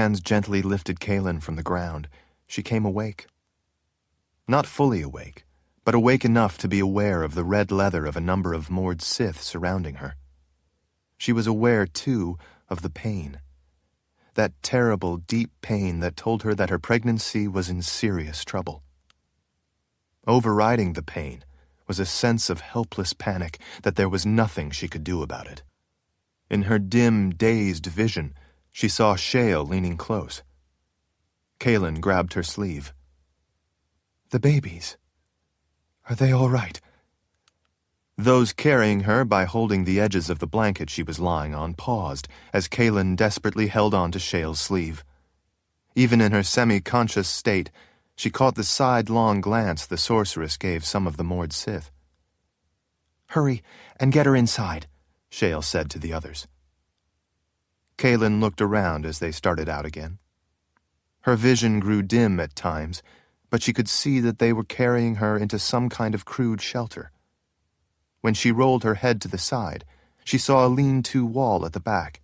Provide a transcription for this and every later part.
hands gently lifted Kahlan from the ground, she came awake. Not fully awake, but awake enough to be aware of the red leather of a number of moored Sith surrounding her. She was aware, too, of the pain. That terrible, deep pain that told her that her pregnancy was in serious trouble. Overriding the pain was a sense of helpless panic that there was nothing she could do about it. In her dim, dazed vision, she saw Shale leaning close. Kahlan grabbed her sleeve. "The babies. Are they all right?" Those carrying her by holding the edges of the blanket she was lying on paused as Kahlan desperately held on to Shale's sleeve. Even in her semi-conscious state, she caught the sidelong glance the sorceress gave some of the moored Sith. "Hurry and get her inside," Shale said to the others. Kahlan looked around as they started out again. Her vision grew dim at times, but she could see that they were carrying her into some kind of crude shelter. When she rolled her head to the side, she saw a lean-to wall at the back.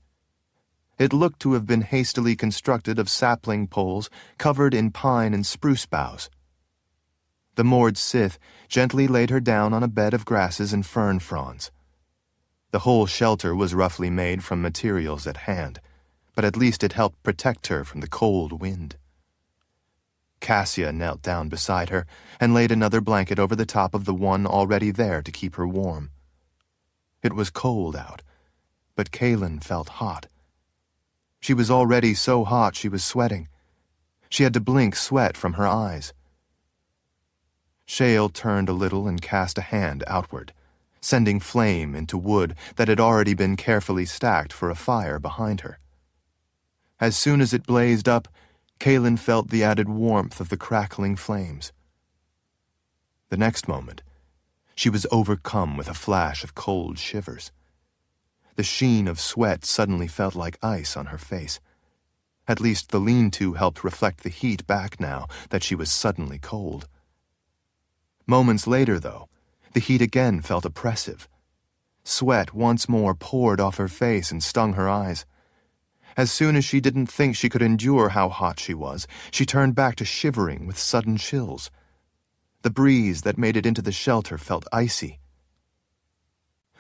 It looked to have been hastily constructed of sapling poles covered in pine and spruce boughs. The moored Sith gently laid her down on a bed of grasses and fern fronds. The whole shelter was roughly made from materials at hand, but at least it helped protect her from the cold wind. Cassia knelt down beside her and laid another blanket over the top of the one already there to keep her warm. It was cold out, but Kahlan felt hot. She was already so hot she was sweating. She had to blink sweat from her eyes. Shale turned a little and cast a hand outward, sending flame into wood that had already been carefully stacked for a fire behind her. As soon as it blazed up, Kahlan felt the added warmth of the crackling flames. The next moment, she was overcome with a flash of cold shivers. The sheen of sweat suddenly felt like ice on her face. At least the lean-to helped reflect the heat back now that she was suddenly cold. Moments later, though, the heat again felt oppressive. Sweat once more poured off her face and stung her eyes. As soon as she didn't think she could endure how hot she was, she turned back to shivering with sudden chills. The breeze that made it into the shelter felt icy.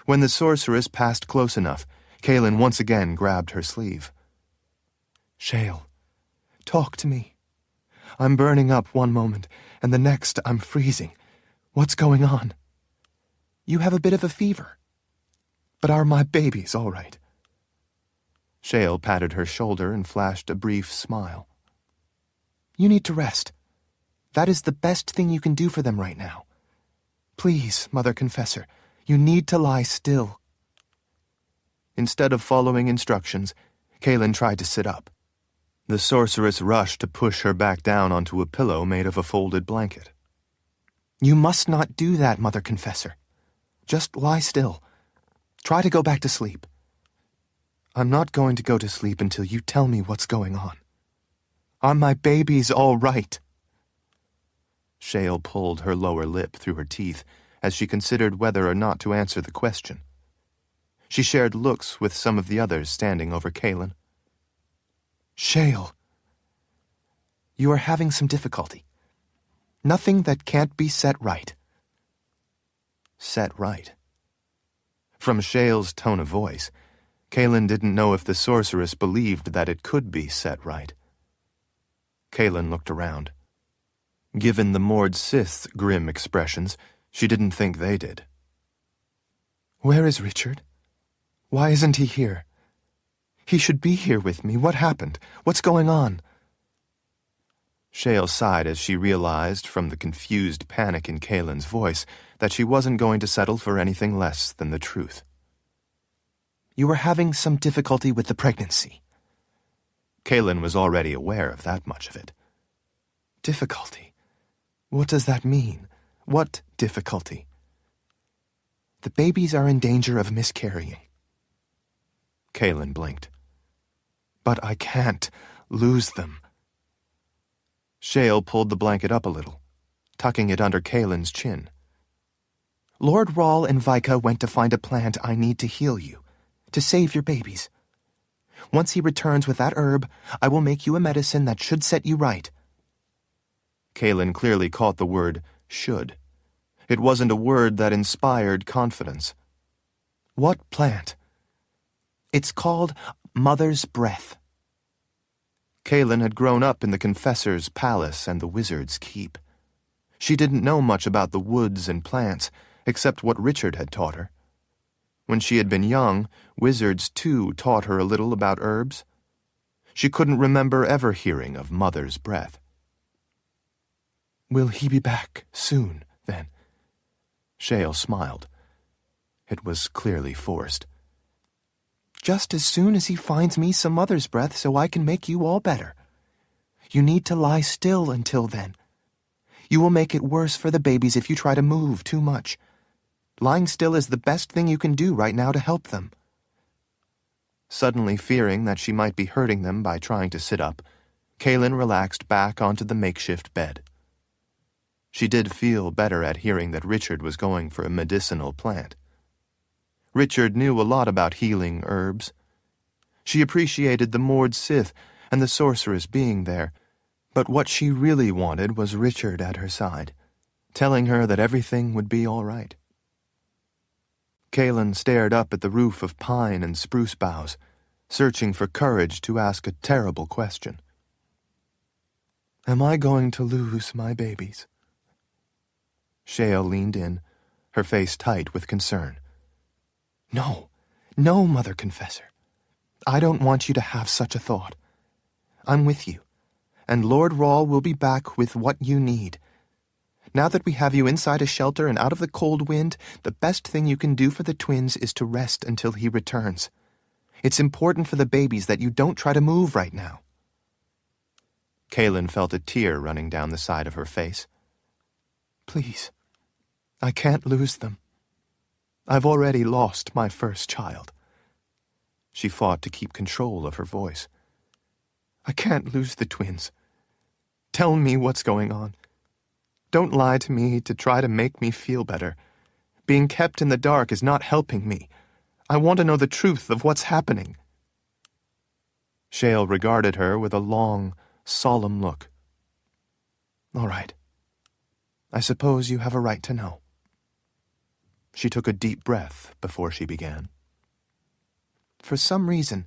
When the sorceress passed close enough, Kahlan once again grabbed her sleeve. "Shale, talk to me. I'm burning up one moment, and the next I'm freezing. What's going on?" "You have a bit of a fever." "But are my babies all right?" Shale patted her shoulder and flashed a brief smile. "You need to rest. That is the best thing you can do for them right now. Please, Mother Confessor, you need to lie still." Instead of following instructions, Kahlan tried to sit up. The sorceress rushed to push her back down onto a pillow made of a folded blanket. "You must not do that, Mother Confessor. Just lie still. Try to go back to sleep." "I'm not going to go to sleep until you tell me what's going on. Are my babies all right?" Shale pulled her lower lip through her teeth as she considered whether or not to answer the question. She shared looks with some of the others standing over Kahlan. "Shale, you are having some difficulty. Nothing that can't be set right." Set right. From Shale's tone of voice, Kahlan didn't know if the sorceress believed that it could be set right. Kahlan looked around. Given the moored Sith's grim expressions, she didn't think they did. "Where is Richard? Why isn't he here? He should be here with me. What happened? What's going on?" Shale sighed as she realized from the confused panic in Kahlan's voice that she wasn't going to settle for anything less than the truth. "You were having some difficulty with the pregnancy." Kahlan was already aware of that much of it. Difficulty? What does that mean? What difficulty? "The babies are in danger of miscarrying." Kahlan blinked. "But I can't lose them." Shale pulled the blanket up a little, tucking it under Kahlan's chin. "Lord Rawl and Vika went to find a plant I need to heal you, to save your babies. Once he returns with that herb, I will make you a medicine that should set you right." Kahlan clearly caught the word should. It wasn't a word that inspired confidence. "What plant?" "It's called Mother's Breath." Kahlan had grown up in the Confessor's Palace and the Wizard's Keep. She didn't know much about the woods and plants, except what Richard had taught her. When she had been young, wizards too taught her a little about herbs. She couldn't remember ever hearing of Mother's Breath. "Will he be back soon, then?" Shale smiled. It was clearly forced. "Just as soon as he finds me some Mother's Breath so I can make you all better. You need to lie still until then. You will make it worse for the babies if you try to move too much. Lying still is the best thing you can do right now to help them." Suddenly fearing that she might be hurting them by trying to sit up, Kahlan relaxed back onto the makeshift bed. She did feel better at hearing that Richard was going for a medicinal plant. Richard knew a lot about healing herbs. She appreciated the Mord Sith and the sorceress being there, but what she really wanted was Richard at her side, telling her that everything would be all right. Kahlan stared up at the roof of pine and spruce boughs, searching for courage to ask a terrible question. "Am I going to lose my babies?" Shale leaned in, her face tight with concern. No, Mother Confessor. I don't want you to have such a thought. I'm with you, and Lord Rawl will be back with what you need. Now that we have you inside a shelter and out of the cold wind, the best thing you can do for the twins is to rest until he returns. It's important for the babies that you don't try to move right now." Kahlan felt a tear running down the side of her face. "Please, I can't lose them. I've already lost my first child." She fought to keep control of her voice. "I can't lose the twins. Tell me what's going on. Don't lie to me to try to make me feel better. Being kept in the dark is not helping me. I want to know the truth of what's happening." Shale regarded her with a long, solemn look. "All right. I suppose you have a right to know." She took a deep breath before she began. "For some reason,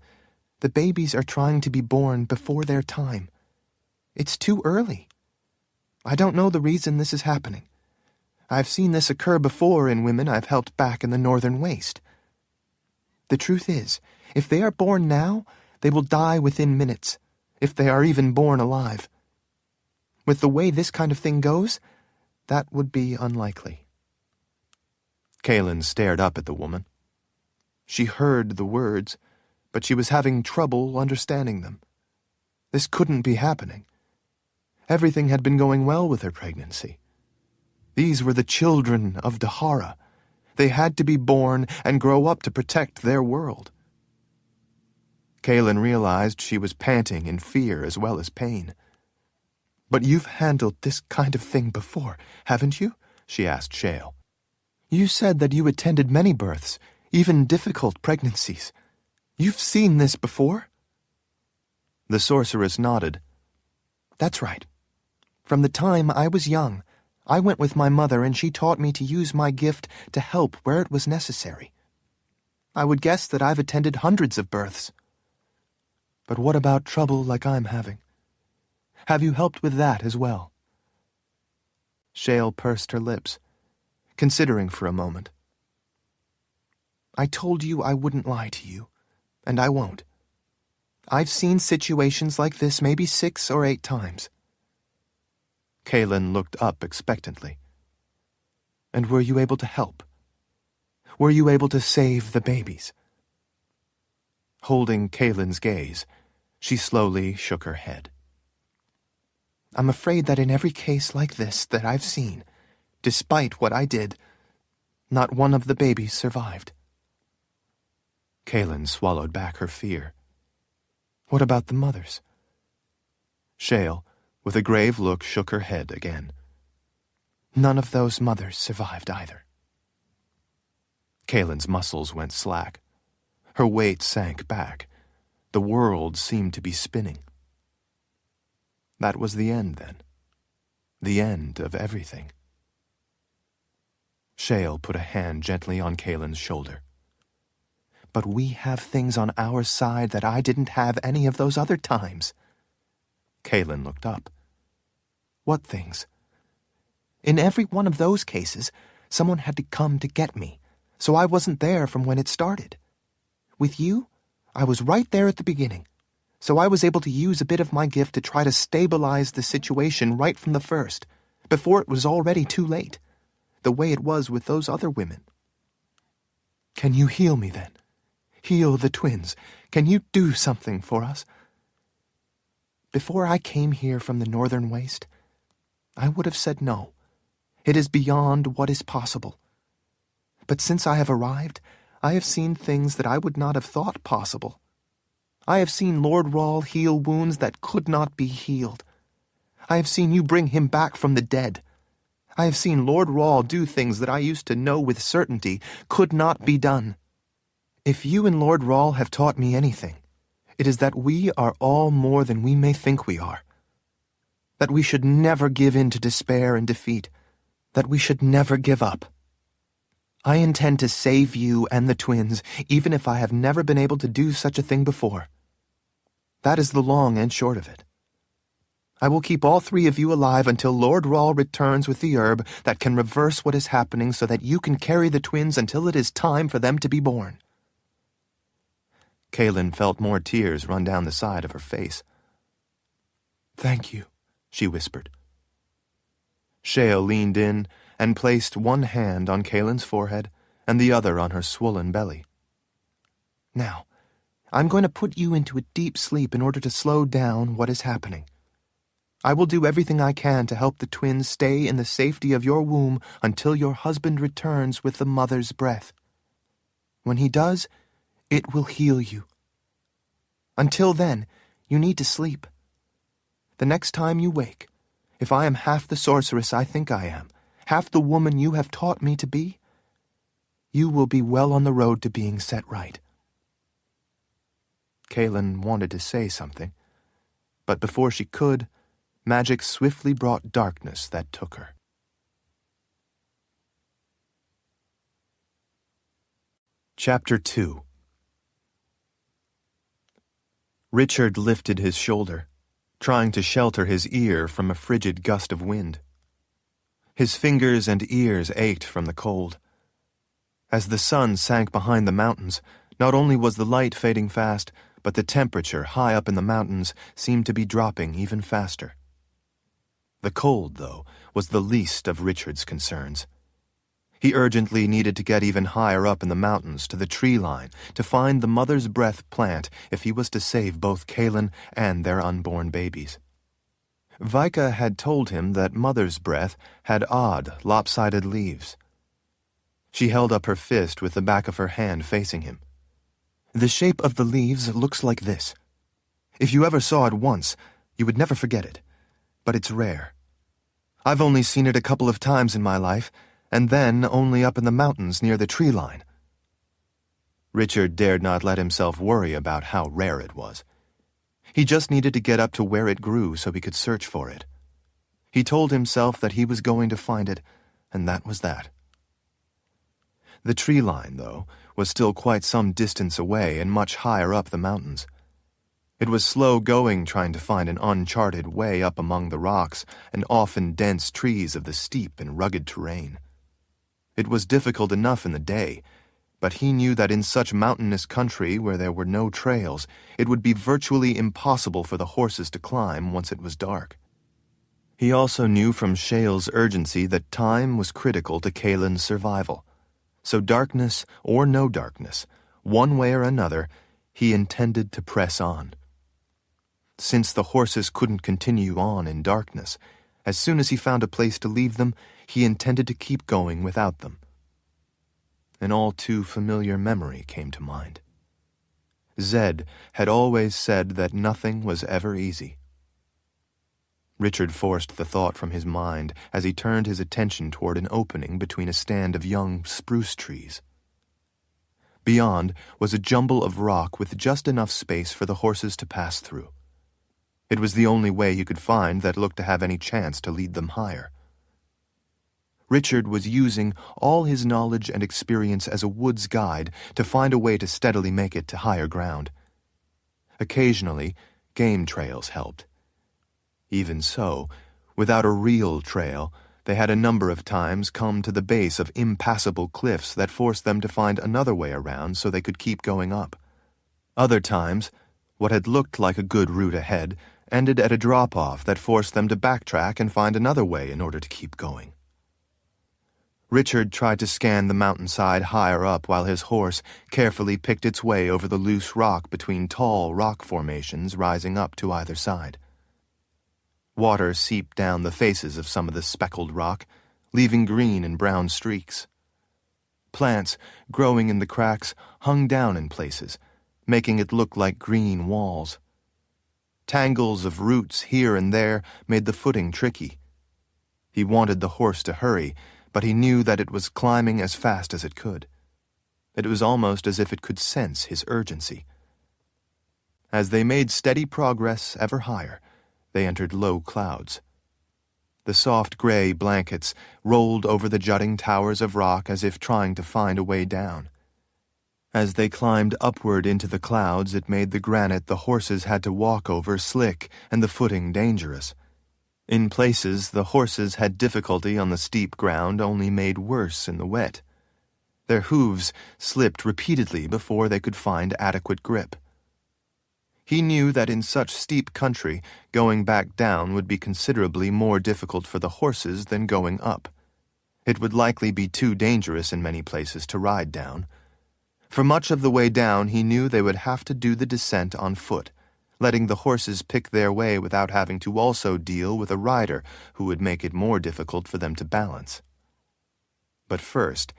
the babies are trying to be born before their time. It's too early. I don't know the reason this is happening. I've seen this occur before in women I've helped back in the Northern Waste. The truth is, if they are born now, they will die within minutes, if they are even born alive. With the way this kind of thing goes, that would be unlikely." Kahlan stared up at the woman. She heard the words, but she was having trouble understanding them. This couldn't be happening. Everything had been going well with her pregnancy. These were the children of Dahara. They had to be born and grow up to protect their world. Kahlan realized she was panting in fear as well as pain. "But you've handled this kind of thing before, haven't you?" she asked Shale. "You said that you attended many births, even difficult pregnancies. You've seen this before?" The sorceress nodded. "That's right. From the time I was young, I went with my mother and she taught me to use my gift to help where it was necessary. I would guess that I've attended hundreds of births. But what about trouble like I'm having? Have you helped with that as well?" Shale pursed her lips, considering for a moment. "I told you I wouldn't lie to you, and I won't. I've seen situations like this maybe 6 or 8 times. Kahlan looked up expectantly. "And were you able to help? Were you able to save the babies?" Holding Kahlan's gaze, she slowly shook her head. "I'm afraid that in every case like this that I've seen, despite what I did, not one of the babies survived." Kahlan swallowed back her fear. "What about the mothers?" Shale, with a grave look, shook her head again. "None of those mothers survived either." Kahlan's muscles went slack. Her weight sank back. The world seemed to be spinning. That was the end, then. The end of everything. Shale put a hand gently on Kahlan's shoulder. But we have things on our side that I didn't have any of those other times. Kahlan looked up. What things? In every one of those cases, someone had to come to get me, so I wasn't there from when it started. With you, I was right there at the beginning, so I was able to use a bit of my gift to try to stabilize the situation right from the first, before it was already too late, the way it was with those other women. Can you heal me then? Heal the twins? Can you do something for us? Before I came here from the northern waste, I would have said no. It is beyond what is possible. But since I have arrived, I have seen things that I would not have thought possible. I have seen Lord Rahl heal wounds that could not be healed. I have seen you bring him back from the dead. I have seen Lord Rahl do things that I used to know with certainty could not be done. If you and Lord Rahl have taught me anything, it is that we are all more than we may think we are. That we should never give in to despair and defeat. That we should never give up. I intend to save you and the twins, even if I have never been able to do such a thing before. That is the long and short of it. I will keep all three of you alive until Lord Rahl returns with the herb that can reverse what is happening so that you can carry the twins until it is time for them to be born. Kahlan felt more tears run down the side of her face. Thank you, she whispered. Shale leaned in and placed one hand on Kahlan's forehead and the other on her swollen belly. Now, I'm going to put you into a deep sleep in order to slow down what is happening. I will do everything I can to help the twins stay in the safety of your womb until your husband returns with the mother's breath. When he does, it will heal you. Until then, you need to sleep. The next time you wake, if I am half the sorceress I think I am, half the woman you have taught me to be, you will be well on the road to being set right. Kahlan wanted to say something, but before she could, magic swiftly brought darkness that took her. Chapter 2. Richard lifted his shoulder, trying to shelter his ear from a frigid gust of wind. His fingers and ears ached from the cold. As the sun sank behind the mountains, not only was the light fading fast, but the temperature high up in the mountains seemed to be dropping even faster. The cold, though, was the least of Richard's concerns. He urgently needed to get even higher up in the mountains to the tree line to find the mother's breath plant if he was to save both Kahlan and their unborn babies. Vika had told him that mother's breath had odd, lopsided leaves. She held up her fist with the back of her hand facing him. The shape of the leaves looks like this. If you ever saw it once, you would never forget it. But it's rare. I've only seen it a couple of times in my life, and then only up in the mountains near the tree line. Richard dared not let himself worry about how rare it was. He just needed to get up to where it grew so he could search for it. He told himself that he was going to find it, and that was that. The tree line, though, was still quite some distance away and much higher up the mountains. It was slow going trying to find an uncharted way up among the rocks and often dense trees of the steep and rugged terrain. It was difficult enough in the day, but he knew that in such mountainous country where there were no trails, it would be virtually impossible for the horses to climb once it was dark. He also knew from Shale's urgency that time was critical to Kahlan's survival. So darkness or no darkness, one way or another, he intended to press on. Since the horses couldn't continue on in darkness, as soon as he found a place to leave them, he intended to keep going without them. An all too familiar memory came to mind. Zed had always said that nothing was ever easy. Richard forced the thought from his mind as he turned his attention toward an opening between a stand of young spruce trees. Beyond was a jumble of rock with just enough space for the horses to pass through. It was the only way he could find that looked to have any chance to lead them higher. Richard was using all his knowledge and experience as a woods guide to find a way to steadily make it to higher ground. Occasionally, game trails helped. Even so, without a real trail, they had a number of times come to the base of impassable cliffs that forced them to find another way around so they could keep going up. Other times, what had looked like a good route ahead ended at a drop-off that forced them to backtrack and find another way in order to keep going. Richard tried to scan the mountainside higher up while his horse carefully picked its way over the loose rock between tall rock formations rising up to either side. Water seeped down the faces of some of the speckled rock, leaving green and brown streaks. Plants growing in the cracks hung down in places, making it look like green walls. Tangles of roots here and there made the footing tricky. He wanted the horse to hurry, but he knew that it was climbing as fast as it could. It was almost as if it could sense his urgency. As they made steady progress ever higher, they entered low clouds. The soft gray blankets rolled over the jutting towers of rock as if trying to find a way down. As they climbed upward into the clouds, it made the granite the horses had to walk over slick and the footing dangerous. In places, the horses had difficulty on the steep ground only made worse in the wet. Their hooves slipped repeatedly before they could find adequate grip. He knew that in such steep country, going back down would be considerably more difficult for the horses than going up. It would likely be too dangerous in many places to ride down. For much of the way down, he knew they would have to do the descent on foot, letting the horses pick their way without having to also deal with a rider who would make it more difficult for them to balance. But first,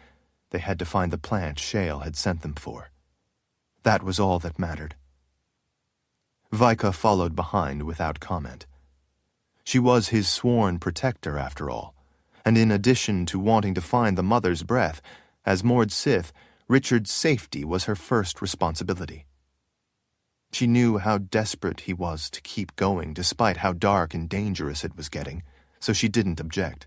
they had to find the plant Shale had sent them for. That was all that mattered. Vika followed behind without comment. She was his sworn protector, after all, and in addition to wanting to find the mother's breath, as Mord Sith, Richard's safety was her first responsibility. She knew how desperate he was to keep going despite how dark and dangerous it was getting, so she didn't object.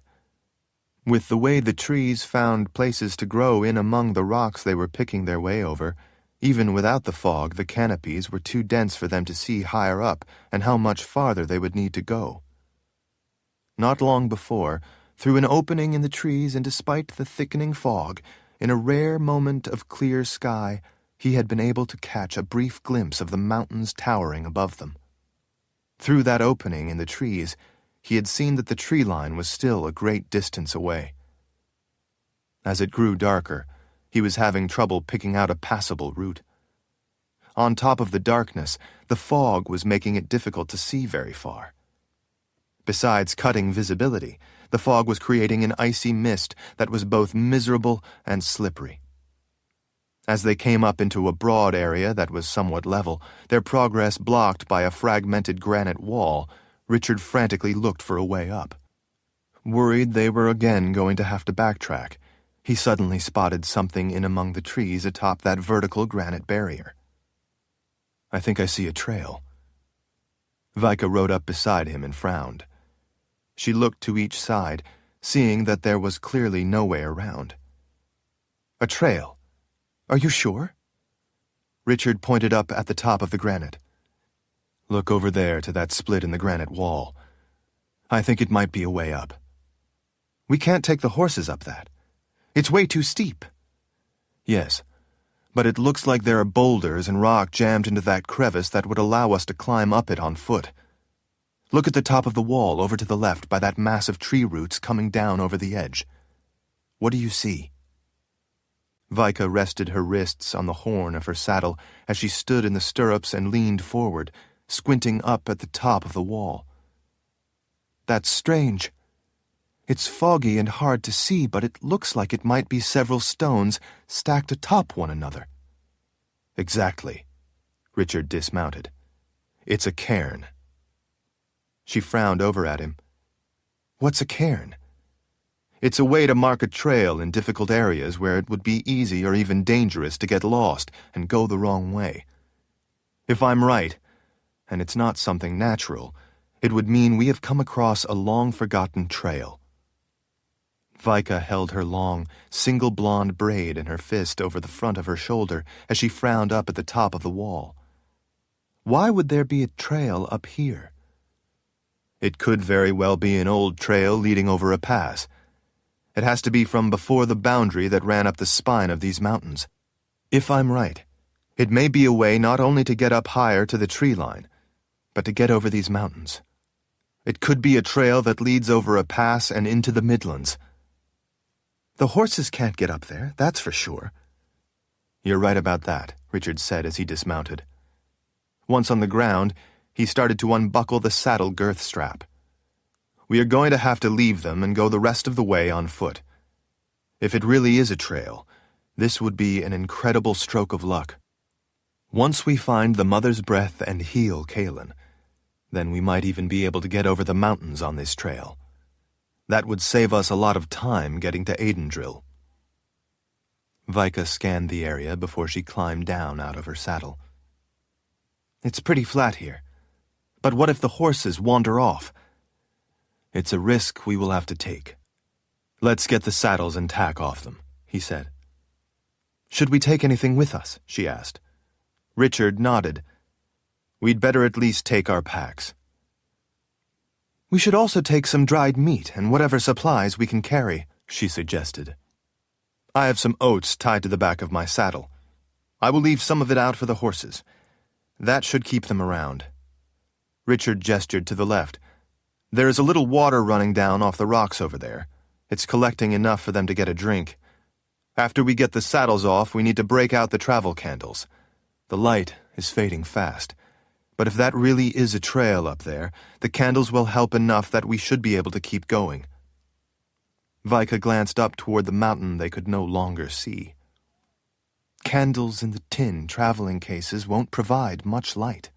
With the way the trees found places to grow in among the rocks they were picking their way over, even without the fog, the canopies were too dense for them to see higher up and how much farther they would need to go. Not long before, through an opening in the trees and despite the thickening fog, in a rare moment of clear sky, he had been able to catch a brief glimpse of the mountains towering above them. Through that opening in the trees, he had seen that the tree line was still a great distance away. As it grew darker, he was having trouble picking out a passable route. On top of the darkness, the fog was making it difficult to see very far. Besides cutting visibility, the fog was creating an icy mist that was both miserable and slippery. As they came up into a broad area that was somewhat level, their progress blocked by a fragmented granite wall, Richard frantically looked for a way up. Worried they were again going to have to backtrack, he suddenly spotted something in among the trees atop that vertical granite barrier. "I think I see a trail." Vika rode up beside him and frowned. She looked to each side, seeing that there was clearly no way around. "A trail? Are you sure?" Richard pointed up at the top of the granite. "Look over there to that split in the granite wall. I think it might be a way up." "We can't take the horses up that. It's way too steep." "Yes, but it looks like there are boulders and rock jammed into that crevice that would allow us to climb up it on foot. Look at the top of the wall over to the left by that mass of tree roots coming down over the edge. What do you see?" Vika rested her wrists on the horn of her saddle as she stood in the stirrups and leaned forward, squinting up at the top of the wall. "That's strange. It's foggy and hard to see, but it looks like it might be several stones stacked atop one another." "Exactly." Richard dismounted. "It's a cairn." She frowned over at him. "What's a cairn?" It's a way to mark a trail in difficult areas where it would be easy or even dangerous to get lost and go the wrong way. If I'm right, and it's not something natural, it would mean we have come across a long-forgotten trail. Vika held her long, single blonde braid in her fist over the front of her shoulder as she frowned up at the top of the wall. Why would there be a trail up here? It could very well be an old trail leading over a pass. It has to be from before the boundary that ran up the spine of these mountains. If I'm right, it may be a way not only to get up higher to the tree line, but to get over these mountains. It could be a trail that leads over a pass and into the Midlands. The horses can't get up there, that's for sure. You're right about that, Richard said as he dismounted. Once on the ground, he started to unbuckle the saddle girth strap. We are going to have to leave them and go the rest of the way on foot. If it really is a trail, this would be an incredible stroke of luck. Once we find the mother's breath and heal Kahlan, then we might even be able to get over the mountains on this trail. That would save us a lot of time getting to Aidendrill. Vika scanned the area before she climbed down out of her saddle. It's pretty flat here. But what if the horses wander off? It's a risk we will have to take. Let's get the saddles and tack off them, he said. Should we take anything with us? She asked. Richard nodded. We'd better at least take our packs. We should also take some dried meat and whatever supplies we can carry, she suggested. I have some oats tied to the back of my saddle. I will leave some of it out for the horses. That should keep them around. Richard gestured to the left. There is a little water running down off the rocks over there. It's collecting enough for them to get a drink. After we get the saddles off, we need to break out the travel candles. The light is fading fast. But if that really is a trail up there, the candles will help enough that we should be able to keep going. Vika glanced up toward the mountain they could no longer see. Candles in the tin traveling cases won't provide much light.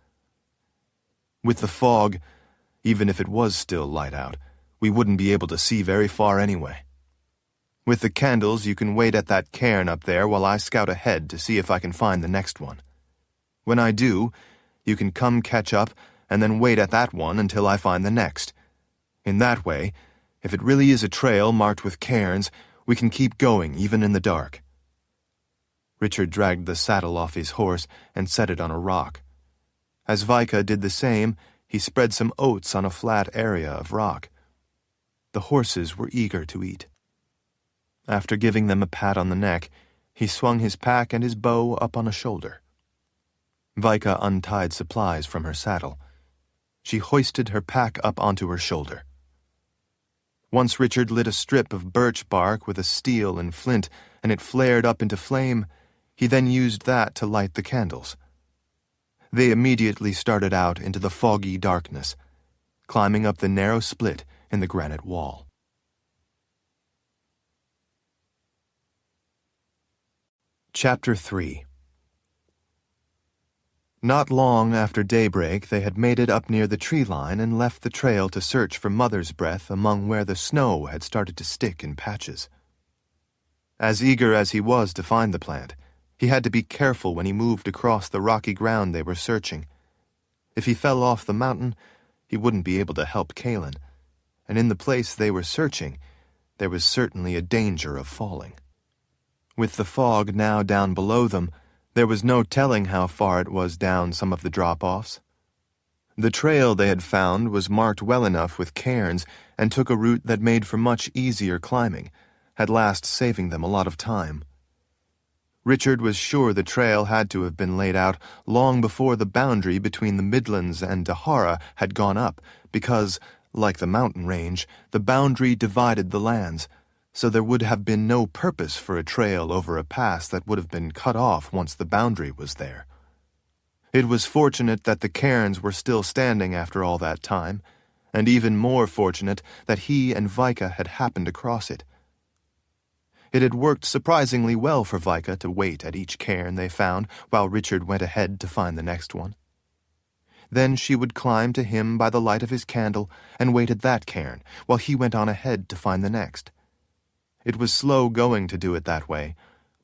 With the fog, even if it was still light out, we wouldn't be able to see very far anyway. With the candles, you can wait at that cairn up there while I scout ahead to see if I can find the next one. When I do, you can come catch up and then wait at that one until I find the next. In that way, if it really is a trail marked with cairns, we can keep going even in the dark. Richard dragged the saddle off his horse and set it on a rock. As Vika did the same, he spread some oats on a flat area of rock. The horses were eager to eat. After giving them a pat on the neck, he swung his pack and his bow up on a shoulder. Vika untied supplies from her saddle. She hoisted her pack up onto her shoulder. Once Richard lit a strip of birch bark with a steel and flint, and it flared up into flame, he then used that to light the candles. They immediately started out into the foggy darkness, climbing up the narrow split in the granite wall. Chapter 3. Not long after daybreak, they had made it up near the tree line and left the trail to search for Mother's Breath among where the snow had started to stick in patches. As eager as he was to find the plant, he had to be careful when he moved across the rocky ground they were searching. If he fell off the mountain, he wouldn't be able to help Kahlan, and in the place they were searching, there was certainly a danger of falling. With the fog now down below them, there was no telling how far it was down some of the drop-offs. The trail they had found was marked well enough with cairns and took a route that made for much easier climbing, at last saving them a lot of time. Richard was sure the trail had to have been laid out long before the boundary between the Midlands and Dahara had gone up, because, like the mountain range, the boundary divided the lands, so there would have been no purpose for a trail over a pass that would have been cut off once the boundary was there. It was fortunate that the cairns were still standing after all that time, and even more fortunate that he and Vika had happened across it. It had worked surprisingly well for Vika to wait at each cairn they found while Richard went ahead to find the next one. Then she would climb to him by the light of his candle and wait at that cairn while he went on ahead to find the next. It was slow going to do it that way,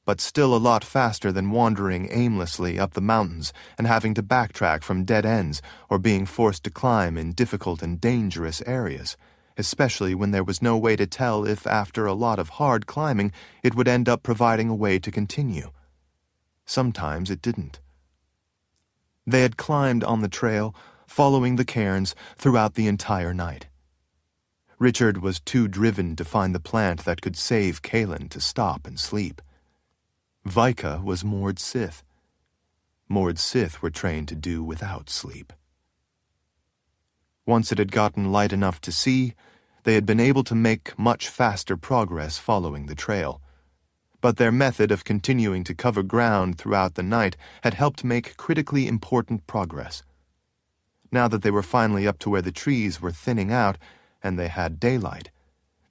but still a lot faster than wandering aimlessly up the mountains and having to backtrack from dead ends or being forced to climb in difficult and dangerous areas, especially when there was no way to tell if, after a lot of hard climbing, it would end up providing a way to continue. Sometimes it didn't. They had climbed on the trail, following the cairns, throughout the entire night. Richard was too driven to find the plant that could save Kahlan to stop and sleep. Vika was Mord's Sith. Mord's Sith were trained to do without sleep. Once it had gotten light enough to see, they had been able to make much faster progress following the trail. But their method of continuing to cover ground throughout the night had helped make critically important progress. Now that they were finally up to where the trees were thinning out and they had daylight,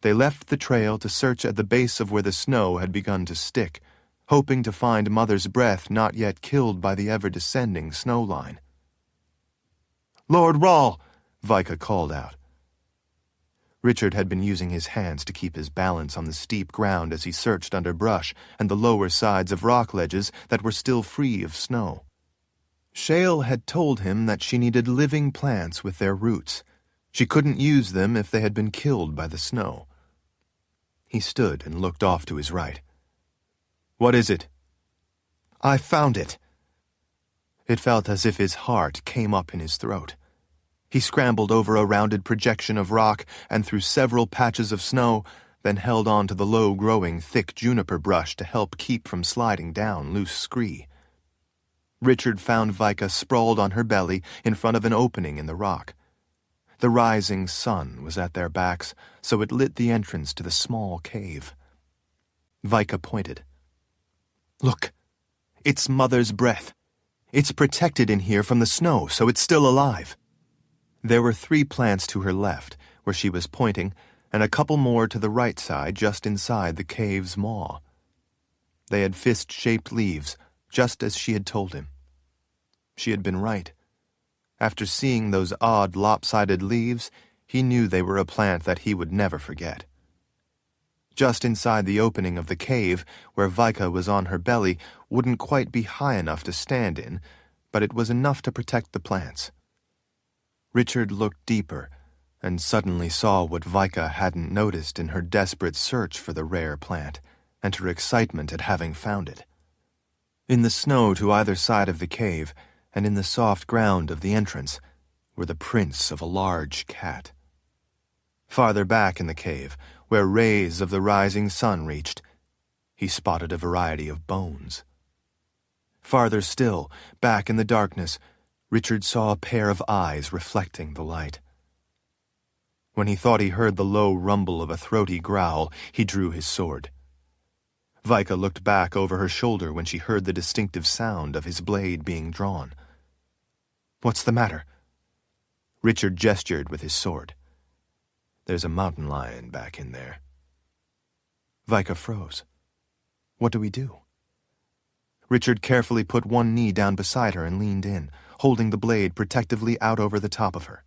they left the trail to search at the base of where the snow had begun to stick, hoping to find Mother's breath not yet killed by the ever-descending snow line. "Lord Rawl!" Vika called out. Richard had been using his hands to keep his balance on the steep ground as he searched under brush and the lower sides of rock ledges that were still free of snow. Shale had told him that she needed living plants with their roots. She couldn't use them if they had been killed by the snow. He stood and looked off to his right. "What is it?" "I found it." It felt as if his heart came up in his throat. He scrambled over a rounded projection of rock and through several patches of snow, then held on to the low-growing, thick juniper brush to help keep from sliding down loose scree. Richard found Vika sprawled on her belly in front of an opening in the rock. The rising sun was at their backs, so it lit the entrance to the small cave. Vika pointed. "Look, it's Mother's breath. It's protected in here from the snow, so it's still alive." There were 3 plants to her left, where she was pointing, and a couple more to the right side just inside the cave's maw. They had fist-shaped leaves, just as she had told him. She had been right. After seeing those odd lopsided leaves, he knew they were a plant that he would never forget. Just inside the opening of the cave, where Vika was on her belly, wouldn't quite be high enough to stand in, but it was enough to protect the plants. Richard looked deeper and suddenly saw what Vika hadn't noticed in her desperate search for the rare plant and her excitement at having found it. In the snow to either side of the cave and in the soft ground of the entrance were the prints of a large cat. Farther back in the cave, where rays of the rising sun reached, he spotted a variety of bones. Farther still, back in the darkness, Richard saw a pair of eyes reflecting the light. When he thought he heard the low rumble of a throaty growl, he drew his sword. Vika looked back over her shoulder when she heard the distinctive sound of his blade being drawn. "What's the matter?" Richard gestured with his sword. "There's a mountain lion back in there." Vika froze. "What do we do?" Richard carefully put one knee down beside her and leaned in, holding the blade protectively out over the top of her.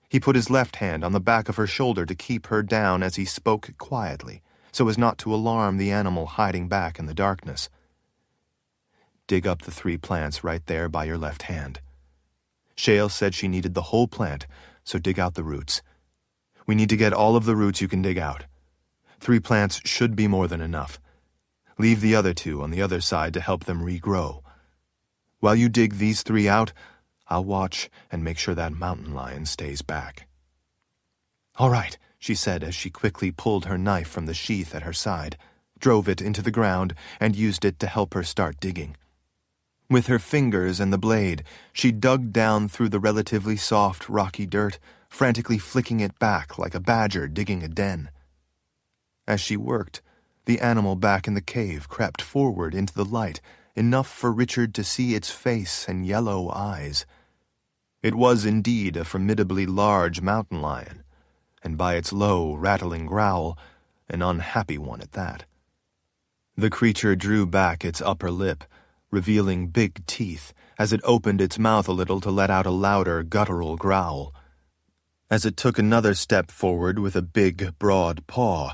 He put his left hand on the back of her shoulder to keep her down as he spoke quietly, so as not to alarm the animal hiding back in the darkness. "Dig up the 3 plants right there by your left hand. Shale said she needed the whole plant, so dig out the roots. We need to get all of the roots you can dig out. 3 plants should be more than enough. Leave the other 2 on the other side to help them regrow. While you dig these 3 out, I'll watch and make sure that mountain lion stays back." "All right," she said as she quickly pulled her knife from the sheath at her side, drove it into the ground, and used it to help her start digging. With her fingers and the blade, she dug down through the relatively soft, rocky dirt, frantically flicking it back like a badger digging a den. As she worked, the animal back in the cave crept forward into the light, enough for Richard to see its face and yellow eyes. It was indeed a formidably large mountain lion, and by its low, rattling growl, an unhappy one at that. The creature drew back its upper lip, revealing big teeth, as it opened its mouth a little to let out a louder, guttural growl. As it took another step forward with a big, broad paw,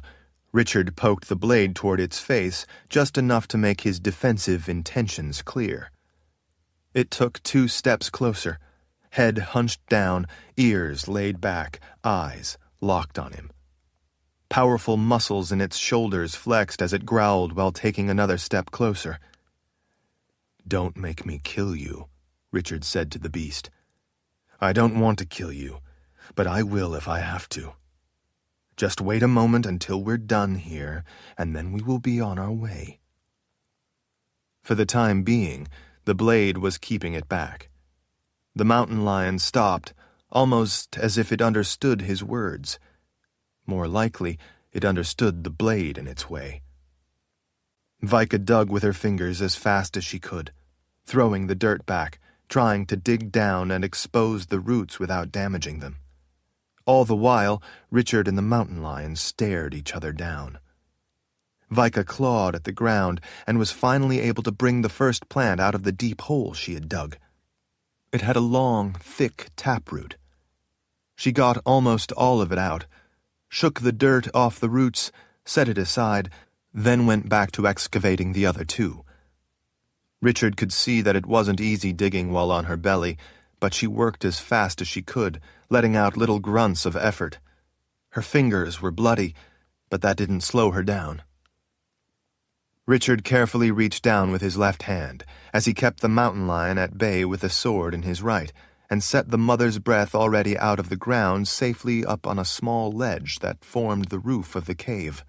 Richard poked the blade toward its face, just enough to make his defensive intentions clear. It took 2 steps closer, head hunched down, ears laid back, eyes locked on him. Powerful muscles in its shoulders flexed as it growled while taking another step closer. "Don't make me kill you," Richard said to the beast. "I don't want to kill you, but I will if I have to. Just wait a moment until we're done here, and then we will be on our way." For the time being, the blade was keeping it back. The mountain lion stopped, almost as if it understood his words. More likely, it understood the blade in its way. Vika dug with her fingers as fast as she could, throwing the dirt back, trying to dig down and expose the roots without damaging them. All the while, Richard and the mountain lion stared each other down. Vika clawed at the ground and was finally able to bring the first plant out of the deep hole she had dug. It had a long, thick taproot. She got almost all of it out, shook the dirt off the roots, set it aside, then went back to excavating the other 2. Richard could see that it wasn't easy digging while on her belly, but she worked as fast as she could, letting out little grunts of effort. Her fingers were bloody, but that didn't slow her down. Richard carefully reached down with his left hand, as he kept the mountain lion at bay with a sword in his right, and set the mother's breath already out of the ground safely up on a small ledge that formed the roof of the cave.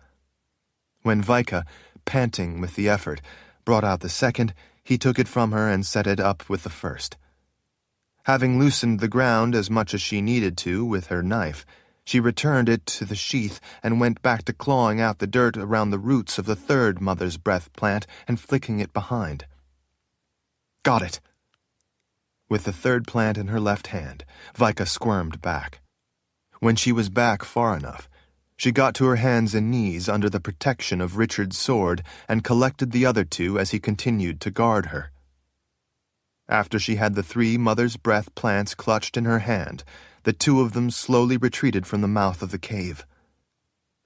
When Vika, panting with the effort, brought out the second, he took it from her and set it up with the first. Having loosened the ground as much as she needed to with her knife, she returned it to the sheath and went back to clawing out the dirt around the roots of the third mother's breath plant and flicking it behind. "Got it!" With the third plant in her left hand, Vika squirmed back. When she was back far enough, she got to her hands and knees under the protection of Richard's sword and collected the other 2 as he continued to guard her. After she had the 3 mother's breath plants clutched in her hand, the 2 of them slowly retreated from the mouth of the cave.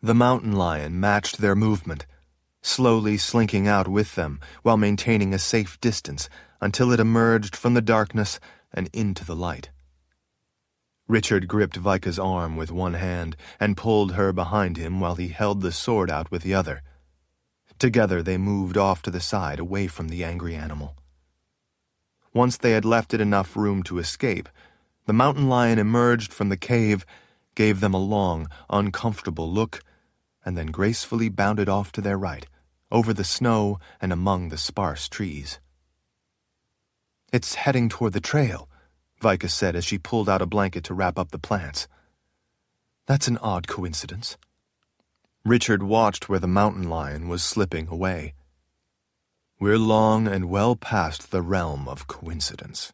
The mountain lion matched their movement, slowly slinking out with them while maintaining a safe distance until it emerged from the darkness and into the light. Richard gripped Vika's arm with one hand and pulled her behind him while he held the sword out with the other. Together they moved off to the side away from the angry animal. Once they had left it enough room to escape, the mountain lion emerged from the cave, gave them a long, uncomfortable look, and then gracefully bounded off to their right, over the snow and among the sparse trees. "It's heading toward the trail," Vika said as she pulled out a blanket to wrap up the plants. "That's an odd coincidence." Richard watched where the mountain lion was slipping away. "We're long and well past the realm of coincidence."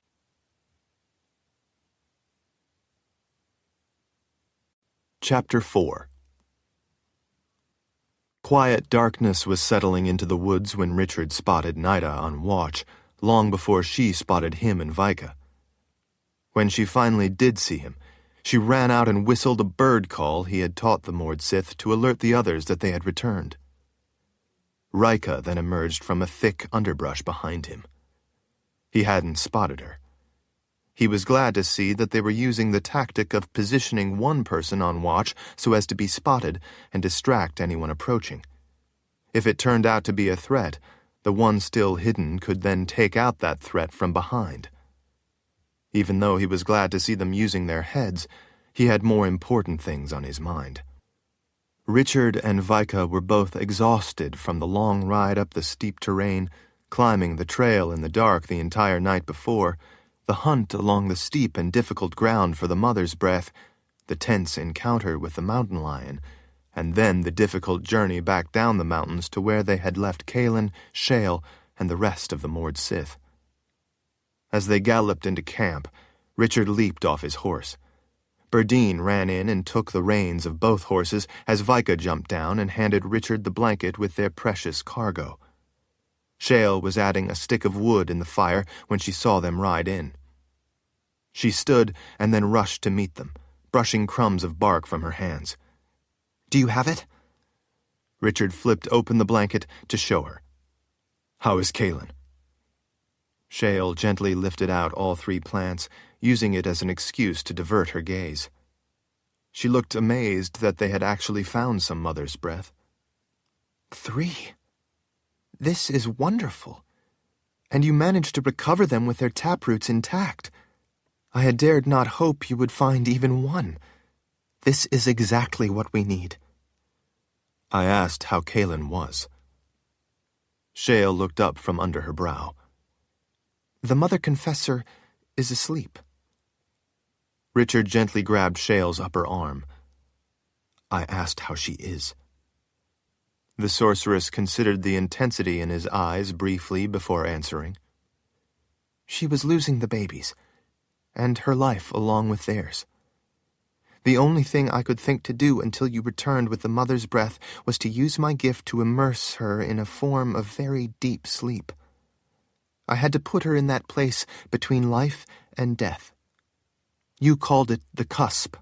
Chapter 4. Quiet darkness was settling into the woods when Richard spotted Nida on watch, long before she spotted him and Vika. When she finally did see him, she ran out and whistled a bird call he had taught the Mord Sith to alert the others that they had returned. Rika then emerged from a thick underbrush behind him. He hadn't spotted her. He was glad to see that they were using the tactic of positioning one person on watch so as to be spotted and distract anyone approaching. If it turned out to be a threat, the one still hidden could then take out that threat from behind. Even though he was glad to see them using their heads, he had more important things on his mind. Richard and Vika were both exhausted from the long ride up the steep terrain, climbing the trail in the dark the entire night before, the hunt along the steep and difficult ground for the mother's breath, the tense encounter with the mountain lion, and then the difficult journey back down the mountains to where they had left Kahlan, Shale, and the rest of the Mord Sith. As they galloped into camp, Richard leaped off his horse. Berdine ran in and took the reins of both horses as Vika jumped down and handed Richard the blanket with their precious cargo. Shale was adding a stick of wood in the fire when she saw them ride in. She stood and then rushed to meet them, brushing crumbs of bark from her hands. "Do you have it?" Richard flipped open the blanket to show her. "How is Kahlan?" Shale gently lifted out all 3 plants, using it as an excuse to divert her gaze. She looked amazed that they had actually found some mother's breath. 3? This is wonderful. And you managed to recover them with their taproots intact. I had dared not hope you would find even 1. This is exactly what we need. I asked how Kahlan was. Shale looked up from under her brow. The mother confessor is asleep. Richard gently grabbed Shale's upper arm. I asked how she is. The sorceress considered the intensity in his eyes briefly before answering. She was losing the babies, and her life along with theirs. The only thing I could think to do until you returned with the mother's breath was to use my gift to immerse her in a form of very deep sleep. I had to put her in that place between life and death. You called it the cusp.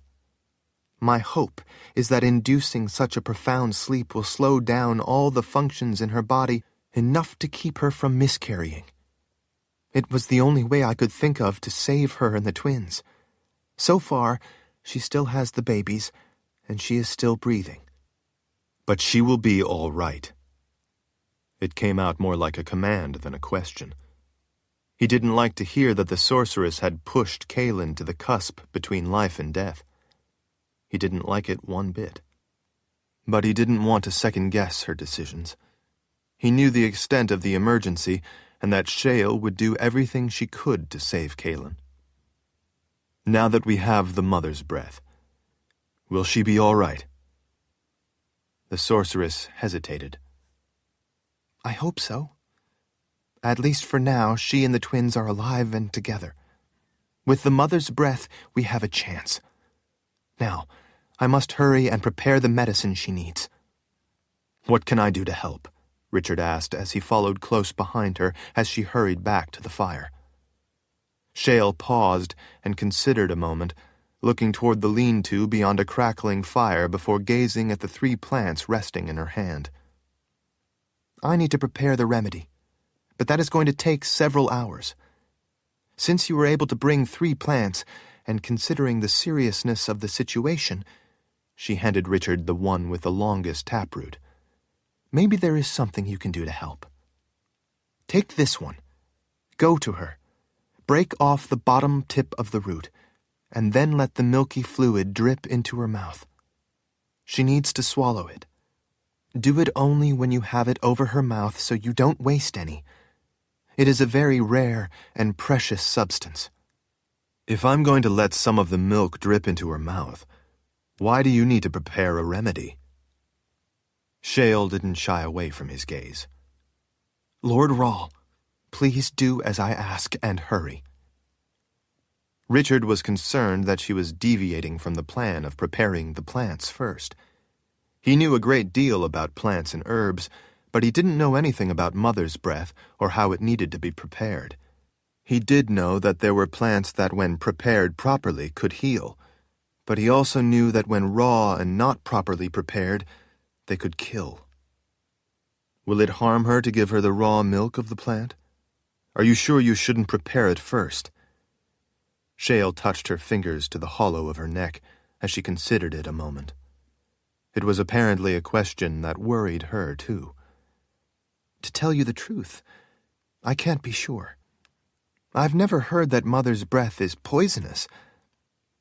My hope is that inducing such a profound sleep will slow down all the functions in her body enough to keep her from miscarrying. It was the only way I could think of to save her and the twins. So far, she still has the babies, and she is still breathing. But she will be all right. It came out more like a command than a question. He didn't like to hear that the sorceress had pushed Kahlan to the cusp between life and death. He didn't like it one bit. But he didn't want to second-guess her decisions. He knew the extent of the emergency and that Shale would do everything she could to save Kahlan. Now that we have the mother's breath, will she be all right? The sorceress hesitated. I hope so. At least for now, she and the twins are alive and together. With the mother's breath, we have a chance. Now, I must hurry and prepare the medicine she needs. What can I do to help? Richard asked as he followed close behind her as she hurried back to the fire. Shale paused and considered a moment, looking toward the lean-to beyond a crackling fire before gazing at the 3 plants resting in her hand. I need to prepare the remedy, but that is going to take several hours. Since you were able to bring 3 plants, and considering the seriousness of the situation, she handed Richard the one with the longest taproot. Maybe there is something you can do to help. Take this one. Go to her. Break off the bottom tip of the root, and then let the milky fluid drip into her mouth. She needs to swallow it. Do it only when you have it over her mouth so you don't waste any. It is a very rare and precious substance. If I'm going to let some of the milk drip into her mouth, why do you need to prepare a remedy? Shale didn't shy away from his gaze. Lord Rahl, please do as I ask and hurry. Richard was concerned that she was deviating from the plan of preparing the plants first. He knew a great deal about plants and herbs, but he didn't know anything about mother's breath or how it needed to be prepared. He did know that there were plants that, when prepared properly, could heal, but he also knew that when raw and not properly prepared, they could kill. Will it harm her to give her the raw milk of the plant? Are you sure you shouldn't prepare it first? Shale touched her fingers to the hollow of her neck as she considered it a moment. It was apparently a question that worried her, too. To tell you the truth, I can't be sure. I've never heard that mother's breath is poisonous,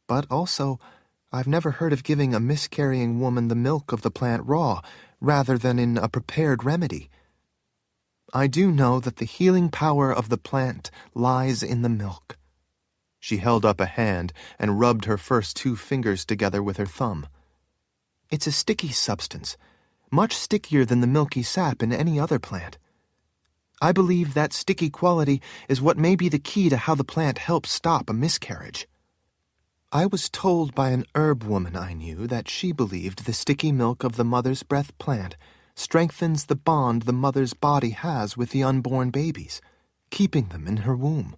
but also I've never heard of giving a miscarrying woman the milk of the plant raw rather than in a prepared remedy. I do know that the healing power of the plant lies in the milk. She held up a hand and rubbed her first 2 fingers together with her thumb. It's a sticky substance, much stickier than the milky sap in any other plant. I believe that sticky quality is what may be the key to how the plant helps stop a miscarriage. I was told by an herb woman I knew that she believed the sticky milk of the mother's breath plant strengthens the bond the mother's body has with the unborn babies, keeping them in her womb.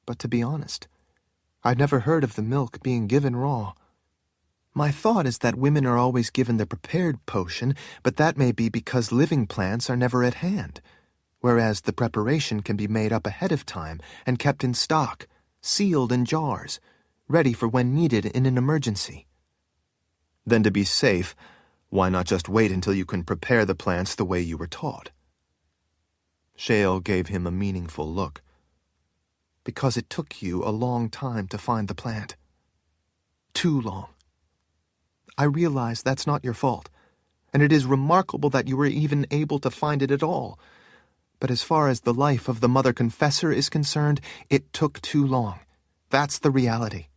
But to be honest, I'd never heard of the milk being given raw. My thought is that women are always given the prepared potion, but that may be because living plants are never at hand, whereas the preparation can be made up ahead of time and kept in stock, sealed in jars, ready for when needed in an emergency. Then to be safe, why not just wait until you can prepare the plants the way you were taught? Shale gave him a meaningful look. Because it took you a long time to find the plant. Too long. I realize that's not your fault, and it is remarkable that you were even able to find it at all. But as far as the life of the Mother Confessor is concerned, it took too long. That's the reality.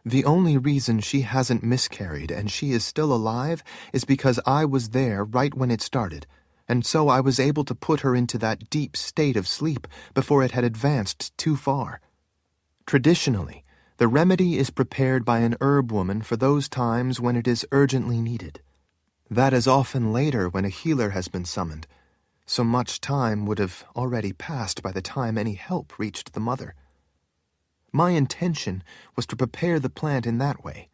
The only reason she hasn't miscarried and she is still alive is because I was there right when it started, and so I was able to put her into that deep state of sleep before it had advanced too far. Traditionally, the remedy is prepared by an herb woman for those times when it is urgently needed. That is often later when a healer has been summoned, so much time would have already passed by the time any help reached the mother. My intention was to prepare the plant in that way,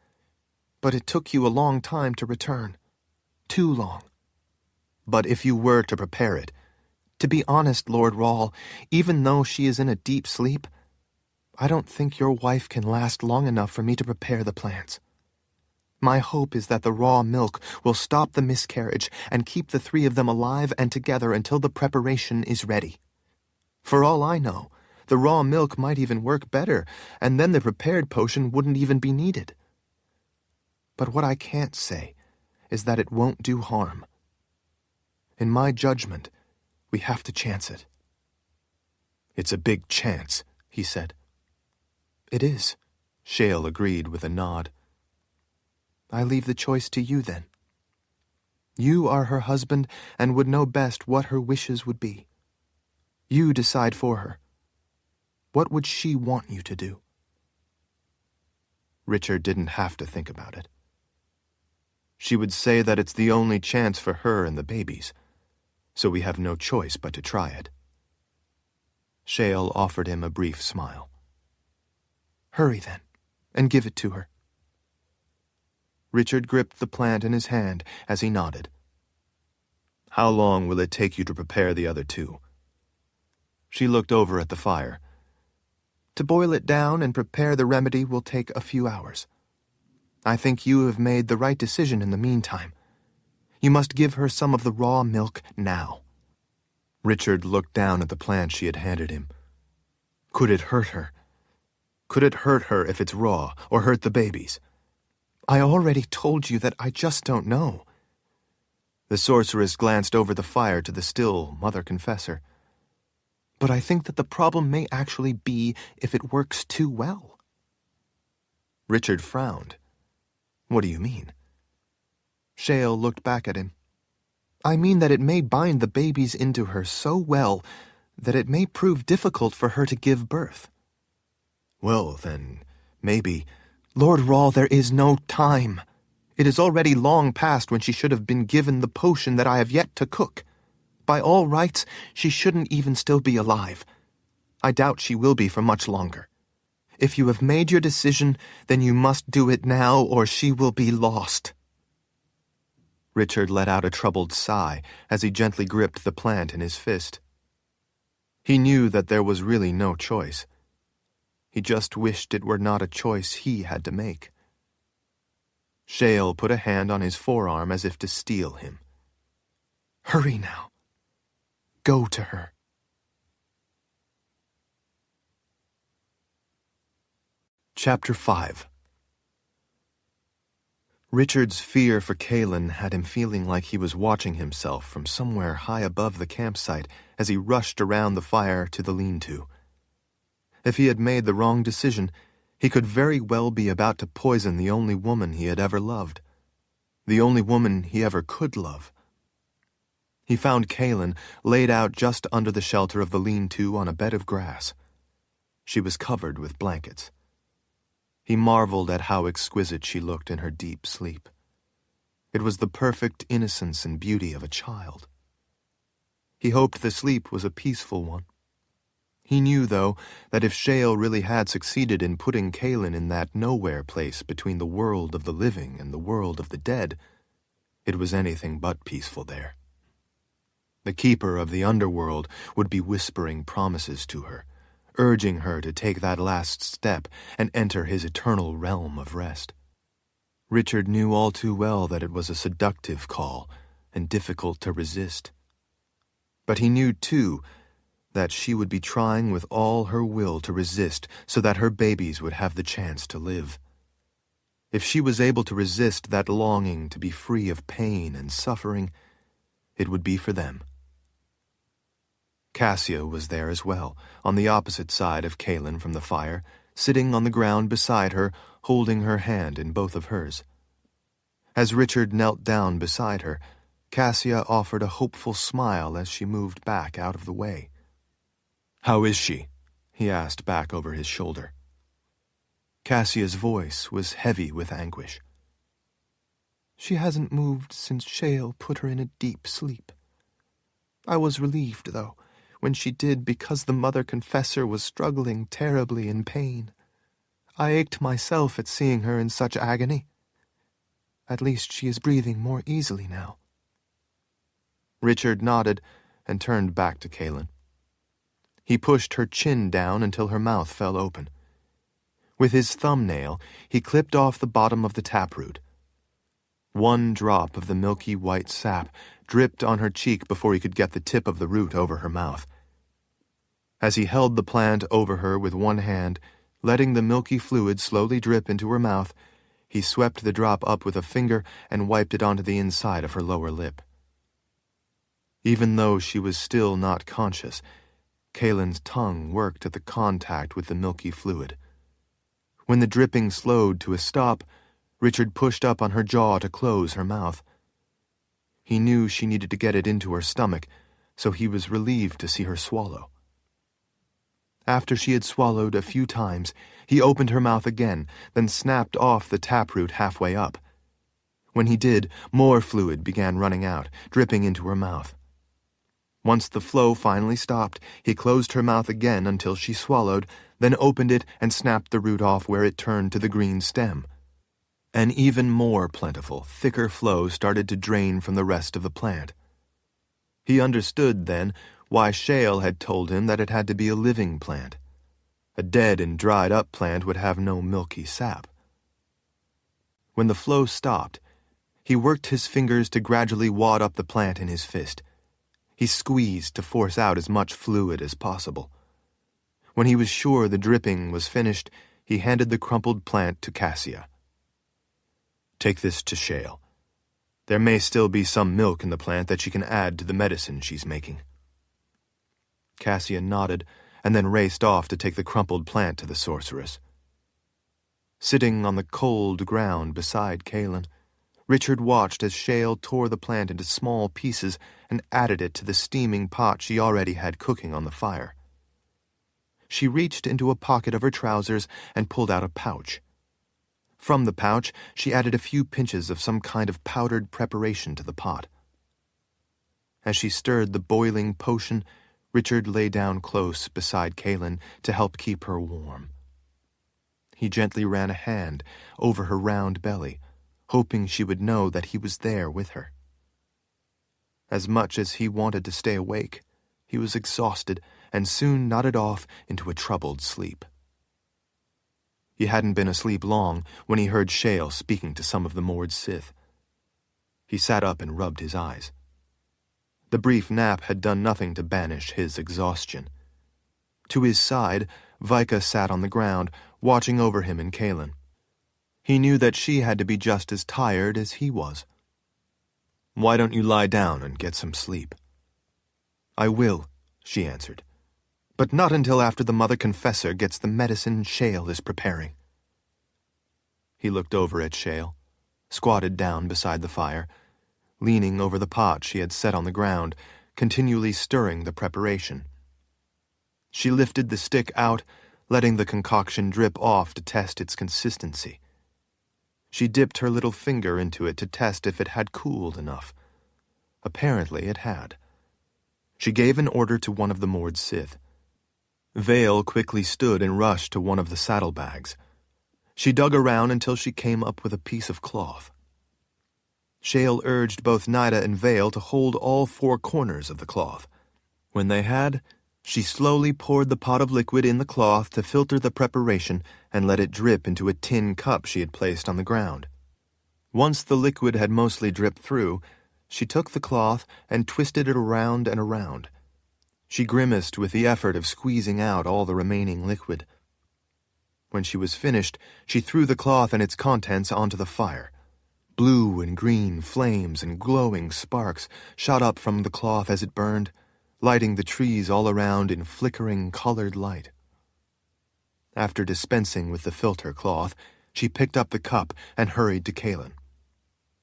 but it took you a long time to return. Too long. But if you were to prepare it, to be honest, Lord Rawle, even though she is in a deep sleep, I don't think your wife can last long enough for me to prepare the plants. My hope is that the raw milk will stop the miscarriage and keep the three of them alive and together until the preparation is ready. For all I know, the raw milk might even work better, and then the prepared potion wouldn't even be needed. But what I can't say is that it won't do harm. In my judgment, we have to chance it. It's a big chance, he said. It is, Shale agreed with a nod. I leave the choice to you, then. You are her husband and would know best what her wishes would be. You decide for her. What would she want you to do? Richard didn't have to think about it. She would say that it's the only chance for her and the babies, so we have no choice but to try it. Shale offered him a brief smile. Hurry, then, and give it to her. Richard gripped the plant in his hand as he nodded. How long will it take you to prepare the other two? She looked over at the fire. To boil it down and prepare the remedy will take a few hours. I think you have made the right decision in the meantime. You must give her some of the raw milk now. Richard looked down at the plant she had handed him. Could it hurt her? Could it hurt her if it's raw, or hurt the babies? I already told you that I just don't know. The sorceress glanced over the fire to the still Mother Confessor. But I think that the problem may actually be if it works too well. Richard frowned. What do you mean? Shale looked back at him. I mean that it may bind the babies into her so well that it may prove difficult for her to give birth. Well, then, maybe... Lord Rawle, there is no time. It is already long past when she should have been given the potion that I have yet to cook. By all rights, she shouldn't even still be alive. I doubt she will be for much longer. If you have made your decision, then you must do it now, or she will be lost. Richard let out a troubled sigh as he gently gripped the plant in his fist. He knew that there was really no choice. He just wished it were not a choice he had to make. Shale put a hand on his forearm as if to steel him. Hurry now. Go to her. Chapter 5. Richard's fear for Kahlan had him feeling like he was watching himself from somewhere high above the campsite as he rushed around the fire to the lean-to. If he had made the wrong decision, he could very well be about to poison the only woman he had ever loved, the only woman he ever could love. He found Kahlan laid out just under the shelter of the lean-to on a bed of grass. She was covered with blankets. He marveled at how exquisite she looked in her deep sleep. It was the perfect innocence and beauty of a child. He hoped the sleep was a peaceful one. He knew, though, that if Shale really had succeeded in putting Kahlan in that nowhere place between the world of the living and the world of the dead, it was anything but peaceful there. The keeper of the underworld would be whispering promises to her, urging her to take that last step and enter his eternal realm of rest. Richard knew all too well that it was a seductive call and difficult to resist. But he knew, too, that she would be trying with all her will to resist so that her babies would have the chance to live. If she was able to resist that longing to be free of pain and suffering, it would be for them. Cassia was there as well, on the opposite side of Kahlan from the fire, sitting on the ground beside her, holding her hand in both of hers. As Richard knelt down beside her, Cassia offered a hopeful smile as she moved back out of the way. "How is she?" he asked back over his shoulder. Cassia's voice was heavy with anguish. "She hasn't moved since Shale put her in a deep sleep. I was relieved, though, when she did, because the mother confessor was struggling terribly in pain. I ached myself at seeing her in such agony. At least she is breathing more easily now." Richard nodded and turned back to Kahlan. He pushed her chin down until her mouth fell open. With his thumbnail, he clipped off the bottom of the taproot. One drop of the milky white sap dripped on her cheek before he could get the tip of the root over her mouth. As he held the plant over her with one hand, letting the milky fluid slowly drip into her mouth, he swept the drop up with a finger and wiped it onto the inside of her lower lip. Even though she was still not conscious, Kahlan's tongue worked at the contact with the milky fluid. When the dripping slowed to a stop, Richard pushed up on her jaw to close her mouth. He knew she needed to get it into her stomach, so he was relieved to see her swallow. After she had swallowed a few times, he opened her mouth again, then snapped off the taproot halfway up. When he did, more fluid began running out, dripping into her mouth. Once the flow finally stopped, he closed her mouth again until she swallowed, then opened it and snapped the root off where it turned to the green stem. An even more plentiful, thicker flow started to drain from the rest of the plant. He understood, then, why Shale had told him that it had to be a living plant. A dead and dried-up plant would have no milky sap. When the flow stopped, he worked his fingers to gradually wad up the plant in his fist. He squeezed to force out as much fluid as possible. When he was sure the dripping was finished, he handed the crumpled plant to Cassia. "Take this to Shale. There may still be some milk in the plant that she can add to the medicine she's making." Cassia nodded and then raced off to take the crumpled plant to the sorceress. Sitting on the cold ground beside Kahlan, Richard watched as Shale tore the plant into small pieces and added it to the steaming pot she already had cooking on the fire. She reached into a pocket of her trousers and pulled out a pouch. From the pouch, she added a few pinches of some kind of powdered preparation to the pot. As she stirred the boiling potion, Richard lay down close beside Kahlan to help keep her warm. He gently ran a hand over her round belly, hoping she would know that he was there with her. As much as he wanted to stay awake, he was exhausted and soon nodded off into a troubled sleep. He hadn't been asleep long when he heard Shale speaking to some of the moored Sith. He sat up and rubbed his eyes. The brief nap had done nothing to banish his exhaustion. To his side, Vika sat on the ground, watching over him and Kahlan. He knew that she had to be just as tired as he was. "Why don't you lie down and get some sleep?" "I will," she answered, "but not until after the Mother Confessor gets the medicine Shale is preparing." He looked over at Shale, squatted down beside the fire, leaning over the pot she had set on the ground, continually stirring the preparation. She lifted the stick out, letting the concoction drip off to test its consistency. She dipped her little finger into it to test if it had cooled enough. Apparently it had. She gave an order to one of the moored Sith. Vale quickly stood and rushed to one of the saddlebags. She dug around until she came up with a piece of cloth. Shale urged both Nida and Vale to hold all 4 corners of the cloth. When they had, she slowly poured the pot of liquid in the cloth to filter the preparation and let it drip into a tin cup she had placed on the ground. Once the liquid had mostly dripped through, she took the cloth and twisted it around and around. She grimaced with the effort of squeezing out all the remaining liquid. When she was finished, she threw the cloth and its contents onto the fire. Blue and green flames and glowing sparks shot up from the cloth as it burned, lighting the trees all around in flickering colored light. After dispensing with the filter cloth, she picked up the cup and hurried to Kahlan.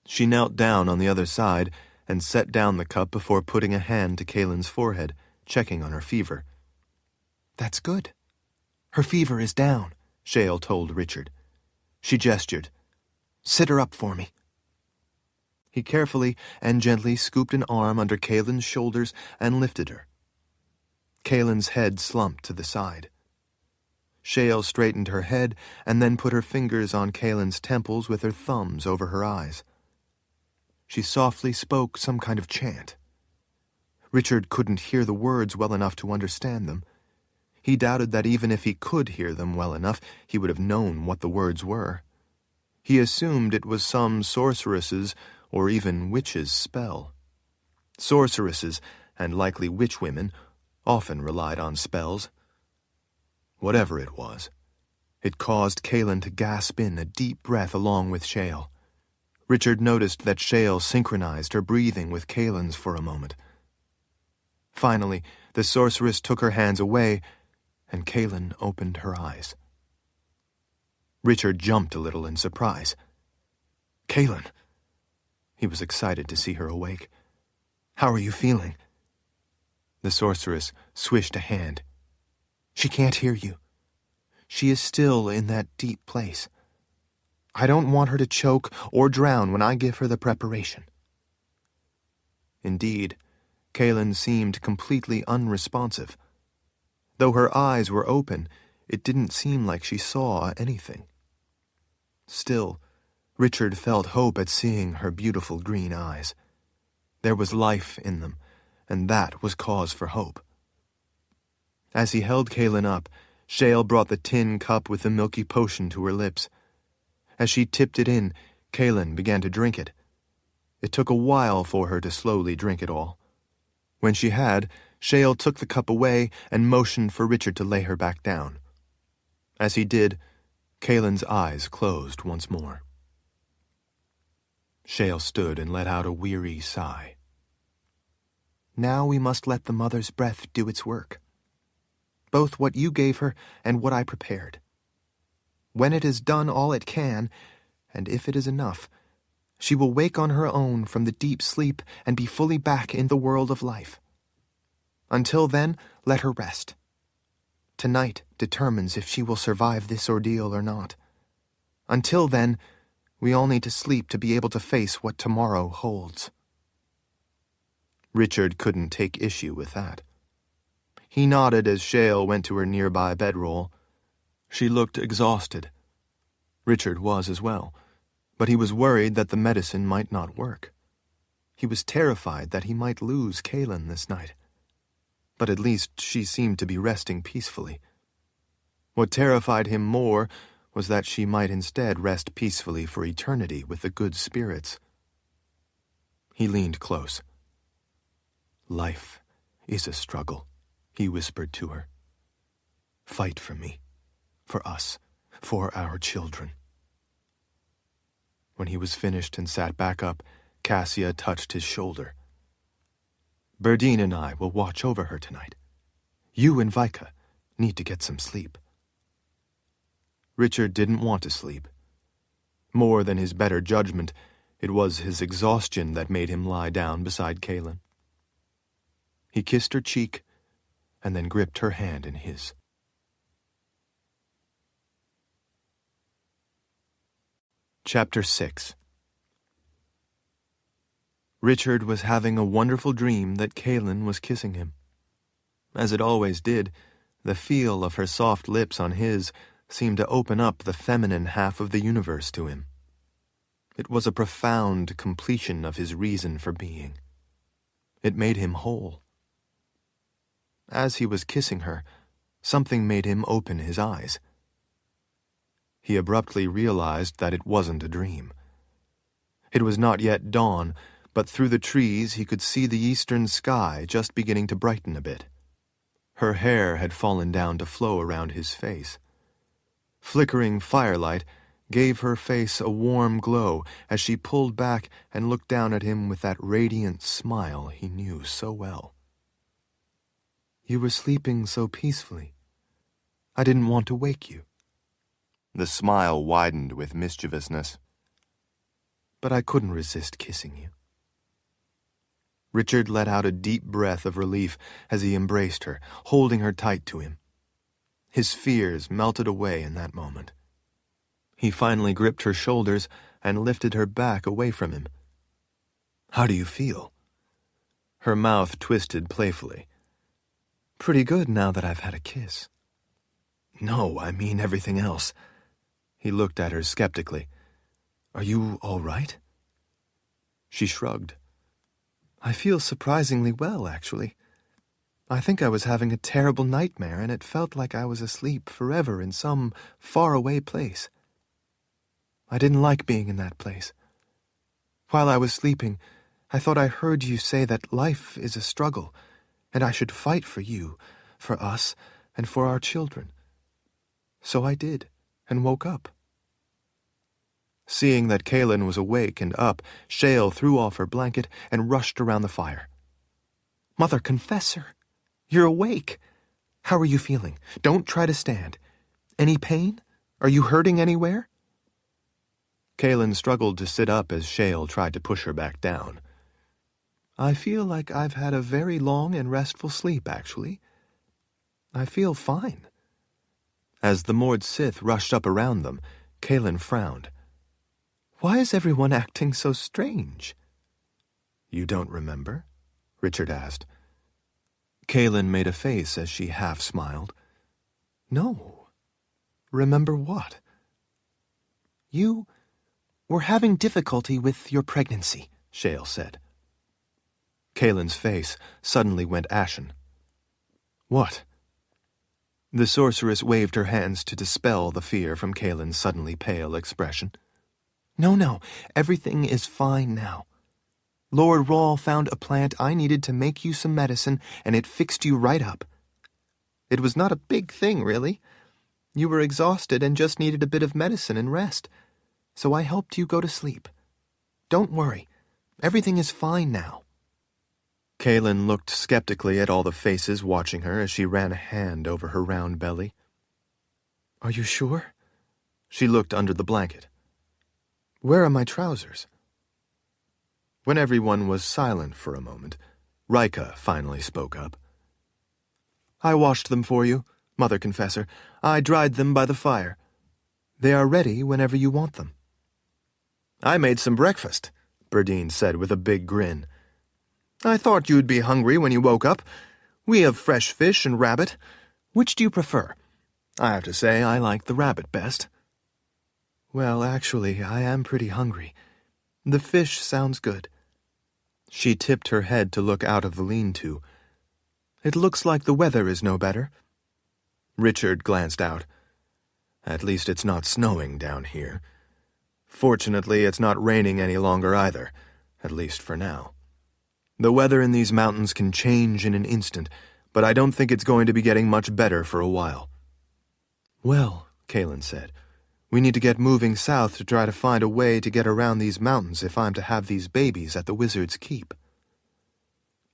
She knelt down on the other side and set down the cup before putting a hand to Kahlan's forehead, checking on her fever. "That's good. Her fever is down," Shale told Richard. She gestured. "Sit her up for me." He carefully and gently scooped an arm under Kahlan's shoulders and lifted her. Kahlan's head slumped to the side. Shale straightened her head and then put her fingers on Kahlan's temples with her thumbs over her eyes. She softly spoke some kind of chant. Richard couldn't hear the words well enough to understand them. He doubted that even if he could hear them well enough, he would have known what the words were. He assumed it was some sorceress's or even witch's spell. Sorceresses, and likely witchwomen, often relied on spells. Whatever it was, it caused Kahlan to gasp in a deep breath along with Shale. Richard noticed that Shale synchronized her breathing with Kahlan's for a moment. Finally, the sorceress took her hands away, and Kahlan opened her eyes. Richard jumped a little in surprise. "Kahlan!" He was excited to see her awake. "How are you feeling?" The sorceress swished a hand. "She can't hear you. She is still in that deep place. I don't want her to choke or drown when I give her the preparation." Indeed, Kahlan seemed completely unresponsive. Though her eyes were open, it didn't seem like she saw anything. Still, Richard felt hope at seeing her beautiful green eyes. There was life in them, and that was cause for hope. As he held Kahlan up, Shale brought the tin cup with the milky potion to her lips. As she tipped it in, Kahlan began to drink it. It took a while for her to slowly drink it all. When she had, Shale took the cup away and motioned for Richard to lay her back down. As he did, Kahlan's eyes closed once more. Shale stood and let out a weary sigh. "Now we must let the mother's breath do its work. Both what you gave her and what I prepared. When it has done all it can, and if it is enough, she will wake on her own from the deep sleep and be fully back in the world of life. Until then, let her rest. Tonight determines if she will survive this ordeal or not. Until then, we all need to sleep to be able to face what tomorrow holds." Richard couldn't take issue with that. He nodded as Shale went to her nearby bedroll. She looked exhausted. Richard was as well, but he was worried that the medicine might not work. He was terrified that he might lose Kahlan this night. But at least she seemed to be resting peacefully. What terrified him more was that she might instead rest peacefully for eternity with the good spirits. He leaned close. "Life is a struggle," he whispered to her. "Fight for me, for us, for our children." When he was finished and sat back up, Cassia touched his shoulder. "Berdine and I will watch over her tonight. You and Vika need to get some sleep." Richard didn't want to sleep. More than his better judgment, it was his exhaustion that made him lie down beside Kahlan. He kissed her cheek and then gripped her hand in his. Chapter 6. Richard was having a wonderful dream that Kahlan was kissing him. As it always did, The feel of her soft lips on his seemed to open up the feminine half of the universe to him. It was a profound completion of his reason for being. It made him whole. As he was kissing her, something made him open his eyes. He abruptly realized that it wasn't a dream. It was not yet dawn, but through the trees he could see the eastern sky just beginning to brighten a bit. Her hair had fallen down to flow around his face. Flickering firelight gave her face a warm glow as she pulled back and looked down at him with that radiant smile he knew so well. "You were sleeping so peacefully. I didn't want to wake you." The smile widened with mischievousness. "But I couldn't resist kissing you." Richard let out a deep breath of relief as he embraced her, holding her tight to him. His fears melted away in that moment. He finally gripped her shoulders and lifted her back away from him. "How do you feel?" Her mouth twisted playfully. "Pretty good now that I've had a kiss." "No, I mean everything else." He looked at her skeptically. "Are you all right?" She shrugged. "I feel surprisingly well, actually. I think I was having a terrible nightmare, and it felt like I was asleep forever in some faraway place. I didn't like being in that place. While I was sleeping, I thought I heard you say that life is a struggle, and I should fight for you, for us, and for our children. So I did, and woke up." Seeing that Kahlan was awake and up, Shale threw off her blanket and rushed around the fire. "Mother Confessor, you're awake. How are you feeling? Don't try to stand. Any pain? Are you hurting anywhere?" Kahlan struggled to sit up as Shale tried to push her back down. "I feel like I've had a very long and restful sleep, actually. I feel fine." As the Mord Sith rushed up around them, Kahlan frowned. "Why is everyone acting so strange?" "You don't remember?" Richard asked. Kahlan made a face as she half smiled. "No. Remember what?" "You were having difficulty with your pregnancy," Shale said. Kahlan's face suddenly went ashen. "What?" The sorceress waved her hands to dispel the fear from Kahlan's suddenly pale expression. No, everything is fine now. Lord Rawl found a plant I needed to make you some medicine, and it fixed you right up. It was not a big thing, really. You were exhausted and just needed a bit of medicine and rest, so I helped you go to sleep. Don't worry, everything is fine now." Kahlan looked skeptically at all the faces watching her as she ran a hand over her round belly. "Are you sure?" She looked under the blanket. "Where are my trousers?" When everyone was silent for a moment, Rika finally spoke up. "I washed them for you, Mother Confessor. I dried them by the fire. They are ready whenever you want them." "I made some breakfast," Berdine said with a big grin. "I thought you'd be hungry when you woke up. We have fresh fish and rabbit. Which do you prefer? I have to say I like the rabbit best." "Well, actually, I am pretty hungry. The fish sounds good." She tipped her head to look out of the lean-to. "It looks like the weather is no better." Richard glanced out. "At least it's not snowing down here. Fortunately, it's not raining any longer either, at least for now. The weather in these mountains can change in an instant, but I don't think it's going to be getting much better for a while." "Well," Kahlan said, "we need to get moving south to try to find a way to get around these mountains if I'm to have these babies at the Wizard's Keep."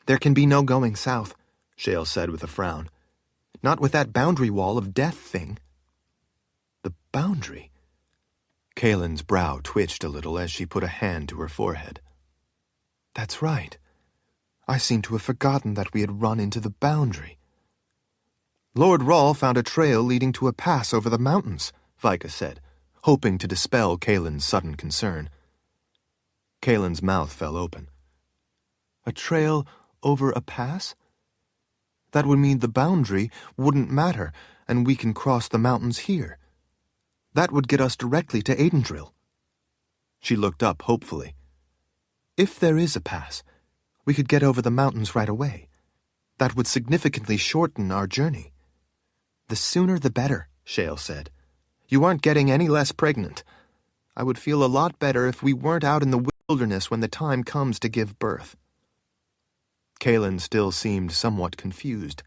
"There can be no going south," Shale said with a frown. "Not with that boundary wall of death thing." "The boundary?" Kahlan's brow twitched a little as she put a hand to her forehead. "That's right. I seem to have forgotten that we had run into the boundary." "Lord Rawl found a trail leading to a pass over the mountains," Vika said, hoping to dispel Kahlan's sudden concern. Kahlan's mouth fell open. "A trail over a pass?" That would mean the boundary wouldn't matter, and we can cross the mountains here. That would get us directly to Aidendrill. She looked up hopefully. If there is a pass, we could get over the mountains right away. That would significantly shorten our journey. The sooner the better, Shale said. You aren't getting any less pregnant. I would feel a lot better if we weren't out in the wilderness when the time comes to give birth. Kahlan still seemed somewhat confused.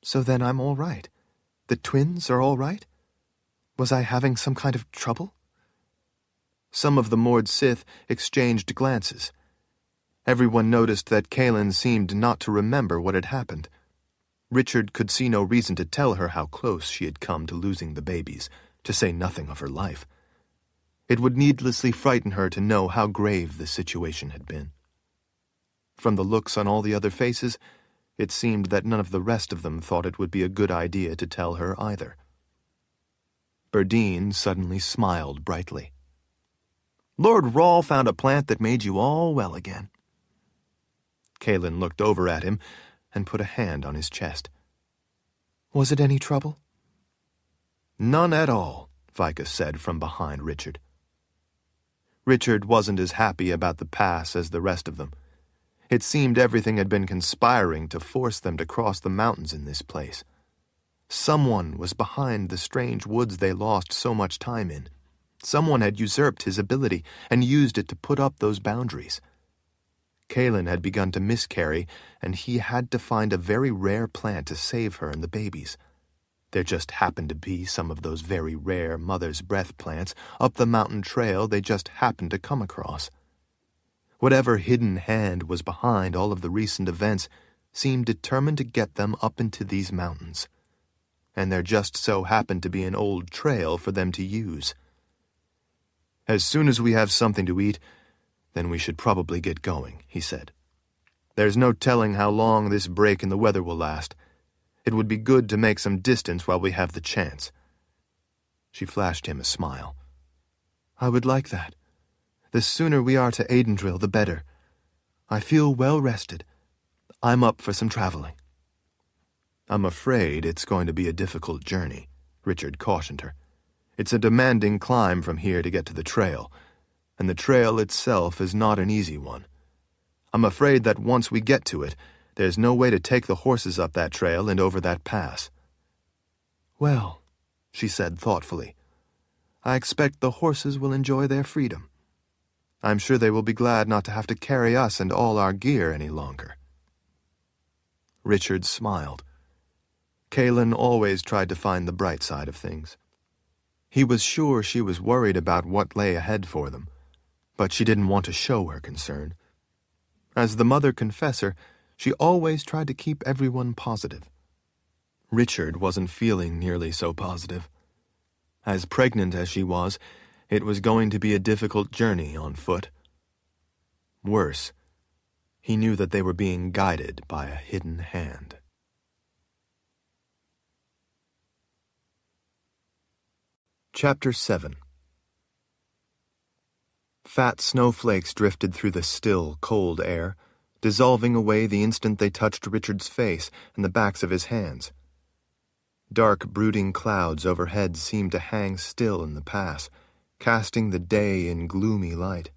So then I'm all right. The twins are all right? Was I having some kind of trouble? Some of the Mord Sith exchanged glances. Everyone noticed that Kahlan seemed not to remember what had happened. Richard could see no reason to tell her how close she had come to losing the babies, to say nothing of her life. It would needlessly frighten her to know how grave the situation had been. From the looks on all the other faces, it seemed that none of the rest of them thought it would be a good idea to tell her either. Berdine suddenly smiled brightly. Lord Rawl found a plant that made you all well again. Kahlan looked over at him and put a hand on his chest. Was it any trouble? None at all, Vicus said from behind Richard. Richard wasn't as happy about the pass as the rest of them. It seemed everything had been conspiring to force them to cross the mountains in this place. Someone was behind the strange woods they lost so much time in. Someone had usurped his ability and used it to put up those boundaries. Kahlan had begun to miscarry, and he had to find a very rare plant to save her and the babies. There just happened to be some of those very rare mother's breath plants up the mountain trail they just happened to come across. Whatever hidden hand was behind all of the recent events seemed determined to get them up into these mountains. And there just so happened to be an old trail for them to use. As soon as we have something to eat, then we should probably get going, he said. There's no telling how long this break in the weather will last. It would be good to make some distance while we have the chance. She flashed him a smile. I would like that. The sooner we are to Aidendrill, the better. I feel well rested. I'm up for some traveling. I'm afraid it's going to be a difficult journey, Richard cautioned her. It's a demanding climb from here to get to the trail, and the trail itself is not an easy one. I'm afraid that once we get to it, there's no way to take the horses up that trail and over that pass. Well, she said thoughtfully, I expect the horses will enjoy their freedom. I'm sure they will be glad not to have to carry us and all our gear any longer. Richard smiled. Kahlan always tried to find the bright side of things. He was sure she was worried about what lay ahead for them, but she didn't want to show her concern. As the mother confessor, she always tried to keep everyone positive. Richard wasn't feeling nearly so positive. As pregnant as she was, it was going to be a difficult journey on foot. Worse, he knew that they were being guided by a hidden hand. Chapter 7. Fat snowflakes drifted through the still, cold air, dissolving away the instant they touched Richard's face and the backs of his hands. Dark, brooding clouds overhead seemed to hang still in the pass, casting the day in gloomy light.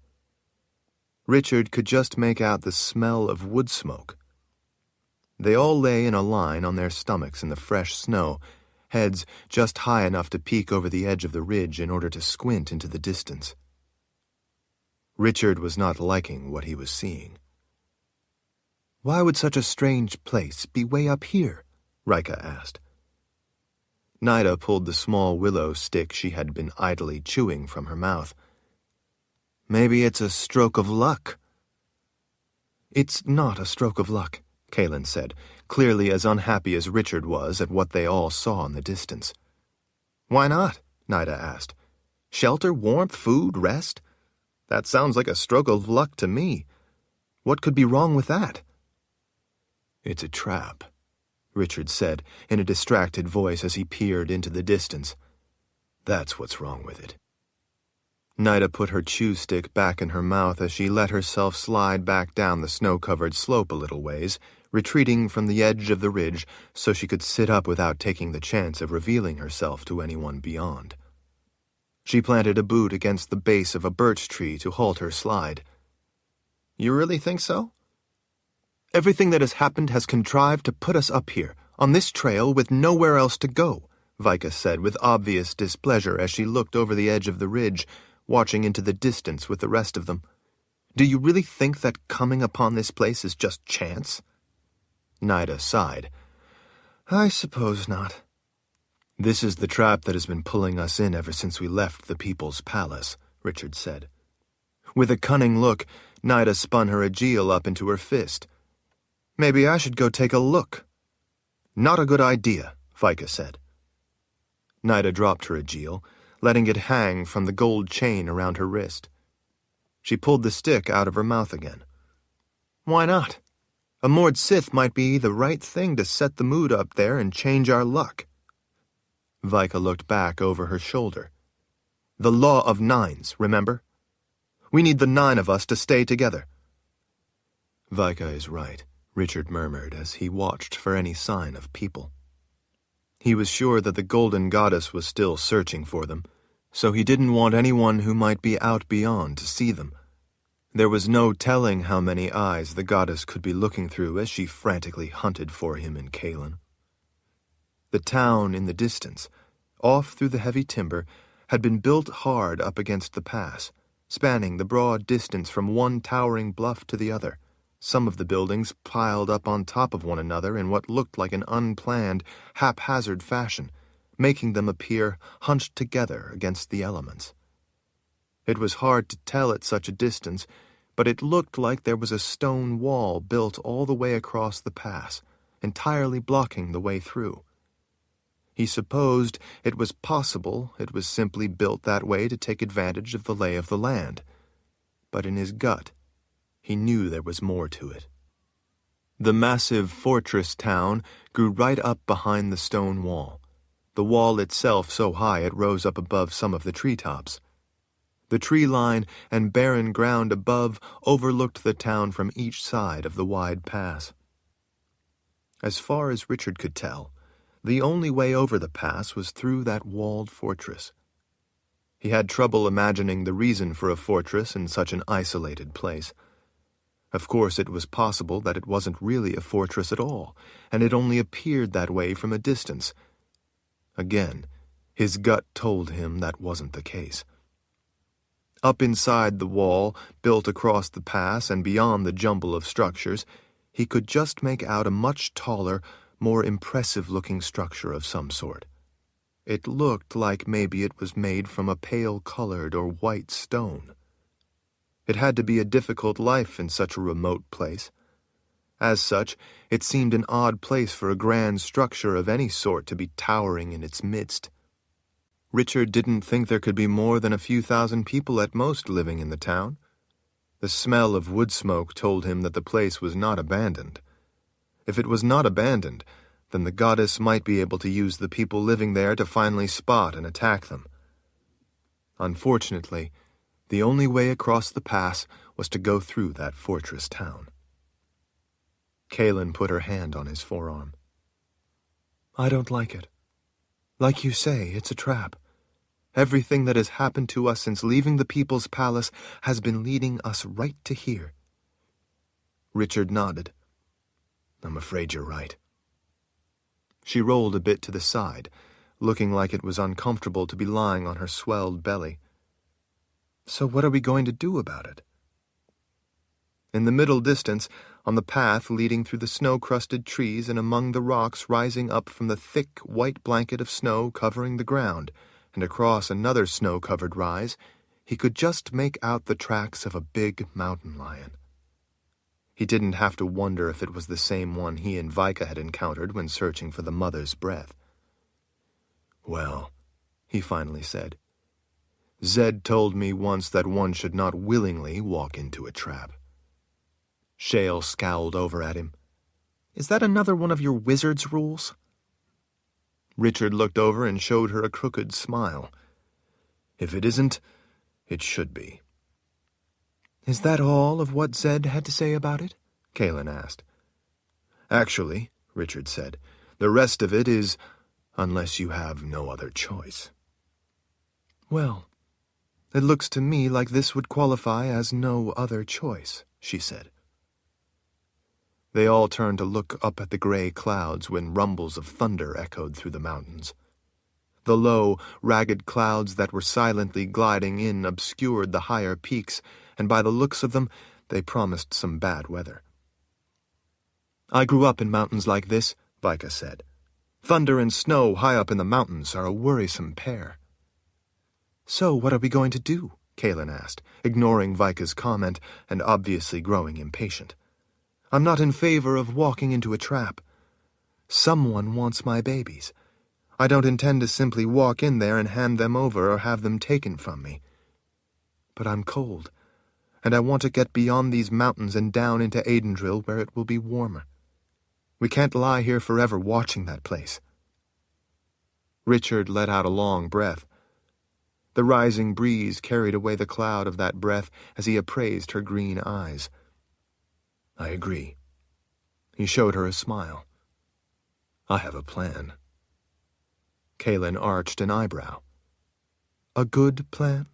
Richard could just make out the smell of wood smoke. They all lay in a line on their stomachs in the fresh snow, heads just high enough to peek over the edge of the ridge in order to squint into the distance. Richard was not liking what he was seeing. Why would such a strange place be way up here? Rika asked. Nida pulled the small willow stick she had been idly chewing from her mouth. Maybe it's a stroke of luck. It's not a stroke of luck, Kahlan said, clearly as unhappy as Richard was at what they all saw in the distance. Why not? Nida asked. Shelter, warmth, food, rest? That sounds like a stroke of luck to me. What could be wrong with that? It's a trap, Richard said in a distracted voice as he peered into the distance. That's what's wrong with it. Nida put her chew stick back in her mouth as she let herself slide back down the snow-covered slope a little ways, retreating from the edge of the ridge so she could sit up without taking the chance of revealing herself to anyone beyond. She planted a boot against the base of a birch tree to halt her slide. "You really think so?" "Everything that has happened has contrived to put us up here, on this trail with nowhere else to go," Vika said with obvious displeasure as she looked over the edge of the ridge, watching into the distance with the rest of them. "Do you really think that coming upon this place is just chance?" Nida sighed. "I suppose not." "This is the trap that has been pulling us in ever since we left the People's Palace," Richard said. With a cunning look, Nida spun her aegil up into her fist. "Maybe I should go take a look." "Not a good idea," Vika said. Nida dropped her aegil, letting it hang from the gold chain around her wrist. She pulled the stick out of her mouth again. "Why not? A moored Sith might be the right thing to set the mood up there and change our luck." Vika looked back over her shoulder. "The law of nines, remember? We need the 9 of us to stay together." "Vika is right," Richard murmured as he watched for any sign of people. He was sure that the Golden Goddess was still searching for them, so he didn't want anyone who might be out beyond to see them. There was no telling how many eyes the goddess could be looking through as she frantically hunted for him in Kahlan. The town in the distance, off through the heavy timber, had been built hard up against the pass, spanning the broad distance from one towering bluff to the other, some of the buildings piled up on top of one another in what looked like an unplanned, haphazard fashion, making them appear hunched together against the elements. It was hard to tell at such a distance, but it looked like there was a stone wall built all the way across the pass, entirely blocking the way through. He supposed it was possible it was simply built that way to take advantage of the lay of the land, but in his gut, he knew there was more to it. The massive fortress town grew right up behind the stone wall, the wall itself so high it rose up above some of the treetops. The tree line and barren ground above overlooked the town from each side of the wide pass. As far as Richard could tell, the only way over the pass was through that walled fortress. He had trouble imagining the reason for a fortress in such an isolated place. Of course, it was possible that it wasn't really a fortress at all, and it only appeared that way from a distance. Again, his gut told him that wasn't the case. Up inside the wall, built across the pass and beyond the jumble of structures, he could just make out a much taller, more impressive-looking structure of some sort. It looked like maybe it was made from a pale-colored or white stone. It had to be a difficult life in such a remote place. As such, it seemed an odd place for a grand structure of any sort to be towering in its midst. Richard didn't think there could be more than a few thousand people at most living in the town. The smell of wood smoke told him that the place was not abandoned. If it was not abandoned, then the goddess might be able to use the people living there to finally spot and attack them. Unfortunately, the only way across the pass was to go through that fortress town. Kahlan put her hand on his forearm. "I don't like it. Like you say, it's a trap. Everything that has happened to us since leaving the People's Palace has been leading us right to here." Richard nodded. "I'm afraid you're right." She rolled a bit to the side, looking like it was uncomfortable to be lying on her swelled belly. "So what are we going to do about it?" In the middle distance, on the path leading through the snow-crusted trees and among the rocks rising up from the thick white blanket of snow covering the ground, and across another snow-covered rise, he could just make out the tracks of a big mountain lion. He didn't have to wonder if it was the same one he and Vika had encountered when searching for the mother's breath. "Well," he finally said, "Zed told me once that one should not willingly walk into a trap." Shale scowled over at him. "Is that another one of your wizard's rules?" Richard looked over and showed her a crooked smile. "If it isn't, it should be." "Is that all of what Zed had to say about it?" Kahlan asked. Actually, Richard said, the rest of it is, unless you have no other choice. Well, it looks to me like this would qualify as no other choice, she said. They all turned to look up at the gray clouds when rumbles of thunder echoed through the mountains. The low, ragged clouds that were silently gliding in obscured the higher peaks, and by the looks of them, they promised some bad weather. I grew up in mountains like this, Vika said. Thunder and snow high up in the mountains are a worrisome pair. So what are we going to do? Kahlan asked, ignoring Vika's comment and obviously growing impatient. I'm not in favor of walking into a trap. Someone wants my babies. I don't intend to simply walk in there and hand them over or have them taken from me. But I'm cold, and I want to get beyond these mountains and down into Aidendrill where it will be warmer. We can't lie here forever watching that place. Richard let out a long breath. The rising breeze carried away the cloud of that breath as he appraised her green eyes. I agree. He showed her a smile. I have a plan. Kahlan arched an eyebrow. A good plan?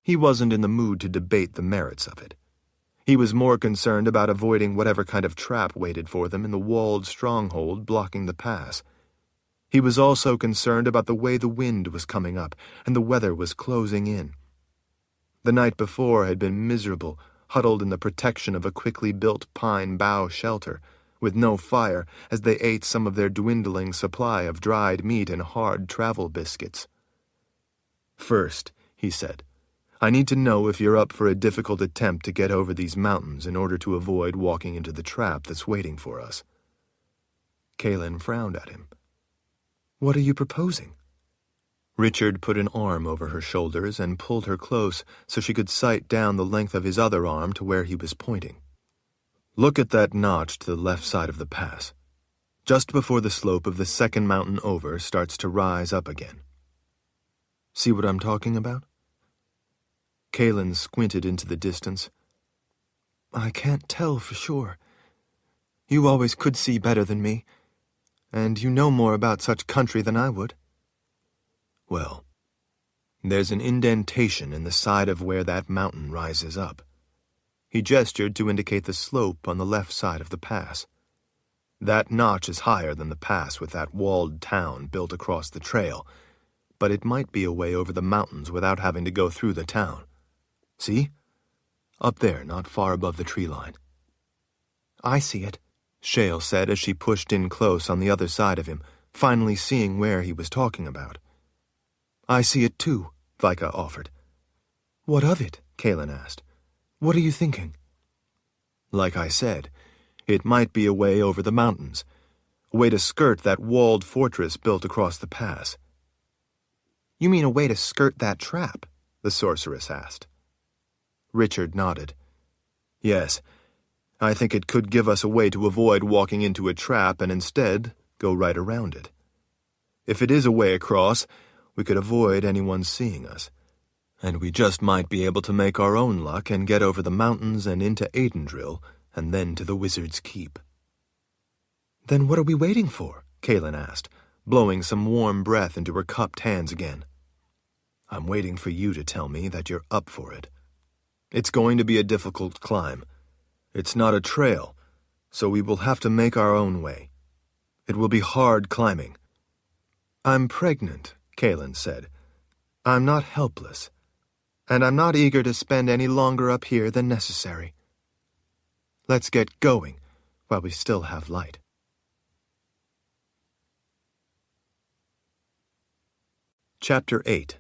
He wasn't in the mood to debate the merits of it. He was more concerned about avoiding whatever kind of trap waited for them in the walled stronghold blocking the pass. He was also concerned about the way the wind was coming up and the weather was closing in. The night before had been miserable, huddled in the protection of a quickly built pine bough shelter, with no fire as they ate some of their dwindling supply of dried meat and hard travel biscuits. First, he said, I need to know if you're up for a difficult attempt to get over these mountains in order to avoid walking into the trap that's waiting for us. Kahlan frowned at him. What are you proposing? Richard put an arm over her shoulders and pulled her close so she could sight down the length of his other arm to where he was pointing. Look at that notch to the left side of the pass, just before the slope of the second mountain over starts to rise up again. See what I'm talking about? Kahlan squinted into the distance. I can't tell for sure. You always could see better than me, and you know more about such country than I would. Well, there's an indentation in the side of where that mountain rises up. He gestured to indicate the slope on the left side of the pass. That notch is higher than the pass with that walled town built across the trail, but it might be a way over the mountains without having to go through the town. See? Up there, not far above the tree line. I see it, Shale said as she pushed in close on the other side of him, finally seeing where he was talking about. I see it too, Vika offered. What of it? Kahlan asked. What are you thinking? Like I said, it might be a way over the mountains, a way to skirt that walled fortress built across the pass. You mean a way to skirt that trap? The sorceress asked. Richard nodded. Yes, I think it could give us a way to avoid walking into a trap and instead go right around it. If it is a way across, we could avoid anyone seeing us, and we just might be able to make our own luck and get over the mountains and into Aidendrill and then to the Wizard's Keep. Then what are we waiting for? Kahlan asked, blowing some warm breath into her cupped hands again. I'm waiting for you to tell me that you're up for it. It's going to be a difficult climb. It's not a trail, so we will have to make our own way. It will be hard climbing. I'm pregnant, Kahlan said. I'm not helpless, and I'm not eager to spend any longer up here than necessary. Let's get going while we still have light. Chapter 8.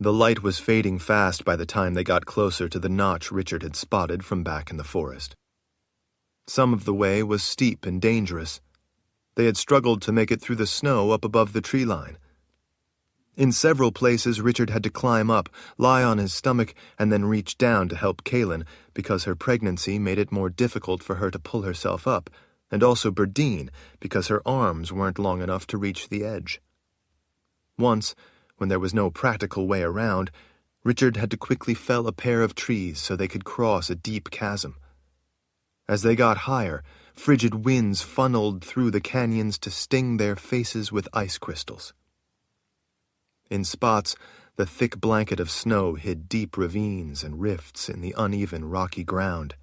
The light was fading fast by the time they got closer to the notch Richard had spotted from back in the forest. Some of the way was steep and dangerous. They had struggled to make it through the snow up above the tree line. In several places, Richard had to climb up, lie on his stomach, and then reach down to help Kahlan because her pregnancy made it more difficult for her to pull herself up, and also Berdine because her arms weren't long enough to reach the edge. Once, when there was no practical way around, Richard had to quickly fell a pair of trees so they could cross a deep chasm. As they got higher, frigid winds funneled through the canyons to sting their faces with ice crystals. In spots, the thick blanket of snow hid deep ravines and rifts in the uneven rocky ground.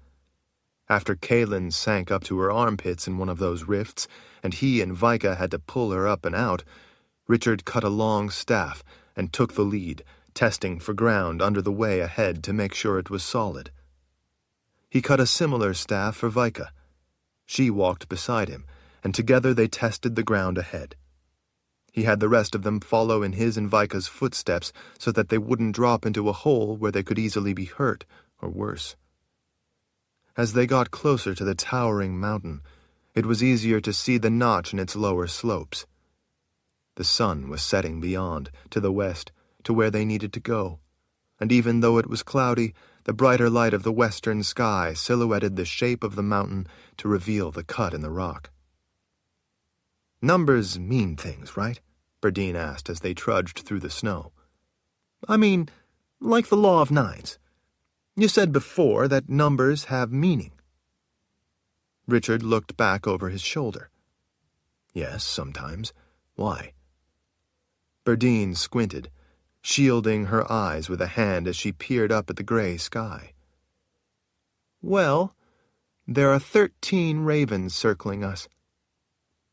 After Kahlan sank up to her armpits in one of those rifts, and he and Vika had to pull her up and out, Richard cut a long staff and took the lead, testing for ground under the way ahead to make sure it was solid. He cut a similar staff for Vika. She walked beside him, and together they tested the ground ahead. He had the rest of them follow in his and Vika's footsteps so that they wouldn't drop into a hole where they could easily be hurt, or worse. As they got closer to the towering mountain, it was easier to see the notch in its lower slopes. The sun was setting beyond, to the west, to where they needed to go, and even though it was cloudy, the brighter light of the western sky silhouetted the shape of the mountain to reveal the cut in the rock. "Numbers mean things, right?" Berdine asked as they trudged through the snow. "I mean, like the law of nines. You said before that numbers have meaning." Richard looked back over his shoulder. "Yes, sometimes. Why?" Berdine squinted, shielding her eyes with a hand as she peered up at the gray sky. "Well, there are 13 ravens circling us.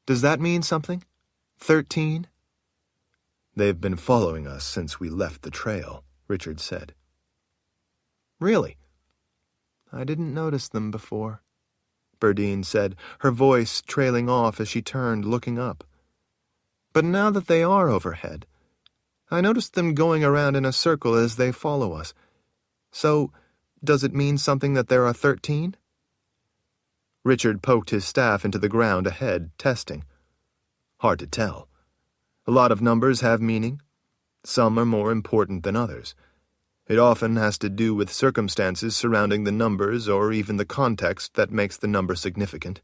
Does that mean something? 13? "They've been following us since we left the trail," Richard said. "Really? I didn't notice them before," Berdine said, her voice trailing off as she turned, looking up. "But now that they are overhead, I noticed them going around in a circle as they follow us. So, does it mean something that there are 13? Richard poked his staff into the ground ahead, testing. "Hard to tell. A lot of numbers have meaning. Some are more important than others. It often has to do with circumstances surrounding the numbers or even the context that makes the number significant.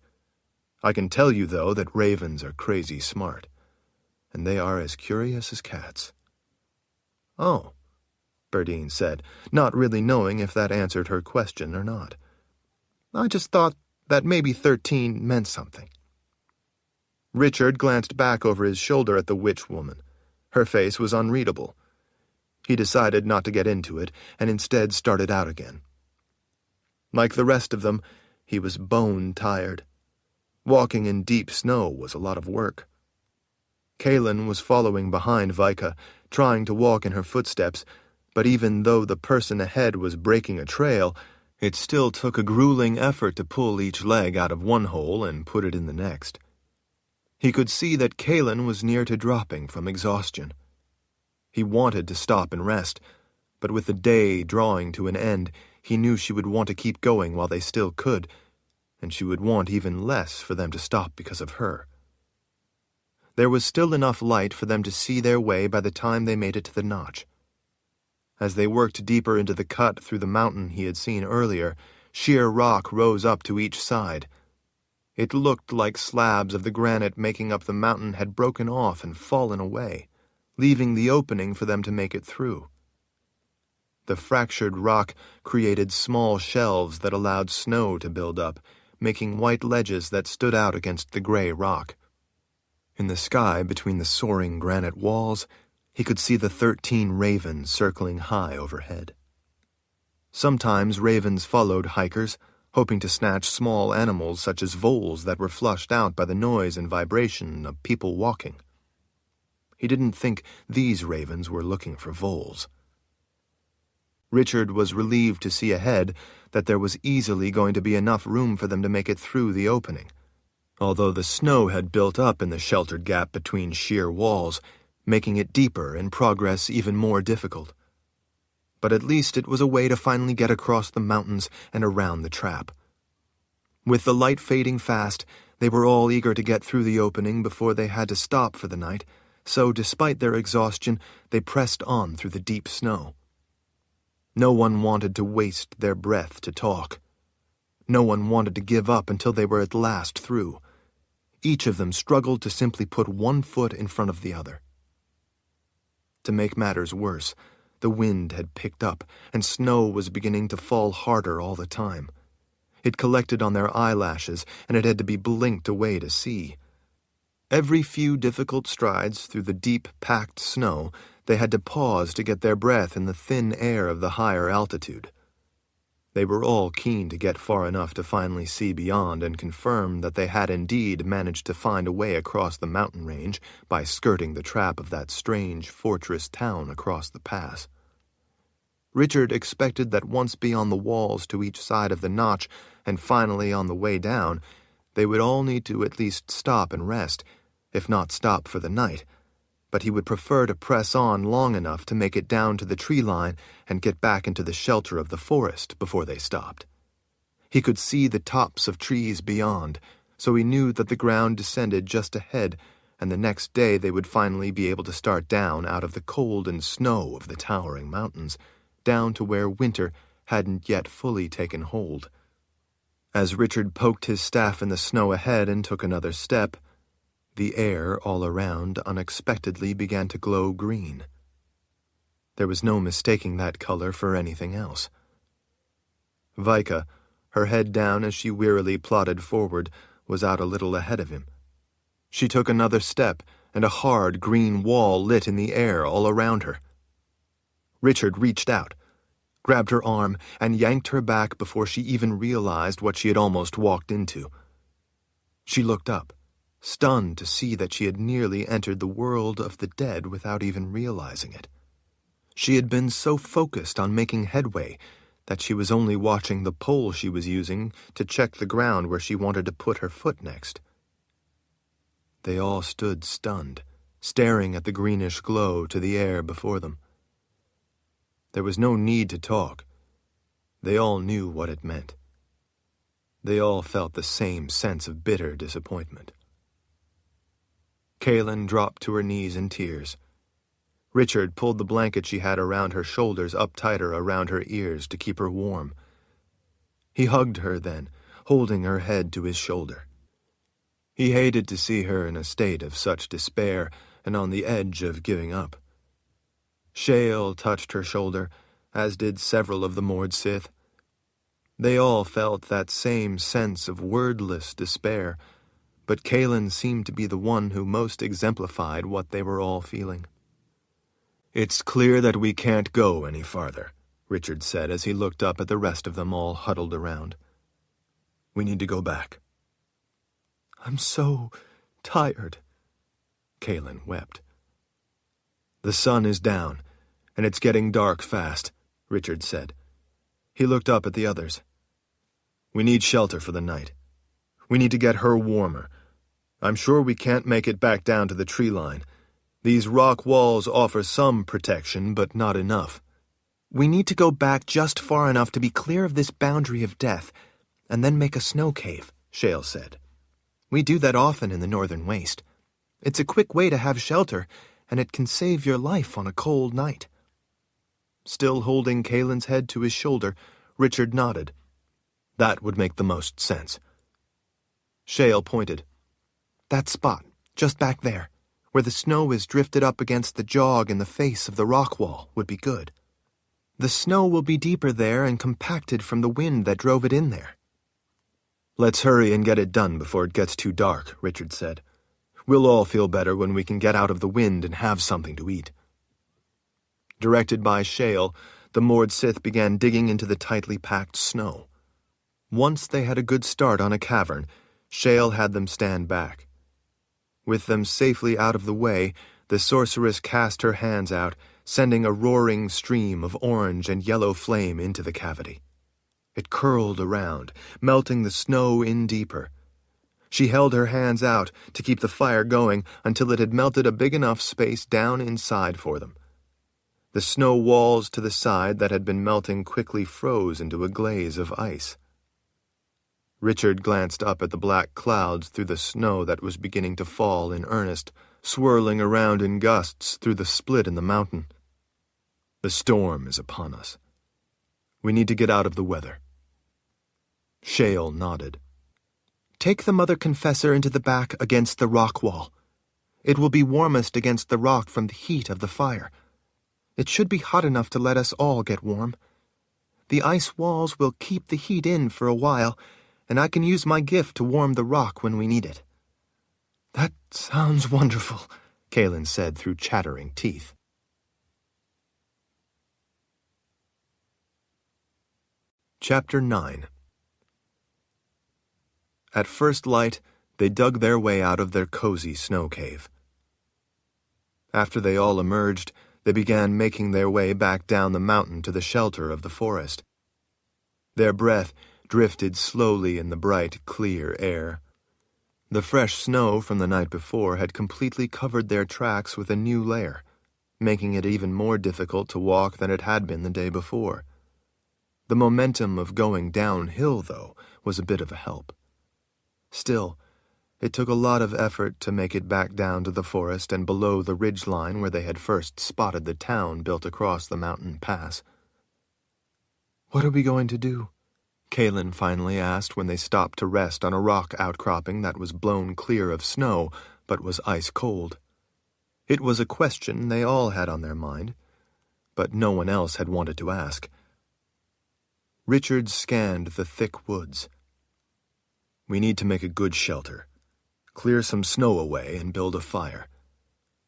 I can tell you, though, that ravens are crazy smart, and they are as curious as cats." "Oh," Berdine said, not really knowing if that answered her question or not. "I just thought that maybe 13 meant something." Richard glanced back over his shoulder at the witch woman. Her face was unreadable. He decided not to get into it, and instead started out again. Like the rest of them, he was bone-tired. Walking in deep snow was a lot of work. Kahlan was following behind Vika, trying to walk in her footsteps, but even though the person ahead was breaking a trail, it still took a grueling effort to pull each leg out of one hole and put it in the next. He could see that Kahlan was near to dropping from exhaustion. He wanted to stop and rest, but with the day drawing to an end, he knew she would want to keep going while they still could, and she would want even less for them to stop because of her. There was still enough light for them to see their way by the time they made it to the notch. As they worked deeper into the cut through the mountain he had seen earlier, sheer rock rose up to each side. It looked like slabs of the granite making up the mountain had broken off and fallen away, leaving the opening for them to make it through. The fractured rock created small shelves that allowed snow to build up, making white ledges that stood out against the gray rock. In the sky between the soaring granite walls, he could see the 13 ravens circling high overhead. Sometimes ravens followed hikers, hoping to snatch small animals such as voles that were flushed out by the noise and vibration of people walking. He didn't think these ravens were looking for voles. Richard was relieved to see ahead that there was easily going to be enough room for them to make it through the opening, although the snow had built up in the sheltered gap between sheer walls, making it deeper and progress even more difficult. But at least it was a way to finally get across the mountains and around the trap. With the light fading fast, they were all eager to get through the opening before they had to stop for the night, so despite their exhaustion, they pressed on through the deep snow. No one wanted to waste their breath to talk. No one wanted to give up until they were at last through. Each of them struggled to simply put one foot in front of the other. To make matters worse, the wind had picked up, and snow was beginning to fall harder all the time. It collected on their eyelashes, and it had to be blinked away to see. Every few difficult strides through the deep, packed snow, they had to pause to get their breath in the thin air of the higher altitude. They were all keen to get far enough to finally see beyond and confirm that they had indeed managed to find a way across the mountain range by skirting the trap of that strange fortress town across the pass. Richard expected that once beyond the walls to each side of the notch and finally on the way down, they would all need to at least stop and rest, if not stop for the night, but he would prefer to press on long enough to make it down to the tree line and get back into the shelter of the forest before they stopped. He could see the tops of trees beyond, so he knew that the ground descended just ahead, and the next day they would finally be able to start down out of the cold and snow of the towering mountains, down to where winter hadn't yet fully taken hold. As Richard poked his staff in the snow ahead and took another step, the air all around unexpectedly began to glow green. There was no mistaking that color for anything else. Vika, her head down as she wearily plodded forward, was out a little ahead of him. She took another step, and a hard green wall lit in the air all around her. Richard reached out, grabbed her arm, and yanked her back before she even realized what she had almost walked into. She looked up, stunned to see that she had nearly entered the world of the dead without even realizing it. She had been so focused on making headway that she was only watching the pole she was using to check the ground where she wanted to put her foot next. They all stood stunned, staring at the greenish glow to the air before them. There was no need to talk. They all knew what it meant. They all felt the same sense of bitter disappointment. Kahlan dropped to her knees in tears. Richard pulled the blanket she had around her shoulders up tighter around her ears to keep her warm. He hugged her then, holding her head to his shoulder. He hated to see her in a state of such despair and on the edge of giving up. Shale touched her shoulder, as did several of the Mord Sith. They all felt that same sense of wordless despair, but Kahlan seemed to be the one who most exemplified what they were all feeling. "It's clear that we can't go any farther," Richard said as he looked up at the rest of them all huddled around. "We need to go back." "I'm so tired," Kahlan wept. "The sun is down, and it's getting dark fast," Richard said. He looked up at the others. "We need shelter for the night. We need to get her warmer. I'm sure we can't make it back down to the tree line. These rock walls offer some protection, but not enough." "We need to go back just far enough to be clear of this boundary of death, and then make a snow cave," Shale said. "We do that often in the northern waste. It's a quick way to have shelter, and it can save your life on a cold night." Still holding Kahlan's head to his shoulder, Richard nodded. "That would make the most sense." Shale pointed. "That spot, just back there, where the snow is drifted up against the jog in the face of the rock wall, would be good. The snow will be deeper there and compacted from the wind that drove it in there." "Let's hurry and get it done before it gets too dark," Richard said. "We'll all feel better when we can get out of the wind and have something to eat." Directed by Shale, the Mord Sith began digging into the tightly packed snow. Once they had a good start on a cavern, Shale had them stand back. With them safely out of the way, the sorceress cast her hands out, sending a roaring stream of orange and yellow flame into the cavity. It curled around, melting the snow in deeper. She held her hands out to keep the fire going until it had melted a big enough space down inside for them. The snow walls to the side that had been melting quickly froze into a glaze of ice. Richard glanced up at the black clouds through the snow that was beginning to fall in earnest, swirling around in gusts through the split in the mountain. "The storm is upon us. We need to get out of the weather." Shale nodded. "Take the Mother Confessor into the back against the rock wall. It will be warmest against the rock from the heat of the fire. It should be hot enough to let us all get warm. The ice walls will keep the heat in for a while, and I can use my gift to warm the rock when we need it." "That sounds wonderful," Kahlan said through chattering teeth. Chapter 9. At first light, they dug their way out of their cozy snow cave. After they all emerged, they began making their way back down the mountain to the shelter of the forest. Their breath drifted slowly in the bright, clear air. The fresh snow from the night before had completely covered their tracks with a new layer, making it even more difficult to walk than it had been the day before. The momentum of going downhill, though, was a bit of a help. Still, it took a lot of effort to make it back down to the forest and below the ridgeline where they had first spotted the town built across the mountain pass. "What are we going to do?" Kahlan finally asked when they stopped to rest on a rock outcropping that was blown clear of snow but was ice cold. It was a question they all had on their mind, but no one else had wanted to ask. Richard scanned the thick woods. "We need to make a good shelter. Clear some snow away and build a fire.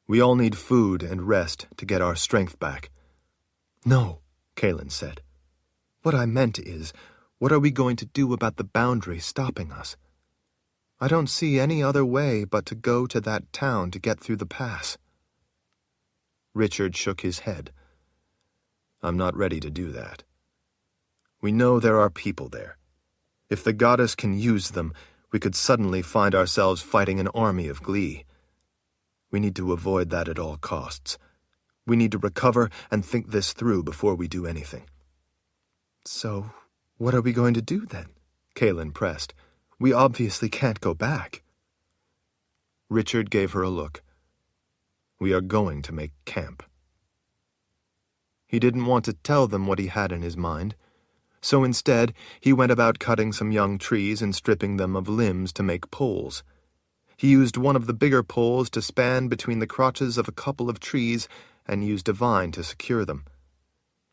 We all need food and rest to get our strength back." "No," Kahlan said. "What I meant is, what are we going to do about the boundary stopping us? I don't see any other way but to go to that town to get through the pass." Richard shook his head. "I'm not ready to do that. We know there are people there. If the goddess can use them, we could suddenly find ourselves fighting an army of Glee. We need to avoid that at all costs. We need to recover and think this through before we do anything." "So, what are we going to do then?" Kahlan pressed. "We obviously can't go back." Richard gave her a look. "We are going to make camp." He didn't want to tell them what he had in his mind, so instead he went about cutting some young trees and stripping them of limbs to make poles. He used one of the bigger poles to span between the crotches of a couple of trees and used a vine to secure them.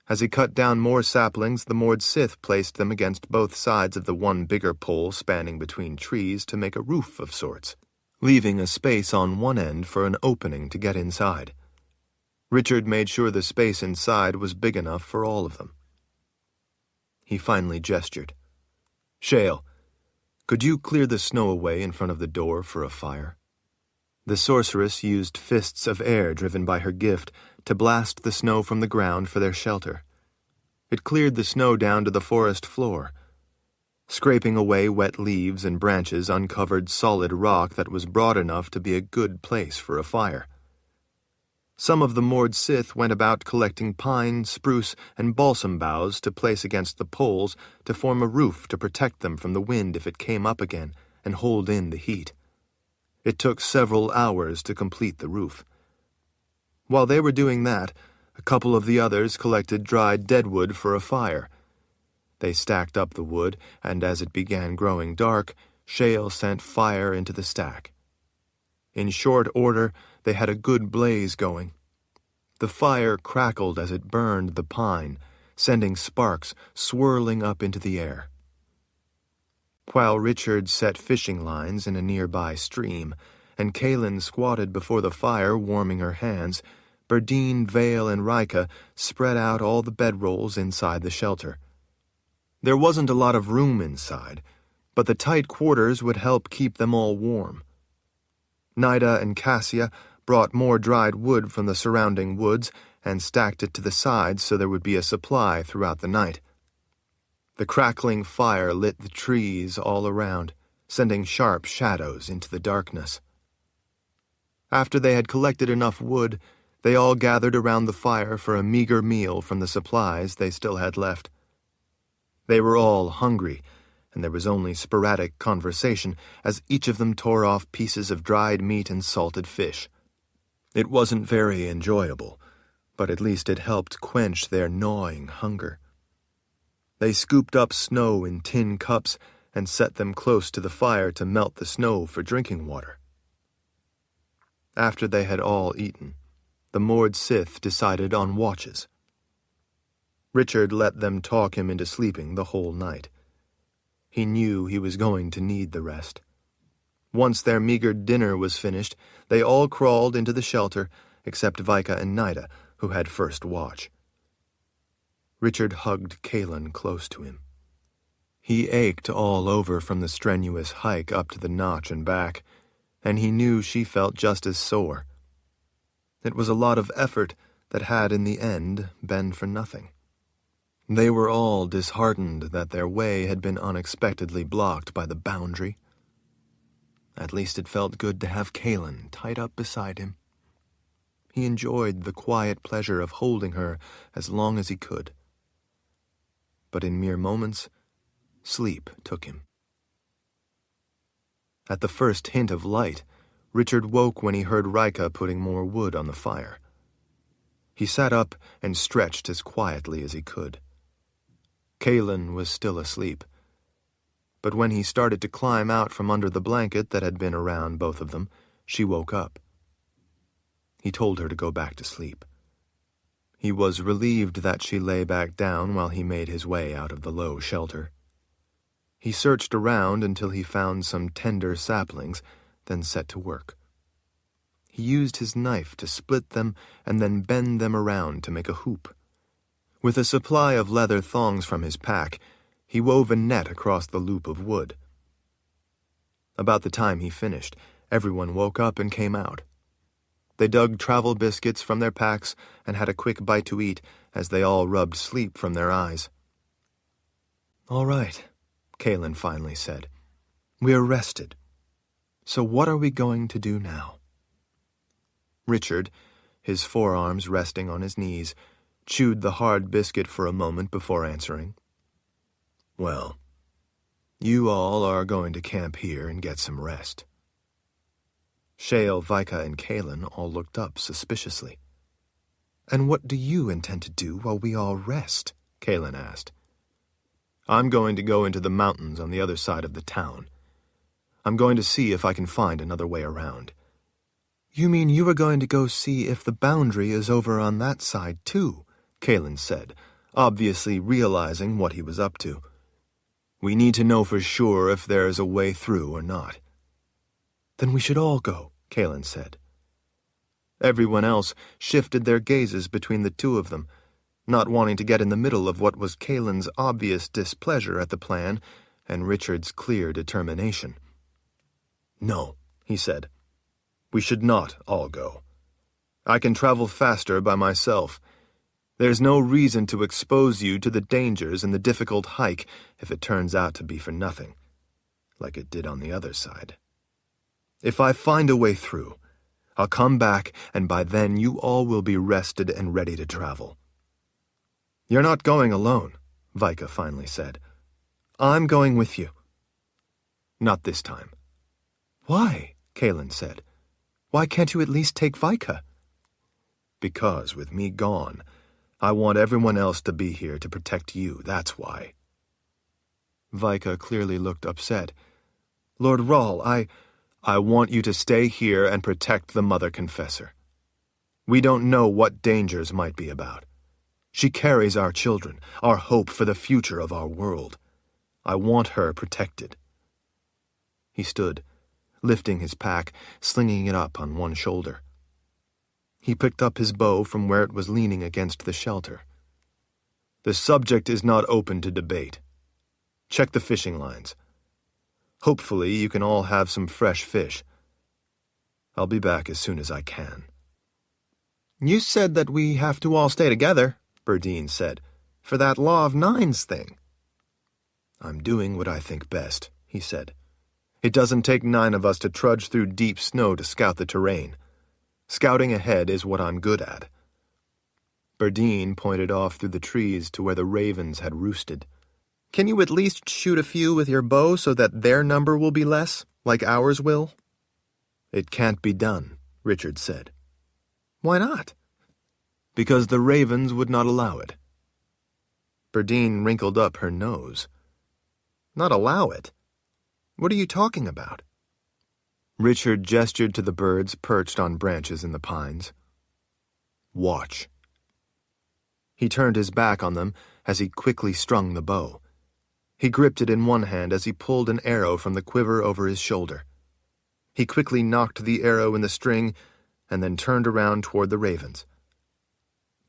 As he cut down more saplings, the Mord Sith placed them against both sides of the one bigger pole spanning between trees to make a roof of sorts, leaving a space on one end for an opening to get inside. Richard made sure the space inside was big enough for all of them. He finally gestured. "Shale, could you clear the snow away in front of the door for a fire?" The sorceress used fists of air driven by her gift to blast the snow from the ground for their shelter. It cleared the snow down to the forest floor. Scraping away wet leaves and branches uncovered solid rock that was broad enough to be a good place for a fire. Some of the Mord Sith went about collecting pine, spruce, and balsam boughs to place against the poles to form a roof to protect them from the wind if it came up again and hold in the heat. It took several hours to complete the roof. While they were doing that, a couple of the others collected dried deadwood for a fire. They stacked up the wood, and as it began growing dark, Shale sent fire into the stack. In short order, they had a good blaze going. The fire crackled as it burned the pine, sending sparks swirling up into the air. While Richard set fishing lines in a nearby stream, and Kahlan squatted before the fire warming her hands, Berdine, Vale, and Rika spread out all the bedrolls inside the shelter. There wasn't a lot of room inside, but the tight quarters would help keep them all warm. Nida and Cassia brought more dried wood from the surrounding woods and stacked it to the sides so there would be a supply throughout the night. The crackling fire lit the trees all around, sending sharp shadows into the darkness. After they had collected enough wood, they all gathered around the fire for a meager meal from the supplies they still had left. They were all hungry, and there was only sporadic conversation as each of them tore off pieces of dried meat and salted fish. It wasn't very enjoyable, but at least it helped quench their gnawing hunger. They scooped up snow in tin cups and set them close to the fire to melt the snow for drinking water. After they had all eaten, the Mord Sith decided on watches. Richard let them talk him into sleeping the whole night. He knew he was going to need the rest. Once their meager dinner was finished, they all crawled into the shelter, except Vika and Nida, who had first watch. Richard hugged Kahlan close to him. He ached all over from the strenuous hike up to the notch and back, and he knew she felt just as sore. It was a lot of effort that had in the end been for nothing. They were all disheartened that their way had been unexpectedly blocked by the boundary. At least it felt good to have Kahlan tied up beside him. He enjoyed the quiet pleasure of holding her as long as he could. But in mere moments, sleep took him. At the first hint of light, Richard woke when he heard Rika putting more wood on the fire. He sat up and stretched as quietly as he could. Kahlan was still asleep, but when he started to climb out from under the blanket that had been around both of them, she woke up. He told her to go back to sleep. He was relieved that she lay back down while he made his way out of the low shelter. He searched around until he found some tender saplings, then set to work. He used his knife to split them and then bend them around to make a hoop. With a supply of leather thongs from his pack, he wove a net across the loop of wood. About the time he finished, everyone woke up and came out. They dug travel biscuits from their packs and had a quick bite to eat as they all rubbed sleep from their eyes. "All right," Kahlan finally said. "We're rested. So what are we going to do now?" Richard, his forearms resting on his knees, chewed the hard biscuit for a moment before answering. "Well, you all are going to camp here and get some rest." Shale, Vika, and Kahlan all looked up suspiciously. "And what do you intend to do while we all rest?" Kahlan asked. "I'm going to go into the mountains on the other side of the town. I'm going to see if I can find another way around." "You mean you are going to go see if the boundary is over on that side, too?" Kahlan said, obviously realizing what he was up to. "We need to know for sure if there is a way through or not." "Then we should all go," Kahlan said. Everyone else shifted their gazes between the two of them, not wanting to get in the middle of what was Kahlan's obvious displeasure at the plan and Richard's clear determination. "No," he said. "We should not all go. I can travel faster by myself. There's no reason to expose you to the dangers and the difficult hike if it turns out to be for nothing, like it did on the other side. If I find a way through, I'll come back, and by then you all will be rested and ready to travel." "You're not going alone," Vika finally said. "I'm going with you." "Not this time." "Why?" Kahlan said. "Why can't you at least take Vika?" "Because with me gone, I want everyone else to be here to protect you, that's why." Vika clearly looked upset. "Lord Rahl, I want you to stay here and protect the Mother Confessor. We don't know what dangers might be about. She carries our children, our hope for the future of our world. I want her protected." He stood, lifting his pack, slinging it up on one shoulder. He picked up his bow from where it was leaning against the shelter. "The subject is not open to debate. Check the fishing lines. Hopefully you can all have some fresh fish. I'll be back as soon as I can." "You said that we have to all stay together," Berdine said, "for that Law of Nines thing." "I'm doing what I think best," he said. "It doesn't take 9 of us to trudge through deep snow to scout the terrain. Scouting ahead is what I'm good at." Berdine pointed off through the trees to where the ravens had roosted. "Can you at least shoot a few with your bow so that their number will be less, like ours will?" "It can't be done," Richard said. "Why not?" "Because the ravens would not allow it." Berdine wrinkled up her nose. "Not allow it? What are you talking about?" Richard gestured to the birds perched on branches in the pines. "Watch." He turned his back on them as he quickly strung the bow. He gripped it in one hand as he pulled an arrow from the quiver over his shoulder. He quickly knocked the arrow in the string and then turned around toward the ravens.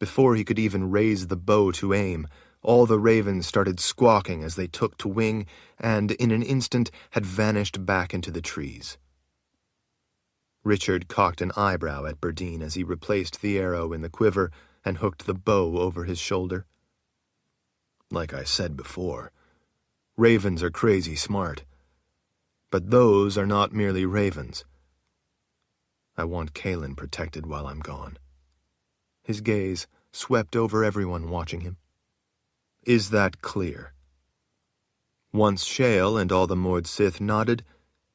Before he could even raise the bow to aim, all the ravens started squawking as they took to wing and, in an instant, had vanished back into the trees. Richard cocked an eyebrow at Berdine as he replaced the arrow in the quiver and hooked the bow over his shoulder. Like I said before, ravens are crazy smart. But those are not merely ravens. I want Kahlan protected while I'm gone. His gaze swept over everyone watching him. Is that clear? Once Shale and all the Mord Sith nodded,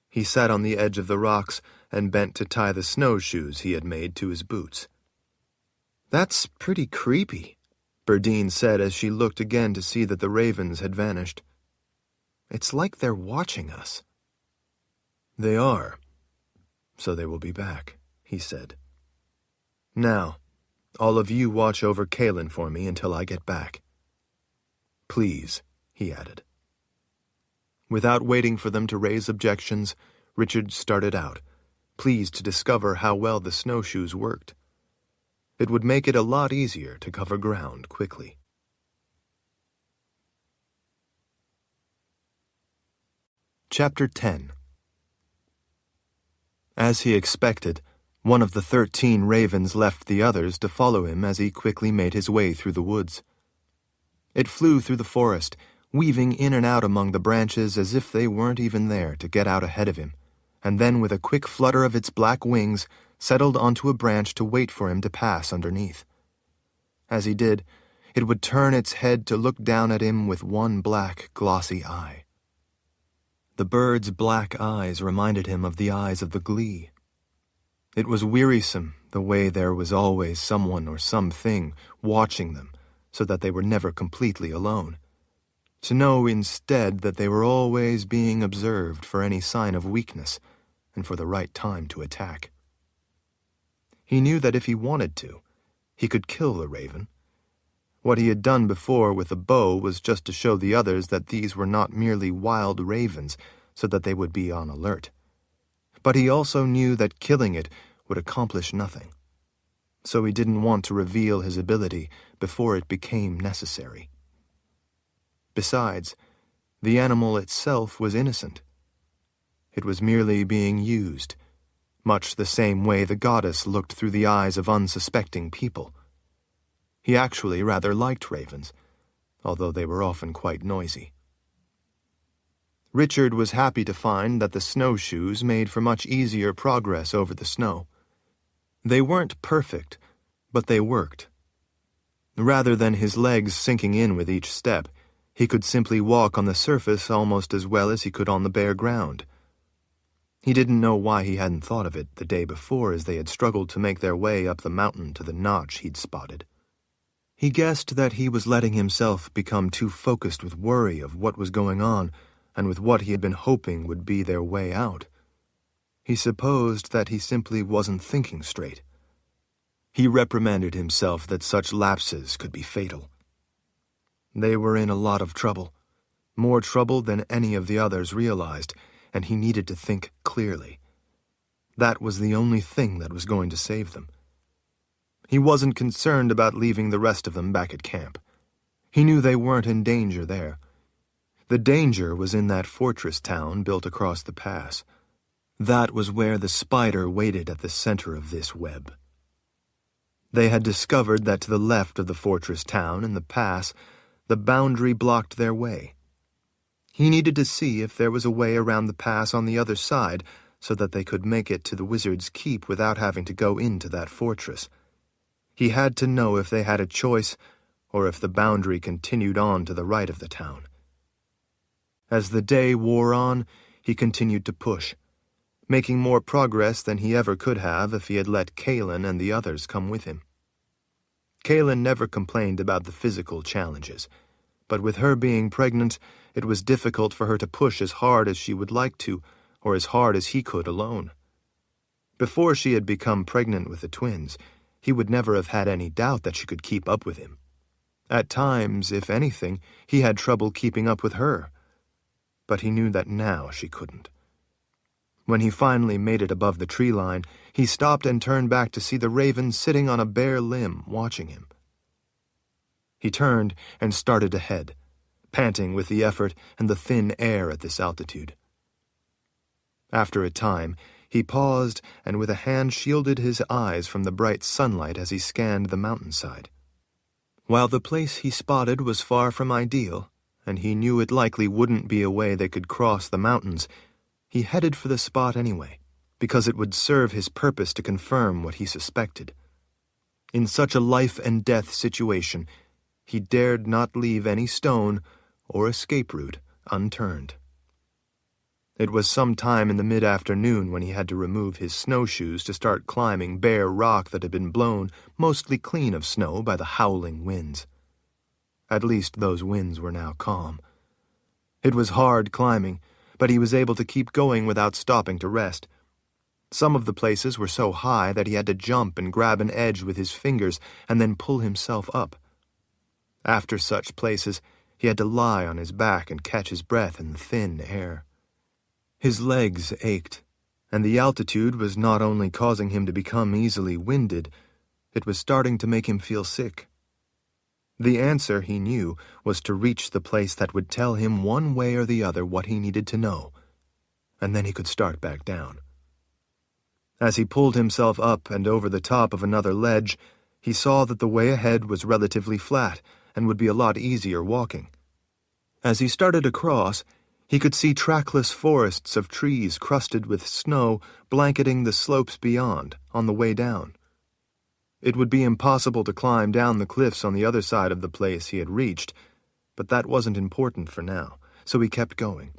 he sat on the edge of the rocks and bent to tie the snowshoes he had made to his boots. That's pretty creepy, Berdine said as she looked again to see that the ravens had vanished. It's like they're watching us. They are. So they will be back, he said. Now, all of you watch over Kahlan for me until I get back. Please, he added. Without waiting for them to raise objections, Richard started out, pleased to discover how well the snowshoes worked. It would make it a lot easier to cover ground quickly. Chapter 10. As he expected, one of the 13 ravens left the others to follow him as he quickly made his way through the woods. It flew through the forest, weaving in and out among the branches as if they weren't even there to get out ahead of him, and then with a quick flutter of its black wings, settled onto a branch to wait for him to pass underneath. As he did, it would turn its head to look down at him with one black, glossy eye. The bird's black eyes reminded him of the eyes of the Glee. It was wearisome, the way there was always someone or something watching them, so that they were never completely alone. To know instead that they were always being observed for any sign of weakness, and for the right time to attack. He knew that if he wanted to, he could kill the raven. What he had done before with the bow was just to show the others that these were not merely wild ravens, so that they would be on alert. But he also knew that killing it would accomplish nothing. So he didn't want to reveal his ability before it became necessary. Besides, the animal itself was innocent. It was merely being used, much the same way the goddess looked through the eyes of unsuspecting people. He actually rather liked ravens, although they were often quite noisy. Richard was happy to find that the snowshoes made for much easier progress over the snow. They weren't perfect, but they worked. Rather than his legs sinking in with each step, he could simply walk on the surface almost as well as he could on the bare ground. He didn't know why he hadn't thought of it the day before as they had struggled to make their way up the mountain to the notch he'd spotted. He guessed that he was letting himself become too focused with worry of what was going on and with what he had been hoping would be their way out. He supposed that he simply wasn't thinking straight. He reprimanded himself that such lapses could be fatal. They were in a lot of trouble, more trouble than any of the others realized, and he needed to think clearly. That was the only thing that was going to save them. He wasn't concerned about leaving the rest of them back at camp. He knew they weren't in danger there. The danger was in that fortress town built across the pass. That was where the spider waited at the center of this web. They had discovered that to the left of the fortress town in the pass, the boundary blocked their way. He needed to see if there was a way around the pass on the other side so that they could make it to the wizard's keep without having to go into that fortress. He had to know if they had a choice or if the boundary continued on to the right of the town. As the day wore on, he continued to push, making more progress than he ever could have if he had let Kahlan and the others come with him. Kahlan never complained about the physical challenges, but with her being pregnant, it was difficult for her to push as hard as she would like to, or as hard as he could alone. Before she had become pregnant with the twins, he would never have had any doubt that she could keep up with him. At times, if anything, he had trouble keeping up with her. But he knew that now she couldn't. When he finally made it above the tree line, he stopped and turned back to see the raven sitting on a bare limb, watching him. He turned and started ahead, panting with the effort and the thin air at this altitude. After a time, he paused and with a hand shielded his eyes from the bright sunlight as he scanned the mountainside. While the place he spotted was far from ideal, and he knew it likely wouldn't be a way they could cross the mountains, he headed for the spot anyway, because it would serve his purpose to confirm what he suspected. In such a life-and-death situation, he dared not leave any stone or escape route unturned. It was some time in the mid-afternoon when he had to remove his snowshoes to start climbing bare rock that had been blown mostly clean of snow by the howling winds. At least those winds were now calm. It was hard climbing, but he was able to keep going without stopping to rest. Some of the places were so high that he had to jump and grab an edge with his fingers and then pull himself up. After such places, he had to lie on his back and catch his breath in the thin air. His legs ached, and the altitude was not only causing him to become easily winded, it was starting to make him feel sick. The answer, he knew, was to reach the place that would tell him one way or the other what he needed to know, and then he could start back down. As he pulled himself up and over the top of another ledge, he saw that the way ahead was relatively flat and would be a lot easier walking. As he started across, he could see trackless forests of trees crusted with snow blanketing the slopes beyond on the way down. It would be impossible to climb down the cliffs on the other side of the place he had reached, but that wasn't important for now, so he kept going.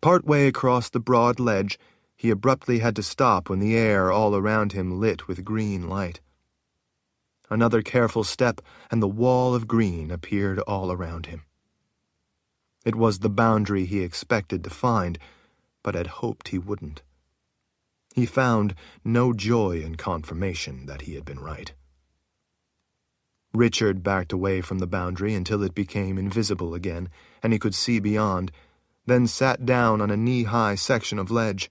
Partway across the broad ledge, he abruptly had to stop when the air all around him lit with green light. Another careful step, and the wall of green appeared all around him. It was the boundary he expected to find, but had hoped he wouldn't. He found no joy in confirmation that he had been right. Richard backed away from the boundary until it became invisible again, and he could see beyond, then sat down on a knee-high section of ledge.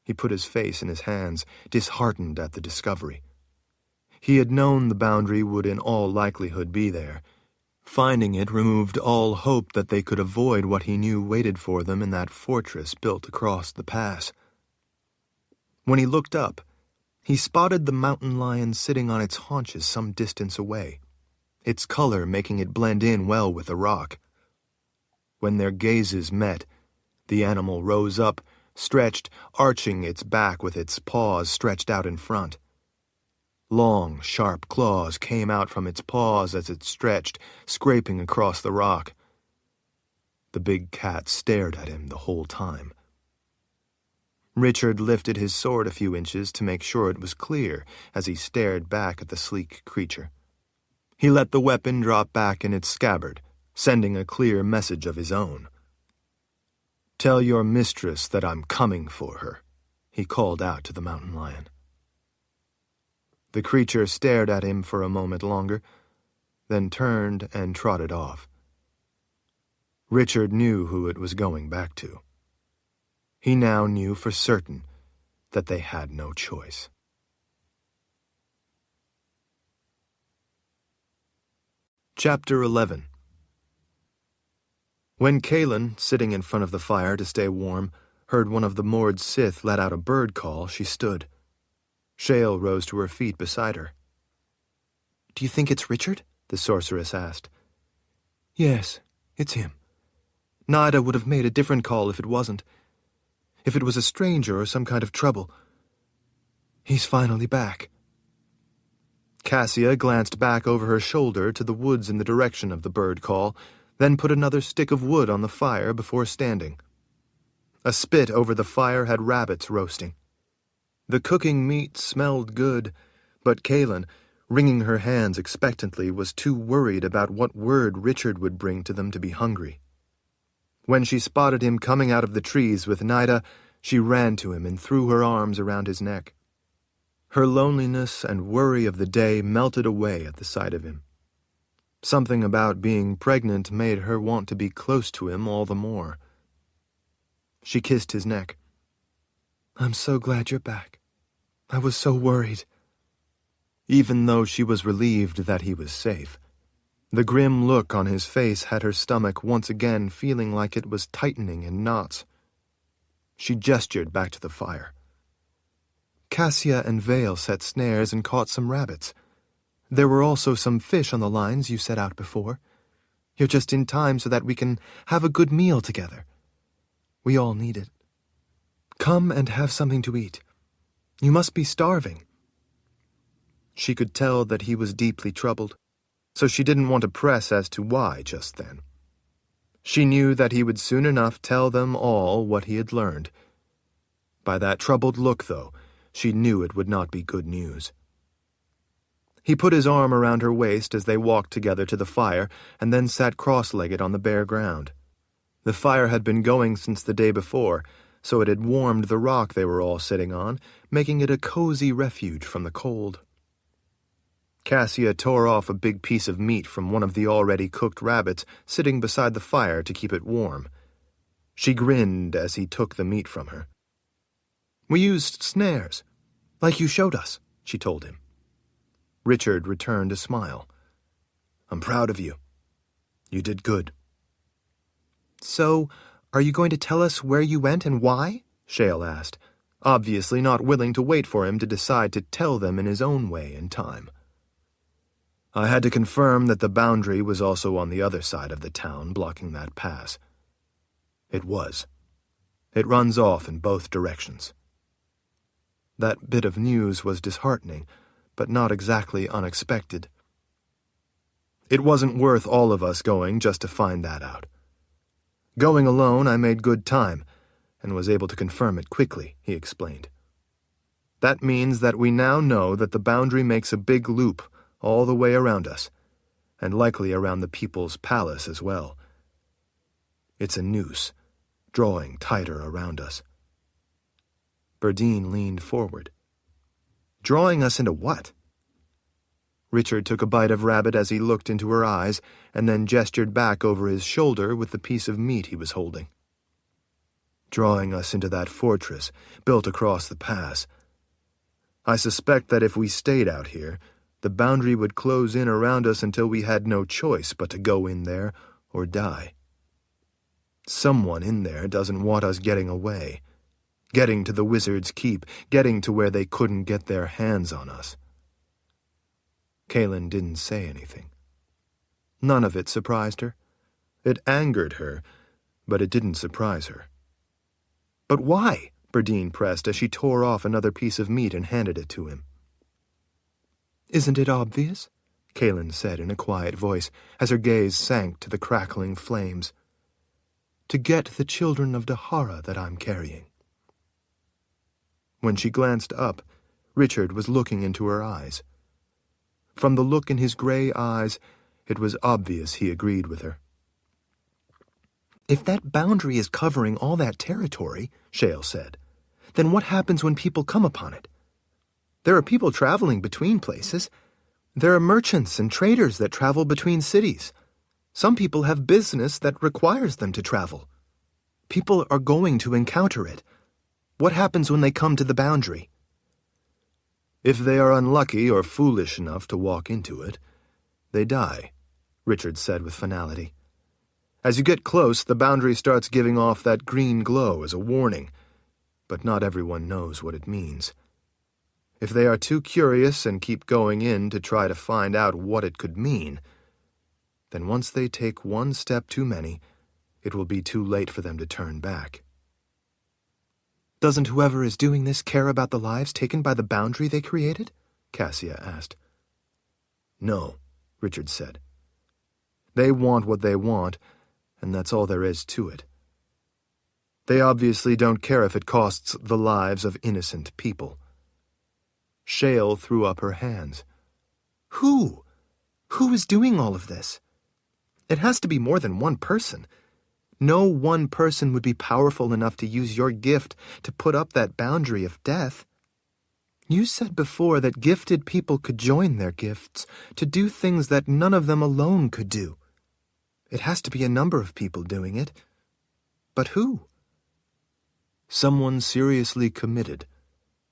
He put his face in his hands, disheartened at the discovery. He had known the boundary would in all likelihood be there. Finding it removed all hope that they could avoid what he knew waited for them in that fortress built across the pass. When he looked up, he spotted the mountain lion sitting on its haunches some distance away, its color making it blend in well with the rock. When their gazes met, the animal rose up, stretched, arching its back with its paws stretched out in front. Long, sharp claws came out from its paws as it stretched, scraping across the rock. The big cat stared at him the whole time. Richard lifted his sword a few inches to make sure it was clear as he stared back at the sleek creature. He let the weapon drop back in its scabbard, sending a clear message of his own. "Tell your mistress that I'm coming for her," he called out to the mountain lion. The creature stared at him for a moment longer, then turned and trotted off. Richard knew who it was going back to. He now knew for certain that they had no choice. Chapter 11. When Kahlan, sitting in front of the fire to stay warm, heard one of the moored Sith let out a bird call, she stood. Shale rose to her feet beside her. "Do you think it's Richard?" the sorceress asked. "Yes, it's him. Nida would have made a different call if it wasn't. If it was a stranger or some kind of trouble. He's finally back." Cassia glanced back over her shoulder to the woods in the direction of the bird call, then put another stick of wood on the fire before standing. A spit over the fire had rabbits roasting. The cooking meat smelled good, but Kahlan, wringing her hands expectantly, was too worried about what word Richard would bring to them to be hungry. When she spotted him coming out of the trees with Nida, she ran to him and threw her arms around his neck. Her loneliness and worry of the day melted away at the sight of him. Something about being pregnant made her want to be close to him all the more. She kissed his neck. "I'm so glad you're back. I was so worried." Even though she was relieved that he was safe, the grim look on his face had her stomach once again feeling like it was tightening in knots. She gestured back to the fire. "Cassia and Vale set snares and caught some rabbits. There were also some fish on the lines you set out before. You're just in time so that we can have a good meal together. We all need it. Come and have something to eat. You must be starving." She could tell that he was deeply troubled, so she didn't want to press as to why just then. She knew that he would soon enough tell them all what he had learned. By that troubled look, though, she knew it would not be good news. He put his arm around her waist as they walked together to the fire and then sat cross-legged on the bare ground. The fire had been going since the day before, so it had warmed the rock they were all sitting on, making it a cozy refuge from the cold. Cassia tore off a big piece of meat from one of the already cooked rabbits sitting beside the fire to keep it warm. She grinned as he took the meat from her. "We used snares, like you showed us," she told him. Richard returned a smile. "I'm proud of you. You did good." "So, are you going to tell us where you went and why?" Shale asked, obviously not willing to wait for him to decide to tell them in his own way in time. "I had to confirm that the boundary was also on the other side of the town, blocking that pass. It was. It runs off in both directions." That bit of news was disheartening, but not exactly unexpected. "It wasn't worth all of us going just to find that out. Going alone, I made good time, and was able to confirm it quickly," he explained. "That means that we now know that the boundary makes a big loop all the way around us, and likely around the people's palace as well. It's a noose, drawing tighter around us." Berdine leaned forward. "Drawing us into what?" Richard took a bite of rabbit as he looked into her eyes, and then gestured back over his shoulder with the piece of meat he was holding. "Drawing us into that fortress built across the pass. I suspect that if we stayed out here, the boundary would close in around us until we had no choice but to go in there or die. Someone in there doesn't want us getting away, getting to the Wizard's Keep, getting to where they couldn't get their hands on us." Kahlan didn't say anything. None of it surprised her. It angered her, but it didn't surprise her. "But why?" Berdine pressed as she tore off another piece of meat and handed it to him. "Isn't it obvious?" Kahlan said in a quiet voice as her gaze sank to the crackling flames. "To get the children of Dahara that I'm carrying." When she glanced up, Richard was looking into her eyes. From the look in his gray eyes, it was obvious he agreed with her. "If that boundary is covering all that territory," Shale said, "then what happens when people come upon it? There are people traveling between places. There are merchants and traders that travel between cities. Some people have business that requires them to travel. People are going to encounter it. What happens when they come to the boundary?" "If they are unlucky or foolish enough to walk into it, they die," Richard said with finality. "As you get close, the boundary starts giving off that green glow as a warning, but not everyone knows what it means. If they are too curious and keep going in to try to find out what it could mean, then once they take one step too many, it will be too late for them to turn back." "Doesn't whoever is doing this care about the lives taken by the boundary they created?" Cassia asked. "No," Richard said. "They want what they want, and that's all there is to it. They obviously don't care if it costs the lives of innocent people." Shale threw up her hands. Who? Who is doing all of this? It has to be more than one person. No one person would be powerful enough to use your gift to put up that boundary of death." You said before that gifted people could join their gifts to do things that none of them alone could do. It has to be a number of people doing it. But who? Someone seriously committed,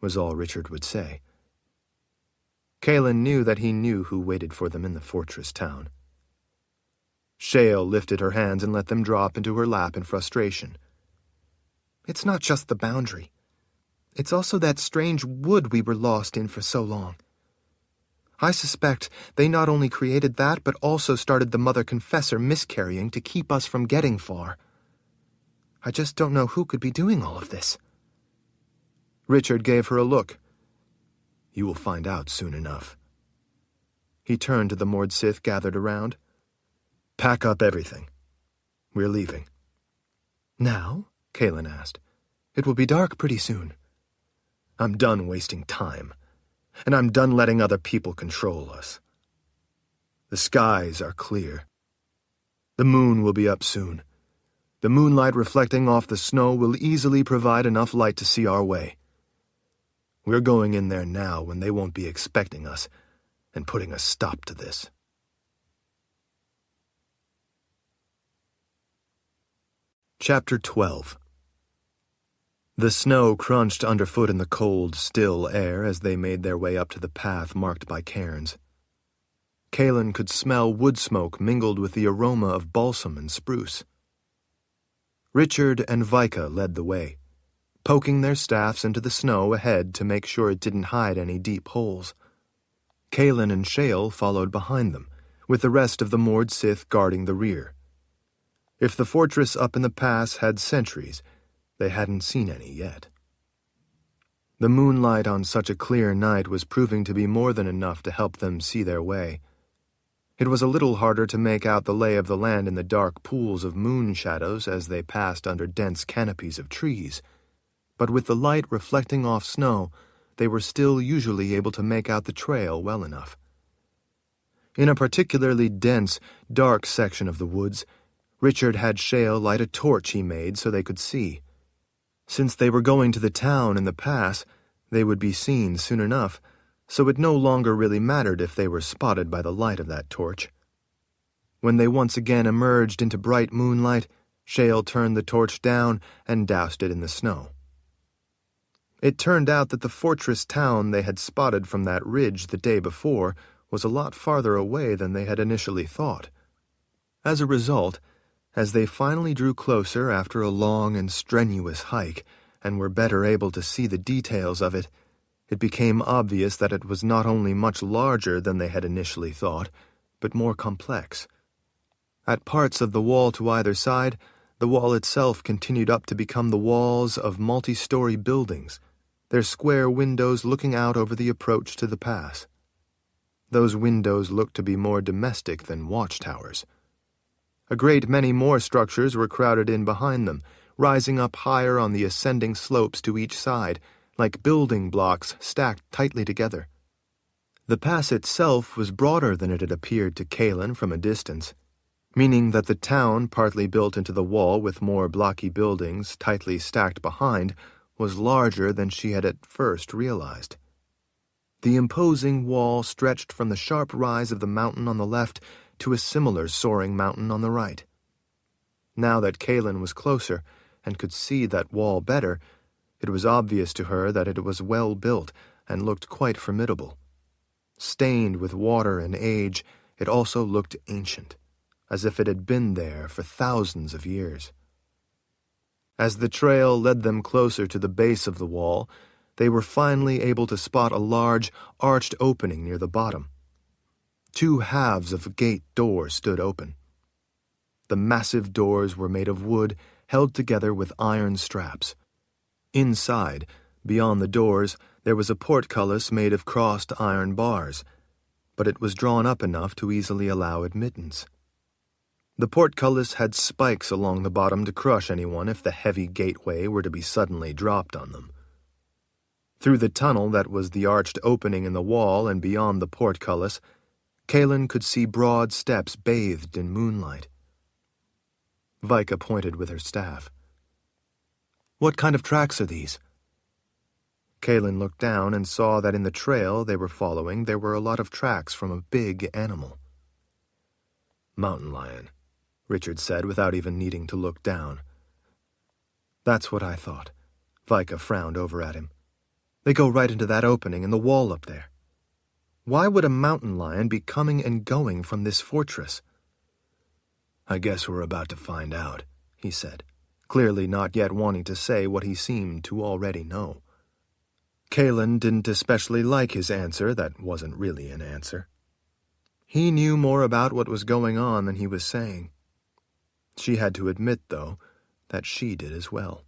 was all Richard would say. Kahlan knew that he knew who waited for them in the fortress town. Shale lifted her hands and let them drop into her lap in frustration. It's not just the boundary. It's also that strange wood we were lost in for so long. I suspect they not only created that, but also started the Mother Confessor miscarrying to keep us from getting far. I just don't know who could be doing all of this. Richard gave her a look. You will find out soon enough. He turned to the Mord Sith gathered around. Pack up everything. We're leaving. Now? Kahlan asked. It will be dark pretty soon. I'm done wasting time, and I'm done letting other people control us. The skies are clear. The moon will be up soon. The moonlight reflecting off the snow will easily provide enough light to see our way. We're going in there now when they won't be expecting us, and putting a stop to this. Chapter 12. The snow crunched underfoot in the cold, still air as they made their way up to the path marked by cairns. Kahlan could smell wood smoke mingled with the aroma of balsam and spruce. Richard and Vika led the way, poking their staffs into the snow ahead to make sure it didn't hide any deep holes. Kahlan and Shale followed behind them, with the rest of the Mord Sith guarding the rear. If the fortress up in the pass had sentries, they hadn't seen any yet. The moonlight on such a clear night was proving to be more than enough to help them see their way. It was a little harder to make out the lay of the land in the dark pools of moon shadows as they passed under dense canopies of trees, but with the light reflecting off snow, they were still usually able to make out the trail well enough. In a particularly dense, dark section of the woods, Richard had Shale light a torch he made so they could see. Since they were going to the town in the pass, they would be seen soon enough, so it no longer really mattered if they were spotted by the light of that torch. When they once again emerged into bright moonlight, Shale turned the torch down and doused it in the snow. It turned out that the fortress town they had spotted from that ridge the day before was a lot farther away than they had initially thought. As a result, as they finally drew closer after a long and strenuous hike and were better able to see the details of it, it became obvious that it was not only much larger than they had initially thought, but more complex. At parts of the wall to either side, the wall itself continued up to become the walls of multi-story buildings, their square windows looking out over the approach to the pass. Those windows looked to be more domestic than watchtowers. A great many more structures were crowded in behind them, rising up higher on the ascending slopes to each side, like building blocks stacked tightly together. The pass itself was broader than it had appeared to Kahlan from a distance, meaning that the town, partly built into the wall with more blocky buildings tightly stacked behind, was larger than she had at first realized. The imposing wall stretched from the sharp rise of the mountain on the left to a similar soaring mountain on the right. Now that Kahlan was closer and could see that wall better, it was obvious to her that it was well built and looked quite formidable. Stained with water and age, it also looked ancient, as if it had been there for thousands of years. As the trail led them closer to the base of the wall, they were finally able to spot a large, arched opening near the bottom. Two halves of a gate door stood open. The massive doors were made of wood, held together with iron straps. Inside, beyond the doors, there was a portcullis made of crossed iron bars, but it was drawn up enough to easily allow admittance. The portcullis had spikes along the bottom to crush anyone if the heavy gateway were to be suddenly dropped on them. Through the tunnel that was the arched opening in the wall and beyond the portcullis, Kahlan could see broad steps bathed in moonlight. Vika pointed with her staff. "What kind of tracks are these?" Kahlan looked down and saw that in the trail they were following there were a lot of tracks from a big animal. "Mountain lion," Richard said without even needing to look down. "That's what I thought." Vika frowned over at him. "They go right into that opening in the wall up there. Why would a mountain lion be coming and going from this fortress?" "I guess we're about to find out," he said, clearly not yet wanting to say what he seemed to already know. Kahlan didn't especially like his answer that wasn't really an answer. He knew more about what was going on than he was saying. She had to admit, though, that she did as well.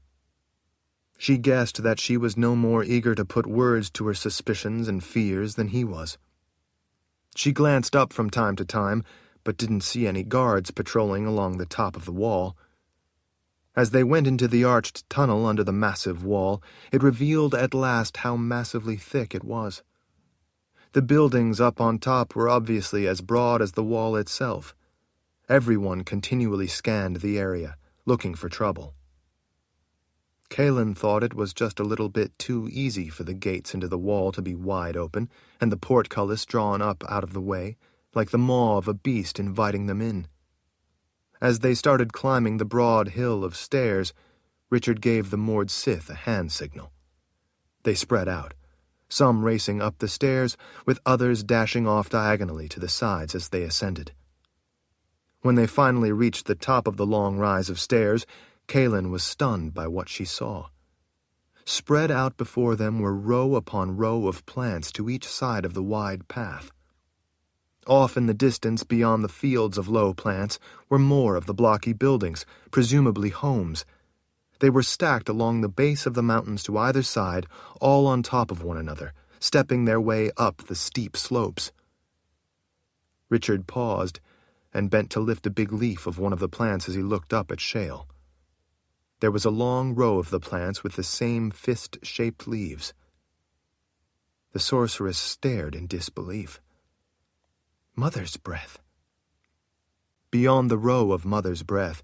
She guessed that she was no more eager to put words to her suspicions and fears than he was. She glanced up from time to time, but didn't see any guards patrolling along the top of the wall. As they went into the arched tunnel under the massive wall, it revealed at last how massively thick it was. The buildings up on top were obviously as broad as the wall itself. Everyone continually scanned the area, looking for trouble. Kahlan thought it was just a little bit too easy for the gates into the wall to be wide open and the portcullis drawn up out of the way, like the maw of a beast inviting them in. As they started climbing the broad hill of stairs, Richard gave the moored Sith a hand signal. They spread out, some racing up the stairs, with others dashing off diagonally to the sides as they ascended. When they finally reached the top of the long rise of stairs, Kahlan was stunned by what she saw. Spread out before them were row upon row of plants to each side of the wide path. Off in the distance beyond the fields of low plants were more of the blocky buildings, presumably homes. They were stacked along the base of the mountains to either side, all on top of one another, stepping their way up the steep slopes. Richard paused and bent to lift a big leaf of one of the plants as he looked up at Shale. There was a long row of the plants with the same fist-shaped leaves. The sorceress stared in disbelief. Mother's breath. Beyond the row of mother's breath,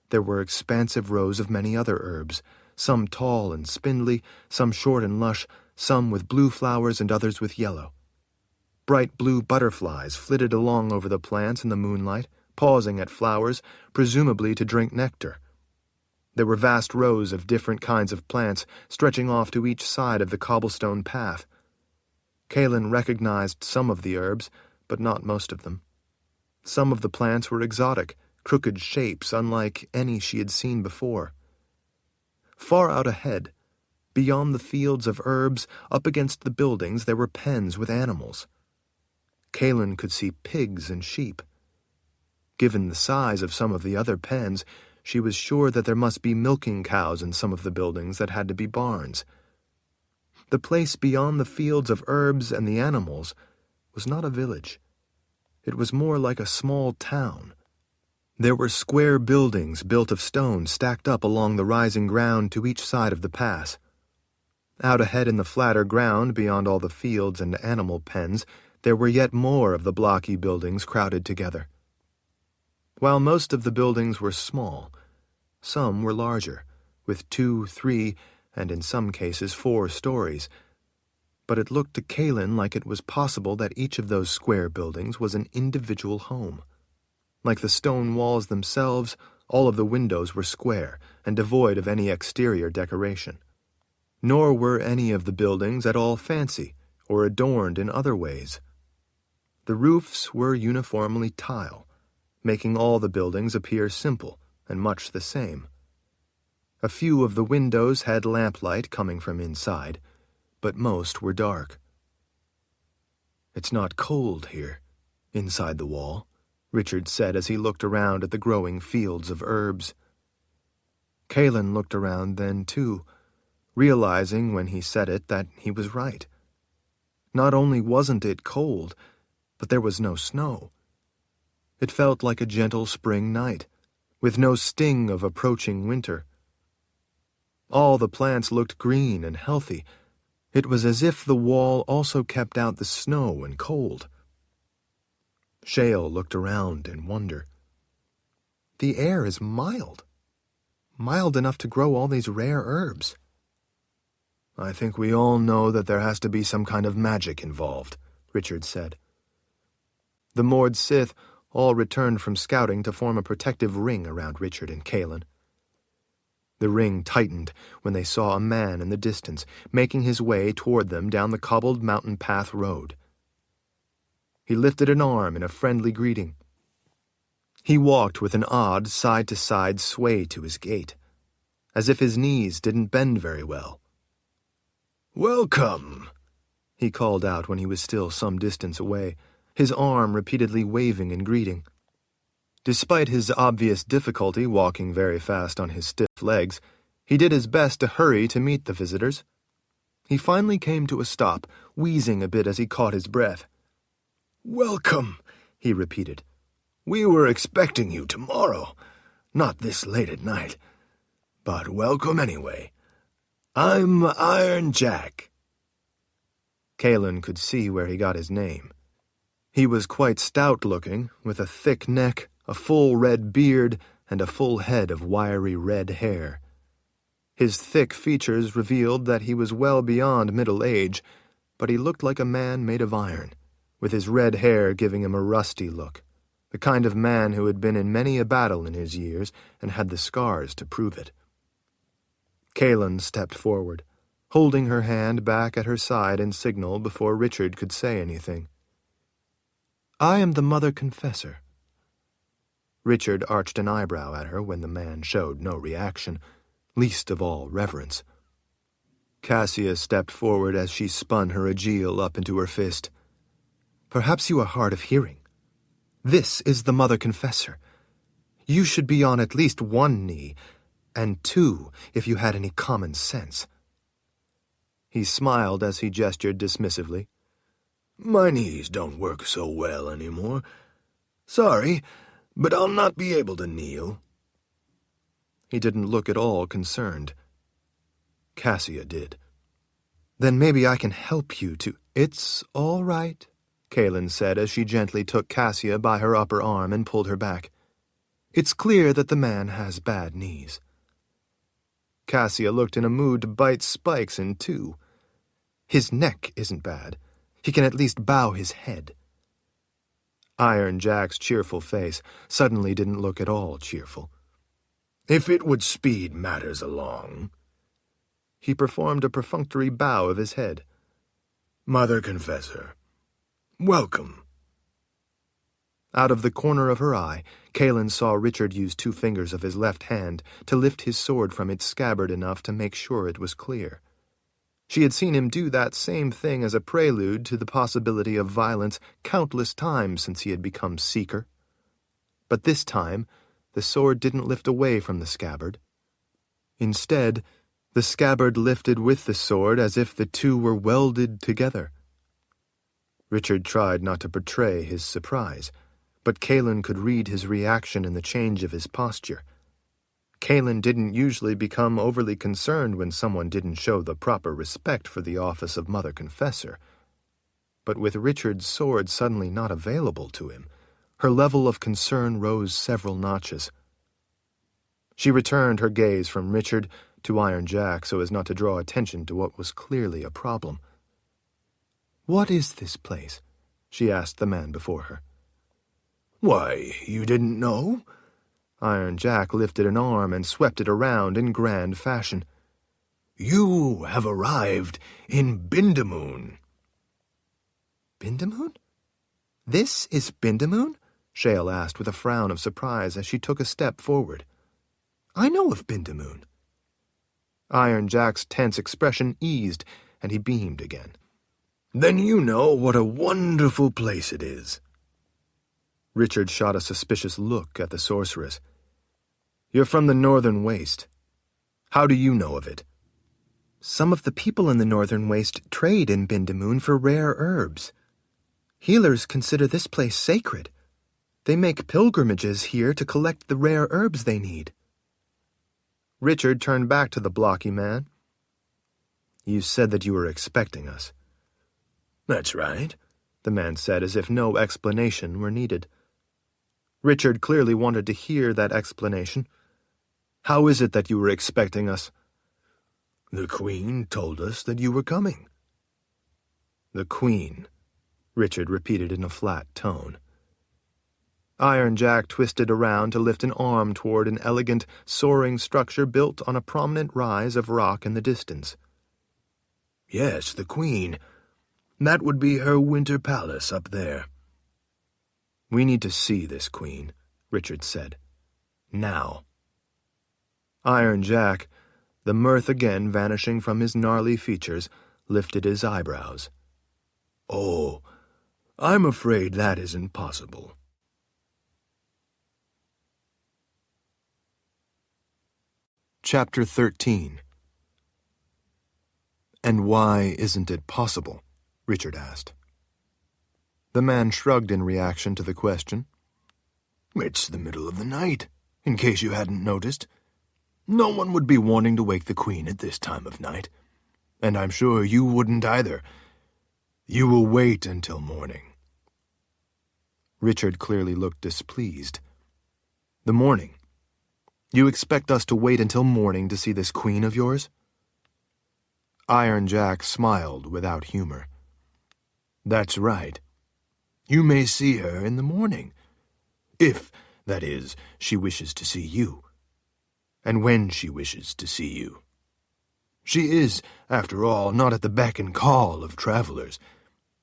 there were expansive rows of many other herbs, some tall and spindly, some short and lush, some with blue flowers and others with yellow. Bright blue butterflies flitted along over the plants in the moonlight, pausing at flowers, presumably to drink nectar. There were vast rows of different kinds of plants stretching off to each side of the cobblestone path. Kahlan recognized some of the herbs, but not most of them. Some of the plants were exotic, crooked shapes unlike any she had seen before. Far out ahead, beyond the fields of herbs, up against the buildings, there were pens with animals. Kahlan could see pigs and sheep. Given the size of some of the other pens, she was sure that there must be milking cows in some of the buildings that had to be barns. The place beyond the fields of herbs and the animals was not a village. It was more like a small town. There were square buildings built of stone stacked up along the rising ground to each side of the pass. Out ahead in the flatter ground, beyond all the fields and animal pens, there were yet more of the blocky buildings crowded together. While most of the buildings were small, some were larger, with 2, 3, and in some cases 4 stories. But it looked to Kahlan like it was possible that each of those square buildings was an individual home. Like the stone walls themselves, all of the windows were square and devoid of any exterior decoration. Nor were any of the buildings at all fancy or adorned in other ways. The roofs were uniformly tile, making all the buildings appear simple and much the same. A few of the windows had lamplight coming from inside, but most were dark. "It's not cold here, inside the wall," Richard said as he looked around at the growing fields of herbs. Kahlan looked around then, too, realizing when he said it that he was right. Not only wasn't it cold, but there was no snow. It felt like a gentle spring night, with no sting of approaching winter. All the plants looked green and healthy. It was as if the wall also kept out the snow and cold. Shale looked around in wonder. The air is mild enough to grow all these rare herbs. I think we all know that there has to be some kind of magic involved, Richard said. The Mord Sith all returned from scouting to form a protective ring around Richard and Kahlan. The ring tightened when they saw a man in the distance, making his way toward them down the cobbled mountain path road. He lifted an arm in a friendly greeting. He walked with an odd side-to-side sway to his gait, as if his knees didn't bend very well. "Welcome," he called out when he was still some distance away, his arm repeatedly waving in greeting. Despite his obvious difficulty walking very fast on his stiff legs, he did his best to hurry to meet the visitors. He finally came to a stop, wheezing a bit as he caught his breath. "Welcome," he repeated. "We were expecting you tomorrow, not this late at night. But welcome anyway. I'm Iron Jack." Kahlan could see where he got his name. He was quite stout-looking, with a thick neck, a full red beard, and a full head of wiry red hair. His thick features revealed that he was well beyond middle age, but he looked like a man made of iron, with his red hair giving him a rusty look, the kind of man who had been in many a battle in his years and had the scars to prove it. Kahlan stepped forward, holding her hand back at her side in signal before Richard could say anything. "I am the Mother Confessor." Richard arched an eyebrow at her when the man showed no reaction, least of all reverence. Cassia stepped forward as she spun her aegil up into her fist. "Perhaps you are hard of hearing. This is the Mother Confessor. You should be on at least one knee, and two if you had any common sense." He smiled as he gestured dismissively. "My knees don't work so well anymore. Sorry, but I'll not be able to kneel." He didn't look at all concerned. Cassia did. "Then maybe I can help you to—" "It's all right," Kahlan said as she gently took Cassia by her upper arm and pulled her back. "It's clear that the man has bad knees." Cassia looked in a mood to bite spikes in two. His neck isn't bad. He can at least bow his head. Iron Jack's cheerful face suddenly didn't look at all cheerful. "If it would speed matters along." He performed a perfunctory bow of his head. "Mother Confessor, welcome." Out of the corner of her eye, Kahlan saw Richard use 2 fingers of his left hand to lift his sword from its scabbard enough to make sure it was clear. She had seen him do that same thing as a prelude to the possibility of violence countless times since he had become Seeker. But this time, the sword didn't lift away from the scabbard. Instead, the scabbard lifted with the sword as if the two were welded together. Richard tried not to betray his surprise, but Kahlan could read his reaction in the change of his posture. Kahlan didn't usually become overly concerned when someone didn't show the proper respect for the office of Mother Confessor. But with Richard's sword suddenly not available to him, her level of concern rose several notches. She returned her gaze from Richard to Iron Jack so as not to draw attention to what was clearly a problem. "What is this place?" she asked the man before her. "Why, you didn't know?" Iron Jack lifted an arm and swept it around in grand fashion. "You have arrived in Bindamoon." "Bindamoon? This is Bindamoon?" Shale asked with a frown of surprise as she took a step forward. "I know of Bindamoon." Iron Jack's tense expression eased, and he beamed again. "Then you know what a wonderful place it is." Richard shot a suspicious look at the sorceress. "You're from the Northern Waste. How do you know of it?" "Some of the people in the Northern Waste trade in Bindamoon for rare herbs. Healers consider this place sacred. They make pilgrimages here to collect the rare herbs they need." Richard turned back to the blocky man. "You said that you were expecting us." "That's right," the man said as if no explanation were needed. Richard clearly wanted to hear that explanation. "How is it that you were expecting us?" The Queen told us that you were coming. The Queen, Richard repeated in a flat tone. Iron Jack twisted around to lift an arm toward an elegant, soaring structure built on a prominent rise of rock in the distance. Yes, the Queen. That would be her winter palace up there. We need to see this Queen, Richard said. Now. Iron Jack, the mirth again vanishing from his gnarly features, lifted his eyebrows. Oh, I'm afraid that isn't possible. Chapter 13. And why isn't it possible? Richard asked. The man shrugged in reaction to the question. It's the middle of the night, in case you hadn't noticed. No one would be wanting to wake the Queen at this time of night, and I'm sure you wouldn't either. You will wait until morning. Richard clearly looked displeased. The morning? You expect us to wait until morning to see this Queen of yours? Iron Jack smiled without humor. That's right. You may see her in the morning. If, that is, she wishes to see you. And when she wishes to see you. She is, after all, not at the beck and call of travelers.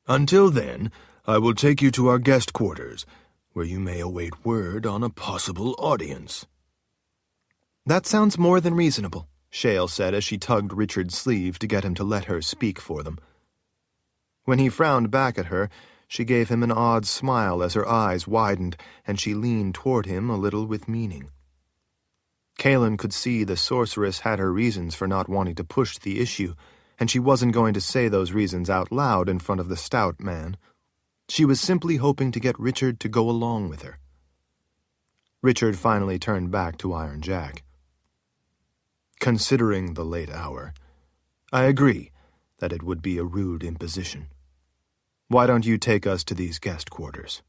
Until then, I will take you to our guest quarters, where you may await word on a possible audience. That sounds more than reasonable, Shale said as she tugged Richard's sleeve to get him to let her speak for them. When he frowned back at her, she gave him an odd smile as her eyes widened, and she leaned toward him a little with meaning. Kahlan could see the sorceress had her reasons for not wanting to push the issue, and she wasn't going to say those reasons out loud in front of the stout man. She was simply hoping to get Richard to go along with her. Richard finally turned back to Iron Jack. Considering the late hour, I agree that it would be a rude imposition. Why don't you take us to these guest quarters?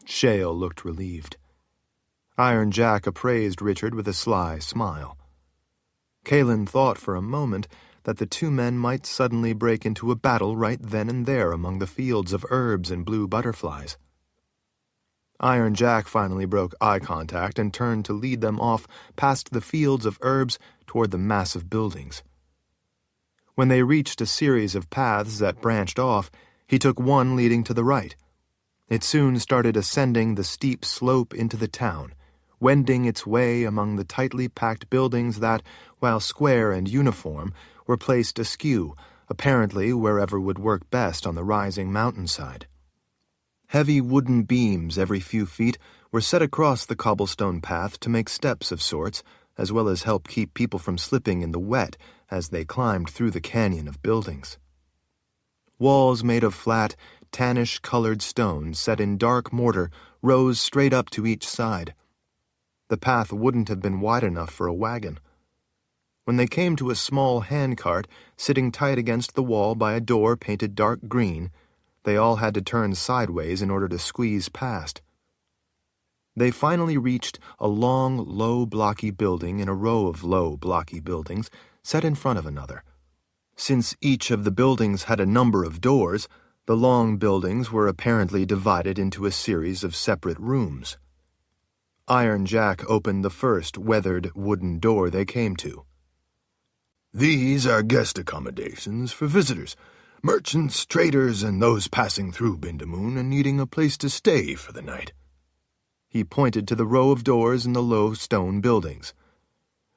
Shale looked relieved. Iron Jack appraised Richard with a sly smile. Kahlan thought for a moment that the two men might suddenly break into a battle right then and there among the fields of herbs and blue butterflies. Iron Jack finally broke eye contact and turned to lead them off past the fields of herbs toward the massive buildings. When they reached a series of paths that branched off, he took one leading to the right. It soon started ascending the steep slope into the town, wending its way among the tightly packed buildings that, while square and uniform, were placed askew, apparently wherever would work best on the rising mountainside. Heavy wooden beams every few feet were set across the cobblestone path to make steps of sorts, as well as help keep people from slipping in the wet as they climbed through the canyon of buildings. Walls made of flat, tannish-colored stone set in dark mortar rose straight up to each side. The path wouldn't have been wide enough for a wagon. When they came to a small handcart sitting tight against the wall by a door painted dark green, they all had to turn sideways in order to squeeze past. They finally reached a long, low, blocky building in a row of low, blocky buildings set in front of another. Since each of the buildings had a number of doors, the long buildings were apparently divided into a series of separate rooms. Iron Jack opened the first weathered wooden door they came to. These are guest accommodations for visitors, merchants, traders, and those passing through Bindamoon and needing a place to stay for the night. He pointed to the row of doors in the low stone buildings.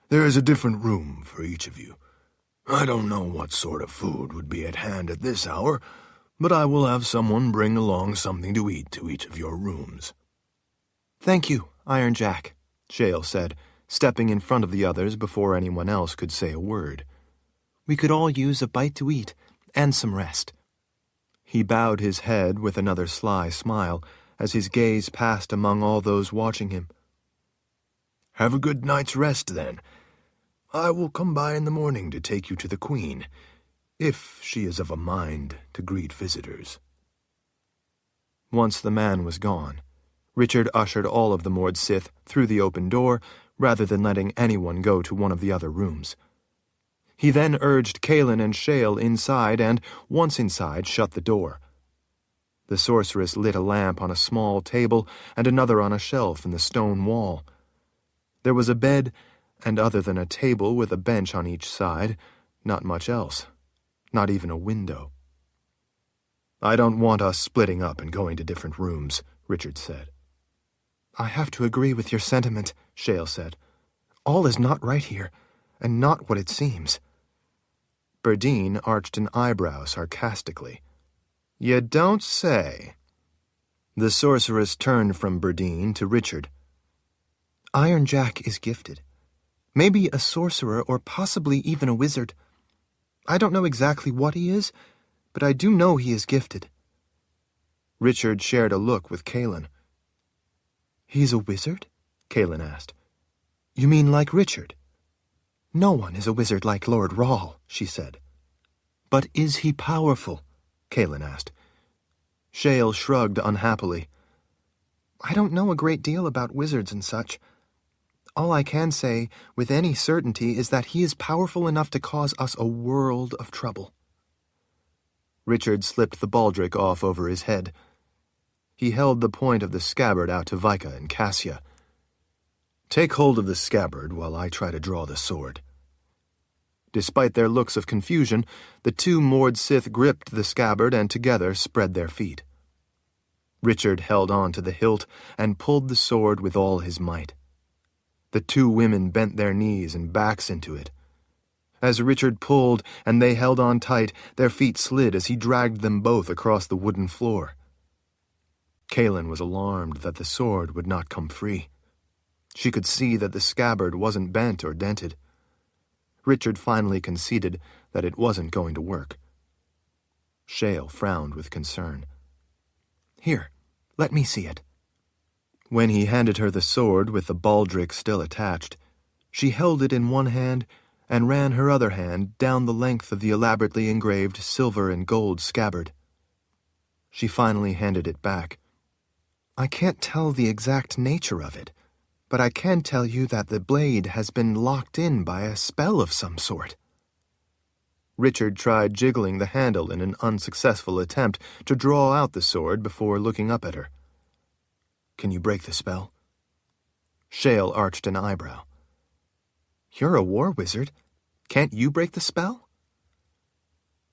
There is a different room for each of you. I don't know what sort of food would be at hand at this hour, but I will have someone bring along something to eat to each of your rooms. Thank you, Iron Jack, Shale said, stepping in front of the others before anyone else could say a word. We could all use a bite to eat and some rest. He bowed his head with another sly smile as his gaze passed among all those watching him. Have a good night's rest, then. I will come by in the morning to take you to the Queen, if she is of a mind to greet visitors. Once the man was gone, Richard ushered all of the Mord Sith through the open door rather than letting anyone go to one of the other rooms. He then urged Kahlan and Shale inside and, once inside, shut the door. The sorceress lit a lamp on a small table and another on a shelf in the stone wall. There was a bed, and other than a table with a bench on each side, not much else. Not even a window. "I don't want us splitting up and going to different rooms," Richard said. "I have to agree with your sentiment," Shale said. "All is not right here, and not what it seems." Berdine arched an eyebrow sarcastically. "You don't say." The sorceress turned from Berdine to Richard. "Iron Jack is gifted. Maybe a sorcerer or possibly even a wizard. I don't know exactly what he is, but I do know he is gifted." Richard shared a look with Kahlan. "He's a wizard?" Kahlan asked. "You mean like Richard?" "No one is a wizard like Lord Rahl," she said. "But is he powerful?" Kahlan asked. Shale shrugged unhappily. "I don't know a great deal about wizards and such. All I can say with any certainty is that he is powerful enough to cause us a world of trouble." Richard slipped the baldric off over his head. He held the point of the scabbard out to Vika and Cassia. "Take hold of the scabbard while I try to draw the sword." Despite their looks of confusion, the two moored Sith gripped the scabbard and together spread their feet. Richard held on to the hilt and pulled the sword with all his might. The two women bent their knees and backs into it. As Richard pulled and they held on tight, their feet slid as he dragged them both across the wooden floor. Kahlan was alarmed that the sword would not come free. She could see that the scabbard wasn't bent or dented. Richard finally conceded that it wasn't going to work. Shale frowned with concern. "Here, let me see it." When he handed her the sword with the baldric still attached, she held it in one hand and ran her other hand down the length of the elaborately engraved silver and gold scabbard. She finally handed it back. "I can't tell the exact nature of it, but I can tell you that the blade has been locked in by a spell of some sort." Richard tried jiggling the handle in an unsuccessful attempt to draw out the sword before looking up at her. "Can you break the spell?" Shale arched an eyebrow. "You're a war wizard. Can't you break the spell?"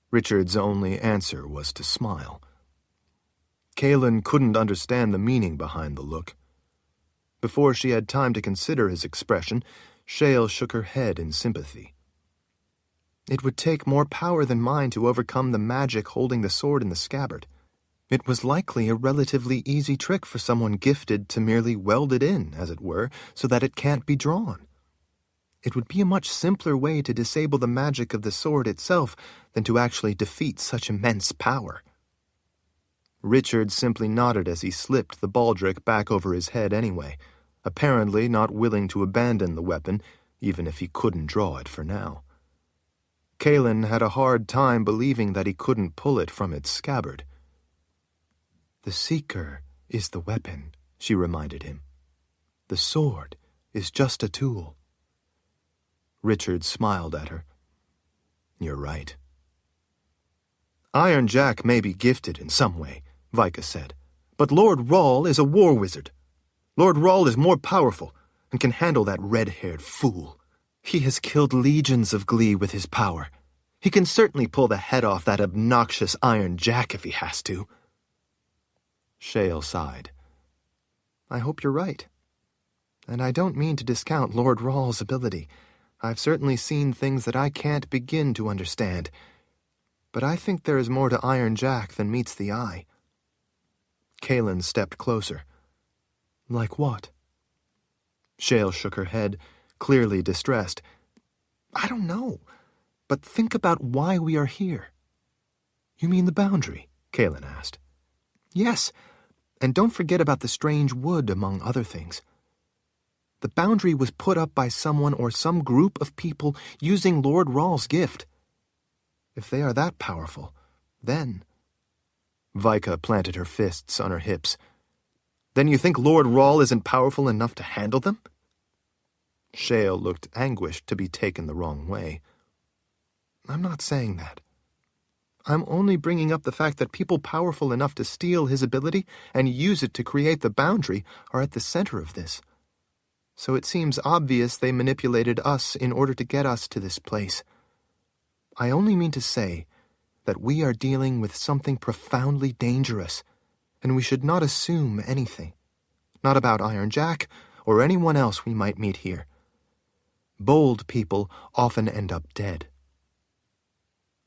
Richard's only answer was to smile. Kahlan couldn't understand the meaning behind the look. Before she had time to consider his expression, Shale shook her head in sympathy. "It would take more power than mine to overcome the magic holding the sword in the scabbard. It was likely a relatively easy trick for someone gifted to merely weld it in, as it were, so that it can't be drawn. It would be a much simpler way to disable the magic of the sword itself than to actually defeat such immense power." Richard simply nodded as he slipped the baldric back over his head anyway, apparently not willing to abandon the weapon, even if he couldn't draw it for now. Kahlan had a hard time believing that he couldn't pull it from its scabbard. "The Seeker is the weapon," she reminded him. "The sword is just a tool." Richard smiled at her. "You're right." "Iron Jack may be gifted in some way," Vika said, "but Lord Rahl is a war wizard. Lord Rahl is more powerful and can handle that red-haired fool. He has killed legions of Glee with his power. He can certainly pull the head off that obnoxious Iron Jack if he has to." Shale sighed. "I hope you're right. And I don't mean to discount Lord Rahl's ability. I've certainly seen things that I can't begin to understand. But I think there is more to Iron Jack than meets the eye." Kahlan stepped closer. "Like what?" Shale shook her head, clearly distressed. "I don't know. But think about why we are here." "You mean the boundary?" Kahlan asked. "Yes, and don't forget about the strange wood, among other things. The boundary was put up by someone or some group of people using Lord Rahl's gift. If they are that powerful, then—" Vika planted her fists on her hips. "Then you think Lord Rahl isn't powerful enough to handle them?" Shale looked anguished to be taken the wrong way. I'm not saying that. I'm only bringing up the fact that people powerful enough to steal his ability and use it to create the boundary are at the center of this. So it seems obvious they manipulated us in order to get us to this place. I only mean to say that we are dealing with something profoundly dangerous, and we should not assume anything. Not about Iron Jack or anyone else we might meet here. Bold people often end up dead.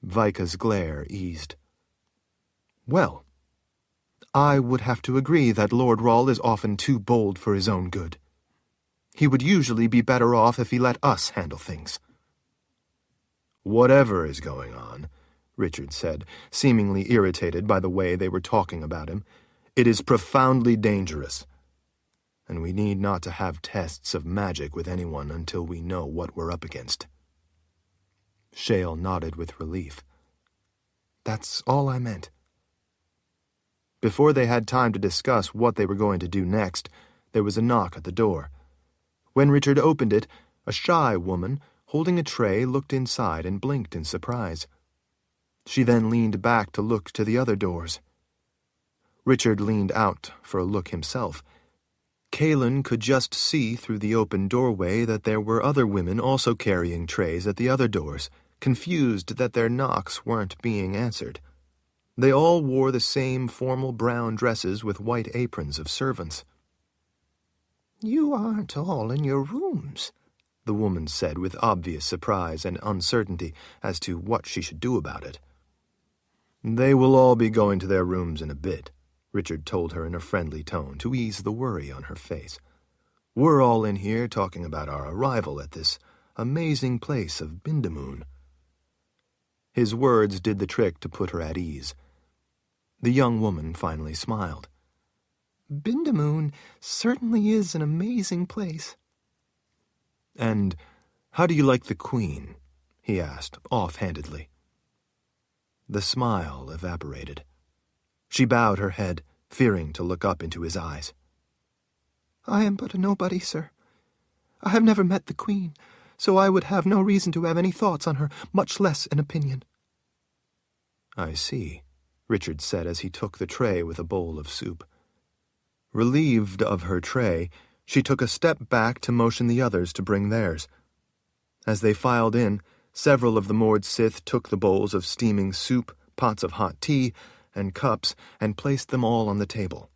Vika's glare eased. Well, I would have to agree that Lord Rahl is often too bold for his own good. He would usually be better off if he let us handle things. Whatever is going on, Richard said, seemingly irritated by the way they were talking about him, it is profoundly dangerous. And we need not to have tests of magic with anyone until we know what we're up against. Shale nodded with relief. That's all I meant. Before they had time to discuss what they were going to do next, there was a knock at the door. When Richard opened it, a shy woman, holding a tray, looked inside and blinked in surprise. She then leaned back to look to the other doors. Richard leaned out for a look himself. Kahlan could just see through the open doorway that there were other women also carrying trays at the other doors, confused that their knocks weren't being answered. They all wore the same formal brown dresses with white aprons of servants. "You aren't all in your rooms," the woman said with obvious surprise and uncertainty as to what she should do about it. "They will all be going to their rooms in a bit," Richard told her in a friendly tone to ease the worry on her face. "We're all in here talking about our arrival at this amazing place of Bindamoon." His words did the trick to put her at ease. The young woman finally smiled. "Bindamoon certainly is an amazing place." "And how do you like the Queen?" he asked, offhandedly. The smile evaporated. She bowed her head, fearing to look up into his eyes. "I am but a nobody, sir. I have never met the Queen, so I would have no reason to have any thoughts on her, much less an opinion." "I see," Richard said as he took the tray with a bowl of soup. Relieved of her tray, she took a step back to motion the others to bring theirs. As they filed in, several of the Mord Sith took the bowls of steaming soup, pots of hot tea, and cups and placed them all on the table.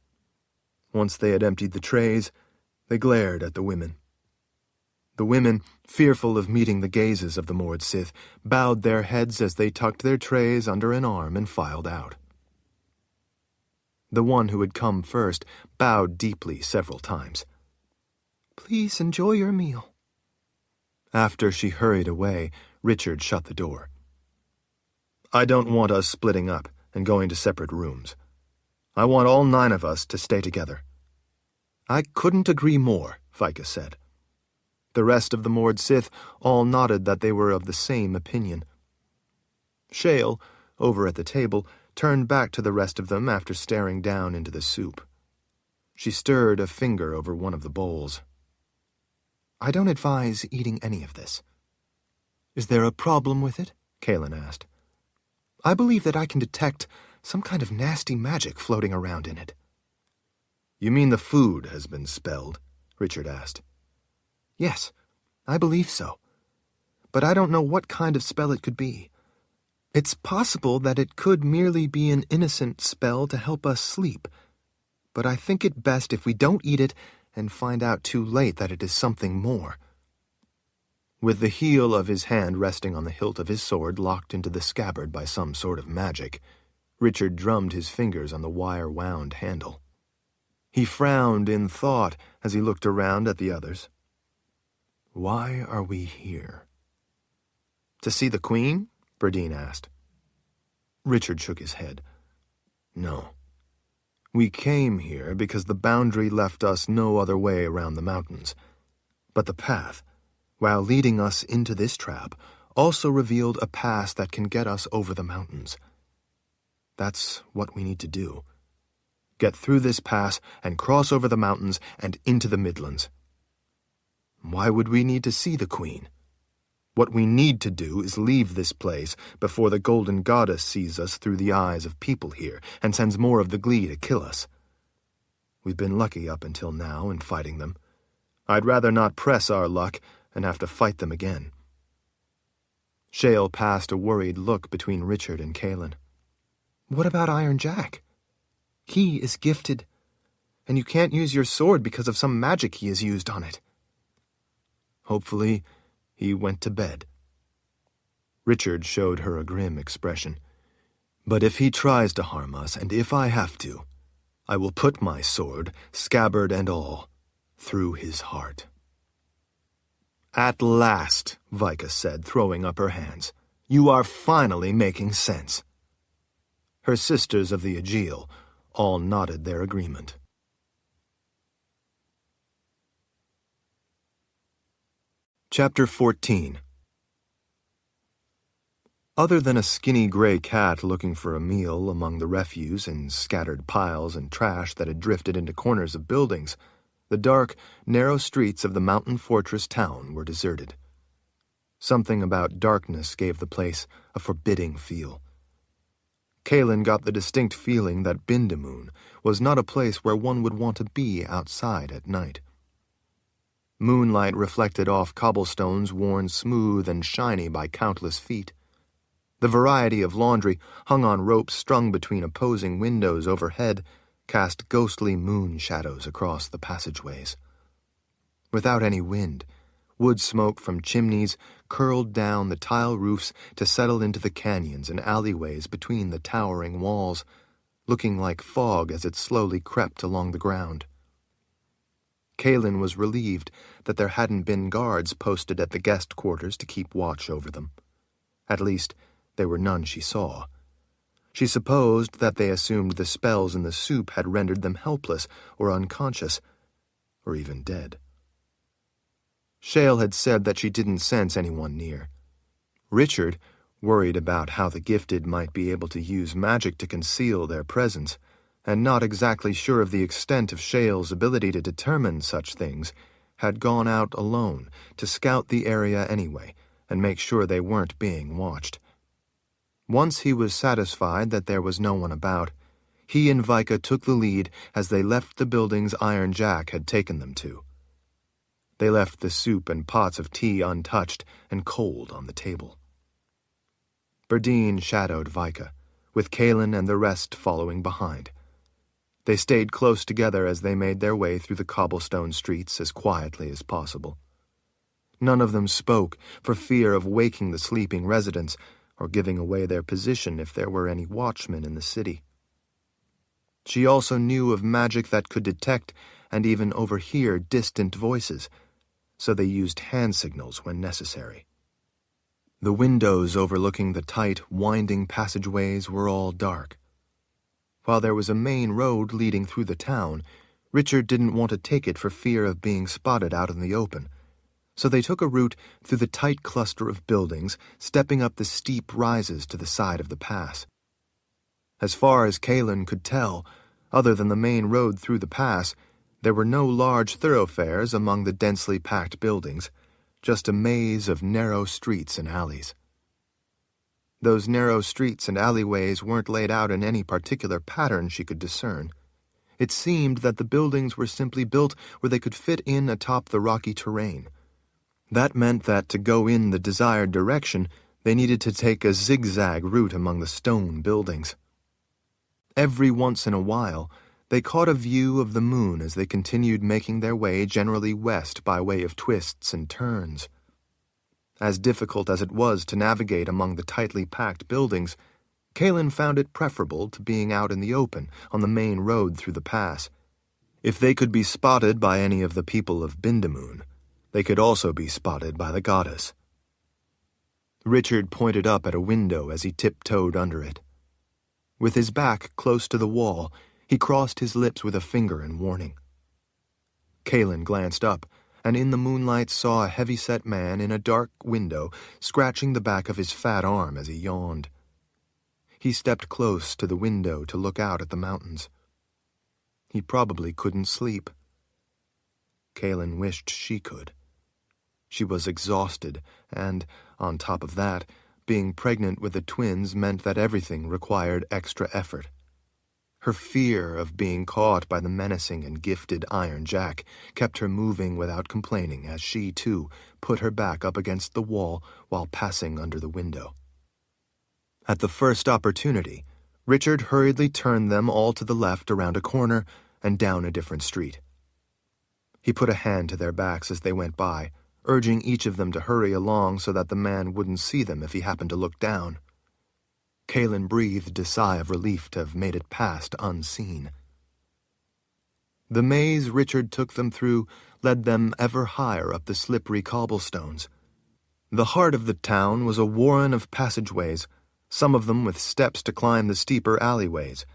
Once they had emptied the trays, they glared at the women. The women, fearful of meeting the gazes of the Mord Sith, bowed their heads as they tucked their trays under an arm and filed out. The one who had come first bowed deeply several times. "Please enjoy your meal." After she hurried away, Richard shut the door. "I don't want us splitting up and going to separate rooms. I want all 9 of us to stay together." "I couldn't agree more," Vika said. The rest of the Mord Sith all nodded that they were of the same opinion. Shale, over at the table, turned back to the rest of them after staring down into the soup. She stirred a finger over one of the bowls. "I don't advise eating any of this." "Is there a problem with it?" Kahlan asked. "I believe that I can detect some kind of nasty magic floating around in it." "You mean the food has been spelled?" Richard asked. "Yes, I believe so. But I don't know what kind of spell it could be. It's possible that it could merely be an innocent spell to help us sleep, but I think it best if we don't eat it and find out too late that it is something more." With the heel of his hand resting on the hilt of his sword locked into the scabbard by some sort of magic, Richard drummed his fingers on the wire-wound handle. He frowned in thought as he looked around at the others. "Why are we here?" "To see the Queen?" Berdine asked. Richard shook his head. "No. We came here because the boundary left us no other way around the mountains. But the path, while leading us into this trap, also revealed a pass that can get us over the mountains. That's what we need to do. Get through this pass and cross over the mountains and into the Midlands." "Why would we need to see the Queen?" What we need to do is leave this place before the Golden Goddess sees us through the eyes of people here and sends more of the Glee to kill us. We've been lucky up until now in fighting them. I'd rather not press our luck and have to fight them again." Shale passed a worried look between Richard and Kahlan. "What about Iron Jack? He is gifted, and you can't use your sword because of some magic he has used on it." "Hopefully, he went to bed." Richard showed her a grim expression. "But if he tries to harm us, and if I have to, I will put my sword, scabbard and all, through his heart." "At last," Vika said, throwing up her hands. "You are finally making sense." Her sisters of the Aegeal all nodded their agreement. Chapter 14. Other than a skinny gray cat looking for a meal among the refuse and scattered piles and trash that had drifted into corners of buildings, the dark, narrow streets of the mountain fortress town were deserted. Something about darkness gave the place a forbidding feel. Kahlan got the distinct feeling that Bindamoon was not a place where one would want to be outside at night. Moonlight reflected off cobblestones worn smooth and shiny by countless feet. The variety of laundry hung on ropes strung between opposing windows overhead cast ghostly moon shadows across the passageways. Without any wind, wood smoke from chimneys curled down the tile roofs to settle into the canyons and alleyways between the towering walls, looking like fog as it slowly crept along the ground. Kahlan was relieved that there hadn't been guards posted at the guest quarters to keep watch over them. At least, there were none she saw. She supposed that they assumed the spells in the soup had rendered them helpless or unconscious, or even dead. Shale had said that she didn't sense anyone near. Richard, worried about how the gifted might be able to use magic to conceal their presence, and not exactly sure of the extent of Shale's ability to determine such things, had gone out alone to scout the area anyway and make sure they weren't being watched. Once he was satisfied that there was no one about, he and Vika took the lead as they left the buildings Iron Jack had taken them to. They left the soup and pots of tea untouched and cold on the table. Berdine shadowed Vika, with Kahlan and the rest following behind. They stayed close together as they made their way through the cobblestone streets as quietly as possible. None of them spoke for fear of waking the sleeping residents or giving away their position if there were any watchmen in the city. She also knew of magic that could detect and even overhear distant voices, so they used hand signals when necessary. The windows overlooking the tight, winding passageways were all dark. While there was a main road leading through the town, Richard didn't want to take it for fear of being spotted out in the open, so they took a route through the tight cluster of buildings, stepping up the steep rises to the side of the pass. As far as Kahlan could tell, other than the main road through the pass, there were no large thoroughfares among the densely packed buildings, just a maze of narrow streets and alleys. Those narrow streets and alleyways weren't laid out in any particular pattern she could discern. It seemed that the buildings were simply built where they could fit in atop the rocky terrain. That meant that to go in the desired direction, they needed to take a zigzag route among the stone buildings. Every once in a while, they caught a view of the moon as they continued making their way generally west by way of twists and turns. As difficult as it was to navigate among the tightly packed buildings, Kahlan found it preferable to being out in the open on the main road through the pass. If they could be spotted by any of the people of Bindamoon, they could also be spotted by the goddess. Richard pointed up at a window as he tiptoed under it. With his back close to the wall, he crossed his lips with a finger in warning. Kahlan glanced up, and in the moonlight saw a heavy-set man in a dark window scratching the back of his fat arm as he yawned. He stepped close to the window to look out at the mountains. He probably couldn't sleep. Kahlan wished she could. She was exhausted, and, on top of that, being pregnant with the twins meant that everything required extra effort. Her fear of being caught by the menacing and gifted Iron Jack kept her moving without complaining as she, too, put her back up against the wall while passing under the window. At the first opportunity, Richard hurriedly turned them all to the left around a corner and down a different street. He put a hand to their backs as they went by, urging each of them to hurry along so that the man wouldn't see them if he happened to look down. Kahlan breathed a sigh of relief to have made it past unseen. The maze Richard took them through led them ever higher up the slippery cobblestones. The heart of the town was a warren of passageways, some of them with steps to climb the steeper alleyways.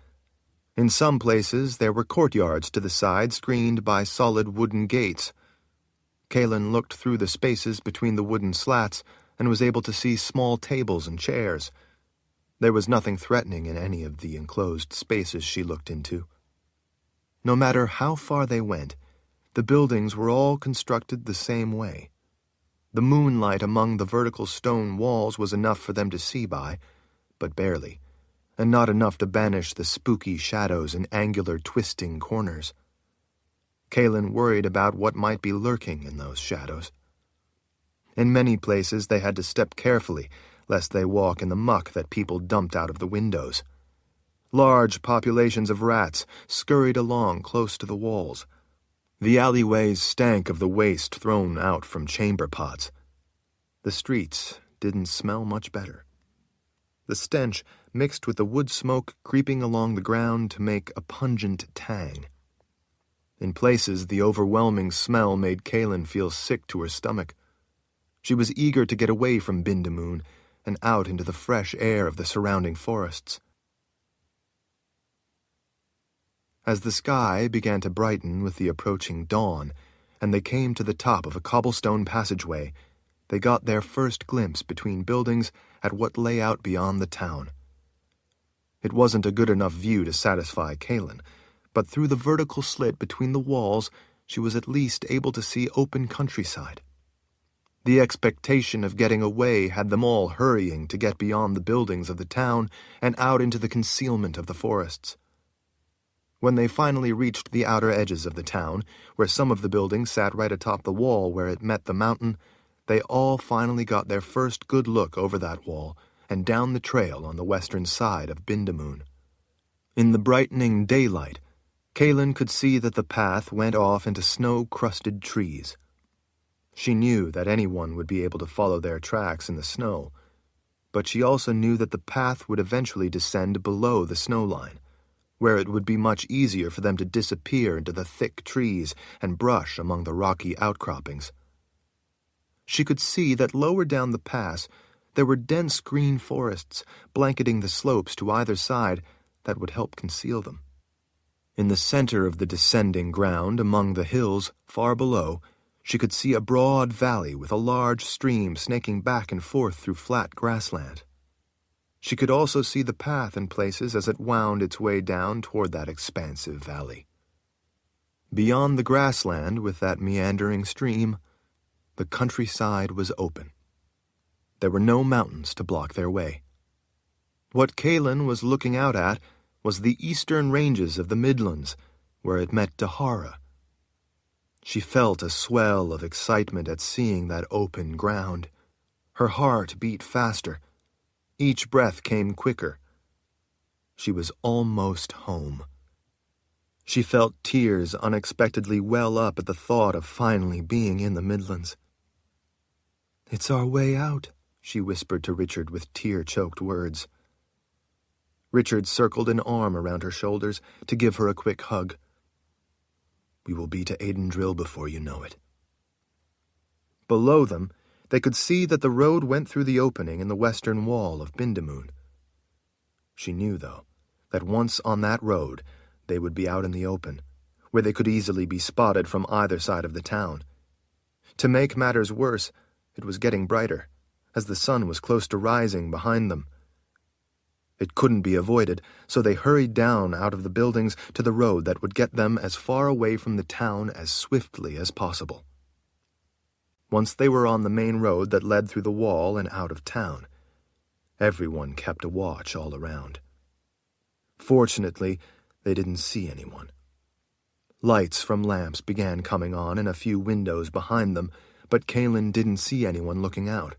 In some places there were courtyards to the side screened by solid wooden gates. Kahlan looked through the spaces between the wooden slats and was able to see small tables and chairs. There was nothing threatening in any of the enclosed spaces she looked into. No matter how far they went, the buildings were all constructed the same way. The moonlight among the vertical stone walls was enough for them to see by, but barely, and not enough to banish the spooky shadows and angular twisting corners. Kahlan worried about what might be lurking in those shadows. In many places they had to step carefully, lest they walk in the muck that people dumped out of the windows. Large populations of rats scurried along close to the walls. The alleyways stank of the waste thrown out from chamber pots. The streets didn't smell much better. The stench mixed with the wood smoke creeping along the ground to make a pungent tang. In places, the overwhelming smell made Kahlan feel sick to her stomach. She was eager to get away from Bindamoon and out into the fresh air of the surrounding forests. As the sky began to brighten with the approaching dawn, and they came to the top of a cobblestone passageway, they got their first glimpse between buildings at what lay out beyond the town. It wasn't a good enough view to satisfy Kahlan, but through the vertical slit between the walls she was at least able to see open countryside. The expectation of getting away had them all hurrying to get beyond the buildings of the town and out into the concealment of the forests. When they finally reached the outer edges of the town, where some of the buildings sat right atop the wall where it met the mountain, they all finally got their first good look over that wall and down the trail on the western side of Bindamoon. In the brightening daylight, Kahlan could see that the path went off into snow-crusted trees. She knew that anyone would be able to follow their tracks in the snow, but she also knew that the path would eventually descend below the snow line, where it would be much easier for them to disappear into the thick trees and brush among the rocky outcroppings. She could see that lower down the pass there were dense green forests blanketing the slopes to either side that would help conceal them. In the center of the descending ground, among the hills far below, she could see a broad valley with a large stream snaking back and forth through flat grassland. She could also see the path in places as it wound its way down toward that expansive valley. Beyond the grassland with that meandering stream, the countryside was open. There were no mountains to block their way. What Kahlan was looking out at was the eastern ranges of the Midlands, where it met Dahara. She felt a swell of excitement at seeing that open ground. Her heart beat faster. Each breath came quicker. She was almost home. She felt tears unexpectedly well up at the thought of finally being in the Midlands. "It's our way out," she whispered to Richard with tear-choked words. Richard circled an arm around her shoulders to give her a quick hug. "We will be to Aidendrill before you know it." Below them, they could see that the road went through the opening in the western wall of Bindamoon. She knew, though, that once on that road, they would be out in the open, where they could easily be spotted from either side of the town. To make matters worse, it was getting brighter, as the sun was close to rising behind them. It couldn't be avoided, so they hurried down out of the buildings to the road that would get them as far away from the town as swiftly as possible. Once they were on the main road that led through the wall and out of town, everyone kept a watch all around. Fortunately, they didn't see anyone. Lights from lamps began coming on in a few windows behind them, but Kahlan didn't see anyone looking out.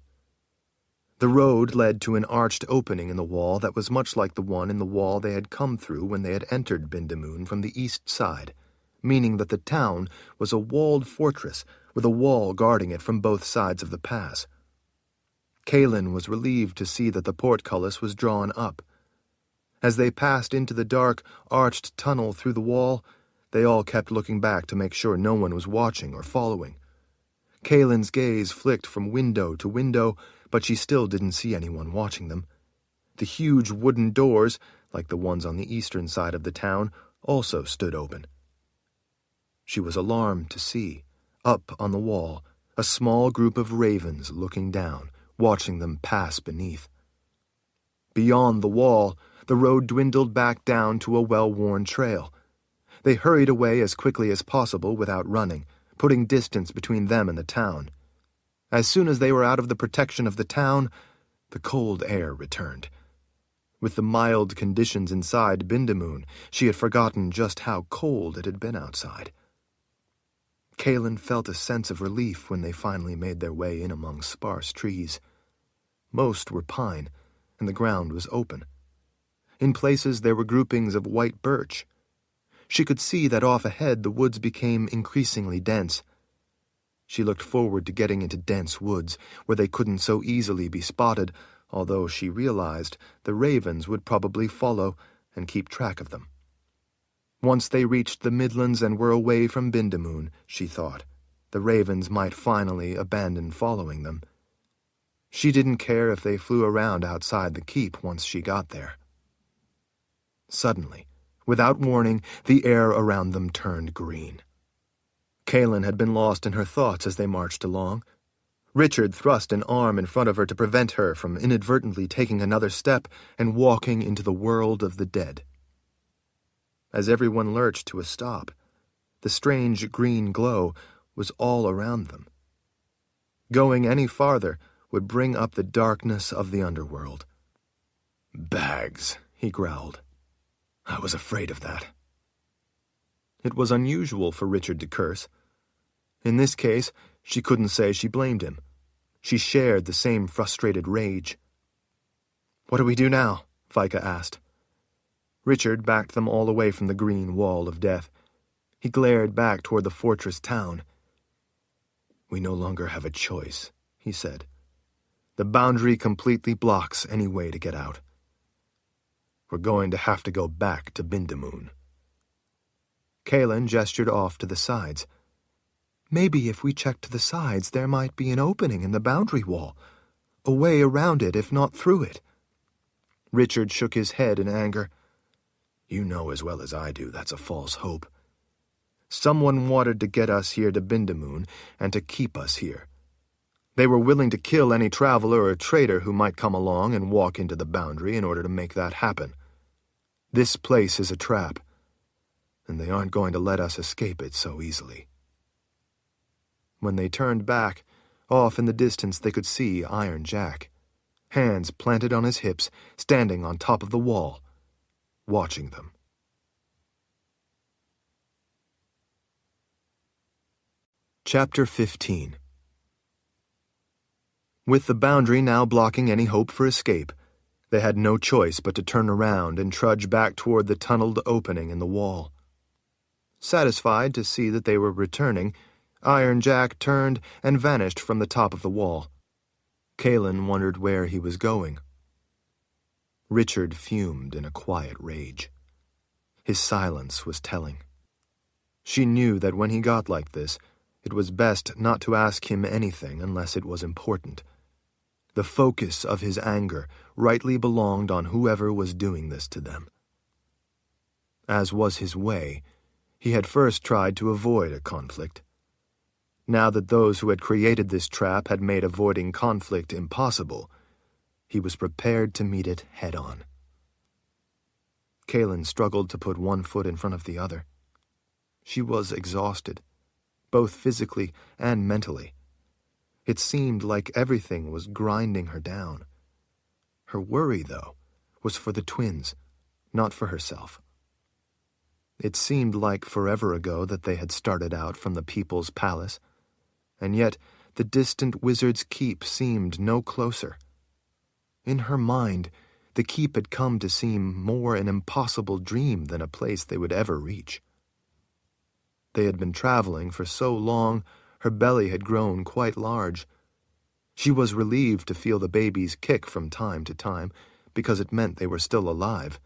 The road led to an arched opening in the wall that was much like the one in the wall they had come through when they had entered Bindamoon from the east side, meaning that the town was a walled fortress with a wall guarding it from both sides of the pass. Kahlan was relieved to see that the portcullis was drawn up. As they passed into the dark, arched tunnel through the wall, they all kept looking back to make sure no one was watching or following. Kahlan's gaze flicked from window to window, but she still didn't see anyone watching them. The huge wooden doors, like the ones on the eastern side of the town, also stood open. She was alarmed to see, up on the wall, a small group of ravens looking down, watching them pass beneath. Beyond the wall, the road dwindled back down to a well-worn trail. They hurried away as quickly as possible without running, putting distance between them and the town. As soon as they were out of the protection of the town, the cold air returned. With the mild conditions inside Bindamoon, she had forgotten just how cold it had been outside. Kahlan felt a sense of relief when they finally made their way in among sparse trees. Most were pine, and the ground was open. In places there were groupings of white birch. She could see that off ahead the woods became increasingly dense. She looked forward to getting into dense woods, where they couldn't so easily be spotted, although she realized the ravens would probably follow and keep track of them. Once they reached the Midlands and were away from Bindamoon, she thought, the ravens might finally abandon following them. She didn't care if they flew around outside the keep once she got there. Suddenly, without warning, the air around them turned green. Kahlan had been lost in her thoughts as they marched along. Richard thrust an arm in front of her to prevent her from inadvertently taking another step and walking into the world of the dead. As everyone lurched to a stop, the strange green glow was all around them. Going any farther would bring up the darkness of the underworld. "Bags," he growled. "I was afraid of that." It was unusual for Richard to curse. In this case, she couldn't say she blamed him. She shared the same frustrated rage. "What do we do now?" Fika asked. Richard backed them all away from the green wall of death. He glared back toward the fortress town. "We no longer have a choice," he said. "The boundary completely blocks any way to get out. We're going to have to go back to Bindamoon." Kahlan gestured off to the sides. "Maybe if we check to the sides, there might be an opening in the boundary wall, a way around it if not through it." Richard shook his head in anger. "You know as well as I do that's a false hope. Someone wanted to get us here to Bindamoon and to keep us here. They were willing to kill any traveler or trader who might come along and walk into the boundary in order to make that happen. This place is a trap, and they aren't going to let us escape it so easily." When they turned back, off in the distance they could see Iron Jack, hands planted on his hips, standing on top of the wall, watching them. Chapter 15. With the boundary now blocking any hope for escape, they had no choice but to turn around and trudge back toward the tunneled opening in the wall. Satisfied to see that they were returning, Iron Jack turned and vanished from the top of the wall. Kahlan wondered where he was going. Richard fumed in a quiet rage. His silence was telling. She knew that when he got like this, it was best not to ask him anything unless it was important. The focus of his anger rightly belonged on whoever was doing this to them. As was his way, he had first tried to avoid a conflict. Now that those who had created this trap had made avoiding conflict impossible, he was prepared to meet it head-on. Kahlan struggled to put one foot in front of the other. She was exhausted, both physically and mentally. It seemed like everything was grinding her down. Her worry, though, was for the twins, not for herself. It seemed like forever ago that they had started out from the People's Palace, and yet the distant Wizard's Keep seemed no closer. In her mind, the keep had come to seem more an impossible dream than a place they would ever reach. They had been traveling for so long, her belly had grown quite large. She was relieved to feel the babies kick from time to time, because it meant they were still alive.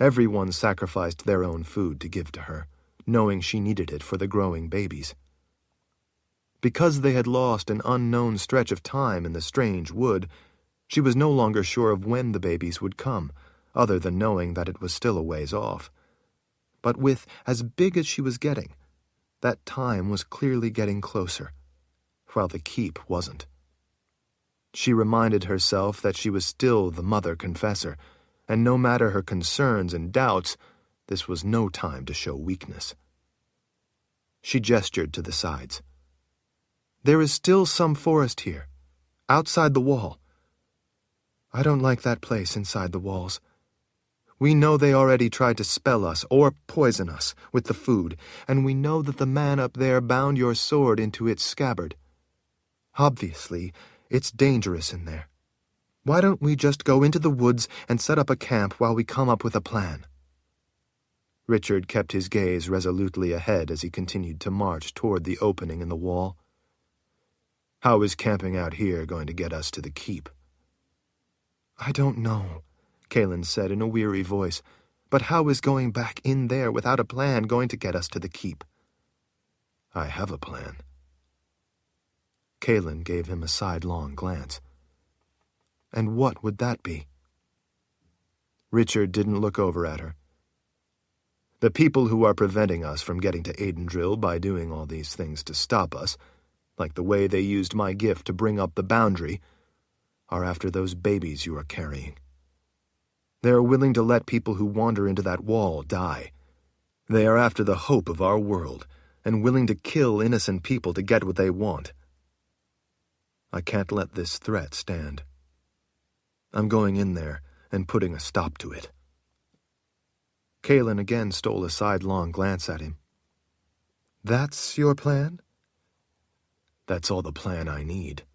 Everyone sacrificed their own food to give to her, knowing she needed it for the growing babies. Because they had lost an unknown stretch of time in the strange wood, she was no longer sure of when the babies would come, other than knowing that it was still a ways off. But with as big as she was getting, that time was clearly getting closer, while the keep wasn't. She reminded herself that she was still the Mother Confessor, and no matter her concerns and doubts, this was no time to show weakness. She gestured to the sides. "There is still some forest here, outside the wall. I don't like that place inside the walls. We know they already tried to spell us or poison us with the food, and we know that the man up there bound your sword into its scabbard. Obviously, it's dangerous in there. Why don't we just go into the woods and set up a camp while we come up with a plan?" Richard kept his gaze resolutely ahead as he continued to march toward the opening in the wall. "How is camping out here going to get us to the keep?" "I don't know," Kahlan said in a weary voice, "but how is going back in there without a plan going to get us to the keep?" "I have a plan." Kahlan gave him a sidelong glance. "And what would that be?" Richard didn't look over at her. "The people who are preventing us from getting to Aidendrill by doing all these things to stop us, like the way they used my gift to bring up the boundary, are after those babies you are carrying. They are willing to let people who wander into that wall die. They are after the hope of our world, and willing to kill innocent people to get what they want. I can't let this threat stand. I'm going in there and putting a stop to it." Kahlan again stole a sidelong glance at him. "That's your plan?" "That's all the plan I need."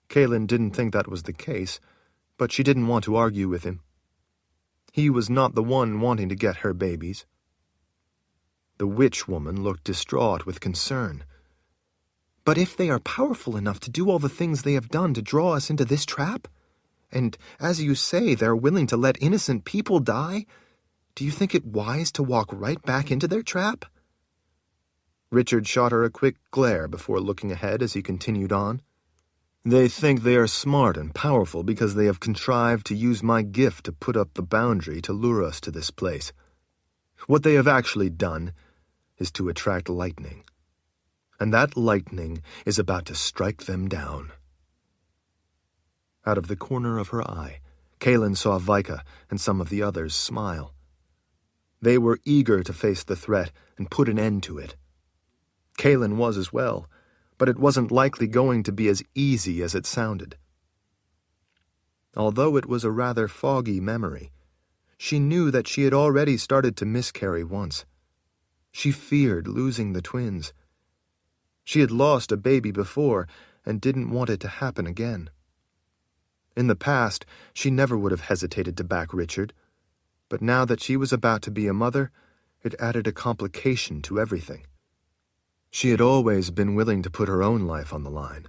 Kahlan didn't think that was the case, but she didn't want to argue with him. He was not the one wanting to get her babies. The witch woman looked distraught with concern. "But if they are powerful enough to do all the things they have done to draw us into this trap, and, as you say, they're willing to let innocent people die, do you think it wise to walk right back into their trap?" Richard shot her a quick glare before looking ahead as he continued on. "They think they are smart and powerful because they have contrived to use my gift to put up the boundary to lure us to this place. What they have actually done is to attract lightning. And that lightning is about to strike them down." Out of the corner of her eye, Kahlan saw Vika and some of the others smile. They were eager to face the threat and put an end to it. Kahlan was as well, but it wasn't likely going to be as easy as it sounded. Although it was a rather foggy memory, she knew that she had already started to miscarry once. She feared losing the twins. She had lost a baby before and didn't want it to happen again. In the past, she never would have hesitated to back Richard, but now that she was about to be a mother, it added a complication to everything. She had always been willing to put her own life on the line,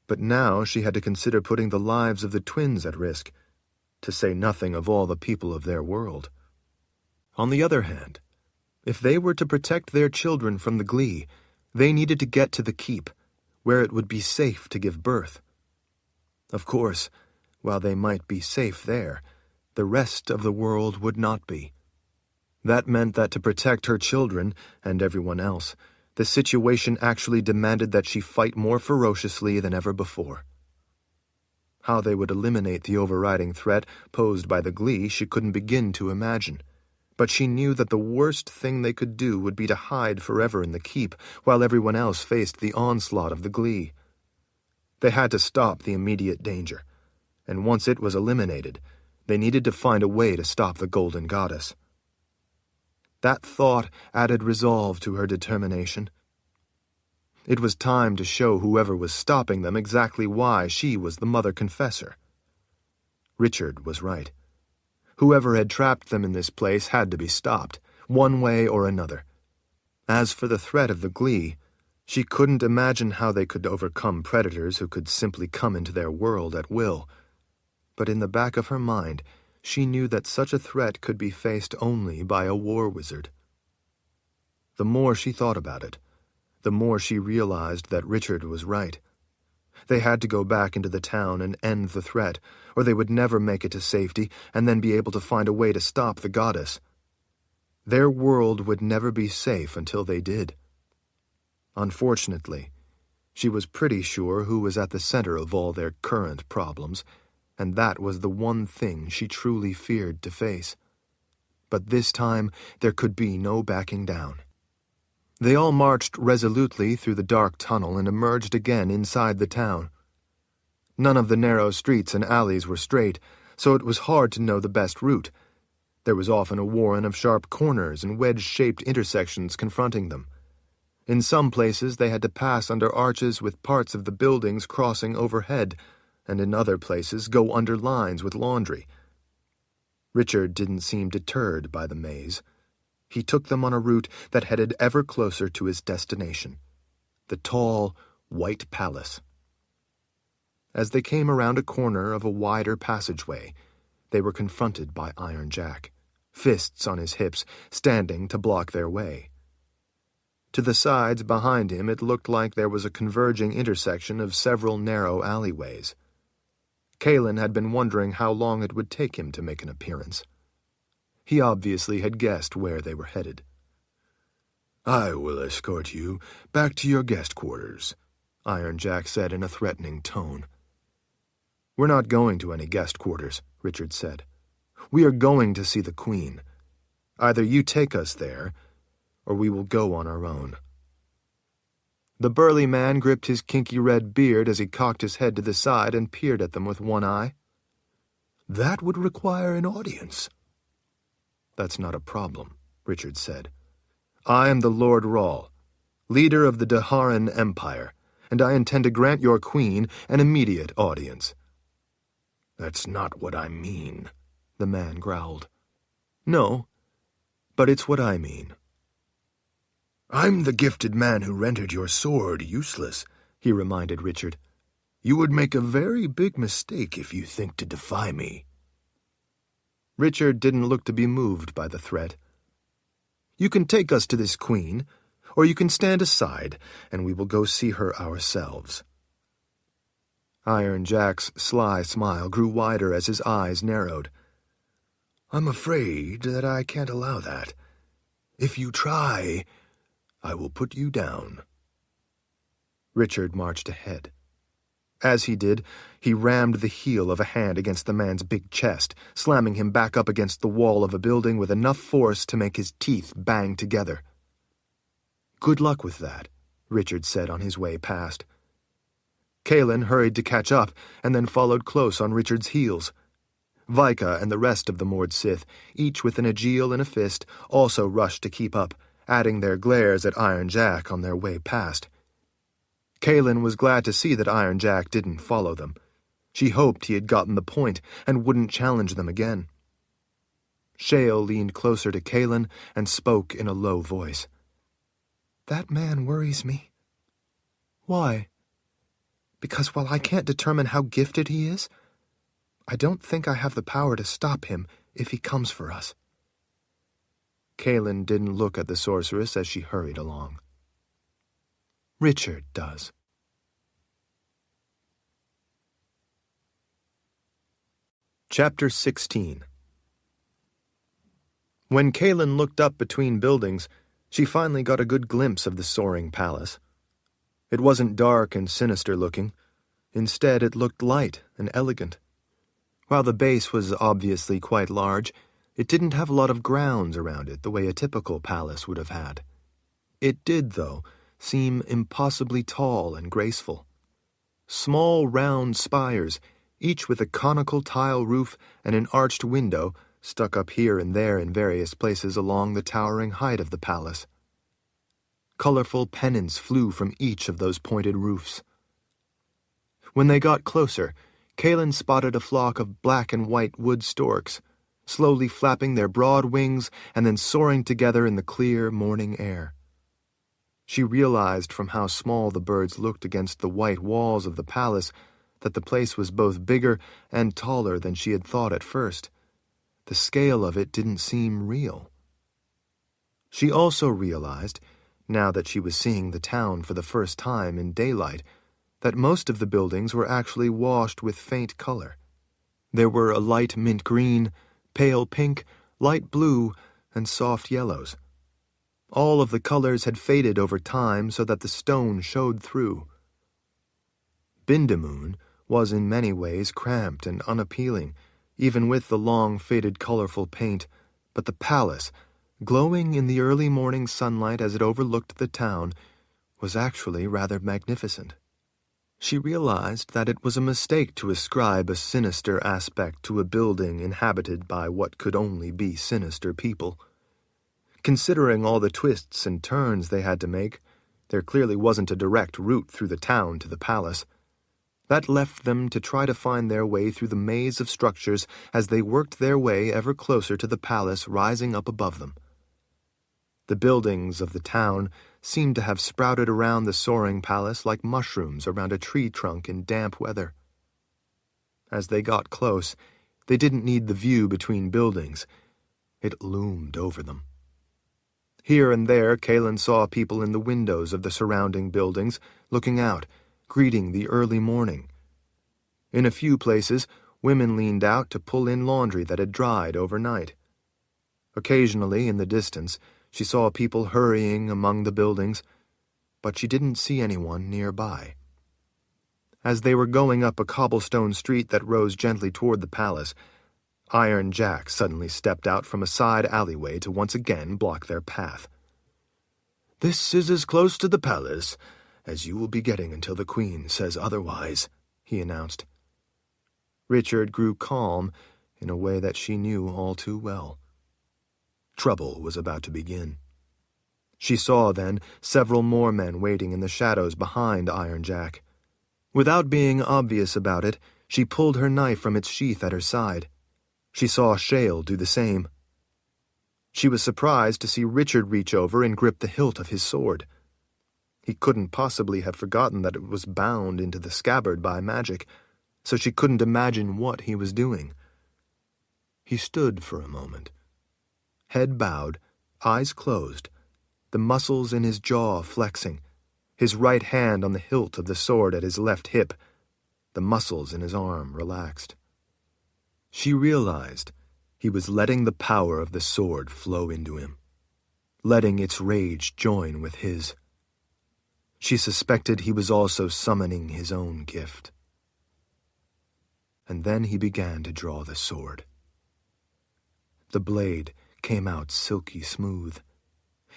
but now she had to consider putting the lives of the twins at risk, to say nothing of all the people of their world. On the other hand, if they were to protect their children from the Glee, they needed to get to the keep, where it would be safe to give birth. Of course, while they might be safe there, the rest of the world would not be. That meant that to protect her children, and everyone else, the situation actually demanded that she fight more ferociously than ever before. How they would eliminate the overriding threat posed by the Glee she couldn't begin to imagine, But she knew that the worst thing they could do would be to hide forever in the keep while everyone else faced the onslaught of the Glee. They had to stop the immediate danger, and once it was eliminated, they needed to find a way to stop the Golden Goddess. That thought added resolve to her determination. It was time to show whoever was stopping them exactly why she was the Mother Confessor. Richard was right. Whoever had trapped them in this place had to be stopped, one way or another. As for the threat of the Glee, she couldn't imagine how they could overcome predators who could simply come into their world at will. But in the back of her mind, she knew that such a threat could be faced only by a war wizard. The more she thought about it, the more she realized that Richard was right. They had to go back into the town and end the threat, or they would never make it to safety and then be able to find a way to stop the goddess. Their world would never be safe until they did. Unfortunately, she was pretty sure who was at the center of all their current problems, and that was the one thing she truly feared to face. But this time, there could be no backing down. They all marched resolutely through the dark tunnel and emerged again inside the town. None of the narrow streets and alleys were straight, so it was hard to know the best route. There was often a warren of sharp corners and wedge-shaped intersections confronting them. In some places they had to pass under arches with parts of the buildings crossing overhead, and in other places go under lines with laundry. Richard didn't seem deterred by the maze. He took them on a route that headed ever closer to his destination, the tall, white palace. As they came around a corner of a wider passageway, they were confronted by Iron Jack, fists on his hips, standing to block their way. To the sides behind him it looked like there was a converging intersection of several narrow alleyways. Kahlan had been wondering how long it would take him to make an appearance. He obviously had guessed where they were headed. "I will escort you back to your guest quarters," Iron Jack said in a threatening tone. "We're not going to any guest quarters," Richard said. "We are going to see the Queen. Either you take us there, or we will go on our own." The burly man gripped his kinky red beard as he cocked his head to the side and peered at them with one eye. "That would require an audience." "That's not a problem," Richard said. "I am the Lord Rahl, leader of the Daharan Empire, and I intend to grant your queen an immediate audience." "That's not what I mean," the man growled. "No, but it's what I mean." "I'm the gifted man who rendered your sword useless," he reminded Richard. "You would make a very big mistake if you think to defy me." Richard didn't look to be moved by the threat. "You can take us to this queen, or you can stand aside, and we will go see her ourselves." Iron Jack's sly smile grew wider as his eyes narrowed. "I'm afraid that I can't allow that. If you try, I will put you down." Richard marched ahead. As he did, he rammed the heel of a hand against the man's big chest, slamming him back up against the wall of a building with enough force to make his teeth bang together. "Good luck with that," Richard said on his way past. Kahlan hurried to catch up and then followed close on Richard's heels. Vika and the rest of the Mord Sith, each with an Aegil in a fist, also rushed to keep up, adding their glares at Iron Jack on their way past. Kahlan was glad to see that Iron Jack didn't follow them. She hoped he had gotten the point and wouldn't challenge them again. Shale leaned closer to Kahlan and spoke in a low voice. "That man worries me. "Why?" Because while I can't determine how gifted he is, I don't think I have the power to stop him if he comes for us." Kahlan didn't look at the sorceress as she hurried along. "Richard does." Chapter 16. When Kahlan looked up between buildings, she finally got a good glimpse of the soaring palace. It wasn't dark and sinister-looking. Instead, it looked light and elegant. While the base was obviously quite large, It didn't have a lot of grounds around it the way a typical palace would have had. It did, though, seem impossibly tall and graceful. Small round spires, each with a conical tile roof and an arched window, stuck up here and there in various places along the towering height of the palace. Colorful pennants flew from each of those pointed roofs. When they got closer, Kahlan spotted a flock of black and white wood storks, slowly flapping their broad wings and then soaring together in the clear morning air. She realized from how small the birds looked against the white walls of the palace that the place was both bigger and taller than she had thought at first. The scale of it didn't seem real. She also realized, now that she was seeing the town for the first time in daylight, that most of the buildings were actually washed with faint color. There were a light mint green, pale pink, light blue, and soft yellows. All of the colors had faded over time so that the stone showed through. Bindamoon was in many ways cramped and unappealing, even with the long, faded, colorful paint, but the palace, glowing in the early morning sunlight as it overlooked the town, was actually rather magnificent. She realized that it was a mistake to ascribe a sinister aspect to a building inhabited by what could only be sinister people. Considering all the twists and turns they had to make, there clearly wasn't a direct route through the town to the palace. That left them to try to find their way through the maze of structures as they worked their way ever closer to the palace rising up above them. The buildings of the town seemed to have sprouted around the soaring palace like mushrooms around a tree trunk in damp weather. As they got close, they didn't need the view between buildings. It loomed over them. Here and there, Kahlan saw people in the windows of the surrounding buildings, looking out, greeting the early morning. In a few places, women leaned out to pull in laundry that had dried overnight. Occasionally, in the distance, she saw people hurrying among the buildings, but she didn't see anyone nearby. As they were going up a cobblestone street that rose gently toward the palace, Iron Jack suddenly stepped out from a side alleyway to once again block their path. "This is as close to the palace as you will be getting until the Queen says otherwise," he announced. Richard grew calm in a way that she knew all too well. Trouble was about to begin. She saw, then, several more men waiting in the shadows behind Iron Jack. Without being obvious about it, she pulled her knife from its sheath at her side. She saw Shale do the same. She was surprised to see Richard reach over and grip the hilt of his sword. He couldn't possibly have forgotten that it was bound into the scabbard by magic, so she couldn't imagine what he was doing. He stood for a moment. Head bowed, eyes closed, the muscles in his jaw flexing, his right hand on the hilt of the sword at his left hip, the muscles in his arm relaxed. She realized he was letting the power of the sword flow into him, letting its rage join with his. She suspected he was also summoning his own gift. And then he began to draw the sword. The blade came out silky smooth.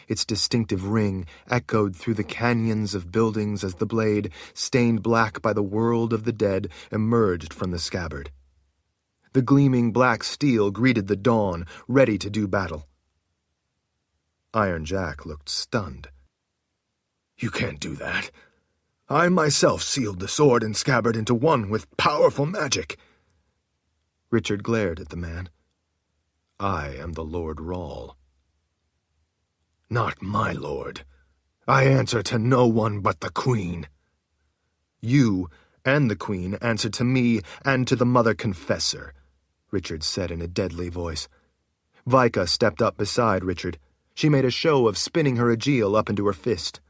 Its distinctive ring echoed through the canyons of buildings as the blade, stained black by the world of the dead, emerged from the scabbard. The gleaming black steel greeted the dawn, ready to do battle. Iron Jack looked stunned. "You can't do that. I myself sealed the sword and scabbard into one with powerful magic." Richard glared at the man. "I am the Lord Rawl." "Not my lord. I answer to no one but the Queen." "You and the Queen answer to me and to the Mother Confessor," Richard said in a deadly voice. Vika stepped up beside Richard. She made a show of spinning her aegil up into her fist.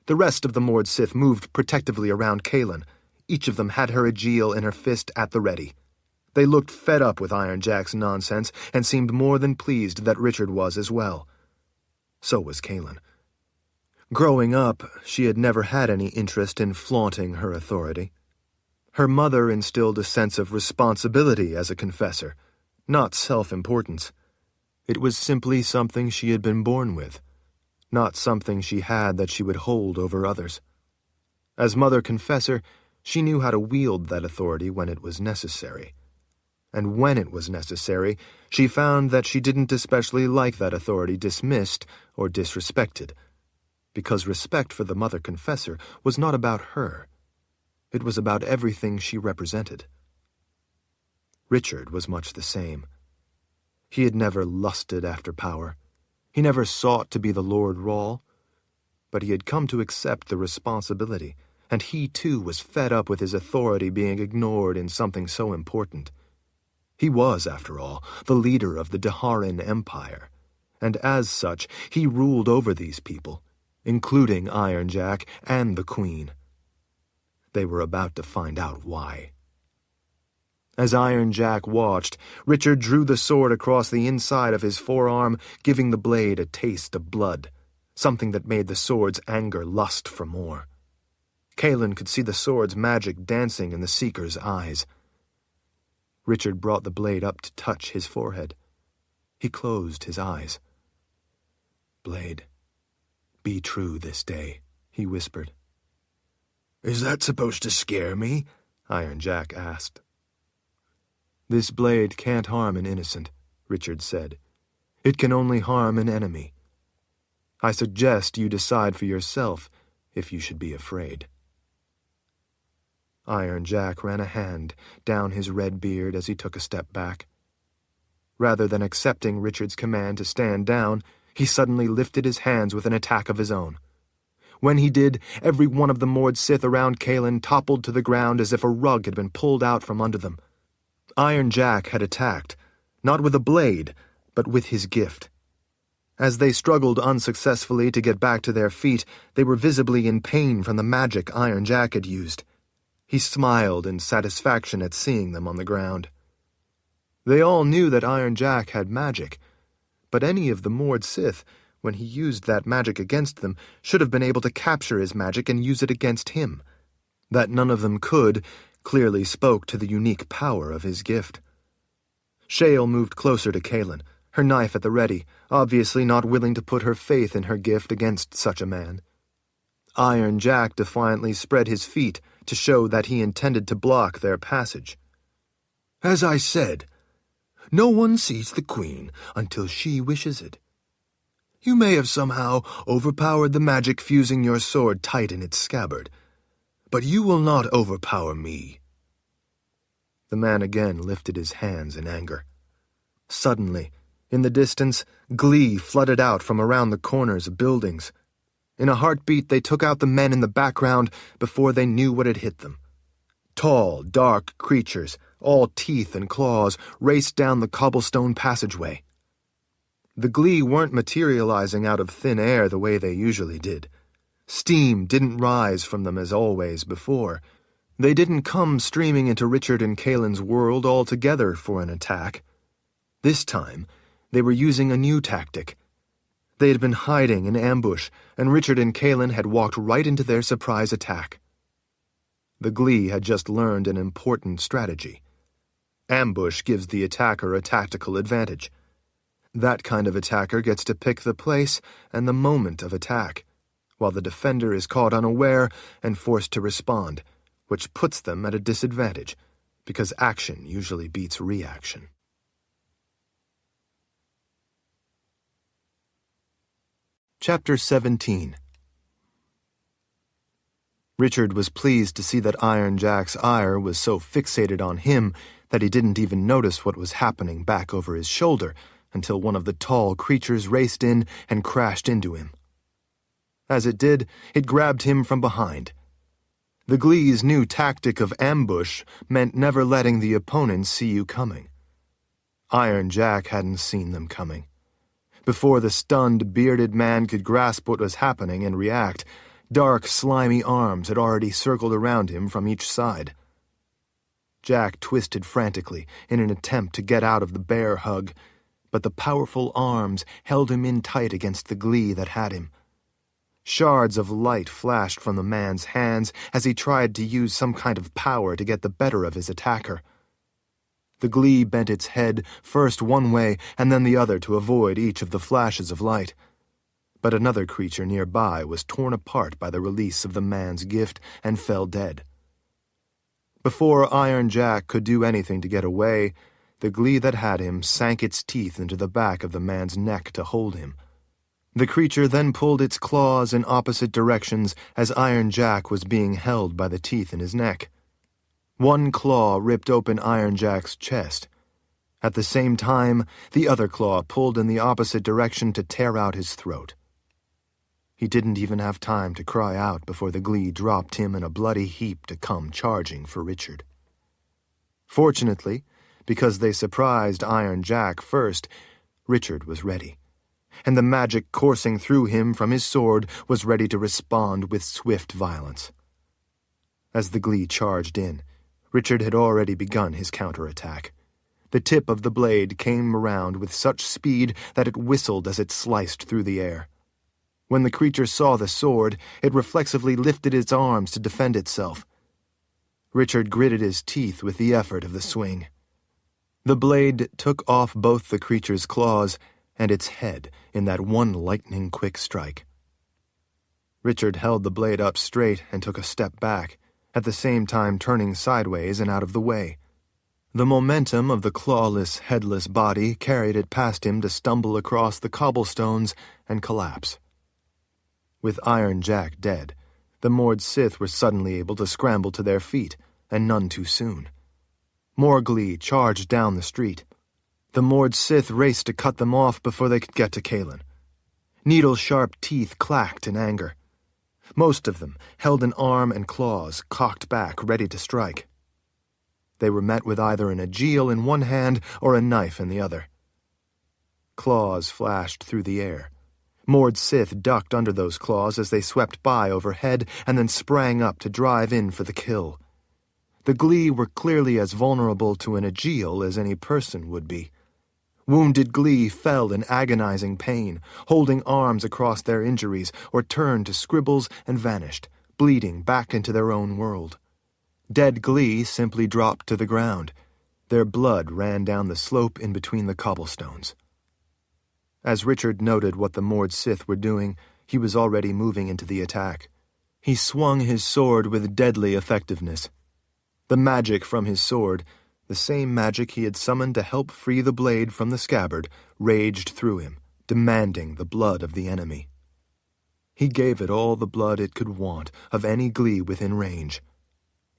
The rest of the Mord Sith moved protectively around Kahlan. Each of them had her aegil in her fist at the ready. They looked fed up with Iron Jack's nonsense and seemed more than pleased that Richard was as well. So was Kahlan. Growing up, she had never had any interest in flaunting her authority. Her mother instilled a sense of responsibility as a confessor, not self-importance. It was simply something she had been born with, not something she had that she would hold over others. As Mother Confessor, she knew how to wield that authority when it was necessary. And when it was necessary, she found that she didn't especially like that authority dismissed or disrespected, because respect for the Mother Confessor was not about her. It was about everything she represented. Richard was much the same. He had never lusted after power. He never sought to be the Lord Rawl. But he had come to accept the responsibility, and he too was fed up with his authority being ignored in something so important. He was, after all, the leader of the Daharan Empire, and as such he ruled over these people, including Iron Jack and the Queen. They were about to find out why. As Iron Jack watched, Richard drew the sword across the inside of his forearm, giving the blade a taste of blood, something that made the sword's anger lust for more. Kahlan could see the sword's magic dancing in the Seeker's eyes. Richard brought the blade up to touch his forehead. He closed his eyes. "Blade, be true this day," he whispered. "Is that supposed to scare me?" Iron Jack asked. "This blade can't harm an innocent," Richard said. "It can only harm an enemy. I suggest you decide for yourself if you should be afraid." Iron Jack ran a hand down his red beard as he took a step back. Rather than accepting Richard's command to stand down, he suddenly lifted his hands with an attack of his own. When he did, every one of the Mord Sith around Kahlan toppled to the ground as if a rug had been pulled out from under them. Iron Jack had attacked, not with a blade, but with his gift. As they struggled unsuccessfully to get back to their feet, they were visibly in pain from the magic Iron Jack had used. He smiled in satisfaction at seeing them on the ground. They all knew that Iron Jack had magic, but any of the Mord Sith, when he used that magic against them, should have been able to capture his magic and use it against him. That none of them could clearly spoke to the unique power of his gift. Shale moved closer to Kahlan, her knife at the ready, obviously not willing to put her faith in her gift against such a man. Iron Jack defiantly spread his feet to show that he intended to block their passage. "As I said, no one sees the Queen until she wishes it. You may have somehow overpowered the magic fusing your sword tight in its scabbard, but you will not overpower me." The man again lifted his hands in anger. Suddenly, in the distance, glee flooded out from around the corners of buildings. In a heartbeat, they took out the men in the background before they knew what had hit them. Tall, dark creatures, all teeth and claws, raced down the cobblestone passageway. The glee weren't materializing out of thin air the way they usually did. Steam didn't rise from them as always before. They didn't come streaming into Richard and Kahlan's world all together for an attack. This time, they were using a new tactic. They had been hiding in ambush, and Richard and Kahlan had walked right into their surprise attack. The glee had just learned an important strategy. Ambush gives the attacker a tactical advantage. That kind of attacker gets to pick the place and the moment of attack, while the defender is caught unaware and forced to respond, which puts them at a disadvantage, because action usually beats reaction. Chapter 17. Richard was pleased to see that Iron Jack's ire was so fixated on him that he didn't even notice what was happening back over his shoulder until one of the tall creatures raced in and crashed into him. As it did, it grabbed him from behind. The glee's new tactic of ambush meant never letting the opponents see you coming. Iron Jack hadn't seen them coming. Before the stunned, bearded man could grasp what was happening and react, dark, slimy arms had already circled around him from each side. Jack twisted frantically in an attempt to get out of the bear hug, but the powerful arms held him in tight against the glee that had him. Shards of light flashed from the man's hands as he tried to use some kind of power to get the better of his attacker. The Glee bent its head first one way and then the other to avoid each of the flashes of light. But another creature nearby was torn apart by the release of the man's gift and fell dead. Before Iron Jack could do anything to get away, the Glee that had him sank its teeth into the back of the man's neck to hold him. The creature then pulled its claws in opposite directions as Iron Jack was being held by the teeth in his neck. One claw ripped open Iron Jack's chest. At the same time, the other claw pulled in the opposite direction to tear out his throat. He didn't even have time to cry out before the Glee dropped him in a bloody heap to come charging for Richard. Fortunately, because they surprised Iron Jack first, Richard was ready, and the magic coursing through him from his sword was ready to respond with swift violence. As the Glee charged in, Richard had already begun his counterattack. The tip of the blade came around with such speed that it whistled as it sliced through the air. When the creature saw the sword, it reflexively lifted its arms to defend itself. Richard gritted his teeth with the effort of the swing. The blade took off both the creature's claws and its head in that one lightning-quick strike. Richard held the blade up straight and took a step back, at the same time turning sideways and out of the way. The momentum of the clawless, headless body carried it past him to stumble across the cobblestones and collapse. With Iron Jack dead, the Mord Sith were suddenly able to scramble to their feet, and none too soon. More Glee charged down the street. The Mord Sith raced to cut them off before they could get to Kahlan. Needle-sharp teeth clacked in anger. Most of them held an arm and claws cocked back, ready to strike. They were met with either an aegil in one hand or a knife in the other. Claws flashed through the air. Mord Sith ducked under those claws as they swept by overhead and then sprang up to drive in for the kill. The Glee were clearly as vulnerable to an aegil as any person would be. Wounded Glee fell in agonizing pain, holding arms across their injuries, or turned to scribbles and vanished, bleeding back into their own world. Dead Glee simply dropped to the ground. Their blood ran down the slope in between the cobblestones. As Richard noted what the Mord Sith were doing, he was already moving into the attack. He swung his sword with deadly effectiveness. The magic from his sword, the same magic he had summoned to help free the blade from the scabbard, raged through him, demanding the blood of the enemy. He gave it all the blood it could want of any Glee within range.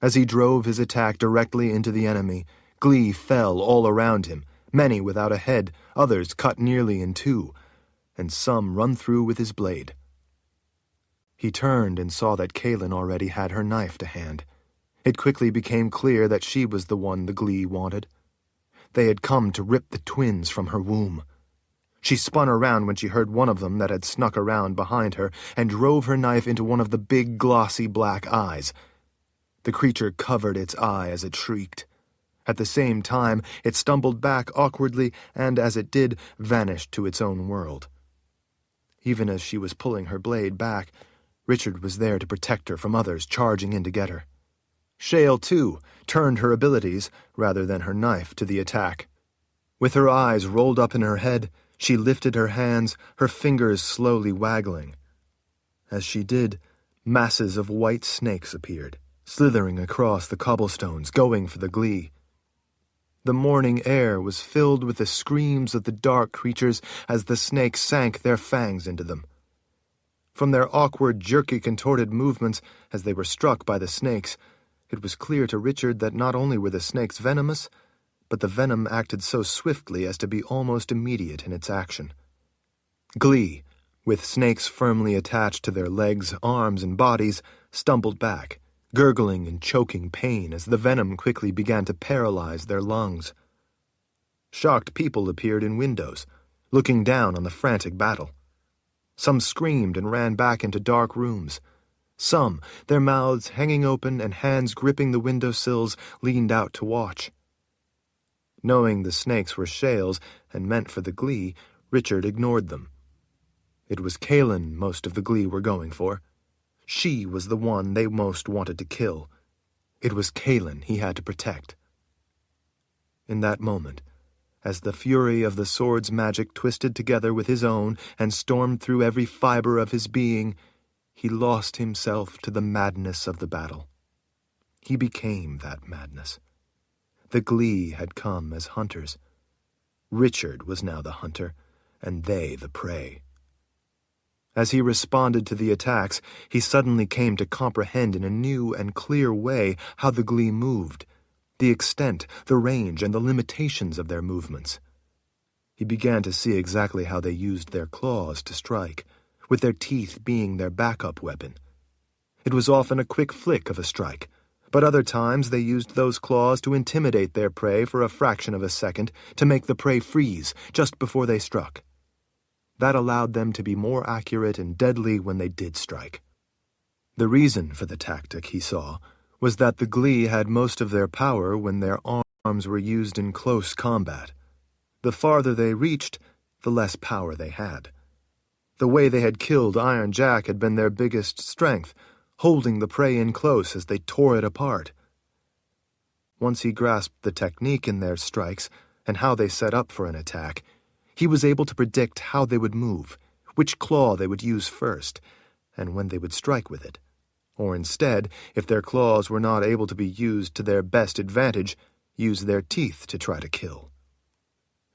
As he drove his attack directly into the enemy, Glee fell all around him, many without a head, others cut nearly in two, and some run through with his blade. He turned and saw that Kahlan already had her knife to hand. It quickly became clear that she was the one the Glee wanted. They had come to rip the twins from her womb. She spun around when she heard one of them that had snuck around behind her and drove her knife into one of the big, glossy black eyes. The creature covered its eye as it shrieked. At the same time, it stumbled back awkwardly and, as it did, vanished to its own world. Even as she was pulling her blade back, Richard was there to protect her from others charging in to get her. Shale, too, turned her abilities, rather than her knife, to the attack. With her eyes rolled up in her head, she lifted her hands, her fingers slowly waggling. As she did, masses of white snakes appeared, slithering across the cobblestones, going for the Glee. The morning air was filled with the screams of the dark creatures as the snakes sank their fangs into them. From their awkward, jerky, contorted movements as they were struck by the snakes, it was clear to Richard that not only were the snakes venomous, but the venom acted so swiftly as to be almost immediate in its action. Glee, with snakes firmly attached to their legs, arms, and bodies, stumbled back, gurgling and choking pain as the venom quickly began to paralyze their lungs. Shocked people appeared in windows, looking down on the frantic battle. Some screamed and ran back into dark rooms. Some, their mouths hanging open and hands gripping the windowsills, leaned out to watch. Knowing the snakes were Shale's and meant for the Glee, Richard ignored them. It was Kahlan most of the Glee were going for. She was the one they most wanted to kill. It was Kahlan he had to protect. In that moment, as the fury of the sword's magic twisted together with his own and stormed through every fiber of his being, he lost himself to the madness of the battle. He became that madness. The glee had come as hunters. Richard was now the hunter, and they the prey. As he responded to the attacks, he suddenly came to comprehend in a new and clear way how the glee moved, the extent, the range, and the limitations of their movements. He began to see exactly how they used their claws to strike, with their teeth being their backup weapon. It was often a quick flick of a strike, but other times they used those claws to intimidate their prey for a fraction of a second, to make the prey freeze just before they struck. That allowed them to be more accurate and deadly when they did strike. The reason for the tactic, he saw, was that the glee had most of their power when their arms were used in close combat. The farther they reached, the less power they had. The way they had killed Iron Jack had been their biggest strength, holding the prey in close as they tore it apart. Once he grasped the technique in their strikes and how they set up for an attack, he was able to predict how they would move, which claw they would use first, and when they would strike with it. Or instead, if their claws were not able to be used to their best advantage, use their teeth to try to kill.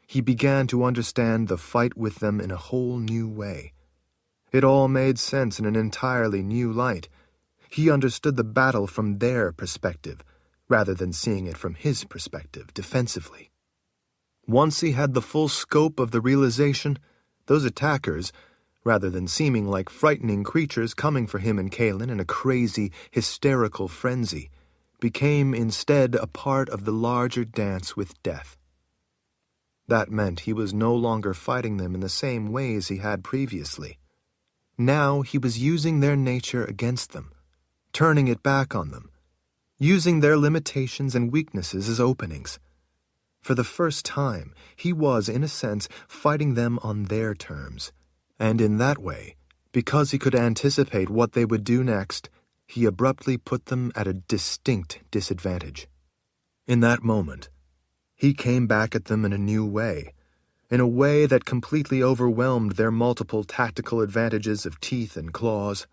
He began to understand the fight with them in a whole new way. It all made sense in an entirely new light. He understood the battle from their perspective, rather than seeing it from his perspective, defensively. Once he had the full scope of the realization, those attackers, rather than seeming like frightening creatures coming for him and Kahlan in a crazy, hysterical frenzy, became instead a part of the larger dance with death. That meant he was no longer fighting them in the same ways he had previously. Now he was using their nature against them, turning it back on them, using their limitations and weaknesses as openings. For the first time, he was, in a sense, fighting them on their terms. And in that way, because he could anticipate what they would do next, he abruptly put them at a distinct disadvantage. In that moment, he came back at them in a new way, in a way that completely overwhelmed their multiple tactical advantages of teeth and claws.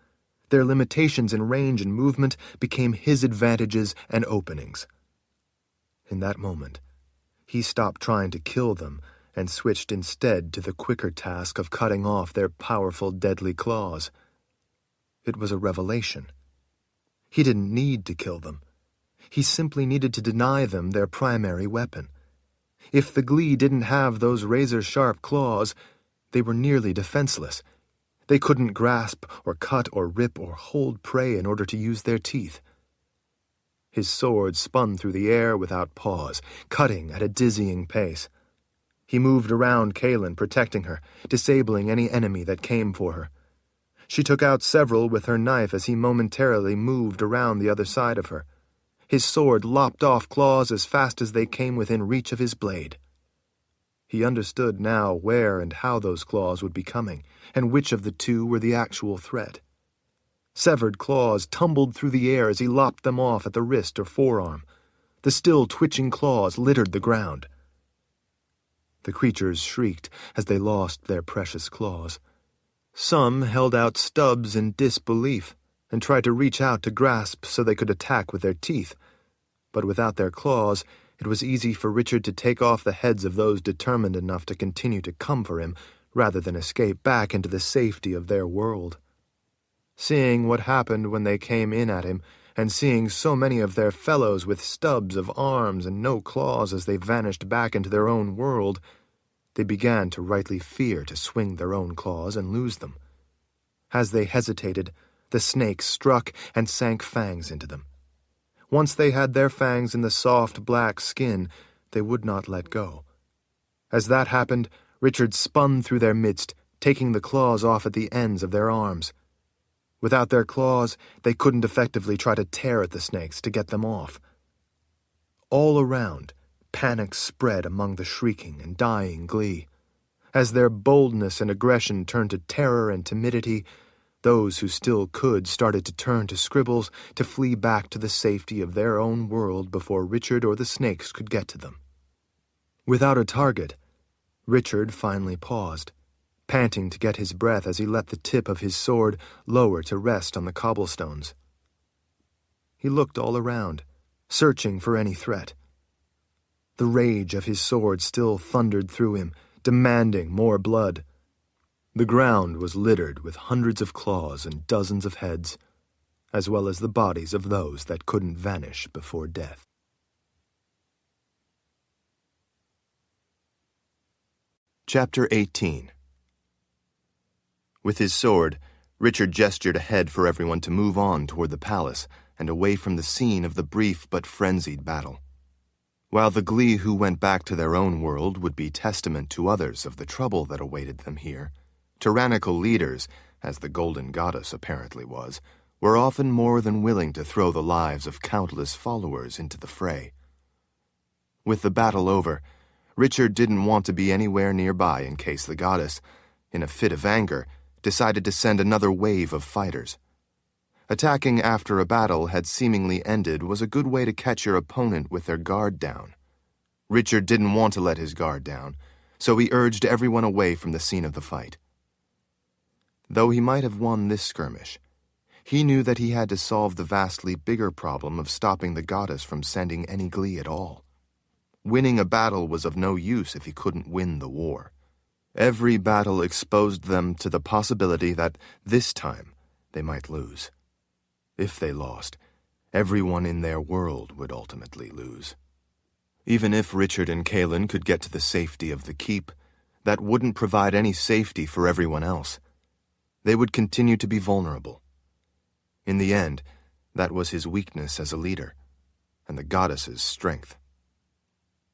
Their limitations in range and movement became his advantages and openings. In that moment, he stopped trying to kill them and switched instead to the quicker task of cutting off their powerful, deadly claws. It was a revelation. He didn't need to kill them. He simply needed to deny them their primary weapon. If the glee didn't have those razor-sharp claws, they were nearly defenseless. They couldn't grasp or cut or rip or hold prey in order to use their teeth. His sword spun through the air without pause, cutting at a dizzying pace. He moved around Kahlan, protecting her, disabling any enemy that came for her. She took out several with her knife as he momentarily moved around the other side of her. His sword lopped off claws as fast as they came within reach of his blade. He understood now where and how those claws would be coming, and which of the two were the actual threat. Severed claws tumbled through the air as he lopped them off at the wrist or forearm. The still twitching claws littered the ground. The creatures shrieked as they lost their precious claws. Some held out stubs in disbelief and tried to reach out to grasp so they could attack with their teeth. But without their claws, it was easy for Richard to take off the heads of those determined enough to continue to come for him, rather than escape back into the safety of their world. Seeing what happened when they came in at him, and seeing so many of their fellows with stubs of arms and no claws as they vanished back into their own world, they began to rightly fear to swing their own claws and lose them. As they hesitated, the snakes struck and sank fangs into them. Once they had their fangs in the soft black skin, they would not let go. As that happened, Richard spun through their midst, taking the claws off at the ends of their arms. Without their claws, they couldn't effectively try to tear at the snakes to get them off. All around, panic spread among the shrieking and dying glee. As their boldness and aggression turned to terror and timidity, those who still could started to turn to Scribbles to flee back to the safety of their own world before Richard or the snakes could get to them. Without a target, Richard finally paused, panting to get his breath as he let the tip of his sword lower to rest on the cobblestones. He looked all around, searching for any threat. The rage of his sword still thundered through him, demanding more blood. The ground was littered with hundreds of claws and dozens of heads, as well as the bodies of those that couldn't vanish before death. Chapter 18. With his sword, Richard gestured ahead for everyone to move on toward the palace and away from the scene of the brief but frenzied battle. While the Glee who went back to their own world would be testament to others of the trouble that awaited them here, tyrannical leaders, as the Golden Goddess apparently was, were often more than willing to throw the lives of countless followers into the fray. With the battle over, Richard didn't want to be anywhere nearby in case the goddess, in a fit of anger, decided to send another wave of fighters. Attacking after a battle had seemingly ended was a good way to catch your opponent with their guard down. Richard didn't want to let his guard down, so he urged everyone away from the scene of the fight. Though he might have won this skirmish, he knew that he had to solve the vastly bigger problem of stopping the goddess from sending any Glee at all. Winning a battle was of no use if he couldn't win the war. Every battle exposed them to the possibility that this time they might lose. If they lost, everyone in their world would ultimately lose. Even if Richard and Kahlan could get to the safety of the keep, that wouldn't provide any safety for everyone else. They would continue to be vulnerable. In the end, that was his weakness as a leader, and the goddess's strength.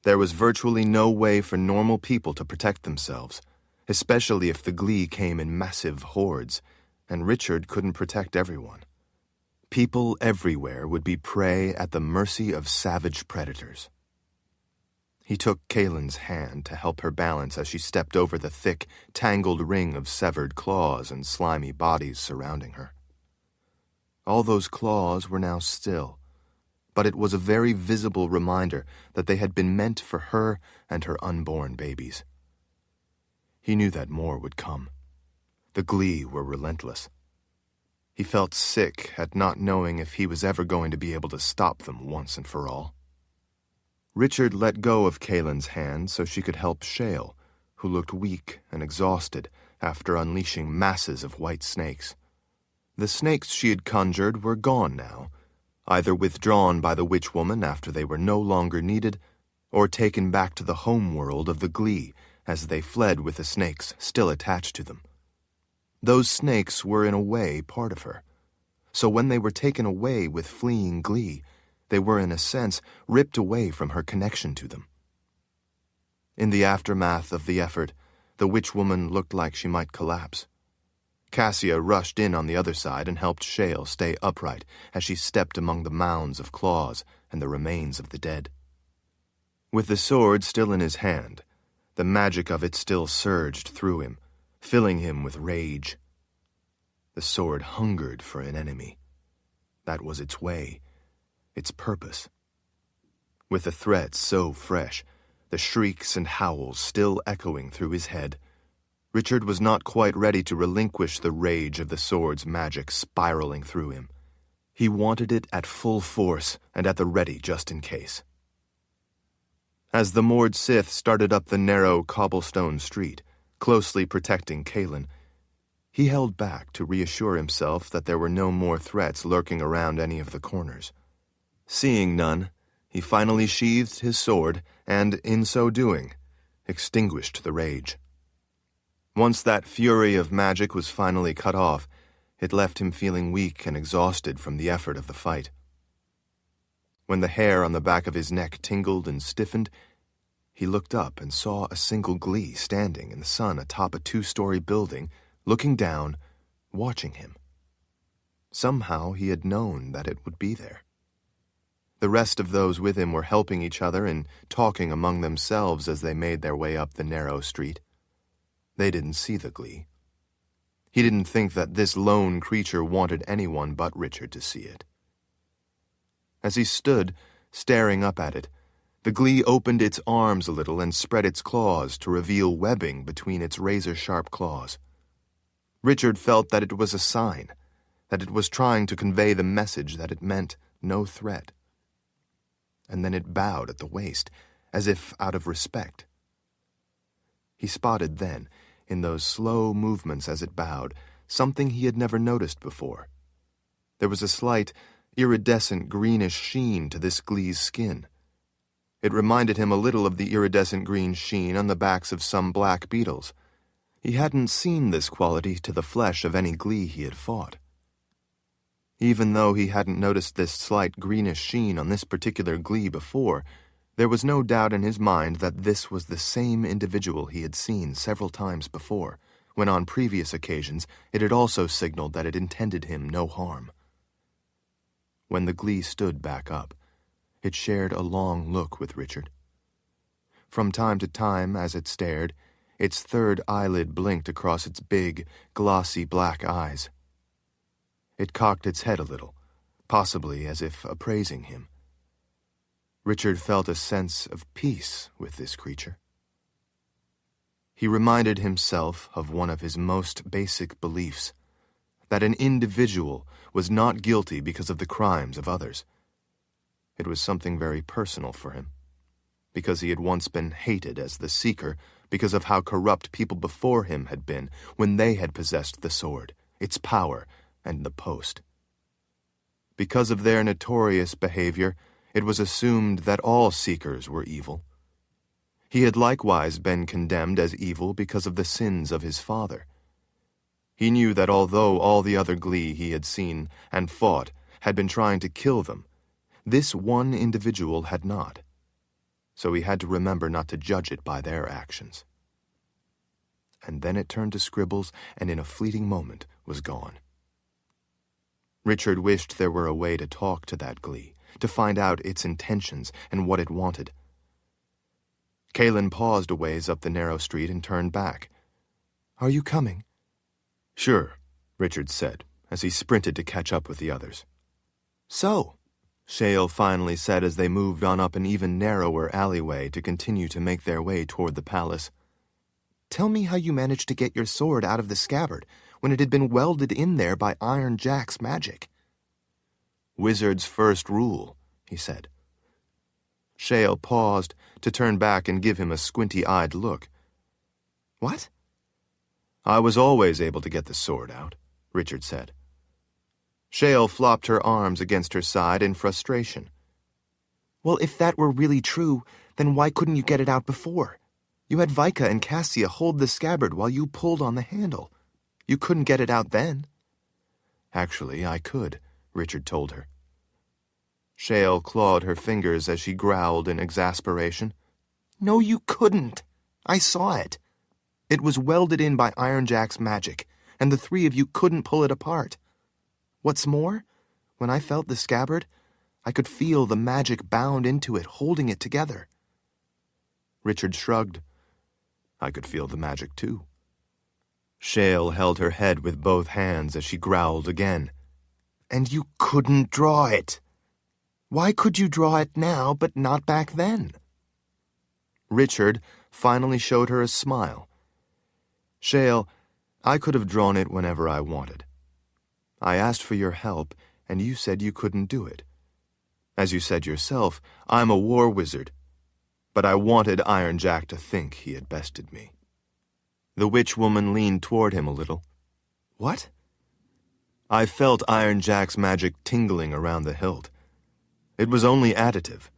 There was virtually no way for normal people to protect themselves, especially if the Glee came in massive hordes, and Richard couldn't protect everyone. People everywhere would be prey at the mercy of savage predators. He took Kahlan's hand to help her balance as she stepped over the thick, tangled ring of severed claws and slimy bodies surrounding her. All those claws were now still, but it was a very visible reminder that they had been meant for her and her unborn babies. He knew that more would come. The Glee were relentless. He felt sick at not knowing if he was ever going to be able to stop them once and for all. Richard let go of Kahlan's hand so she could help Shale, who looked weak and exhausted after unleashing masses of white snakes. The snakes she had conjured were gone now, either withdrawn by the witch woman after they were no longer needed, or taken back to the home world of the Glee as they fled with the snakes still attached to them. Those snakes were in a way part of her, so when they were taken away with fleeing Glee, they were in a sense ripped away from her connection to them. In the aftermath of the effort, the witch woman looked like she might collapse. Cassia rushed in on the other side and helped Shale stay upright as she stepped among the mounds of claws and the remains of the dead. With the sword still in his hand, the magic of it still surged through him, filling him with rage. The sword hungered for an enemy. That was its way, its purpose. With the threat so fresh, the shrieks and howls still echoing through his head, Richard was not quite ready to relinquish the rage of the sword's magic spiraling through him. He wanted it at full force and at the ready just in case. As the moored Sith started up the narrow cobblestone street, closely protecting Kahlan, he held back to reassure himself that there were no more threats lurking around any of the corners. Seeing none, he finally sheathed his sword and, in so doing, extinguished the rage. Once that fury of magic was finally cut off, it left him feeling weak and exhausted from the effort of the fight. When the hair on the back of his neck tingled and stiffened, he looked up and saw a single Glee standing in the sun atop a 2-story building, looking down, watching him. Somehow he had known that it would be there. The rest of those with him were helping each other and talking among themselves as they made their way up the narrow street. They didn't see the Glee. He didn't think that this lone creature wanted anyone but Richard to see it. As he stood, staring up at it, The glee opened its arms a little and spread its claws to reveal webbing between its razor-sharp claws. Richard felt that it was a sign, that it was trying to convey the message that it meant no threat. And then it bowed at the waist, as if out of respect. He spotted then, in those slow movements as it bowed, something he had never noticed before. There was a slight, iridescent greenish sheen to this glee's skin. It reminded him a little of the iridescent green sheen on the backs of some black beetles. He hadn't seen this quality to the flesh of any glee he had fought. Even though he hadn't noticed this slight greenish sheen on this particular glee before, there was no doubt in his mind that this was the same individual he had seen several times before, when on previous occasions it had also signaled that it intended him no harm. When the glee stood back up, it shared a long look with Richard. From time to time, as it stared, its third eyelid blinked across its big, glossy black eyes. It cocked its head a little, possibly as if appraising him. Richard felt a sense of peace with this creature. He reminded himself of one of his most basic beliefs, that an individual was not guilty because of the crimes of others. It was something very personal for him, because he had once been hated as the Seeker because of how corrupt people before him had been when they had possessed the sword, its power, and the post. Because of their notorious behavior, it was assumed that all Seekers were evil. He had likewise been condemned as evil because of the sins of his father. He knew that although all the other glee he had seen and fought had been trying to kill them, this one individual had not. So he had to remember not to judge it by their actions. And then it turned to Scribbles and in a fleeting moment was gone. Richard wished there were a way to talk to that glee, to find out its intentions and what it wanted. Kahlan paused a ways up the narrow street and turned back. "Are you coming?" "Sure," Richard said, as he sprinted to catch up with the others. "So," Shale finally said as they moved on up an even narrower alleyway to continue to make their way toward the palace. "tell me how you managed to get your sword out of the scabbard when it had been welded in there by Iron Jack's magic." "Wizard's first rule," he said. Shale paused to turn back and give him a squinty-eyed look. "What?" "I was always able to get the sword out," Richard said. Shale flopped her arms against her side in frustration. "Well, if that were really true, then why couldn't you get it out before? You had Vika and Cassia hold the scabbard while you pulled on the handle. You couldn't get it out then." "Actually, I could," Richard told her. Shale clawed her fingers as she growled in exasperation. "No, you couldn't. I saw it. It was welded in by Iron Jack's magic, and the three of you couldn't pull it apart. What's more, when I felt the scabbard, I could feel the magic bound into it, holding it together." Richard shrugged. "I could feel the magic, too." Shale held her head with both hands as she growled again. "And you couldn't draw it. Why could you draw it now, but not back then?" Richard finally showed her a smile. "Shale, I could have drawn it whenever I wanted. I asked for your help, and you said you couldn't do it. As you said yourself, I'm a war wizard. But I wanted Iron Jack to think he had bested me." The witch woman leaned toward him a little. "What?" "I felt Iron Jack's magic tingling around the hilt. It was only additive.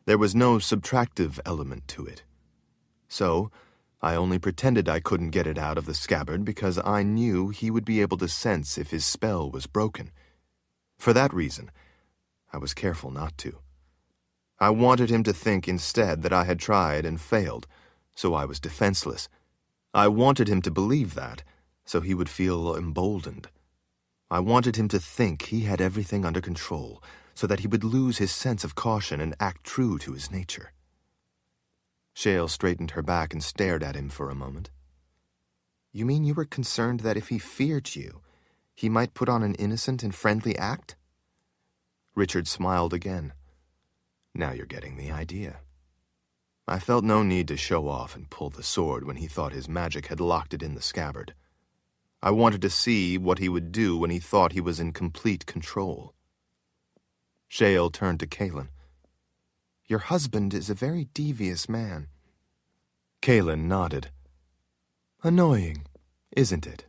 There was no subtractive element to it. So, I only pretended I couldn't get it out of the scabbard because I knew he would be able to sense if his spell was broken. For that reason, I was careful not to. I wanted him to think instead that I had tried and failed, so I was defenseless. I wanted him to believe that, so he would feel emboldened. I wanted him to think he had everything under control, so that he would lose his sense of caution and act true to his nature." Shale straightened her back and stared at him for a moment. "You mean you were concerned that if he feared you, he might put on an innocent and friendly act?" Richard smiled again. "Now you're getting the idea." I felt no need to show off and pull the sword when he thought his magic had locked it in the scabbard. I wanted to see what he would do when he thought he was in complete control. Shale turned to Kahlan. Your husband is a very devious man. Kahlan nodded. Annoying, isn't it?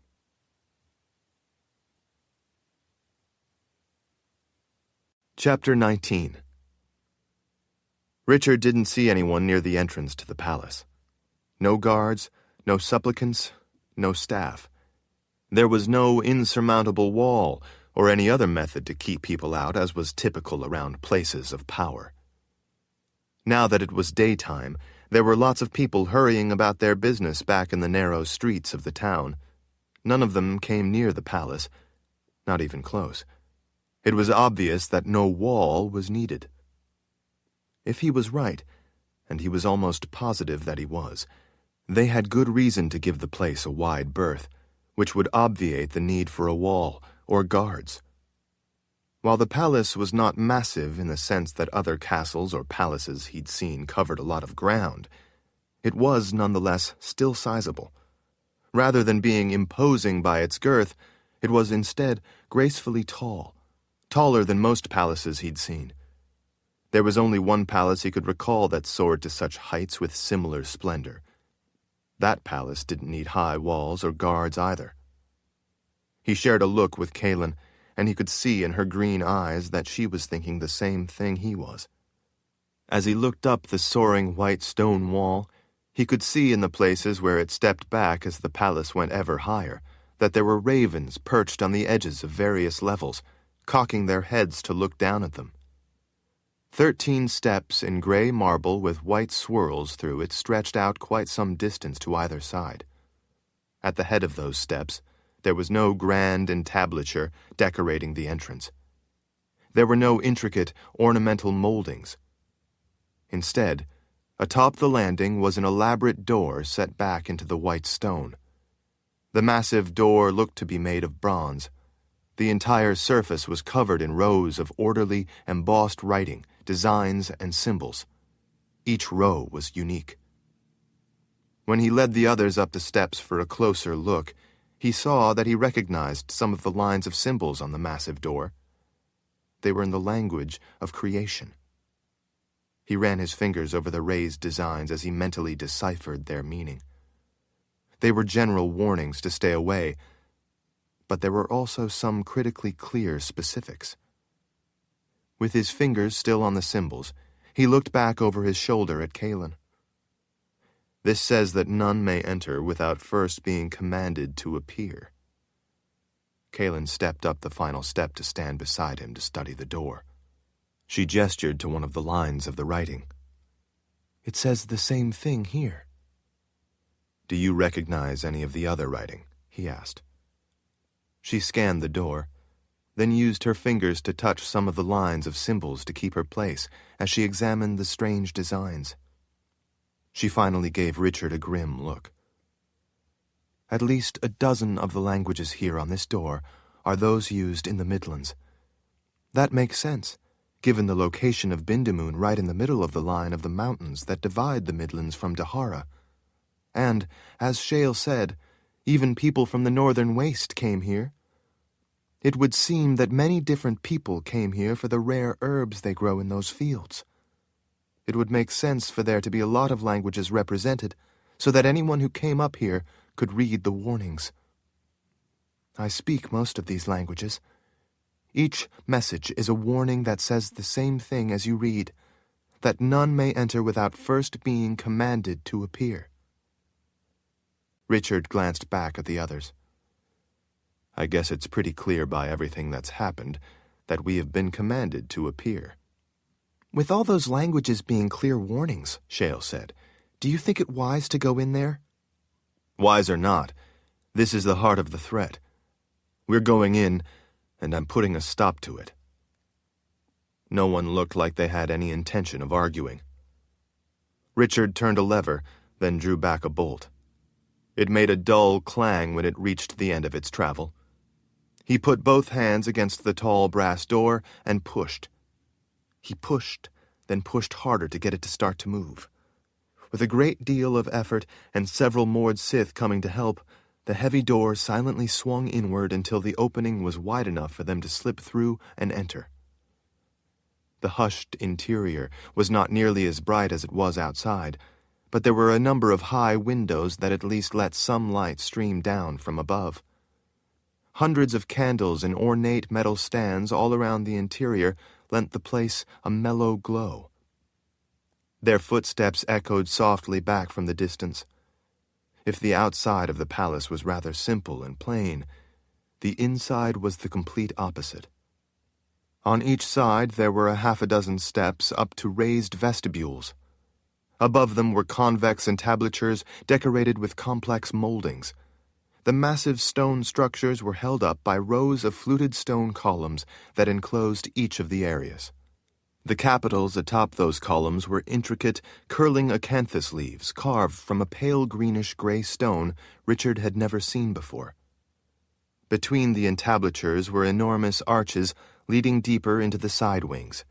Chapter 19. Richard didn't see anyone near the entrance to the palace. No guards, no supplicants, no staff. There was no insurmountable wall or any other method to keep people out, as was typical around places of power. Now that it was daytime, there were lots of people hurrying about their business back in the narrow streets of the town. None of them came near the palace, not even close. It was obvious that no wall was needed. If he was right, and he was almost positive that he was, they had good reason to give the place a wide berth, which would obviate the need for a wall or guards. While the palace was not massive in the sense that other castles or palaces he'd seen covered a lot of ground, it was nonetheless still sizable. Rather than being imposing by its girth, it was instead gracefully tall, taller than most palaces he'd seen. There was only one palace he could recall that soared to such heights with similar splendor. That palace didn't need high walls or guards either. He shared a look with Kahlan, and he could see in her green eyes that she was thinking the same thing he was. As he looked up the soaring white stone wall, he could see in the places where it stepped back as the palace went ever higher that there were ravens perched on the edges of various levels, cocking their heads to look down at them. 13 steps in gray marble with white swirls through it stretched out quite some distance to either side. At the head of those steps, there was no grand entablature decorating the entrance. There were no intricate ornamental moldings. Instead, atop the landing was an elaborate door set back into the white stone. The massive door looked to be made of bronze. The entire surface was covered in rows of orderly, embossed writing, designs, and symbols. Each row was unique. When he led the others up the steps for a closer look, he saw that he recognized some of the lines of symbols on the massive door. They were in the language of creation. He ran his fingers over the raised designs as he mentally deciphered their meaning. They were general warnings to stay away, but there were also some critically clear specifics. With his fingers still on the symbols, he looked back over his shoulder at Kahlan. This says that none may enter without first being commanded to appear. Kahlan stepped up the final step to stand beside him to study the door. She gestured to one of the lines of the writing. It says the same thing here. Do you recognize any of the other writing? He asked. She scanned the door, then used her fingers to touch some of the lines of symbols to keep her place as she examined the strange designs. She finally gave Richard a grim look. At least a dozen of the languages here on this door are those used in the Midlands. That makes sense, given the location of Bindamoon right in the middle of the line of the mountains that divide the Midlands from Dahara. And, as Shale said, even people from the northern waste came here. It would seem that many different people came here for the rare herbs they grow in those fields. It would make sense for there to be a lot of languages represented, so that anyone who came up here could read the warnings. I speak most of these languages. Each message is a warning that says the same thing as you read, that none may enter without first being commanded to appear. Richard glanced back at the others. I guess it's pretty clear by everything that's happened that we have been commanded to appear. With all those languages being clear warnings, Shale said, do you think it wise to go in there? Wise or not, this is the heart of the threat. We're going in, and I'm putting a stop to it. No one looked like they had any intention of arguing. Richard turned a lever, then drew back a bolt. It made a dull clang when it reached the end of its travel. He put both hands against the tall brass door and pushed. He pushed, then pushed harder to get it to start to move. With a great deal of effort and several moored Sith coming to help, the heavy door silently swung inward until the opening was wide enough for them to slip through and enter. The hushed interior was not nearly as bright as it was outside, but there were a number of high windows that at least let some light stream down from above. Hundreds of candles in ornate metal stands all around the interior lent the place a mellow glow. Their footsteps echoed softly back from the distance. If the outside of the palace was rather simple and plain, the inside was the complete opposite. On each side there were a half a dozen steps up to raised vestibules. Above them were convex entablatures decorated with complex moldings. The massive stone structures were held up by rows of fluted stone columns that enclosed each of the areas. The capitals atop those columns were intricate, curling acanthus leaves carved from a pale greenish-gray stone Richard had never seen before. Between the entablatures were enormous arches leading deeper into the side wings.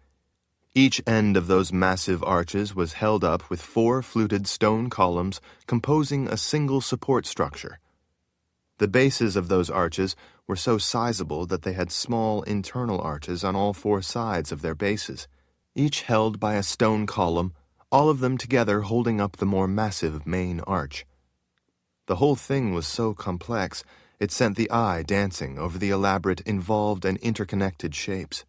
Each end of those massive arches was held up with 4 fluted stone columns composing a single support structure. The bases of those arches were so sizable that they had small internal arches on all 4 sides of their bases, each held by a stone column, all of them together holding up the more massive main arch. The whole thing was so complex, it sent the eye dancing over the elaborate, involved and interconnected shapes.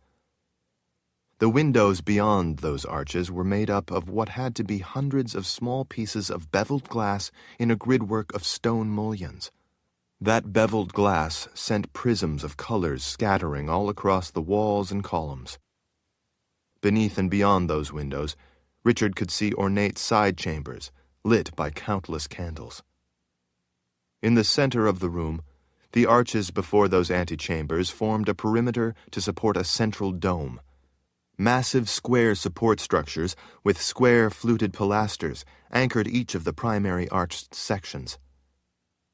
The windows beyond those arches were made up of what had to be hundreds of small pieces of beveled glass in a gridwork of stone mullions. That beveled glass sent prisms of colors scattering all across the walls and columns. Beneath and beyond those windows, Richard could see ornate side chambers, lit by countless candles. In the center of the room, the arches before those antechambers formed a perimeter to support a central dome. Massive square support structures with square fluted pilasters anchored each of the primary arched sections.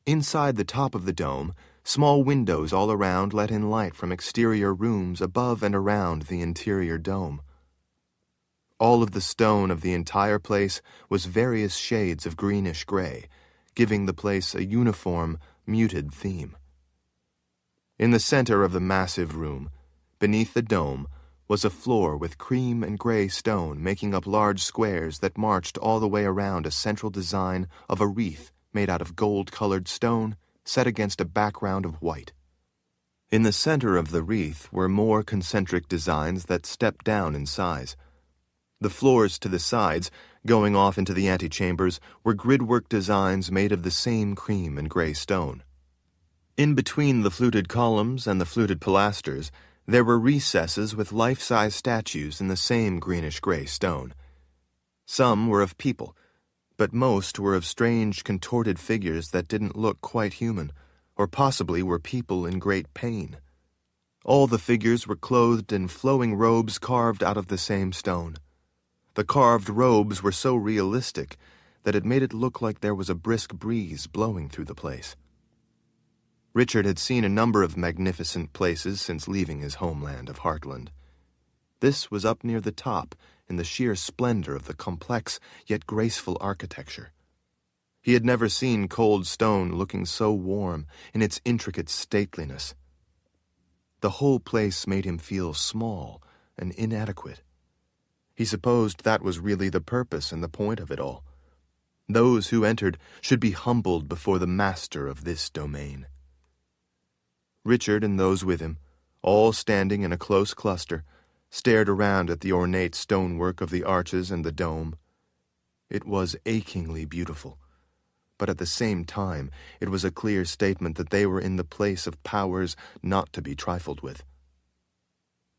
Inside the top of the dome, small windows all around let in light from exterior rooms above and around the interior dome. All of the stone of the entire place was various shades of greenish-gray, giving the place a uniform, muted theme. In the center of the massive room, beneath the dome, was a floor with cream and gray stone making up large squares that marched all the way around a central design of a wreath made out of gold-colored stone set against a background of white. In the center of the wreath were more concentric designs that stepped down in size. The floors to the sides, going off into the antechambers, were gridwork designs made of the same cream and gray stone. In between the fluted columns and the fluted pilasters, there were recesses with life-size statues in the same greenish-gray stone. Some were of people, but most were of strange, contorted figures that didn't look quite human, or possibly were people in great pain. All the figures were clothed in flowing robes carved out of the same stone. The carved robes were so realistic that it made it look like there was a brisk breeze blowing through the place. Richard had seen a number of magnificent places since leaving his homeland of Heartland. This was up near the top in the sheer splendor of the complex yet graceful architecture. He had never seen cold stone looking so warm in its intricate stateliness. The whole place made him feel small and inadequate. He supposed that was really the purpose and the point of it all. Those who entered should be humbled before the master of this domain. Richard and those with him, all standing in a close cluster, stared around at the ornate stonework of the arches and the dome. It was achingly beautiful, but at the same time it was a clear statement that they were in the place of powers not to be trifled with.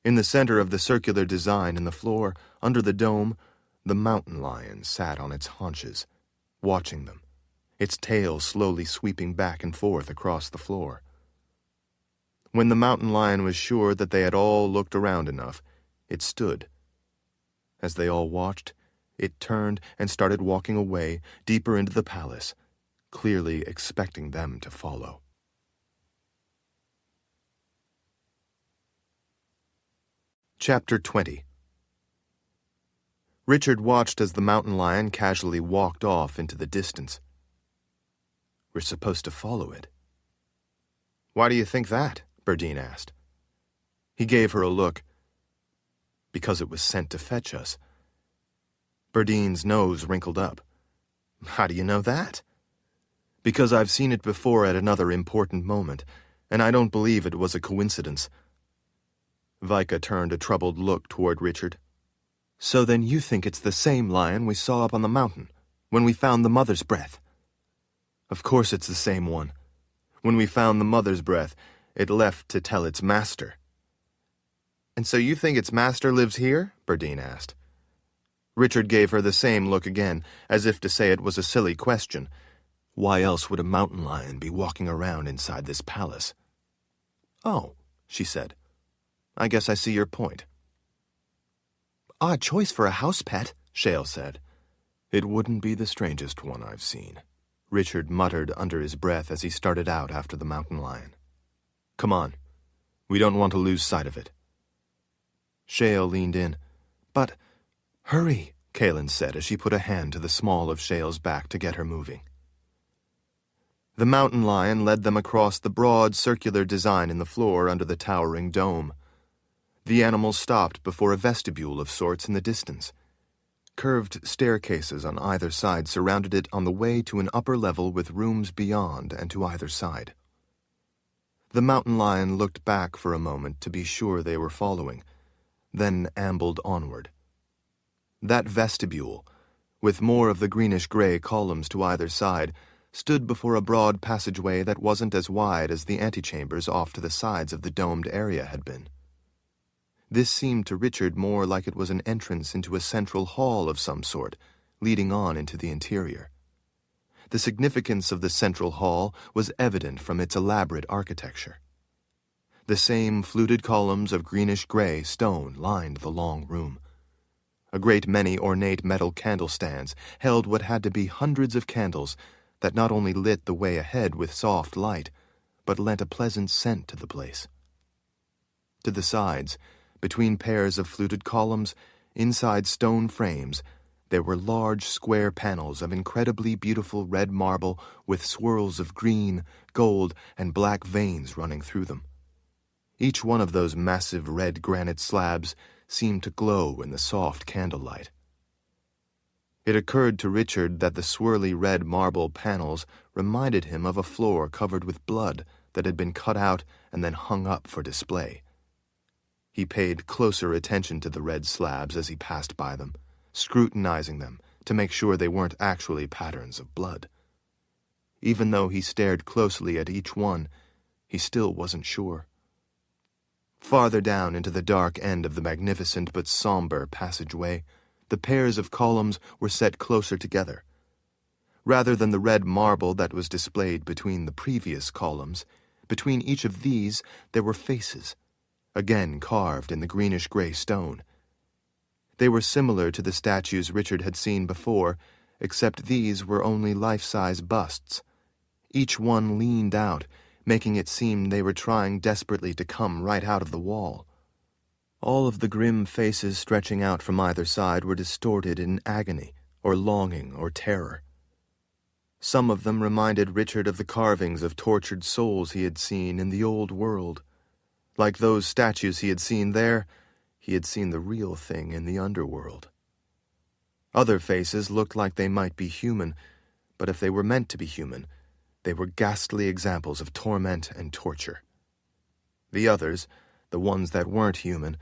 In the center of the circular design in the floor, under the dome, the mountain lion sat on its haunches, watching them, its tail slowly sweeping back and forth across the floor. When the mountain lion was sure that they had all looked around enough, it stood. As they all watched, it turned and started walking away deeper into the palace, clearly expecting them to follow. Chapter 20. Richard watched as the mountain lion casually walked off into the distance. "We're supposed to follow it." "Why do you think that?" Burdine asked. He gave her a look. "Because it was sent to fetch us." Burdine's nose wrinkled up. "How do you know that?" "Because I've seen it before at another important moment, and I don't believe it was a coincidence." Vika turned a troubled look toward Richard. "So then you think it's the same lion we saw up on the mountain, when we found the mother's breath?" "Of course it's the same one. When we found the mother's breath, it left to tell its master." "And so you think its master lives here?" Burdine asked. Richard gave her the same look again, as if to say it was a silly question. Why else would a mountain lion be walking around inside this palace? "Oh," she said. "I guess I see your point." "Odd choice for a house pet," Shale said. "It wouldn't be the strangest one I've seen," Richard muttered under his breath as he started out after the mountain lion. "Come on. We don't want to lose sight of it." Shale leaned in. "But—" "Hurry," Kahlan said as she put a hand to the small of Shale's back to get her moving. The mountain lion led them across the broad circular design in the floor under the towering dome. The animal stopped before a vestibule of sorts in the distance. Curved staircases on either side surrounded it on the way to an upper level with rooms beyond and to either side. The mountain lion looked back for a moment to be sure they were following, then ambled onward. That vestibule, with more of the greenish-gray columns to either side, stood before a broad passageway that wasn't as wide as the antechambers off to the sides of the domed area had been. This seemed to Richard more like it was an entrance into a central hall of some sort, leading on into the interior. The significance of the central hall was evident from its elaborate architecture. The same fluted columns of greenish-gray stone lined the long room. A great many ornate metal candlestands held what had to be hundreds of candles that not only lit the way ahead with soft light, but lent a pleasant scent to the place. To the sides, between pairs of fluted columns, inside stone frames, there were large square panels of incredibly beautiful red marble with swirls of green, gold, and black veins running through them. Each one of those massive red granite slabs seemed to glow in the soft candlelight. It occurred to Richard that the swirly red marble panels reminded him of a floor covered with blood that had been cut out and then hung up for display. He paid closer attention to the red slabs as he passed by them, scrutinizing them to make sure they weren't actually patterns of blood. Even though he stared closely at each one, he still wasn't sure. Farther down into the dark end of the magnificent but somber passageway, the pairs of columns were set closer together. Rather than the red marble that was displayed between the previous columns, between each of these there were faces, again carved in the greenish-gray stone. They were similar to the statues Richard had seen before, except these were only life-size busts. Each one leaned out, making it seem they were trying desperately to come right out of the wall. All of the grim faces stretching out from either side were distorted in agony, or longing, or terror. Some of them reminded Richard of the carvings of tortured souls he had seen in the old world. Like those statues he had seen there, he had seen the real thing in the underworld. Other faces looked like they might be human, but if they were meant to be human, they were ghastly examples of torment and torture. The others, the ones that weren't human,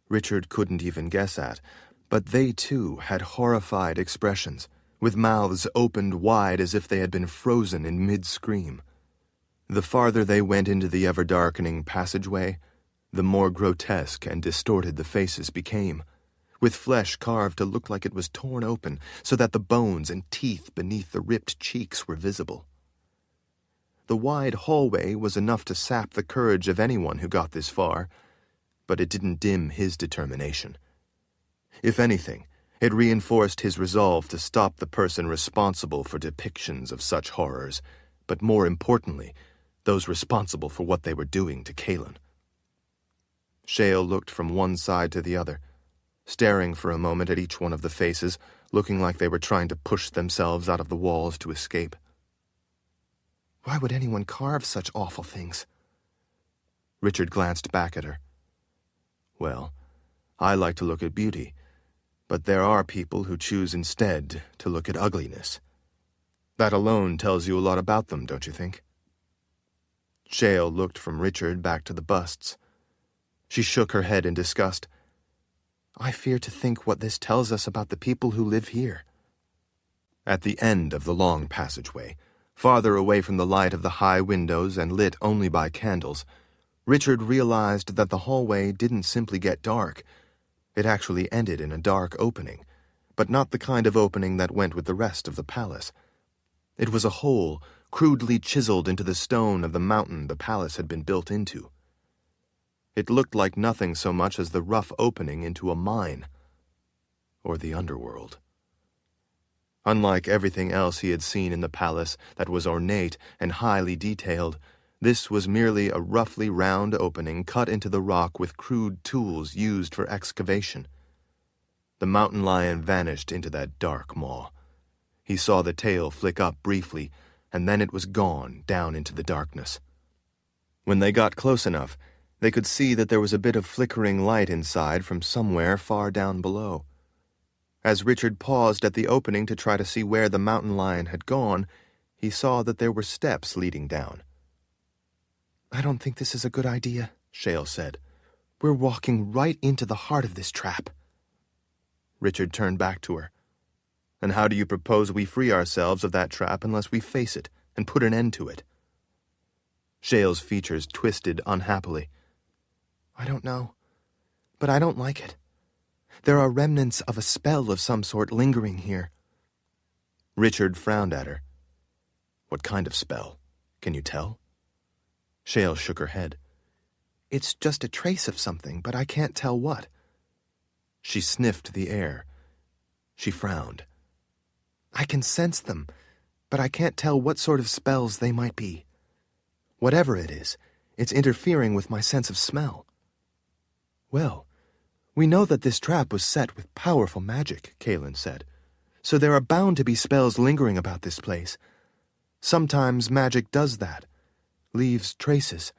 Richard couldn't even guess at, but they too had horrified expressions, with mouths opened wide as if they had been frozen in mid-scream. The farther they went into the ever-darkening passageway, the more grotesque and distorted the faces became, with flesh carved to look like it was torn open so that the bones and teeth beneath the ripped cheeks were visible. The wide hallway was enough to sap the courage of anyone who got this far, but it didn't dim his determination. If anything, it reinforced his resolve to stop the person responsible for depictions of such horrors, but more importantly, those responsible for what they were doing to Kahlan. Shale looked from one side to the other. staring for a moment at each one of the faces, looking like they were trying to push themselves out of the walls to escape. Why would anyone carve such awful things? Richard glanced back at her. Well, I like to look at beauty, but there are people who choose instead to look at ugliness. That alone tells you a lot about them, don't you think? Shale looked from Richard back to the busts. She shook her head in disgust. I fear to think what this tells us about the people who live here. At the end of the long passageway, farther away from the light of the high windows and lit only by candles, Richard realized that the hallway didn't simply get dark. It actually ended in a dark opening, but not the kind of opening that went with the rest of the palace. It was a hole crudely chiseled into the stone of the mountain the palace had been built into. It looked like nothing so much as the rough opening into a mine, or the underworld. Unlike everything else he had seen in the palace that was ornate and highly detailed, this was merely a roughly round opening cut into the rock with crude tools used for excavation. The mountain lion vanished into that dark maw. He saw the tail flick up briefly, and then it was gone down into the darkness. When they got close enough, they could see that there was a bit of flickering light inside from somewhere far down below. As Richard paused at the opening to try to see where the mountain lion had gone, he saw that there were steps leading down. I don't think this is a good idea, Shale said. We're walking right into the heart of this trap. Richard turned back to her. And how do you propose we free ourselves of that trap unless we face it and put an end to it? Shale's features twisted unhappily. I don't know, but I don't like it. There are remnants of a spell of some sort lingering here. Richard frowned at her. What kind of spell? Can you tell? Shale shook her head. It's just a trace of something, but I can't tell what. She sniffed the air. She frowned. I can sense them, but I can't tell what sort of spells they might be. Whatever it is, it's interfering with my sense of smell. Well, we know that this trap was set with powerful magic, Kahlan said, so there are bound to be spells lingering about this place. Sometimes magic does that, leaves traces.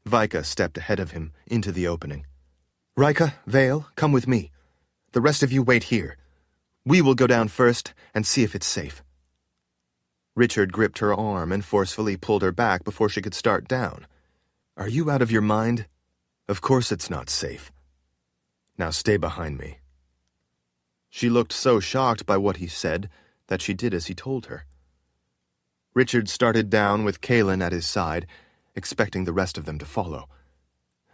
Vika stepped ahead of him into the opening. Rika, Vale, come with me. The rest of you wait here. We will go down first and see if it's safe. Richard gripped her arm and forcefully pulled her back before she could start down. Are you out of your mind? Of course it's not safe. Now stay behind me. She looked so shocked by what he said that she did as he told her. Richard started down with Kahlan at his side, expecting the rest of them to follow.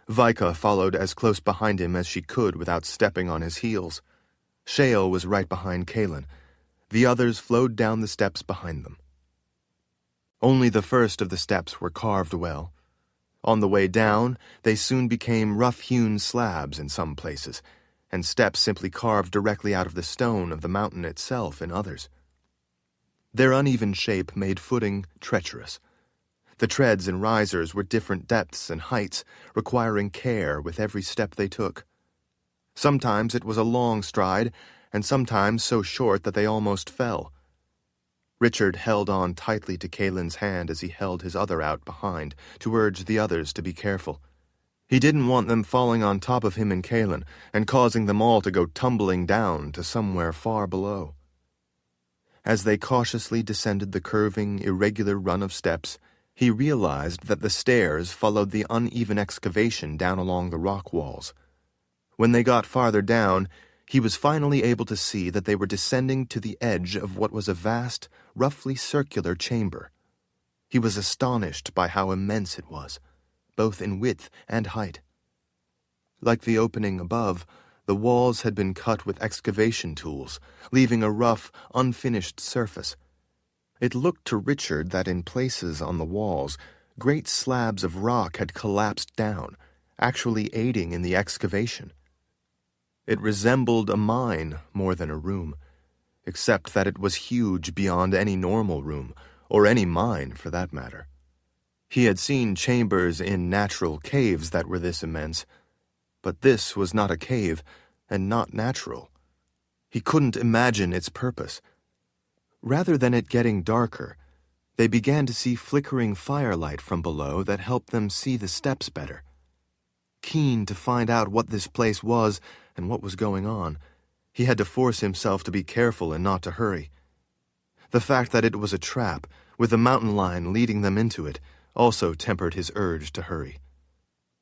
Vika followed as close behind him as she could without stepping on his heels. Shale was right behind Kahlan. The others flowed down the steps behind them. Only the first of the steps were carved well. On the way down, they soon became rough-hewn slabs in some places, and steps simply carved directly out of the stone of the mountain itself in others. Their uneven shape made footing treacherous. The treads and risers were different depths and heights, requiring care with every step they took. Sometimes it was a long stride, and sometimes so short that they almost fell. Richard held on tightly to Kahlan's hand as he held his other out behind to urge the others to be careful. He didn't want them falling on top of him and Kahlan and causing them all to go tumbling down to somewhere far below. As they cautiously descended the curving, irregular run of steps, he realized that the stairs followed the uneven excavation down along the rock walls. When they got farther down, he was finally able to see that they were descending to the edge of what was a vast, roughly circular chamber. He was astonished by how immense it was, both in width and height. Like the opening above, the walls had been cut with excavation tools, leaving a rough, unfinished surface. It looked to Richard that in places on the walls, great slabs of rock had collapsed down, actually aiding in the excavation. It resembled a mine more than a room, except that it was huge beyond any normal room, or any mine for that matter. He had seen chambers in natural caves that were this immense, but this was not a cave, and not natural. He couldn't imagine its purpose. Rather than it getting darker, they began to see flickering firelight from below that helped them see the steps better. Keen to find out what this place was and what was going on, he had to force himself to be careful and not to hurry. The fact that it was a trap, with the mountain lion leading them into it, also tempered his urge to hurry.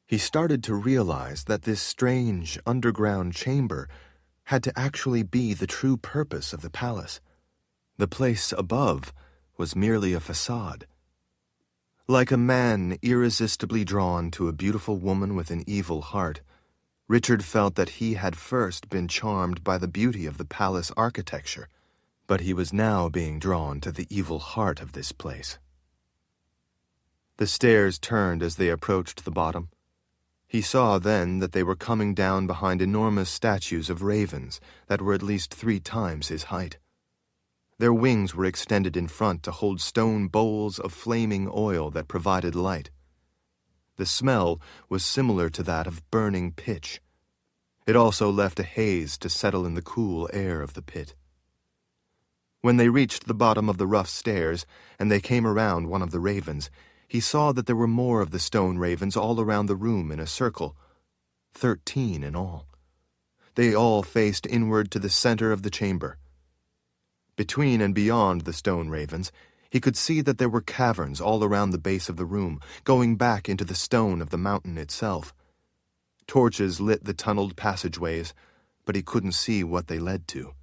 He started to realize that this strange underground chamber had to actually be the true purpose of the palace. The place above was merely a facade. Like a man irresistibly drawn to a beautiful woman with an evil heart, Richard felt that he had first been charmed by the beauty of the palace architecture, but he was now being drawn to the evil heart of this place. The stairs turned as they approached the bottom. He saw then that they were coming down behind enormous statues of ravens that were at least 3 times his height. Their wings were extended in front to hold stone bowls of flaming oil that provided light. The smell was similar to that of burning pitch. It also left a haze to settle in the cool air of the pit. When they reached the bottom of the rough stairs and they came around one of the ravens, he saw that there were more of the stone ravens all around the room in a circle, 13 in all. They all faced inward to the center of the chamber. Between and beyond the stone ravens, he could see that there were caverns all around the base of the room, going back into the stone of the mountain itself. Torches lit the tunneled passageways, but he couldn't see what they led to.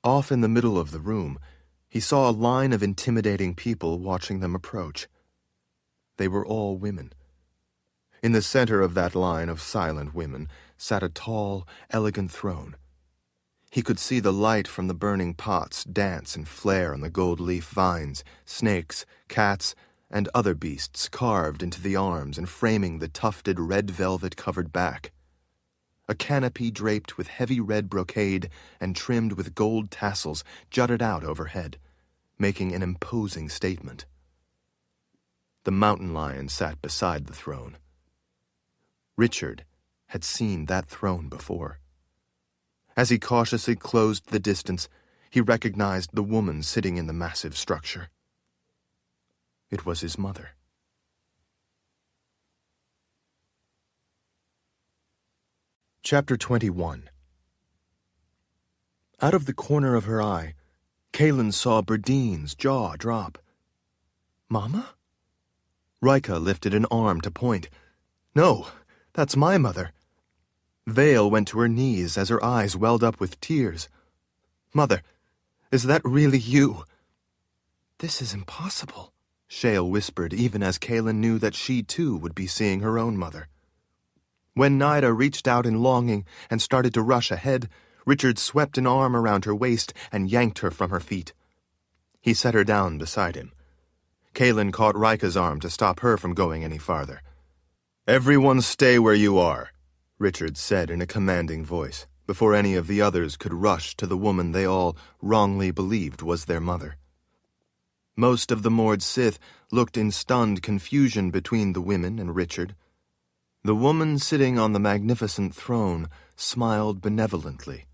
Off in the middle of the room, he saw a line of intimidating people watching them approach. They were all women. In the center of that line of silent women sat a tall, elegant throne. He could see the light from the burning pots dance and flare on the gold leaf vines, snakes, cats, and other beasts carved into the arms and framing the tufted red velvet-covered back. A canopy draped with heavy red brocade and trimmed with gold tassels jutted out overhead, making an imposing statement. The mountain lion sat beside the throne. Richard had seen that throne before. As he cautiously closed the distance, he recognized the woman sitting in the massive structure. It was his mother. Chapter 21. Out of the corner of her eye, Kahlan saw Berdine's jaw drop. "Mama?" Rika lifted an arm to point. "No, that's my mother." Vale went to her knees as her eyes welled up with tears. "Mother, is that really you?" "This is impossible," Shale whispered, even as Kahlan knew that she too would be seeing her own mother. When Nida reached out in longing and started to rush ahead, Richard swept an arm around her waist and yanked her from her feet. He set her down beside him. Kahlan caught Rika's arm to stop her from going any farther. "Everyone stay where you are," Richard said in a commanding voice, before any of the others could rush to the woman they all wrongly believed was their mother. Most of the Mord Sith looked in stunned confusion between the women and Richard. The woman sitting on the magnificent throne smiled benevolently.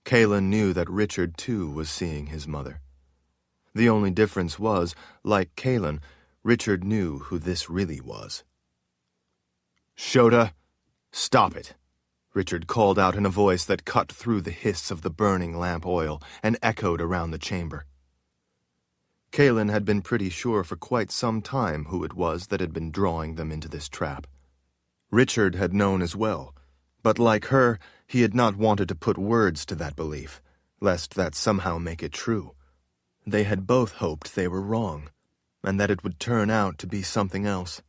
Kahlan knew that Richard too was seeing his mother. The only difference was, like Kahlan, Richard knew who this really was. "Shota, stop it," Richard called out in a voice that cut through the hiss of the burning lamp oil and echoed around the chamber. Kahlan had been pretty sure for quite some time who it was that had been drawing them into this trap. Richard had known as well, but like her, he had not wanted to put words to that belief, lest that somehow make it true. They had both hoped they were wrong, and that it would turn out to be something else.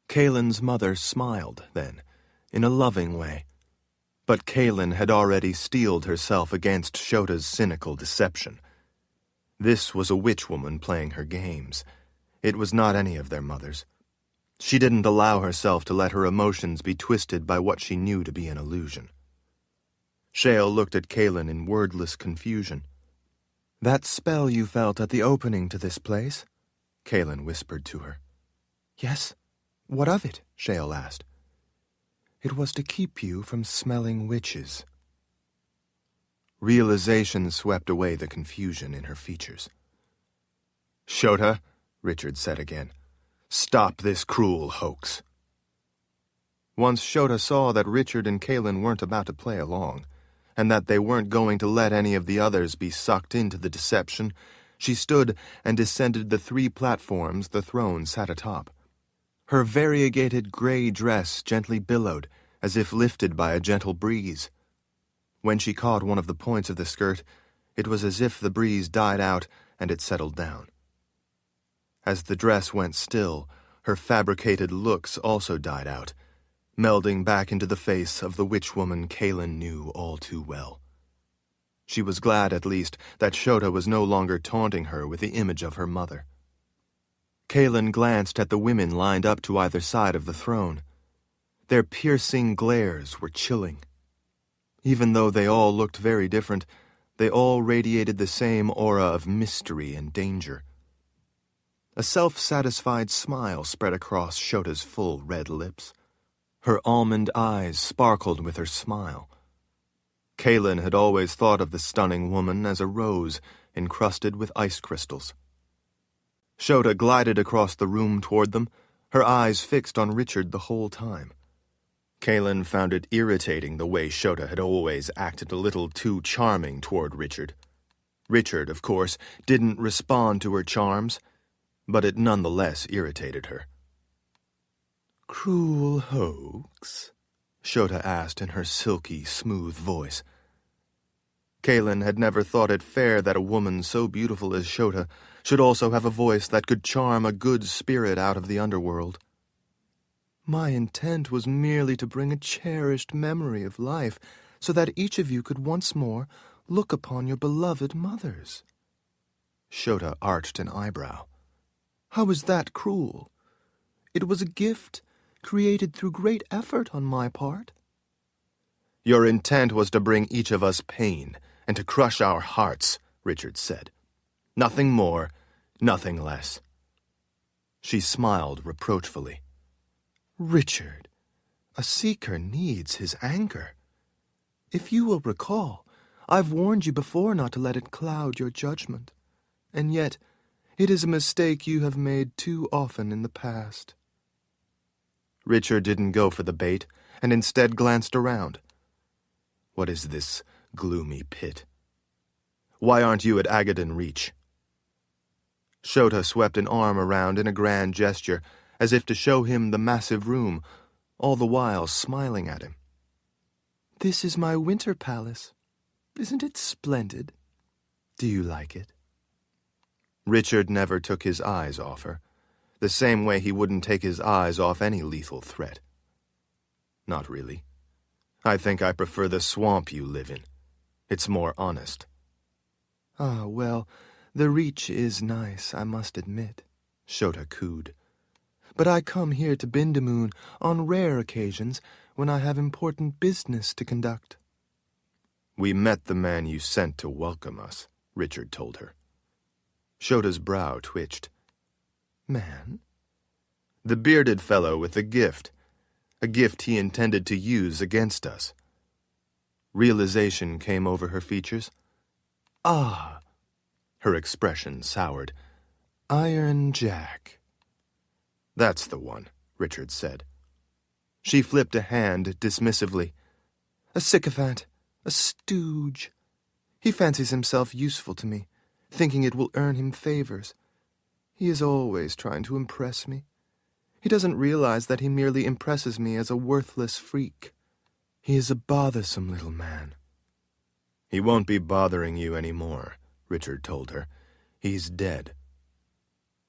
Kahlan's mother smiled, then, in a loving way. But Kahlan had already steeled herself against Shota's cynical deception. This was a witch-woman playing her games. It was not any of their mothers. She didn't allow herself to let her emotions be twisted by what she knew to be an illusion. Shale looked at Kahlan in wordless confusion. "That spell you felt at the opening to this place?" Kahlan whispered to her. "Yes. What of it?" Shale asked. It was to keep you from smelling witches. Realization swept away the confusion in her features. "Shota," Richard said again, "stop this cruel hoax." Once Shota saw that Richard and Kahlan weren't about to play along, and that they weren't going to let any of the others be sucked into the deception, she stood and descended the 3 platforms the throne sat atop. Her variegated gray dress gently billowed, as if lifted by a gentle breeze. When she caught one of the points of the skirt, it was as if the breeze died out and it settled down. As the dress went still, her fabricated looks also died out, melding back into the face of the witch-woman Kahlan knew all too well. She was glad, at least, that Shota was no longer taunting her with the image of her mother. Kahlan glanced at the women lined up to either side of the throne. Their piercing glares were chilling. Even though they all looked very different, they all radiated the same aura of mystery and danger. A self-satisfied smile spread across Shota's full red lips. Her almond eyes sparkled with her smile. Kahlan had always thought of the stunning woman as a rose encrusted with ice crystals. Shota glided across the room toward them, her eyes fixed on Richard the whole time. Kahlan found it irritating the way Shota had always acted a little too charming toward Richard. Richard, of course, didn't respond to her charms, but it nonetheless irritated her. "Cruel hoax?" Shota asked in her silky, smooth voice. Kahlan had never thought it fair that a woman so beautiful as Shota should also have a voice that could charm a good spirit out of the underworld. "My intent was merely to bring a cherished memory of life so that each of you could once more look upon your beloved mothers." Shota arched an eyebrow. "How is that cruel? It was a gift created through great effort on my part." "Your intent was to bring each of us pain and to crush our hearts," Richard said. "Nothing more, nothing less." She smiled reproachfully. "Richard, a seeker needs his anger. If you will recall, I've warned you before not to let it cloud your judgment, and yet it is a mistake you have made too often in the past." Richard didn't go for the bait, and instead glanced around. "What is this gloomy pit? Why aren't you at Agadan Reach?" Shota swept an arm around in a grand gesture, as if to show him the massive room, all the while smiling at him. "This is my winter palace. Isn't it splendid? Do you like it?" Richard never took his eyes off her, the same way he wouldn't take his eyes off any lethal threat. "Not really. I think I prefer the swamp you live in. It's more honest." "Ah, well, the Reach is nice, I must admit," Shota cooed. "But I come here to Bindamoon on rare occasions when I have important business to conduct." "We met the man you sent to welcome us," Richard told her. Shota's brow twitched. "Man?" "The bearded fellow with the gift. A gift he intended to use against us." Realization came over her features. "Ah." Her expression soured. "Iron Jack." "That's the one," Richard said. She flipped a hand dismissively. "A sycophant, a stooge. He fancies himself useful to me, thinking it will earn him favors. He is always trying to impress me. He doesn't realize that he merely impresses me as a worthless freak. He is a bothersome little man." "He won't be bothering you anymore," Richard told her. "He's dead."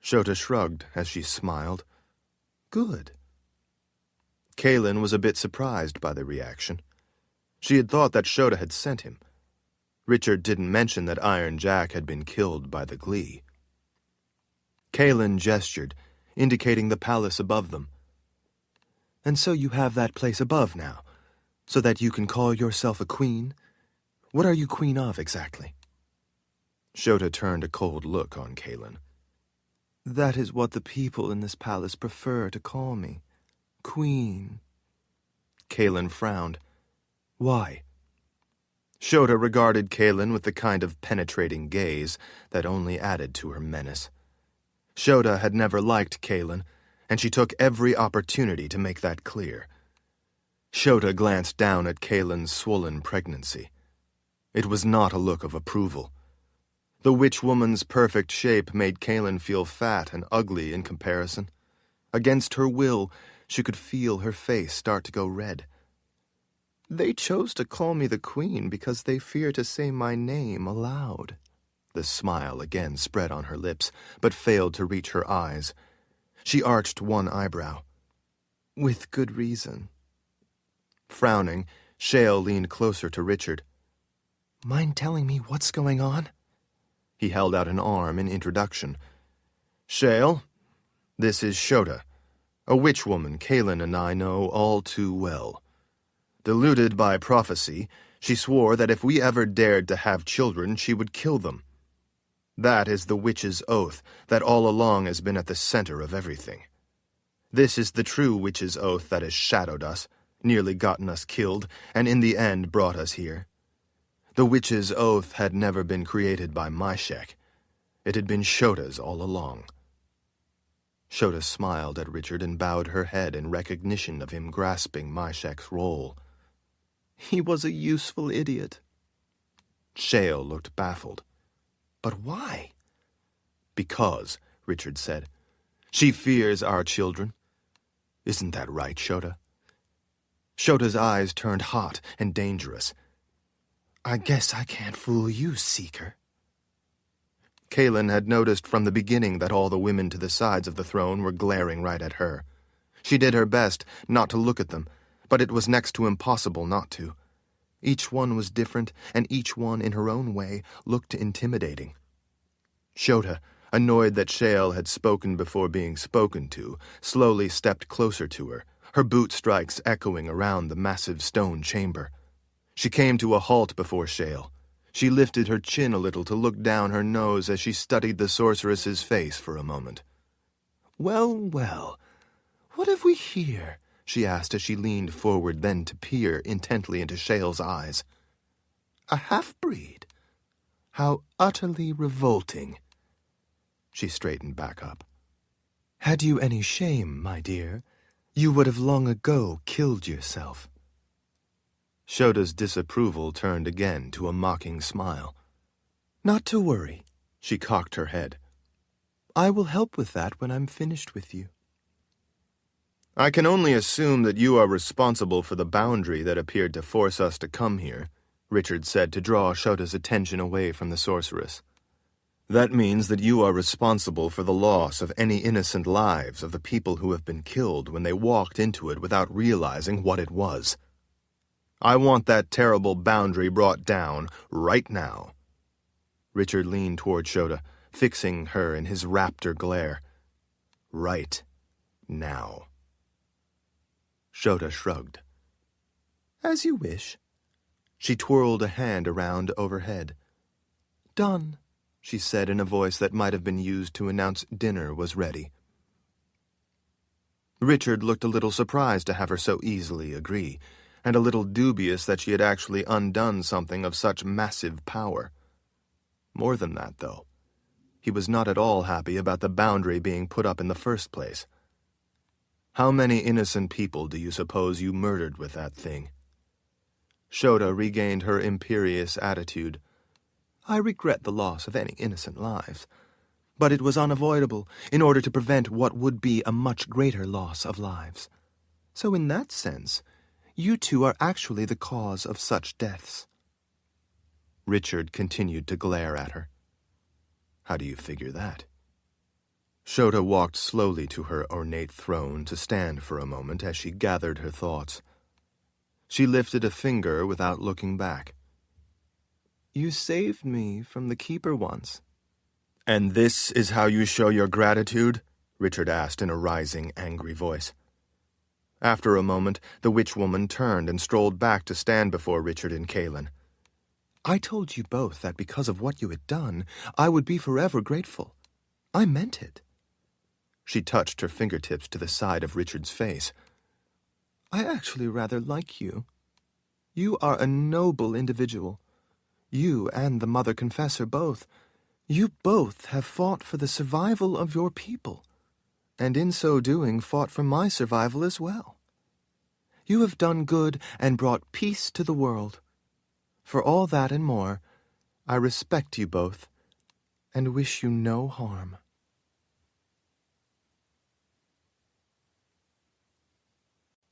Shota shrugged as she smiled. "Good." Kahlan was a bit surprised by the reaction. She had thought that Shota had sent him. Richard didn't mention that Iron Jack had been killed by the Glee. Kahlan gestured, indicating the palace above them. "And so you have that place above now, so that you can call yourself a queen? What are you queen of, exactly?" Shota turned a cold look on Kahlan. "That is what the people in this palace prefer to call me. Queen." Kahlan frowned. Why? Shota regarded Kahlan with the kind of penetrating gaze that only added to her menace. Shota had never liked Kahlan, and she took every opportunity to make that clear. Shota glanced down at Kahlan's swollen pregnancy. It was not a look of approval. The witch woman's perfect shape made Kahlan feel fat and ugly in comparison. Against her will, she could feel her face start to go red. They chose to call me the queen because they fear to say my name aloud. The smile again spread on her lips, but failed to reach her eyes. She arched one eyebrow. With good reason. Frowning, Shale leaned closer to Richard. Mind telling me what's going on? He held out an arm in introduction. Shale, this is Shota, a witch woman Kahlan and I know all too well. Deluded by prophecy, she swore that if we ever dared to have children, she would kill them. That is the witch's oath that all along has been at the center of everything. This is the true witch's oath that has shadowed us, nearly gotten us killed, and in the end brought us here. The witch's oath had never been created by Myshek. It had been Shota's all along. Shota smiled at Richard and bowed her head in recognition of him grasping Myshek's role. He was a useful idiot. Shale looked baffled. But why? Because, Richard said. She fears our children. Isn't that right, Shota? Shota's eyes turned hot and dangerous. I guess I can't fool you, Seeker. Kahlan had noticed from the beginning that all the women to the sides of the throne were glaring right at her. She did her best not to look at them, but it was next to impossible not to. Each one was different, and each one, in her own way, looked intimidating. Shota, annoyed that Shale had spoken before being spoken to, slowly stepped closer to her, her boot strikes echoing around the massive stone chamber. She came to a halt before Shale. She lifted her chin a little to look down her nose as she studied the sorceress's face for a moment. Well, well, what have we here? She asked as she leaned forward then to peer intently into Shale's eyes. A half-breed? How utterly revolting. She straightened back up. Had you any shame, my dear, you would have long ago killed yourself. Shota's disapproval turned again to a mocking smile. Not to worry, she cocked her head. I will help with that when I'm finished with you. I can only assume that you are responsible for the boundary that appeared to force us to come here, Richard said to draw Shota's attention away from the sorceress. That means that you are responsible for the loss of any innocent lives of the people who have been killed when they walked into it without realizing what it was. I want that terrible boundary brought down right now. Richard leaned toward Shota, fixing her in his raptor glare. Right now. Shota shrugged. As you wish. She twirled a hand around overhead. Done, she said in a voice that might have been used to announce dinner was ready. Richard looked a little surprised to have her so easily agree, and a little dubious that she had actually undone something of such massive power. More than that, though. He was not at all happy about the boundary being put up in the first place. How many innocent people do you suppose you murdered with that thing? Shota regained her imperious attitude. I regret the loss of any innocent lives, but it was unavoidable in order to prevent what would be a much greater loss of lives. So in that sense, you two are actually the cause of such deaths. Richard continued to glare at her. How do you figure that? Shota walked slowly to her ornate throne to stand for a moment as she gathered her thoughts. She lifted a finger without looking back. You saved me from the Keeper once. And this is how you show your gratitude? Richard asked in a rising, angry voice. After a moment, the witch woman turned and strolled back to stand before Richard and Kahlan. I told you both that because of what you had done, I would be forever grateful. I meant it. She touched her fingertips to the side of Richard's face. I actually rather like you. You are a noble individual. You and the Mother Confessor both. You both have fought for the survival of your people, and in so doing fought for my survival as well. You have done good and brought peace to the world. For all that and more, I respect you both, and wish you no harm.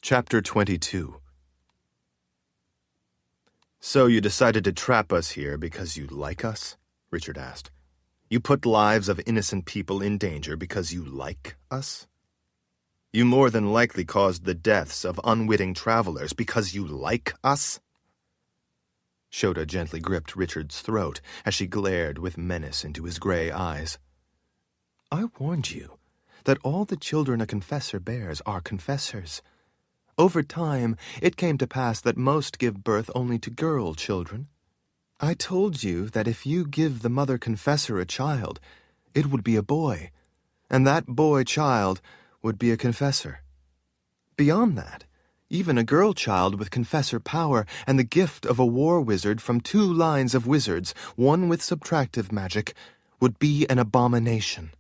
Chapter 22. So you decided to trap us here because you like us? Richard asked. You put lives of innocent people in danger because you like us? You more than likely caused the deaths of unwitting travelers because you like us? Shota gently gripped Richard's throat as she glared with menace into his gray eyes. I warned you that all the children a confessor bears are confessors. Over time, it came to pass that most give birth only to girl children. I told you that if you give the Mother Confessor a child, it would be a boy, and that boy child would be a confessor. Beyond that, even a girl child with confessor power and the gift of a war wizard from 2 lines of wizards, one with subtractive magic, would be an abomination.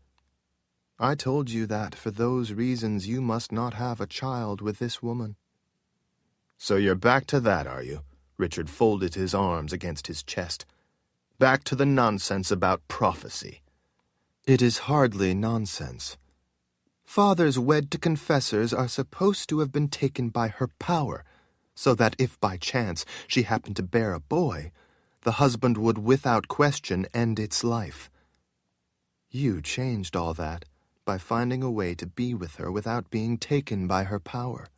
I told you that for those reasons you must not have a child with this woman. So you're back to that, are you? Richard folded his arms against his chest. Back to the nonsense about prophecy. It is hardly nonsense. Fathers wed to confessors are supposed to have been taken by her power, so that if by chance she happened to bear a boy, the husband would without question end its life. You changed all that by finding a way to be with her without being taken by her power.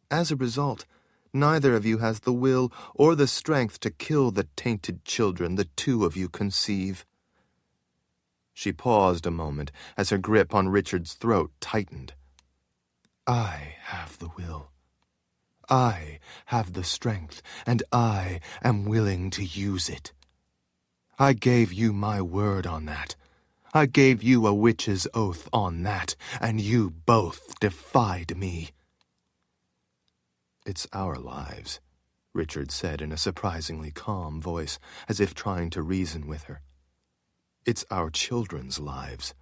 As a result, neither of you has the will or the strength to kill the tainted children the 2 of you conceive. She paused a moment as her grip on Richard's throat tightened. I have the will. I have the strength, and I am willing to use it. I gave you my word on that. I gave you a witch's oath on that, and you both defied me. It's our lives, Richard said in a surprisingly calm voice, as if trying to reason with her. It's our children's lives.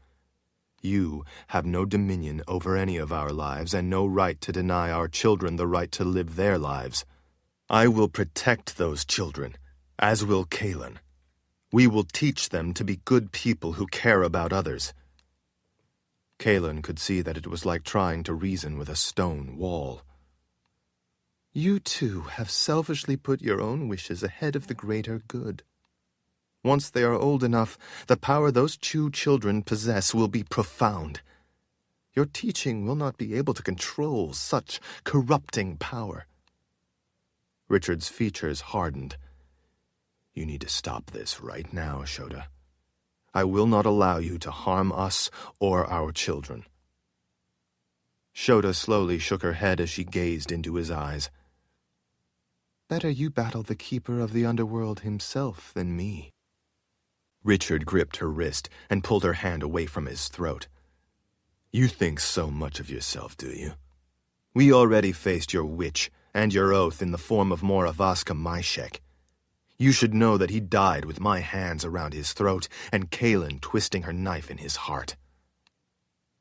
You have no dominion over any of our lives and no right to deny our children the right to live their lives. I will protect those children, as will Kahlan. We will teach them to be good people who care about others. Kahlan could see that it was like trying to reason with a stone wall. You 2 have selfishly put your own wishes ahead of the greater good. Once they are old enough, the power those 2 children possess will be profound. Your teaching will not be able to control such corrupting power. Richard's features hardened. You need to stop this right now, Shota. I will not allow you to harm us or our children. Shota slowly shook her head as she gazed into his eyes. Better you battle the keeper of the underworld himself than me. Richard gripped her wrist and pulled her hand away from his throat. You think so much of yourself, do you? We already faced your witch and your oath in the form of Moravaska Myshek. You should know that he died with my hands around his throat and Kahlan twisting her knife in his heart.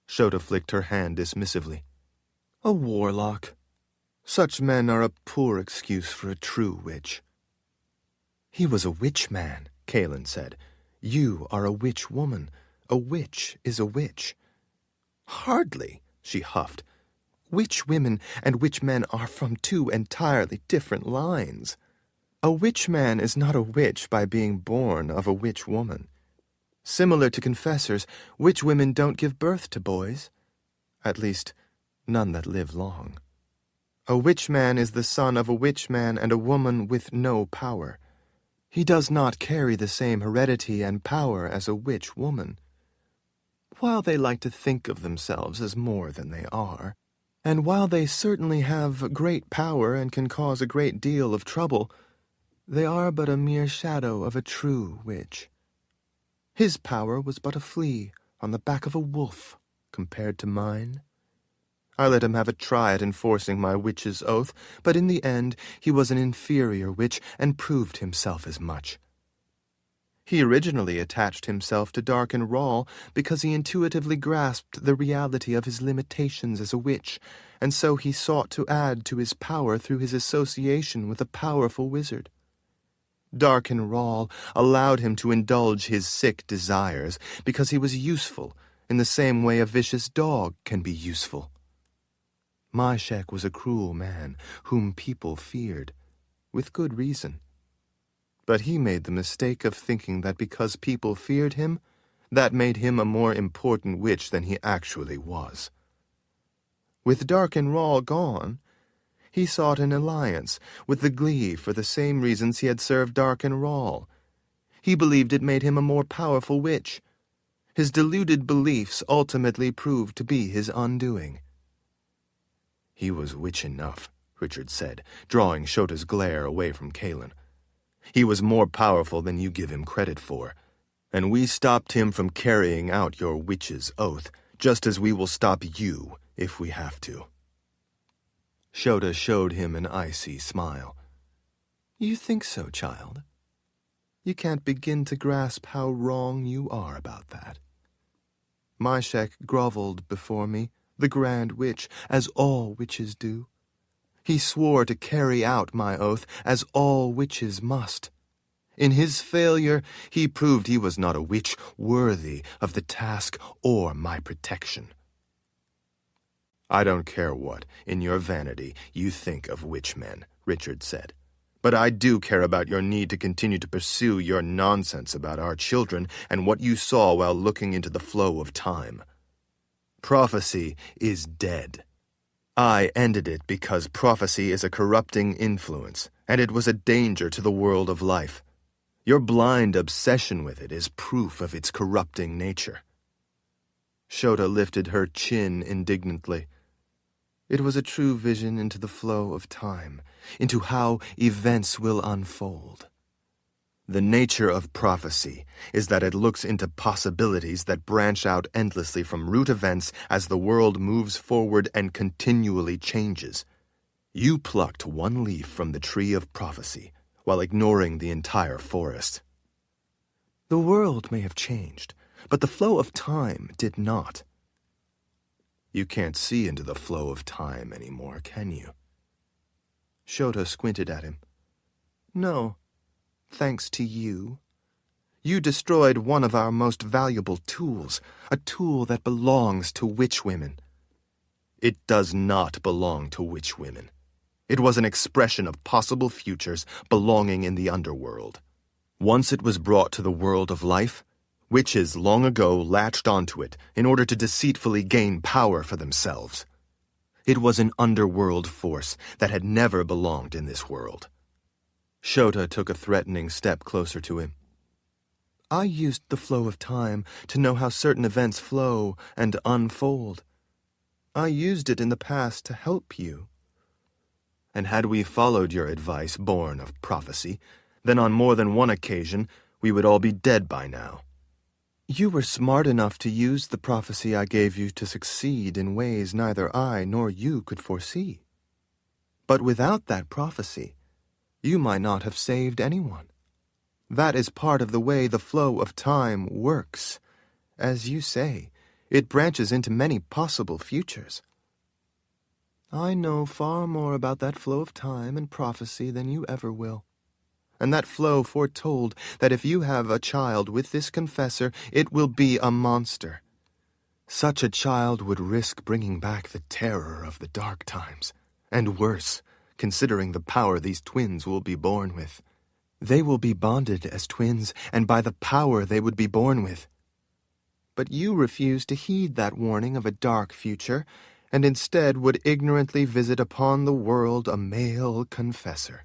Shota flicked her hand dismissively. A warlock. Such men are a poor excuse for a true witch. He was a witch man, Kahlan said. You are a witch woman. A witch is a witch. Hardly, she huffed. Witch women and witch men are from 2 entirely different lines. A witch man is not a witch by being born of a witch woman. Similar to confessors, witch women don't give birth to boys. At least, none that live long. A witch man is the son of a witch man and a woman with no power. He does not carry the same heredity and power as a witch woman. While they like to think of themselves as more than they are, and while they certainly have great power and can cause a great deal of trouble, they are but a mere shadow of a true witch. His power was but a flea on the back of a wolf compared to mine. I let him have a try at enforcing my witch's oath, but in the end he was an inferior witch and proved himself as much. He originally attached himself to Dark and Rawl because he intuitively grasped the reality of his limitations as a witch, and so he sought to add to his power through his association with a powerful wizard. Dark and Rawl allowed him to indulge his sick desires because he was useful in the same way a vicious dog can be useful. Myshek was a cruel man whom people feared, with good reason. But he made the mistake of thinking that because people feared him, that made him a more important witch than he actually was. With Dark and Rawl gone, he sought an alliance with the Glee for the same reasons he had served Dark and Rawl. He believed it made him a more powerful witch. His deluded beliefs ultimately proved to be his undoing. He was witch enough, Richard said, drawing Shota's glare away from Kahlan. He was more powerful than you give him credit for, and we stopped him from carrying out your witch's oath, just as we will stop you if we have to. Shota showed him an icy smile. You think so, child? You can't begin to grasp how wrong you are about that. Myshek groveled before me, the Grand Witch, as all witches do. He swore to carry out my oath, as all witches must. In his failure, he proved he was not a witch worthy of the task or my protection. I don't care what, in your vanity, you think of witchmen, Richard said. But I do care about your need to continue to pursue your nonsense about our children and what you saw while looking into the flow of time. Prophecy is dead. I ended it because prophecy is a corrupting influence, and it was a danger to the world of life. Your blind obsession with it is proof of its corrupting nature. Shota lifted her chin indignantly. It was a true vision into the flow of time, into how events will unfold. The nature of prophecy is that it looks into possibilities that branch out endlessly from root events as the world moves forward and continually changes. You plucked one leaf from the tree of prophecy, while ignoring the entire forest. The world may have changed, but the flow of time did not. You can't see into the flow of time anymore, can you? Shota squinted at him. No. Thanks to you. You destroyed one of our most valuable tools, a tool that belongs to witchwomen. It does not belong to witchwomen. It was an expression of possible futures belonging in the underworld. Once it was brought to the world of life, witches long ago latched onto it in order to deceitfully gain power for themselves. It was an underworld force that had never belonged in this world. Shota took a threatening step closer to him. I used the flow of time to know how certain events flow and unfold. I used it in the past to help you. And had we followed your advice born of prophecy, then on more than one occasion we would all be dead by now. You were smart enough to use the prophecy I gave you to succeed in ways neither I nor you could foresee. But without that prophecy, you might not have saved anyone. That is part of the way the flow of time works. As you say, it branches into many possible futures. I know far more about that flow of time and prophecy than you ever will. And that flow foretold that if you have a child with this confessor, it will be a monster. Such a child would risk bringing back the terror of the dark times, and worse, considering the power these twins will be born with. They will be bonded as twins, and by the power they would be born with. But you refused to heed that warning of a dark future, and instead would ignorantly visit upon the world a male confessor.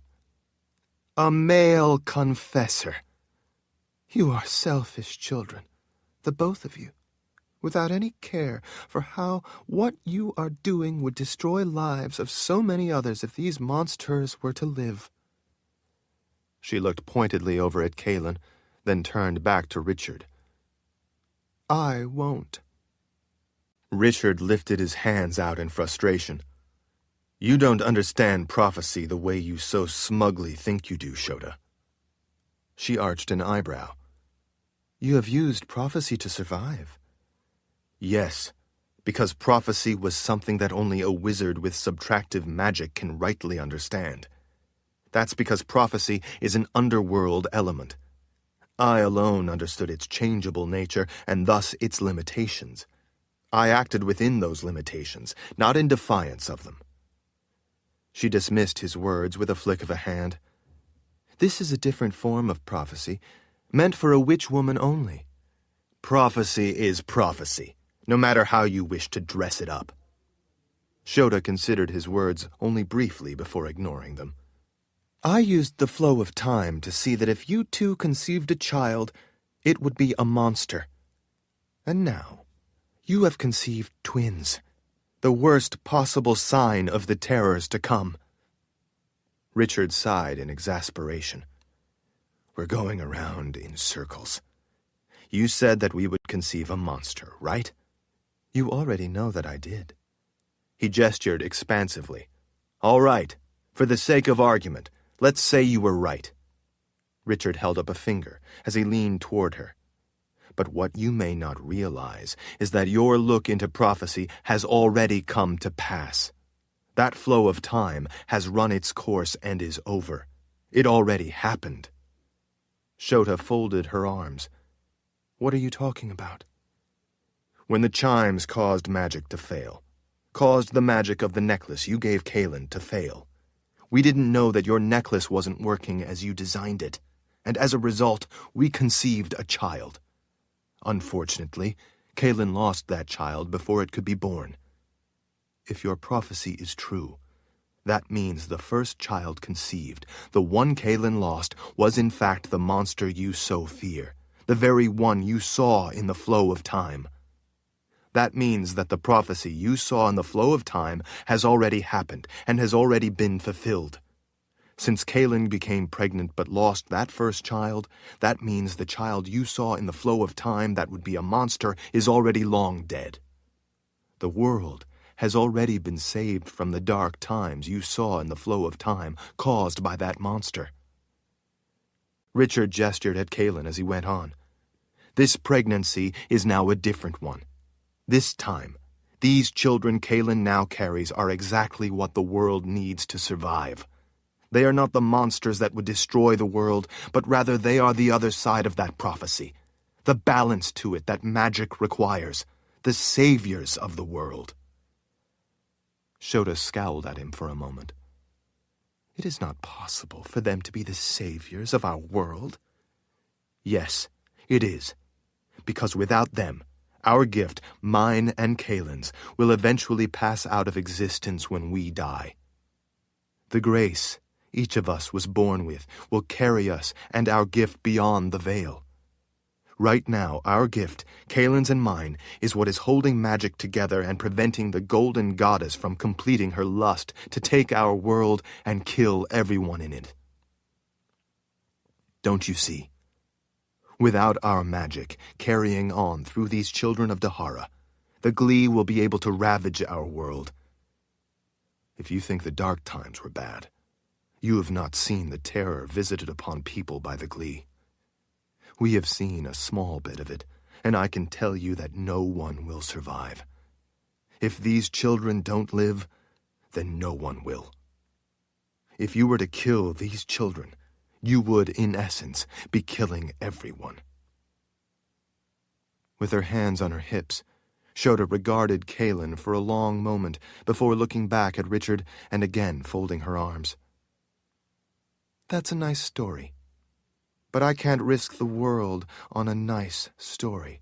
A male confessor! You are selfish children, the both of you, without any care for how what you are doing would destroy lives of so many others if these monsters were to live. She looked pointedly over at Kahlan, then turned back to Richard. I won't. Richard lifted his hands out in frustration. You don't understand prophecy the way you so smugly think you do, Shota. She arched an eyebrow. You have used prophecy to survive. Yes, because prophecy was something that only a wizard with subtractive magic can rightly understand. That's because prophecy is an underworld element. I alone understood its changeable nature and thus its limitations. I acted within those limitations, not in defiance of them. She dismissed his words with a flick of a hand. This is a different form of prophecy, meant for a witch woman only. Prophecy is prophecy, no matter how you wish to dress it up. Shota considered his words only briefly before ignoring them. I used the flow of time to see that if you two conceived a child, it would be a monster. And now, you have conceived twins, the worst possible sign of the terrors to come. Richard sighed in exasperation. We're going around in circles. You said that we would conceive a monster, right? You already know that I did. He gestured expansively. All right, for the sake of argument, let's say you were right. Richard held up a finger as he leaned toward her. But what you may not realize is that your look into prophecy has already come to pass. That flow of time has run its course and is over. It already happened. Shota folded her arms. What are you talking about? When the chimes caused magic to fail, caused the magic of the necklace you gave Kahlan to fail, we didn't know that your necklace wasn't working as you designed it, and as a result, we conceived a child. Unfortunately, Kahlan lost that child before it could be born. If your prophecy is true, that means the first child conceived, the one Kahlan lost, was in fact the monster you so fear, the very one you saw in the flow of time. That means that the prophecy you saw in the flow of time has already happened and has already been fulfilled. Since Kahlan became pregnant but lost that first child, that means the child you saw in the flow of time that would be a monster is already long dead. The world has already been saved from the dark times you saw in the flow of time caused by that monster. Richard gestured at Kahlan as he went on. This pregnancy is now a different one. This time, these children Kahlan now carries are exactly what the world needs to survive. They are not the monsters that would destroy the world, but rather they are the other side of that prophecy, the balance to it that magic requires, the saviors of the world. Shota scowled at him for a moment. It is not possible for them to be the saviors of our world. Yes, it is. Because without them, our gift, mine and Kahlan's, will eventually pass out of existence when we die. The grace each of us was born with will carry us and our gift beyond the veil. Right now, our gift, Kahlan's and mine, is what is holding magic together and preventing the golden goddess from completing her lust to take our world and kill everyone in it. Don't you see? Without our magic carrying on through these children of Dahara, the Glee will be able to ravage our world. If you think the dark times were bad, you have not seen the terror visited upon people by the Glee. We have seen a small bit of it, and I can tell you that no one will survive. If these children don't live, then no one will. If you were to kill these children, you would, in essence, be killing everyone. With her hands on her hips, Shota regarded Kahlan for a long moment before looking back at Richard and again folding her arms. That's a nice story. But I can't risk the world on a nice story.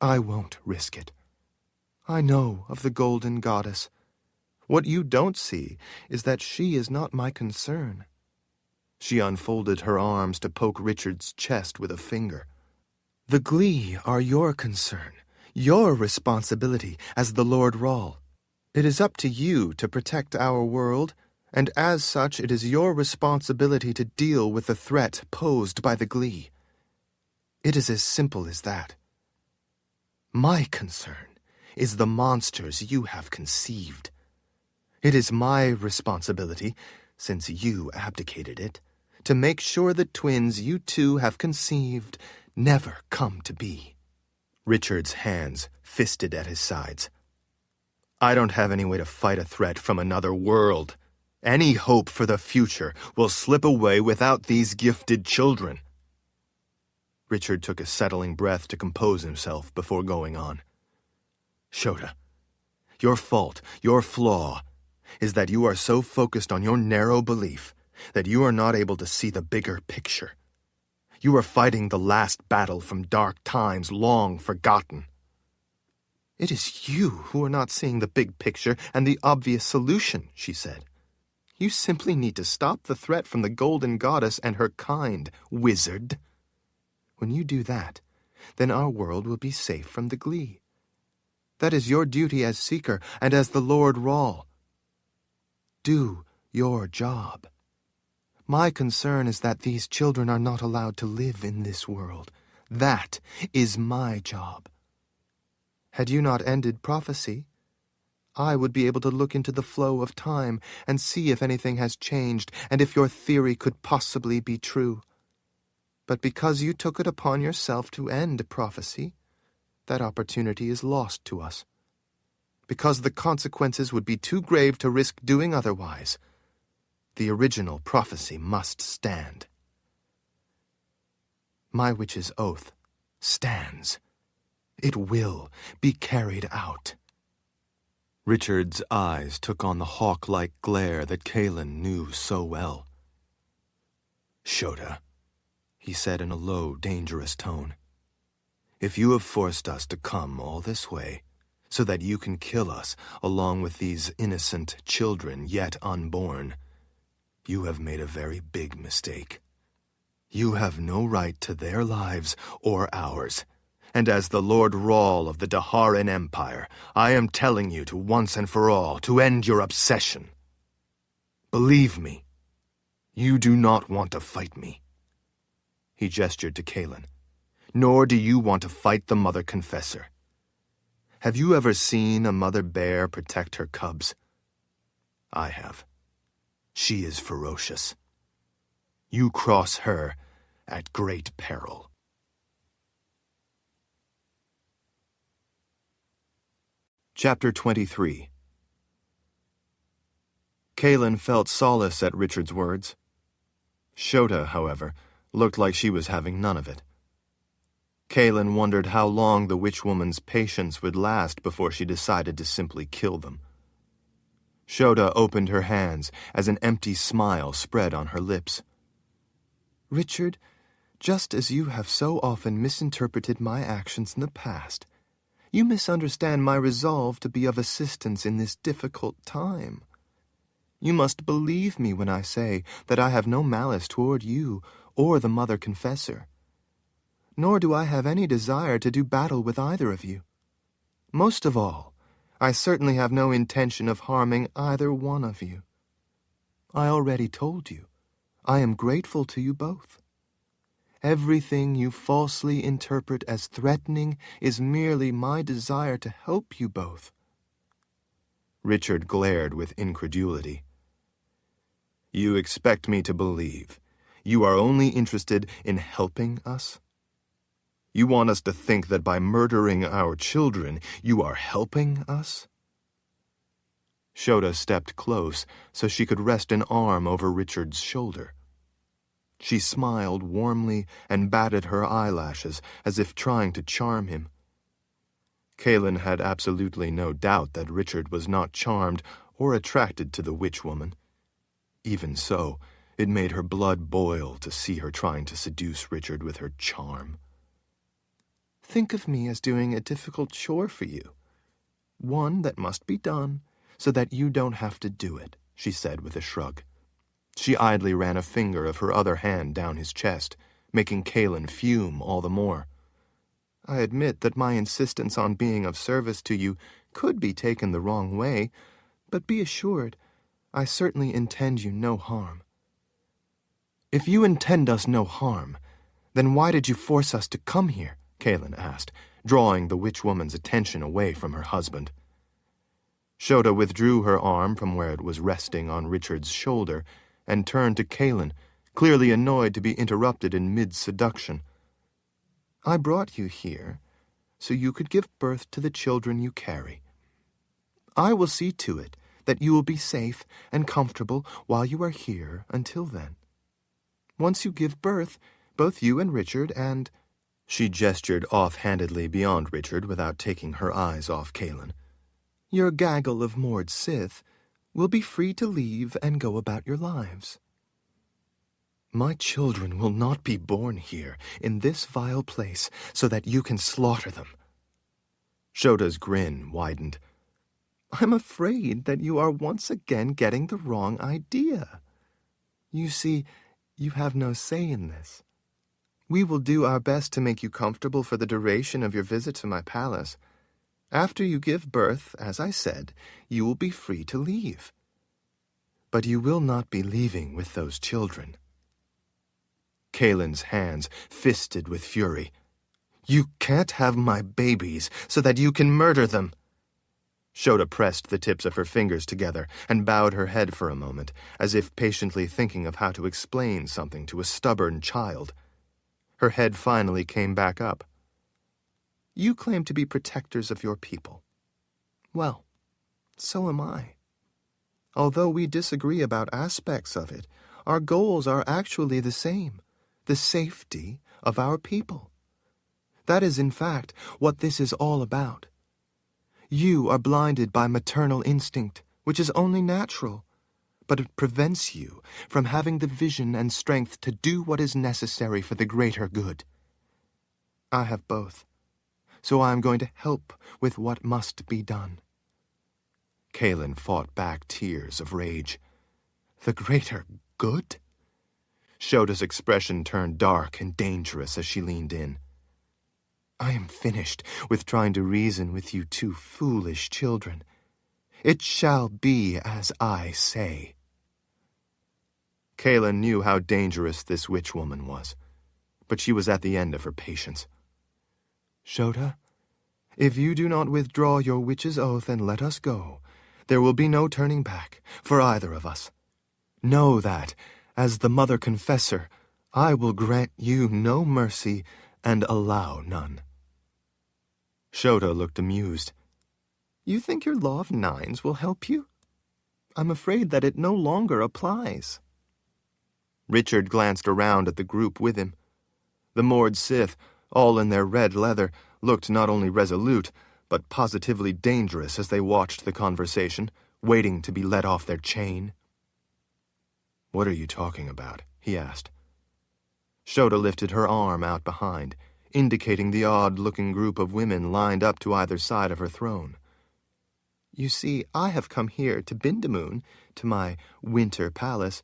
I won't risk it. I know of the Golden Goddess. What you don't see is that she is not my concern. She unfolded her arms to poke Richard's chest with a finger. The Glee are your concern, your responsibility as the Lord Rahl. It is up to you to protect our world, and as such it is your responsibility to deal with the threat posed by the Glee. It is as simple as that. My concern is the monsters you have conceived. It is my responsibility, since you abdicated it, to make sure the twins you two have conceived never come to be." Richard's hands fisted at his sides. "I don't have any way to fight a threat from another world. Any hope for the future will slip away without these gifted children." Richard took a settling breath to compose himself before going on. "Shota, your fault, your flaw, is that you are so focused on your narrow belief that you are not able to see the bigger picture. You are fighting the last battle from dark times long forgotten." "It is you who are not seeing the big picture and the obvious solution," she said. "You simply need to stop the threat from the Golden Goddess and her kind, wizard. When you do that, then our world will be safe from the Glee. That is your duty as Seeker and as the Lord Rahl. Do your job. My concern is that these children are not allowed to live in this world. That is my job. Had you not ended prophecy, I would be able to look into the flow of time and see if anything has changed and if your theory could possibly be true. But because you took it upon yourself to end prophecy, that opportunity is lost to us. Because the consequences would be too grave to risk doing otherwise, the original prophecy must stand. My witch's oath stands. It will be carried out." Richard's eyes took on the hawk-like glare that Kahlan knew so well. "Shota," he said in a low, dangerous tone, "if you have forced us to come all this way, so that you can kill us along with these innocent children yet unborn, you have made a very big mistake. You have no right to their lives or ours. And as the Lord Rahl of the Daharan Empire, I am telling you to once and for all to end your obsession. Believe me, you do not want to fight me." He gestured to Kahlan. "Nor do you want to fight the Mother Confessor. Have you ever seen a mother bear protect her cubs? I have. She is ferocious. You cross her at great peril." Chapter 23. Kahlan felt solace at Richard's words. Shota, however, looked like she was having none of it. Kahlan wondered how long the witch-woman's patience would last before she decided to simply kill them. Shota opened her hands as an empty smile spread on her lips. "Richard, just as you have so often misinterpreted my actions in the past, you misunderstand my resolve to be of assistance in this difficult time. You must believe me when I say that I have no malice toward you or the Mother Confessor. Nor do I have any desire to do battle with either of you. Most of all, I certainly have no intention of harming either one of you. I already told you, I am grateful to you both. Everything you falsely interpret as threatening is merely my desire to help you both." Richard glared with incredulity. "You expect me to believe you are only interested in helping us? You want us to think that by murdering our children, you are helping us?" Shota stepped close so she could rest an arm over Richard's shoulder. She smiled warmly and batted her eyelashes as if trying to charm him. Kahlan had absolutely no doubt that Richard was not charmed or attracted to the witch-woman. Even so, it made her blood boil to see her trying to seduce Richard with her charm. "Think of me as doing a difficult chore for you. One that must be done so that you don't have to do it," she said with a shrug. She idly ran a finger of her other hand down his chest, making Kahlan fume all the more. "I admit that my insistence on being of service to you could be taken the wrong way, but be assured, I certainly intend you no harm." "If you intend us no harm, then why did you force us to come here?" Kahlan asked, drawing the witch woman's attention away from her husband. Shota withdrew her arm from where it was resting on Richard's shoulder and turned to Kahlan, clearly annoyed to be interrupted in mid-seduction. I brought you here so you could give birth to the children you carry. I will see to it that you will be safe and comfortable while you are here until then. Once you give birth, both you and Richard and—" She gestured off-handedly beyond Richard without taking her eyes off Kahlan. "Your gaggle of moored Sith will be free to leave and go about your lives. My children will not be born here, in this vile place, so that you can slaughter them." Shota's grin widened. I'm afraid that you are once again getting the wrong idea. You see, you have no say in this. We will do our best to make you comfortable for the duration of your visit to my palace. After you give birth, as I said, you will be free to leave. But you will not be leaving with those children. Kahlan's hands fisted with fury. "You can't have my babies so that you can murder them." Shota pressed the tips of her fingers together and bowed her head for a moment, as if patiently thinking of how to explain something to a stubborn child. Her head finally came back up. You claim to be protectors of your people. Well, so am I. Although we disagree about aspects of it, our goals are actually the same: the safety of our people. That is, in fact, what this is all about. You are blinded by maternal instinct, which is only natural, but it prevents you from having the vision and strength to do what is necessary for the greater good. I have both, so I am going to help with what must be done. Kahlan fought back tears of rage. The greater good? Shota's expression turned dark and dangerous as she leaned in. I am finished with trying to reason with you two foolish children. It shall be as I say. Kahlan knew how dangerous this witch woman was, but she was at the end of her patience. Shota, if you do not withdraw your witch's oath and let us go, there will be no turning back for either of us. Know that, as the Mother Confessor, I will grant you no mercy and allow none. Shota looked amused. You think your Law of Nines will help you? I'm afraid that it no longer applies. Richard glanced around at the group with him. The moored Sith, all in their red leather, looked not only resolute, but positively dangerous as they watched the conversation, waiting to be let off their chain. "What are you talking about?" he asked. Shota lifted her arm out behind, indicating the odd-looking group of women lined up to either side of her throne. You see, I have come here to Bindamoon, to my winter palace,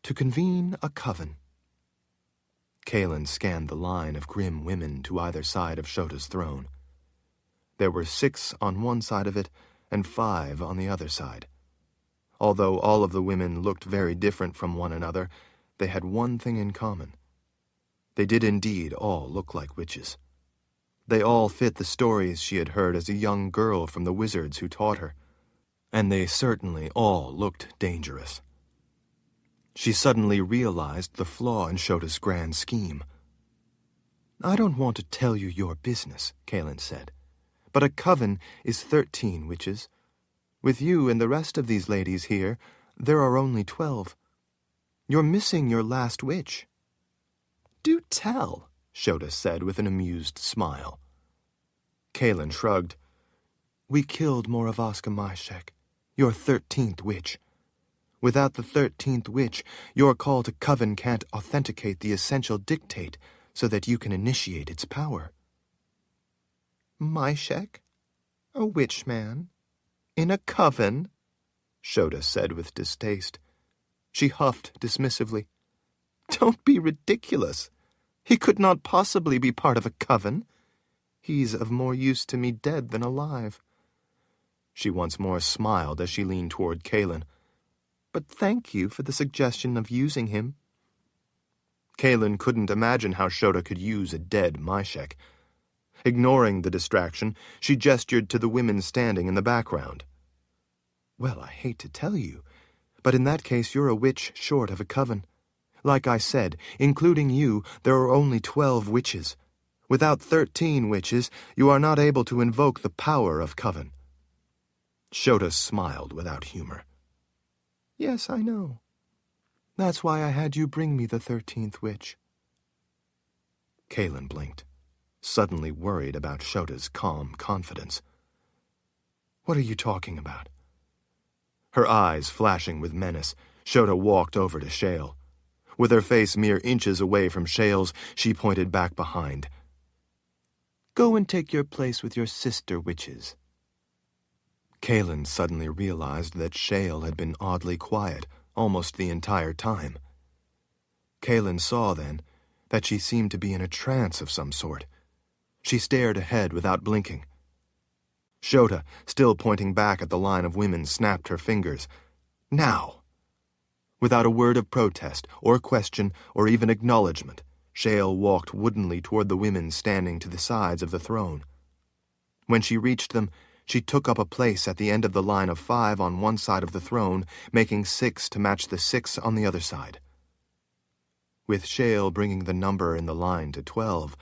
to convene a coven. Kahlan scanned the line of grim women to either side of Shota's throne. There were 6 on one side of it and 5 on the other side. Although all of the women looked very different from one another, they had one thing in common. They did indeed all look like witches. They all fit the stories she had heard as a young girl from the wizards who taught her, and they certainly all looked dangerous. She suddenly realized the flaw in Shota's grand scheme. I don't want to tell you your business, Kahlan said, but a coven is 13 witches. With you and the rest of these ladies here, there are only 12. You're missing your last witch. Do tell, Shota said with an amused smile. Kahlan shrugged. We killed Moravaska Myshek, your 13th witch. Without the 13th witch, your call to coven can't authenticate the essential dictate so that you can initiate its power. Myshek? A witch man? In a coven? Shota said with distaste. She huffed dismissively. Don't be ridiculous. He could not possibly be part of a coven. He's of more use to me dead than alive. She once more smiled as she leaned toward Kahlan. But thank you for the suggestion of using him. Kahlan couldn't imagine how Shota could use a dead Myshek. Ignoring the distraction, she gestured to the women standing in the background. Well, I hate to tell you, but in that case you're a witch short of a coven. Like I said, including you, there are only 12 witches. Without 13 witches, you are not able to invoke the power of coven. Shota smiled without humor. Yes, I know. That's why I had you bring me the 13th witch. Kahlan blinked, suddenly worried about Shota's calm confidence. What are you talking about? Her eyes flashing with menace, Shota walked over to Shale. With her face mere inches away from Shale's, she pointed back behind. Go and take your place with your sister witches. Kahlan suddenly realized that Shale had been oddly quiet almost the entire time. Kahlan saw, then, that she seemed to be in a trance of some sort. She stared ahead without blinking. Shota, still pointing back at the line of women, snapped her fingers. Now! Without a word of protest, or question, or even acknowledgement, Shale walked woodenly toward the women standing to the sides of the throne. When she reached them, she took up a place at the end of the line of 5 on one side of the throne, making 6 to match the 6 on the other side. With Shale bringing the number in the line to 12,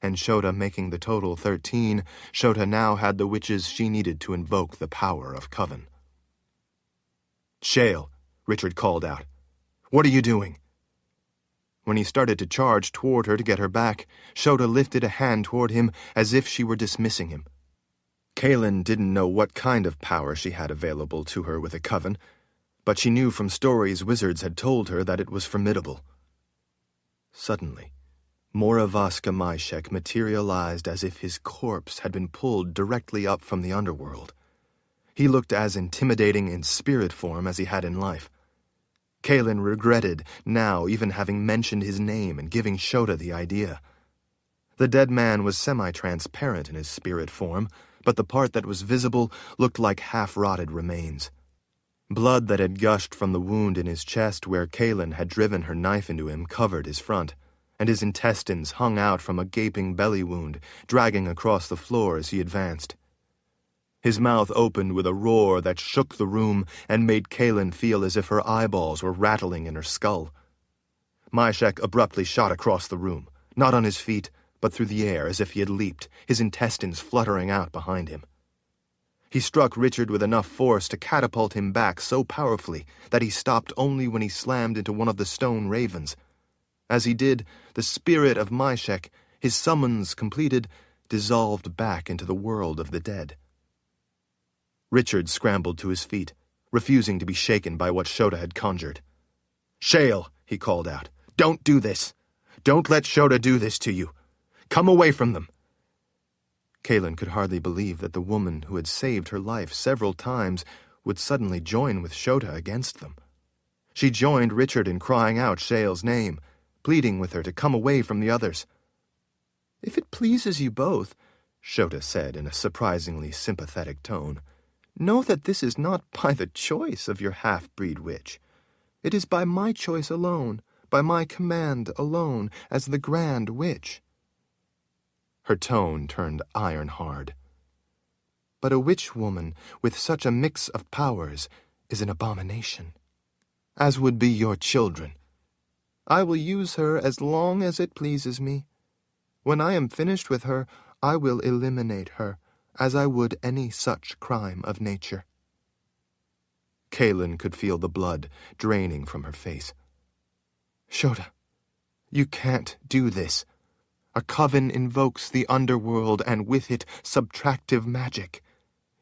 and Shota making the total 13, Shota now had the witches she needed to invoke the power of Coven. "Shale," Richard called out. "What are you doing?" When he started to charge toward her to get her back, Shota lifted a hand toward him as if she were dismissing him. Kahlan didn't know what kind of power she had available to her with a coven, but she knew from stories wizards had told her that it was formidable. Suddenly, Moravaska Myshek materialized as if his corpse had been pulled directly up from the underworld. He looked as intimidating in spirit form as he had in life. Kahlan regretted now even having mentioned his name and giving Shota the idea. The dead man was semi-transparent in his spirit form, but the part that was visible looked like half-rotted remains. Blood that had gushed from the wound in his chest where Kahlan had driven her knife into him covered his front, and his intestines hung out from a gaping belly wound, dragging across the floor as he advanced. His mouth opened with a roar that shook the room and made Kahlan feel as if her eyeballs were rattling in her skull. Myshek abruptly shot across the room, not on his feet, but through the air as if he had leaped, his intestines fluttering out behind him. He struck Richard with enough force to catapult him back so powerfully that he stopped only when he slammed into one of the stone ravens. As he did, the spirit of Myshek, his summons completed, dissolved back into the world of the dead. Richard scrambled to his feet, refusing to be shaken by what Shota had conjured. "Shale," he called out, "don't do this. Don't let Shota do this to you. Come away from them." Kahlan could hardly believe that the woman who had saved her life several times would suddenly join with Shota against them. She joined Richard in crying out Shale's name, pleading with her to come away from the others. "If it pleases you both," Shota said in a surprisingly sympathetic tone, "know that this is not by the choice of your half-breed witch. It is by my choice alone, by my command alone, as the Grand Witch." Her tone turned iron-hard. "But a witch-woman with such a mix of powers is an abomination, as would be your children. I will use her as long as it pleases me. When I am finished with her, I will eliminate her, as I would any such crime of nature." Kahlan could feel the blood draining from her face. "Shota, you can't do this. A coven invokes the underworld and with it subtractive magic.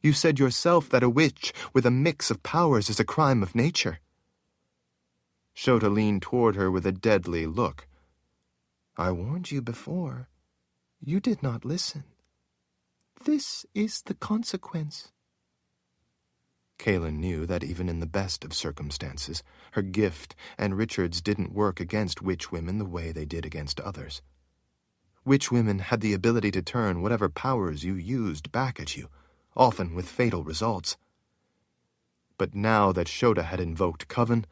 You said yourself that a witch with a mix of powers is a crime of nature." Shota leaned toward her with a deadly look. "I warned you before. You did not listen. This is the consequence." Kahlan knew that even in the best of circumstances, her gift and Richard's didn't work against witch women the way they did against others. Witch women had the ability to turn whatever powers you used back at you, often with fatal results. But now that Shota had invoked Coven,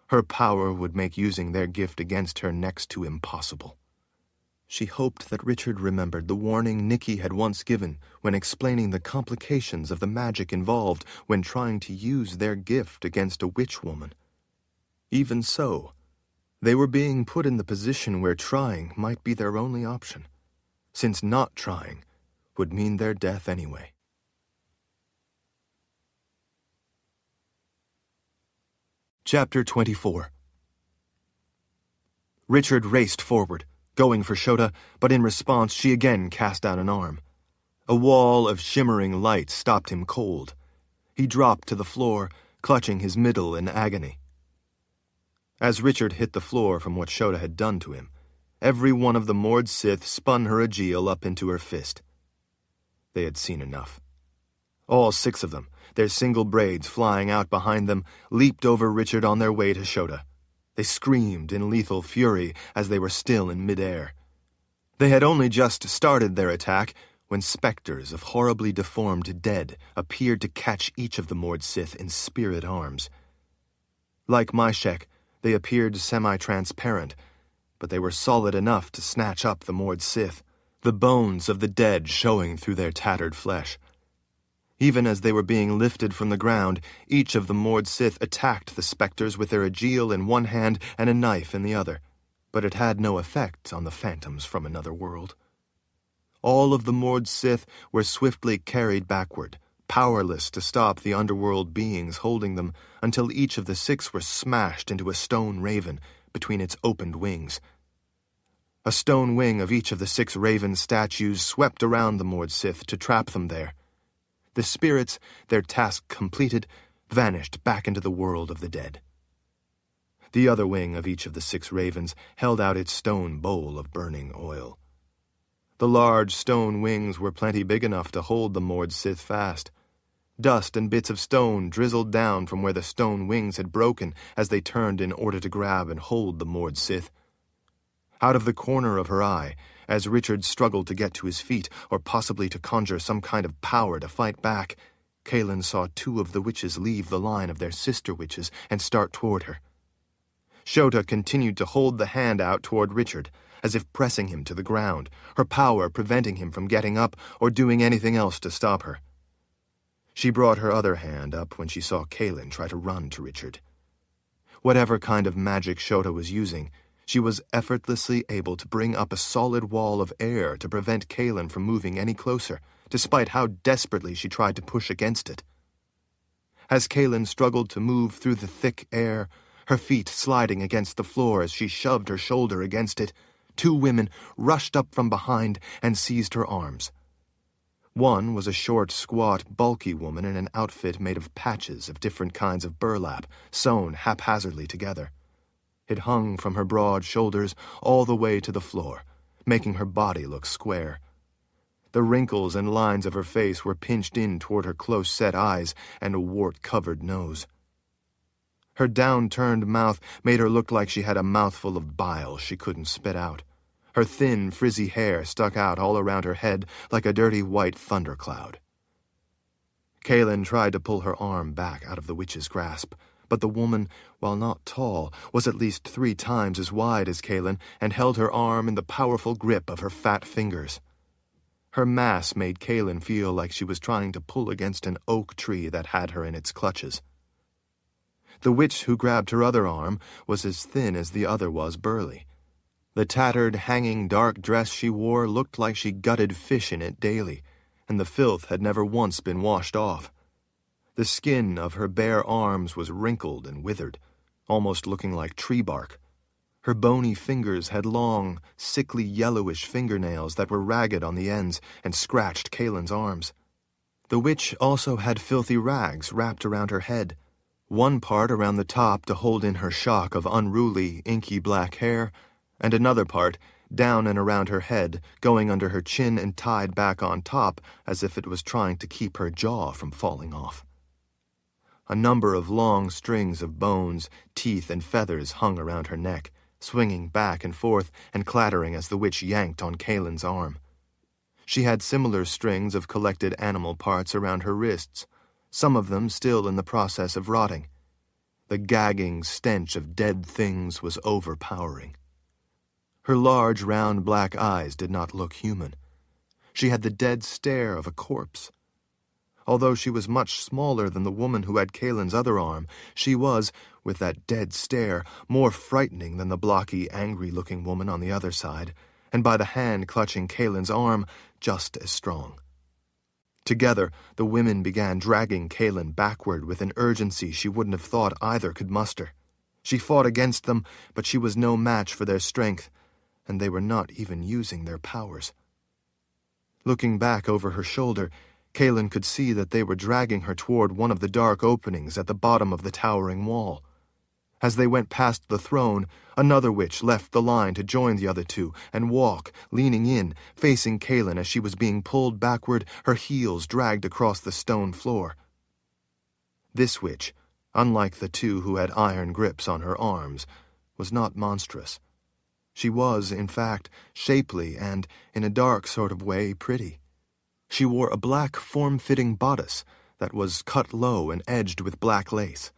her power would make using their gift against her next to impossible. She hoped that Richard remembered the warning Nicky had once given when explaining the complications of the magic involved when trying to use their gift against a witch woman. Even so, they were being put in the position where trying might be their only option, since not trying would mean their death anyway. Chapter 24. Richard raced forward, going for Shota, but in response she again cast out an arm. A wall of shimmering light stopped him cold. He dropped to the floor, clutching his middle in agony. As Richard hit the floor from what Shota had done to him, every one of the Mord Sith spun her Aegil up into her fist. They had seen enough. All 6 of them, their single braids flying out behind them, leaped over Richard on their way to Shota. They screamed in lethal fury as they were still in midair. They had only just started their attack when specters of horribly deformed dead appeared to catch each of the Mord Sith in spirit arms. Like Myshek, they appeared semi-transparent, but they were solid enough to snatch up the Mord Sith, the bones of the dead showing through their tattered flesh. Even as they were being lifted from the ground, each of the Mord Sith attacked the specters with their Aegil in one hand and a knife in the other, but it had no effect on the phantoms from another world. All of the Mord Sith were swiftly carried backward, powerless to stop the underworld beings holding them, until each of the 6 were smashed into a stone raven between its opened wings. A stone wing of each of the 6 raven statues swept around the Mord Sith to trap them there. The spirits, their task completed, vanished back into the world of the dead. The other wing of each of the 6 ravens held out its stone bowl of burning oil. The large stone wings were plenty big enough to hold the Mord Sith fast. Dust and bits of stone drizzled down from where the stone wings had broken as they turned in order to grab and hold the Mord Sith. Out of the corner of her eye, as Richard struggled to get to his feet, or possibly to conjure some kind of power to fight back, Kahlan saw 2 of the witches leave the line of their sister witches and start toward her. Shota continued to hold the hand out toward Richard, as if pressing him to the ground, her power preventing him from getting up or doing anything else to stop her. She brought her other hand up when she saw Kahlan try to run to Richard. Whatever kind of magic Shota was using, she was effortlessly able to bring up a solid wall of air to prevent Kahlan from moving any closer, despite how desperately she tried to push against it. As Kahlan struggled to move through the thick air, her feet sliding against the floor as she shoved her shoulder against it, 2 women rushed up from behind and seized her arms. One was a short, squat, bulky woman in an outfit made of patches of different kinds of burlap, sewn haphazardly together. It hung from her broad shoulders all the way to the floor, making her body look square. The wrinkles and lines of her face were pinched in toward her close-set eyes and a wart-covered nose. Her down-turned mouth made her look like she had a mouthful of bile she couldn't spit out. Her thin, frizzy hair stuck out all around her head like a dirty white thundercloud. Kahlan tried to pull her arm back out of the witch's grasp, but the woman, while not tall, was at least 3 times as wide as Kahlan and held her arm in the powerful grip of her fat fingers. Her mass made Kahlan feel like she was trying to pull against an oak tree that had her in its clutches. The witch who grabbed her other arm was as thin as the other was burly. The tattered, hanging dark dress she wore looked like she gutted fish in it daily, and the filth had never once been washed off. The skin of her bare arms was wrinkled and withered, almost looking like tree bark. Her bony fingers had long, sickly yellowish fingernails that were ragged on the ends and scratched Kahlan's arms. The witch also had filthy rags wrapped around her head, one part around the top to hold in her shock of unruly, inky black hair, and another part down and around her head, going under her chin and tied back on top as if it was trying to keep her jaw from falling off. A number of long strings of bones, teeth, and feathers hung around her neck, swinging back and forth and clattering as the witch yanked on Kahlan's arm. She had similar strings of collected animal parts around her wrists, some of them still in the process of rotting. The gagging stench of dead things was overpowering. Her large, round black eyes did not look human. She had the dead stare of a corpse. Although she was much smaller than the woman who had Kahlan's other arm, she was, with that dead stare, more frightening than the blocky, angry-looking woman on the other side, and by the hand clutching Kahlan's arm, just as strong. Together, the women began dragging Kahlan backward with an urgency she wouldn't have thought either could muster. She fought against them, but she was no match for their strength, and they were not even using their powers. Looking back over her shoulder, Kahlan could see that they were dragging her toward one of the dark openings at the bottom of the towering wall. As they went past the throne, another witch left the line to join the other two and walk, leaning in, facing Kahlan as she was being pulled backward, her heels dragged across the stone floor. This witch, unlike the two who had iron grips on her arms, was not monstrous. She was, in fact, shapely and, in a dark sort of way, pretty. She wore a black form-fitting bodice that was cut low and edged with black lace.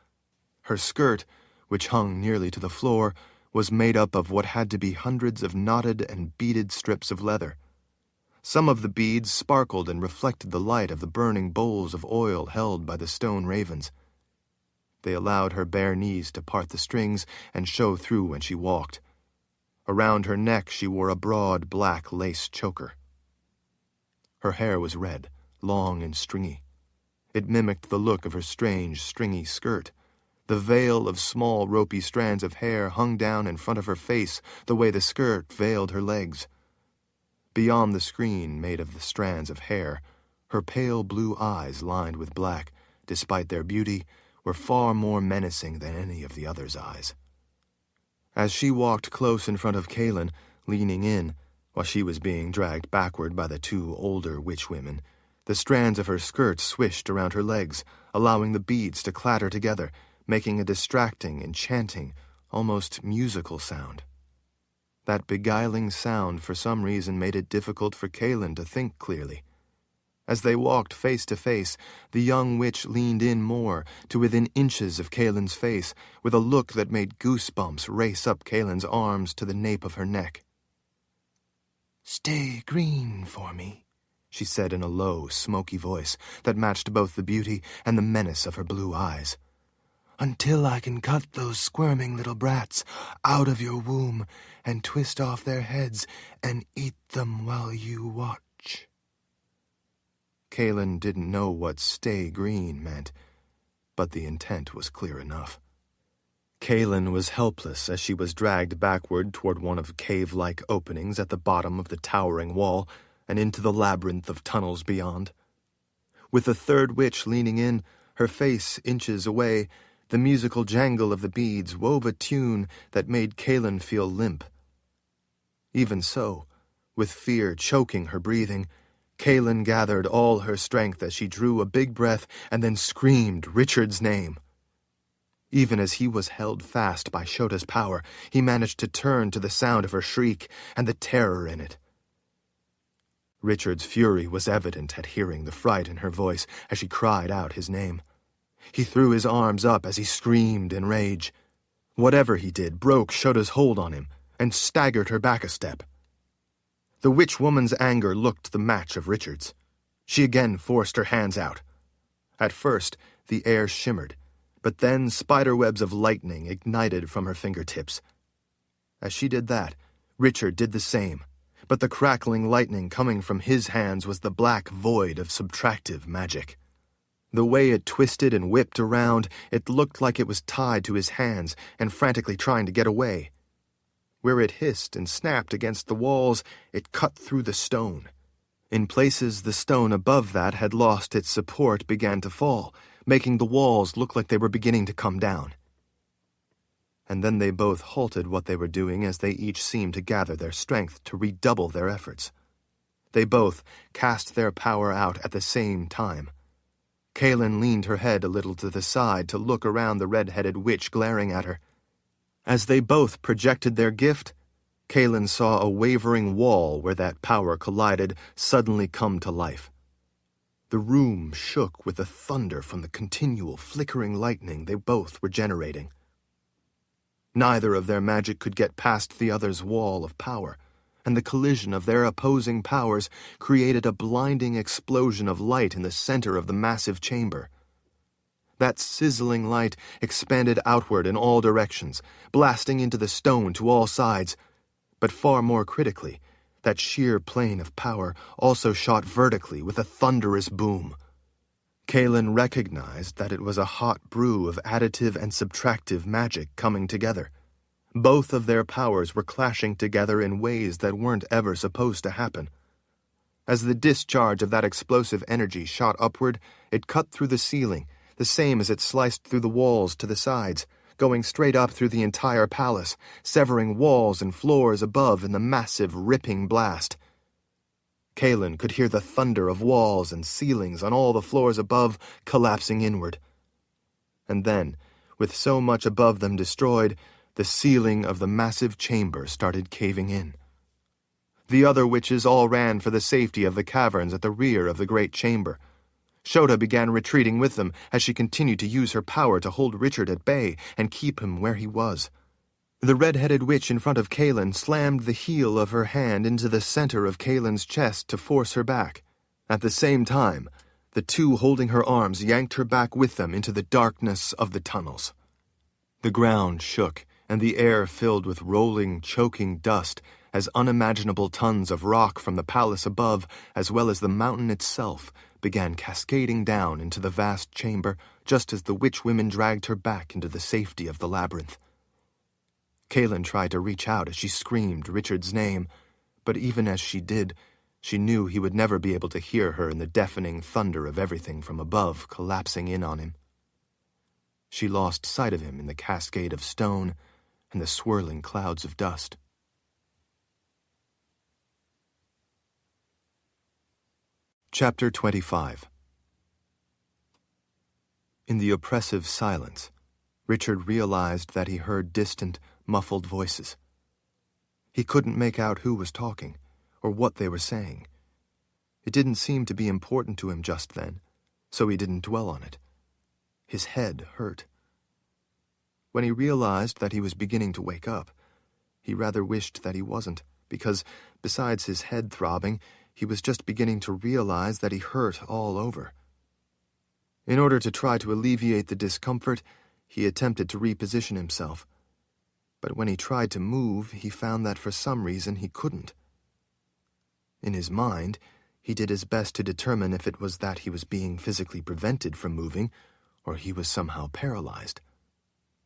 Her skirt, which hung nearly to the floor, was made up of what had to be hundreds of knotted and beaded strips of leather. Some of the beads sparkled and reflected the light of the burning bowls of oil held by the stone ravens. They allowed her bare knees to part the strings and show through when she walked. Around her neck she wore a broad black lace choker. Her hair was red, long and stringy. It mimicked the look of her strange, stringy skirt. The veil of small, ropey strands of hair hung down in front of her face the way the skirt veiled her legs. Beyond the screen made of the strands of hair, her pale blue eyes lined with black, despite their beauty, were far more menacing than any of the others' eyes. As she walked close in front of Kahlan, leaning in, while she was being dragged backward by the two older witch-women, the strands of her skirt swished around her legs, allowing the beads to clatter together, making a distracting, enchanting, almost musical sound. That beguiling sound for some reason made it difficult for Kahlan to think clearly. As they walked face to face, the young witch leaned in more, to within inches of Kahlan's face, with a look that made goosebumps race up Kahlan's arms to the nape of her neck. "Stay green for me," she said in a low, smoky voice that matched both the beauty and the menace of her blue eyes. "Until I can cut those squirming little brats out of your womb and twist off their heads and eat them while you watch." Kahlan didn't know what "stay green" meant, but the intent was clear enough. Kahlan was helpless as she was dragged backward toward one of cave-like openings at the bottom of the towering wall and into the labyrinth of tunnels beyond. With the third witch leaning in, her face inches away, the musical jangle of the beads wove a tune that made Kahlan feel limp. Even so, with fear choking her breathing, Kahlan gathered all her strength as she drew a big breath and then screamed Richard's name. Even as he was held fast by Shota's power, he managed to turn to the sound of her shriek and the terror in it. Richard's fury was evident at hearing the fright in her voice as she cried out his name. He threw his arms up as he screamed in rage. Whatever he did broke Shota's hold on him and staggered her back a step. The witch-woman's anger looked the match of Richard's. She again forced her hands out. At first, the air shimmered, but then spiderwebs of lightning ignited from her fingertips. As she did that, Richard did the same, but the crackling lightning coming from his hands was the black void of subtractive magic. The way it twisted and whipped around, it looked like it was tied to his hands and frantically trying to get away. Where it hissed and snapped against the walls, it cut through the stone. In places, the stone above that had lost its support began to fall, making the walls look like they were beginning to come down. And then they both halted what they were doing as they each seemed to gather their strength to redouble their efforts. They both cast their power out at the same time. Kahlan leaned her head a little to the side to look around the red-headed witch glaring at her. As they both projected their gift, Kahlan saw a wavering wall where that power collided suddenly come to life. The room shook with the thunder from the continual flickering lightning they both were generating. Neither of their magic could get past the other's wall of power, and the collision of their opposing powers created a blinding explosion of light in the center of the massive chamber. That sizzling light expanded outward in all directions, blasting into the stone to all sides, but far more critically, that sheer plane of power also shot vertically with a thunderous boom. Kahlan recognized that it was a hot brew of additive and subtractive magic coming together. Both of their powers were clashing together in ways that weren't ever supposed to happen. As the discharge of that explosive energy shot upward, it cut through the ceiling, the same as it sliced through the walls to the sides, going straight up through the entire palace, severing walls and floors above in the massive, ripping blast. Kahlan could hear the thunder of walls and ceilings on all the floors above collapsing inward. And then, with so much above them destroyed, the ceiling of the massive chamber started caving in. The other witches all ran for the safety of the caverns at the rear of the great chamber. Shota began retreating with them as she continued to use her power to hold Richard at bay and keep him where he was. The red-headed witch in front of Kahlan slammed the heel of her hand into the center of Kahlan's chest to force her back. At the same time, the two holding her arms yanked her back with them into the darkness of the tunnels. The ground shook, and the air filled with rolling, choking dust as unimaginable tons of rock from the palace above, as well as the mountain itself, began cascading down into the vast chamber just as the witch-women dragged her back into the safety of the labyrinth. Kahlan tried to reach out as she screamed Richard's name, but even as she did, she knew he would never be able to hear her in the deafening thunder of everything from above collapsing in on him. She lost sight of him in the cascade of stone and the swirling clouds of dust. Chapter 25. In the oppressive silence, Richard realized that he heard distant, muffled voices. He couldn't make out who was talking, or what they were saying. It didn't seem to be important to him just then, so he didn't dwell on it. His head hurt. When he realized that he was beginning to wake up, he rather wished that he wasn't, because, besides his head throbbing, he was just beginning to realize that he hurt all over. In order to try to alleviate the discomfort, he attempted to reposition himself. But when he tried to move, he found that for some reason he couldn't. In his mind, he did his best to determine if it was that he was being physically prevented from moving, or he was somehow paralyzed.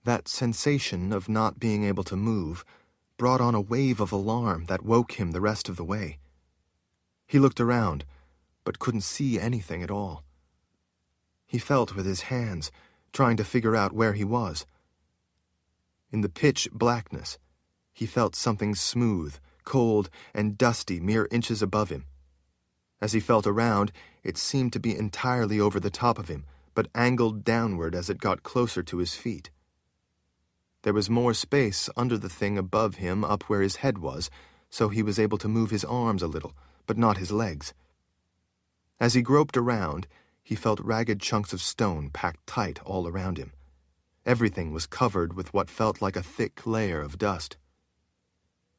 That sensation of not being able to move brought on a wave of alarm that woke him the rest of the way. He looked around, but couldn't see anything at all. He felt with his hands, trying to figure out where he was. In the pitch blackness, he felt something smooth, cold, and dusty mere inches above him. As he felt around, it seemed to be entirely over the top of him, but angled downward as it got closer to his feet. There was more space under the thing above him up where his head was, so he was able to move his arms a little, but not his legs. As he groped around, he felt ragged chunks of stone packed tight all around him. Everything was covered with what felt like a thick layer of dust.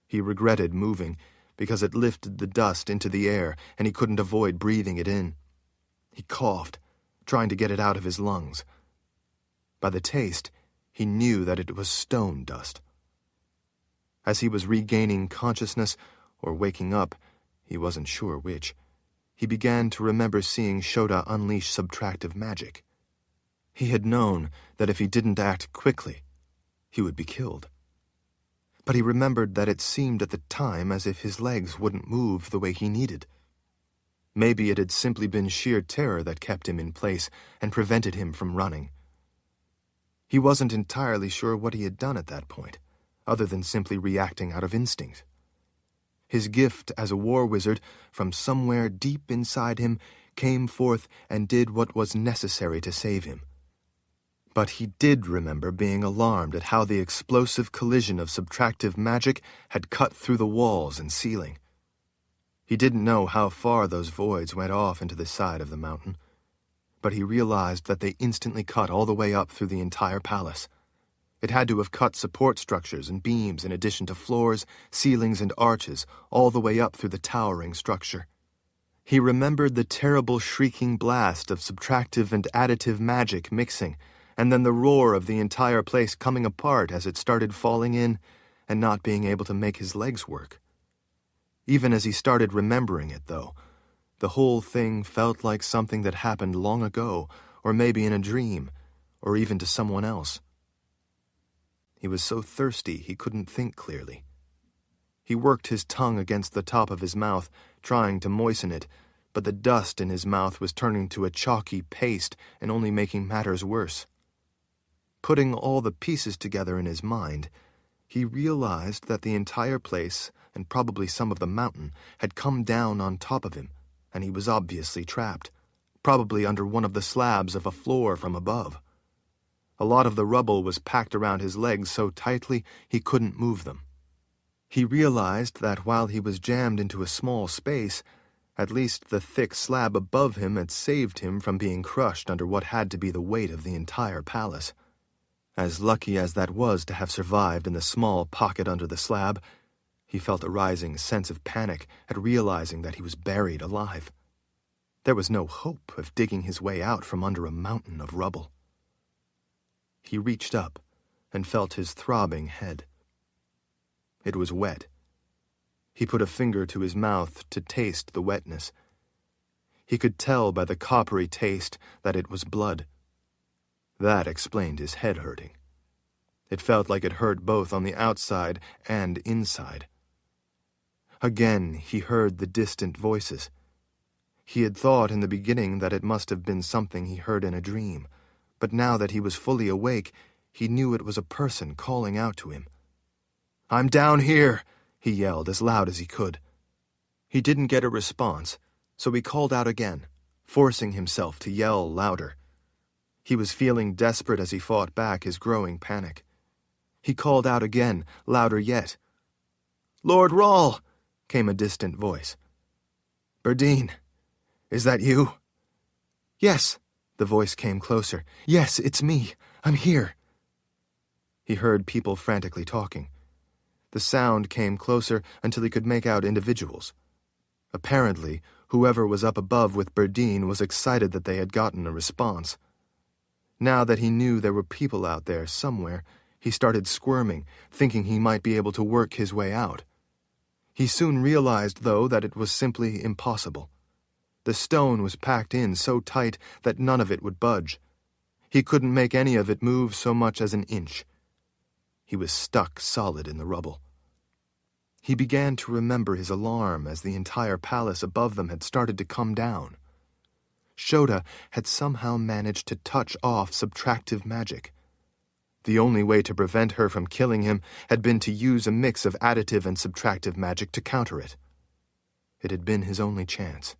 He regretted moving, because it lifted the dust into the air, and he couldn't avoid breathing it in. He coughed, trying to get it out of his lungs. By the taste, he knew that it was stone dust. As he was regaining consciousness, or waking up, he wasn't sure which, he began to remember seeing Shota unleash subtractive magic. He had known that if he didn't act quickly, he would be killed. But he remembered that it seemed at the time as if his legs wouldn't move the way he needed. Maybe it had simply been sheer terror that kept him in place and prevented him from running. He wasn't entirely sure what he had done at that point, other than simply reacting out of instinct. His gift as a war wizard, from somewhere deep inside him, came forth and did what was necessary to save him. But he did remember being alarmed at how the explosive collision of subtractive magic had cut through the walls and ceiling. He didn't know how far those voids went off into the side of the mountain, but he realized that they instantly cut all the way up through the entire palace. It had to have cut support structures and beams in addition to floors, ceilings, and arches all the way up through the towering structure. He remembered the terrible shrieking blast of subtractive and additive magic mixing, and then the roar of the entire place coming apart as it started falling in and not being able to make his legs work. Even as he started remembering it, though, the whole thing felt like something that happened long ago, or maybe in a dream, or even to someone else. He was so thirsty he couldn't think clearly. He worked his tongue against the top of his mouth, trying to moisten it, but the dust in his mouth was turning to a chalky paste and only making matters worse. Putting all the pieces together in his mind, he realized that the entire place, and probably some of the mountain, had come down on top of him, and he was obviously trapped, probably under one of the slabs of a floor from above. A lot of the rubble was packed around his legs so tightly he couldn't move them. He realized that while he was jammed into a small space, at least the thick slab above him had saved him from being crushed under what had to be the weight of the entire palace. As lucky as that was to have survived in the small pocket under the slab, he felt a rising sense of panic at realizing that he was buried alive. There was no hope of digging his way out from under a mountain of rubble. He reached up and felt his throbbing head. It was wet. He put a finger to his mouth to taste the wetness. He could tell by the coppery taste that it was blood. That explained his head hurting. It felt like it hurt both on the outside and inside. Again, he heard the distant voices. He had thought in the beginning that it must have been something he heard in a dream, but now that he was fully awake, he knew it was a person calling out to him. "I'm down here!" he yelled as loud as he could. He didn't get a response, so he called out again, forcing himself to yell louder. He was feeling desperate as he fought back his growing panic. He called out again, louder yet. "Lord Rawl!" came a distant voice. "Berdine, is that you?" "Yes." The voice came closer. "Yes, it's me. I'm here." He heard people frantically talking. The sound came closer until he could make out individuals. Apparently, whoever was up above with Berdine was excited that they had gotten a response. Now that he knew there were people out there somewhere, he started squirming, thinking he might be able to work his way out. He soon realized, though, that it was simply impossible. The stone was packed in so tight that none of it would budge. He couldn't make any of it move so much as an inch. He was stuck solid in the rubble. He began to remember his alarm as the entire palace above them had started to come down. Shota had somehow managed to touch off subtractive magic. The only way to prevent her from killing him had been to use a mix of additive and subtractive magic to counter it. It had been his only chance.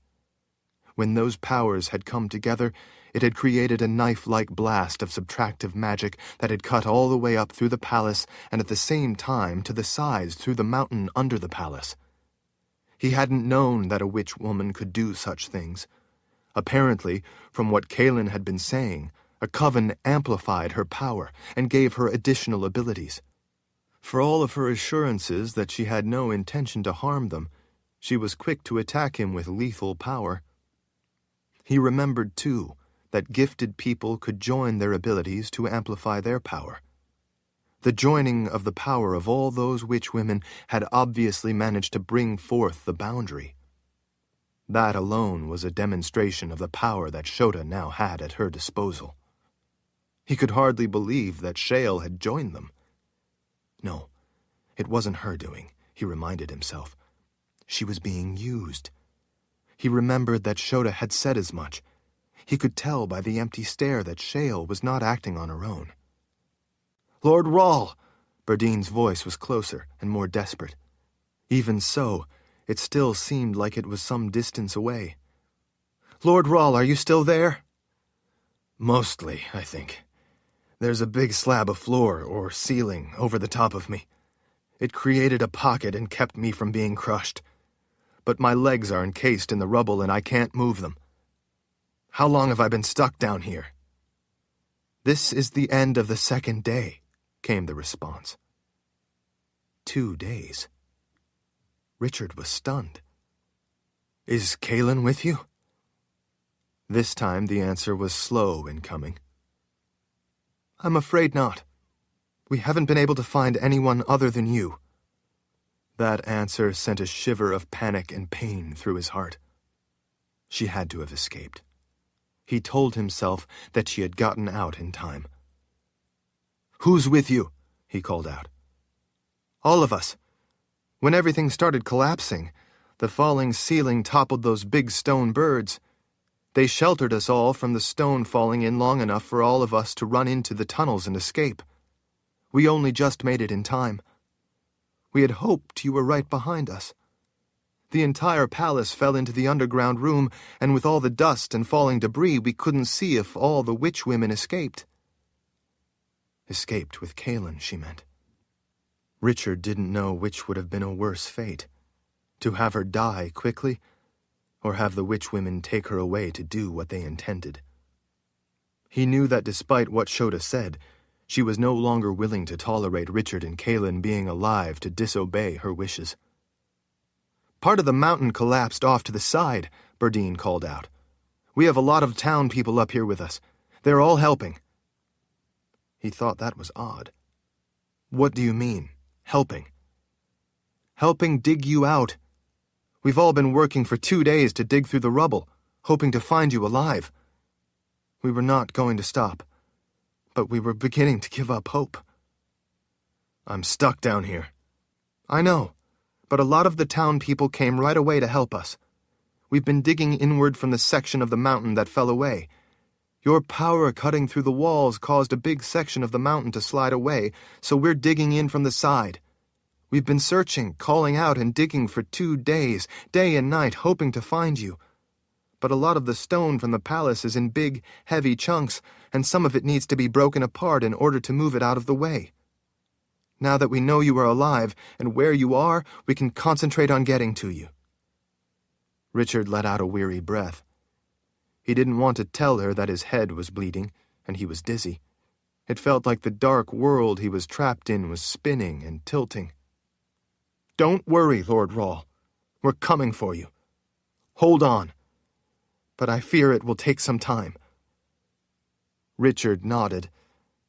When those powers had come together, it had created a knife-like blast of subtractive magic that had cut all the way up through the palace and at the same time to the sides through the mountain under the palace. He hadn't known that a witch woman could do such things. Apparently, from what Kahlan had been saying, a coven amplified her power and gave her additional abilities. For all of her assurances that she had no intention to harm them, she was quick to attack him with lethal power. He remembered, too, that gifted people could join their abilities to amplify their power. The joining of the power of all those witch women had obviously managed to bring forth the boundary. That alone was a demonstration of the power that Shota now had at her disposal. He could hardly believe that Shale had joined them. No, it wasn't her doing, he reminded himself. She was being used. He remembered that Shota had said as much. He could tell by the empty stare that Shale was not acting on her own. "Lord Rawl!" Berdine's voice was closer and more desperate. Even so, it still seemed like it was some distance away. "Lord Rawl, are you still there?" "Mostly, I think. There's a big slab of floor, or ceiling, over the top of me. It created a pocket and kept me from being crushed. But my legs are encased in the rubble and I can't move them. How long have I been stuck down here?" "This is the end of the second day," came the response. 2 days. Richard was stunned. Is Kahlan with you? This time the answer was slow in coming. I'm afraid not. We haven't been able to find anyone other than you. That answer sent a shiver of panic and pain through his heart. She had to have escaped. He told himself that she had gotten out in time. Who's with you? He called out. All of us. When everything started collapsing, the falling ceiling toppled those big stone birds. They sheltered us all from the stone falling in long enough for all of us to run into the tunnels and escape. We only just made it in time. We had hoped you were right behind us. The entire palace fell into the underground room, and with all the dust and falling debris, we couldn't see if all the witch women escaped. Escaped with Kahlan, she meant. Richard didn't know which would have been a worse fate, to have her die quickly, or have the witch women take her away to do what they intended. He knew that despite what Shota said, she was no longer willing to tolerate Richard and Kahlan being alive to disobey her wishes. Part of the mountain collapsed off to the side, Burdine called out. We have a lot of town people up here with us. They're all helping. He thought that was odd. What do you mean, helping? Helping dig you out. We've all been working for 2 days to dig through the rubble, hoping to find you alive. We were not going to stop, but we were beginning to give up hope. I'm stuck down here. I know, but a lot of the town people came right away to help us. We've been digging inward from the section of the mountain that fell away. Your power cutting through the walls caused a big section of the mountain to slide away, so we're digging in from the side. We've been searching, calling out, and digging for 2 days, day and night, hoping to find you. But a lot of the stone from the palace is in big, heavy chunks, and some of it needs to be broken apart in order to move it out of the way. Now that we know you are alive and where you are, we can concentrate on getting to you. Richard let out a weary breath. He didn't want to tell her that his head was bleeding, and he was dizzy. It felt like the dark world he was trapped in was spinning and tilting. Don't worry, Lord Rawl. We're coming for you. Hold on. But I fear it will take some time. Richard nodded,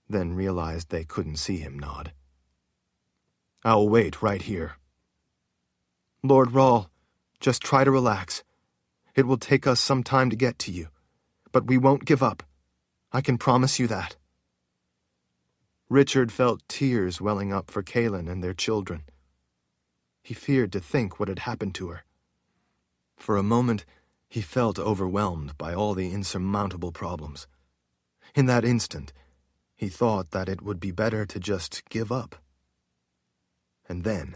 then realized they couldn't see him nod. I'll wait right here. Lord Rawl, just try to relax. It will take us some time to get to you, but we won't give up. I can promise you that. Richard felt tears welling up for Kahlan and their children. He feared to think what had happened to her. For a moment, he felt overwhelmed by all the insurmountable problems. In that instant, he thought that it would be better to just give up. And then,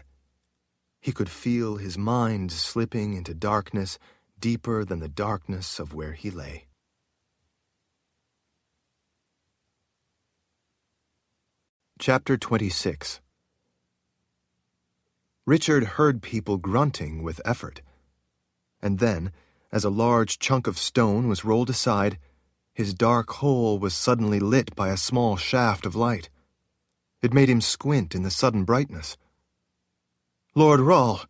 he could feel his mind slipping into darkness deeper than the darkness of where he lay. Chapter 26. Richard heard people grunting with effort. And then, as a large chunk of stone was rolled aside, his dark hole was suddenly lit by a small shaft of light. It made him squint in the sudden brightness. Lord Rawl!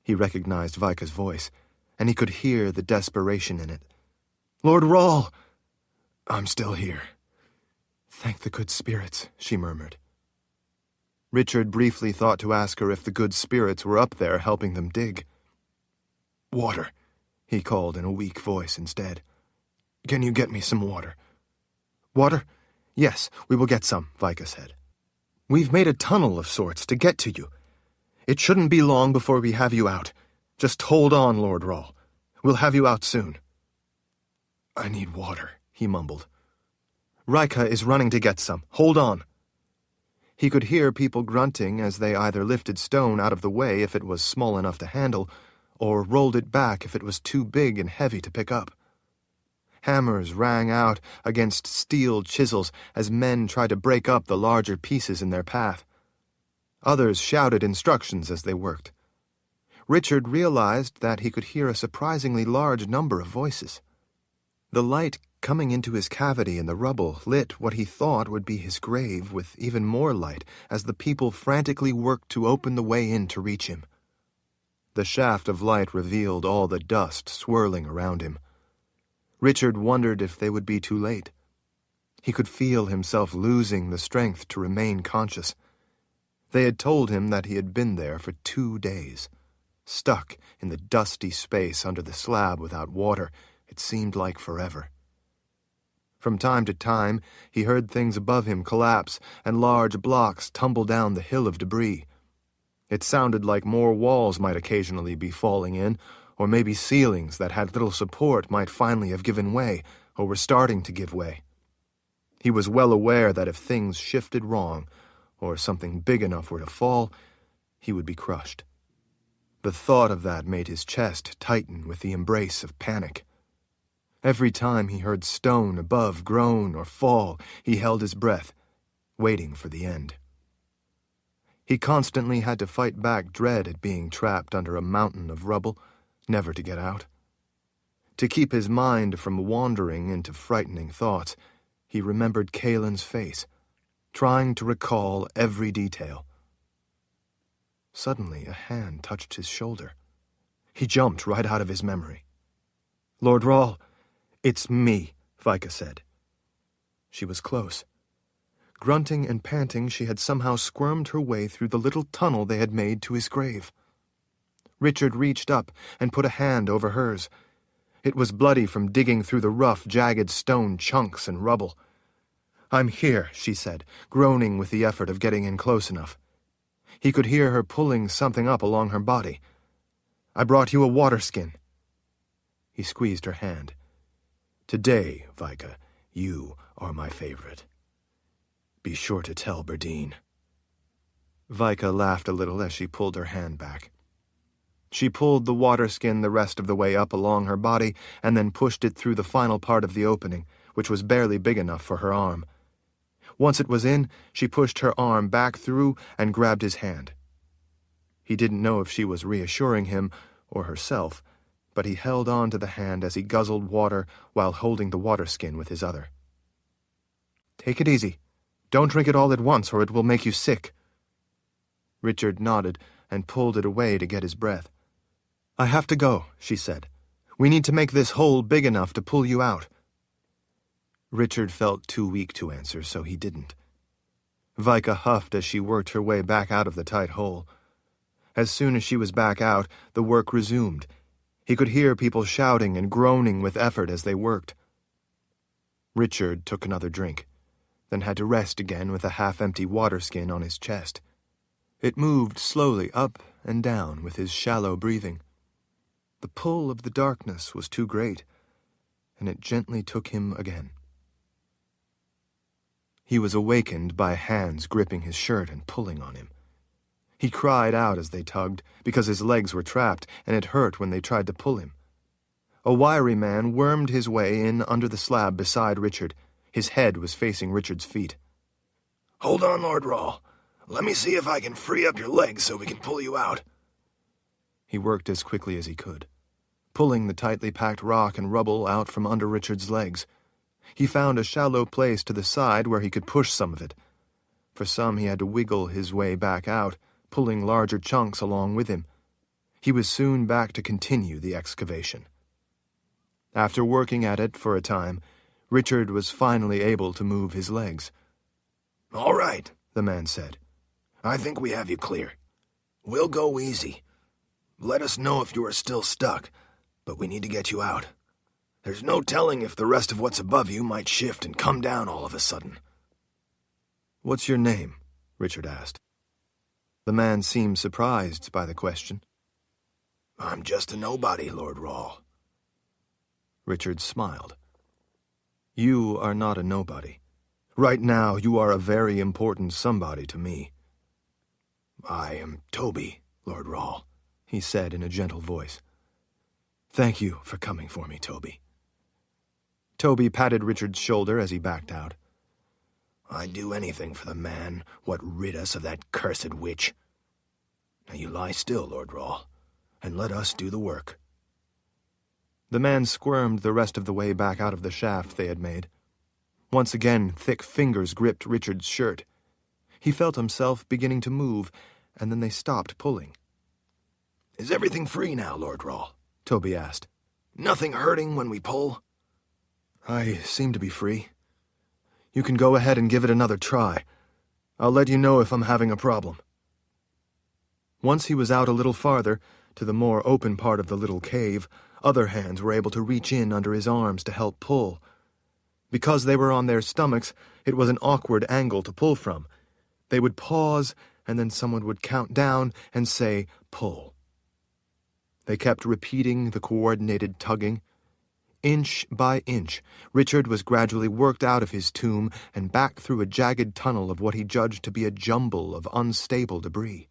He recognized Vika's voice, and he could hear the desperation in it. Lord Rawl! I'm still here. Thank the good spirits, she murmured. Richard briefly thought to ask her if the good spirits were up there helping them dig. Water, he called in a weak voice instead. Can you get me some water? Water? Yes, we will get some, Vika said. We've made a tunnel of sorts to get to you. It shouldn't be long before we have you out. Just hold on, Lord Rawl. We'll have you out soon. I need water, he mumbled. Rika is running to get some. Hold on. He could hear people grunting as they either lifted stone out of the way if it was small enough to handle, or rolled it back if it was too big and heavy to pick up. Hammers rang out against steel chisels as men tried to break up the larger pieces in their path. Others shouted instructions as they worked. Richard realized that he could hear a surprisingly large number of voices. The light coming into his cavity in the rubble lit what he thought would be his grave with even more light as the people frantically worked to open the way in to reach him. The shaft of light revealed all the dust swirling around him. Richard wondered if they would be too late. He could feel himself losing the strength to remain conscious. They had told him that he had been there for 2 days. Stuck in the dusty space under the slab without water, it seemed like forever. From time to time, he heard things above him collapse and large blocks tumble down the hill of debris. It sounded like more walls might occasionally be falling in, or maybe ceilings that had little support might finally have given way, or were starting to give way. He was well aware that if things shifted wrong, or something big enough were to fall, he would be crushed. The thought of that made his chest tighten with the embrace of panic. Every time he heard stone above groan or fall, he held his breath, waiting for the end. He constantly had to fight back dread at being trapped under a mountain of rubble, never to get out. To keep his mind from wandering into frightening thoughts, he remembered Kahlan's face, trying to recall every detail. Suddenly, a hand touched his shoulder. He jumped right out of his memory. "Lord Rahl, it's me," Vika said. She was close. Grunting and panting, she had somehow squirmed her way through the little tunnel they had made to his grave. Richard reached up and put a hand over hers. It was bloody from digging through the rough, jagged stone chunks and rubble. "I'm here," she said, groaning with the effort of getting in close enough. He could hear her pulling something up along her body. "I brought you a water skin." He squeezed her hand. "Today, Vika, you are my favorite. Be sure to tell Berdine." Vika laughed a little as she pulled her hand back. She pulled the water skin the rest of the way up along her body and then pushed it through the final part of the opening, which was barely big enough for her arm. Once it was in, she pushed her arm back through and grabbed his hand. He didn't know if she was reassuring him or herself, but he held on to the hand as he guzzled water while holding the water skin with his other. "Take it easy. Don't drink it all at once or it will make you sick." Richard nodded and pulled it away to get his breath. "I have to go," she said. "We need to make this hole big enough to pull you out." Richard felt too weak to answer, so he didn't. Vika huffed as she worked her way back out of the tight hole. As soon as she was back out, the work resumed. He could hear people shouting and groaning with effort as they worked. Richard took another drink, then had to rest again with a half-empty water skin on his chest. It moved slowly up and down with his shallow breathing. The pull of the darkness was too great, and it gently took him again. He was awakened by hands gripping his shirt and pulling on him. He cried out as they tugged, because his legs were trapped, and it hurt when they tried to pull him. A wiry man wormed his way in under the slab beside Richard. His head was facing Richard's feet. "Hold on, Lord Rahl. Let me see if I can free up your legs so we can pull you out." He worked as quickly as he could, pulling the tightly packed rock and rubble out from under Richard's legs. He found a shallow place to the side where he could push some of it. For some, he had to wiggle his way back out, pulling larger chunks along with him. He was soon back to continue the excavation. After working at it for a time, Richard was finally able to move his legs. "All right," the man said. "I think we have you clear. We'll go easy. Let us know if you are still stuck, but we need to get you out. There's no telling if the rest of what's above you might shift and come down all of a sudden." "What's your name?" Richard asked. The man seemed surprised by the question. "I'm just a nobody, Lord Rahl." Richard smiled. "You are not a nobody. Right now, you are a very important somebody to me." "I am Toby, Lord Rahl," he said in a gentle voice. "Thank you for coming for me, Toby." Toby patted Richard's shoulder as he backed out. "I'd do anything for the man what rid us of that cursed witch. Now you lie still, Lord Rahl, and let us do the work." The man squirmed the rest of the way back out of the shaft they had made. Once again, thick fingers gripped Richard's shirt. He felt himself beginning to move, and then they stopped pulling. "Is everything free now, Lord Rawl?" Toby asked. "Nothing hurting when we pull?" "I seem to be free. You can go ahead and give it another try. I'll let you know if I'm having a problem." Once he was out a little farther, to the more open part of the little cave, other hands were able to reach in under his arms to help pull. Because they were on their stomachs, it was an awkward angle to pull from. They would pause, and then someone would count down and say, "Pull." They kept repeating the coordinated tugging. Inch by inch, Richard was gradually worked out of his tomb and back through a jagged tunnel of what he judged to be a jumble of unstable debris.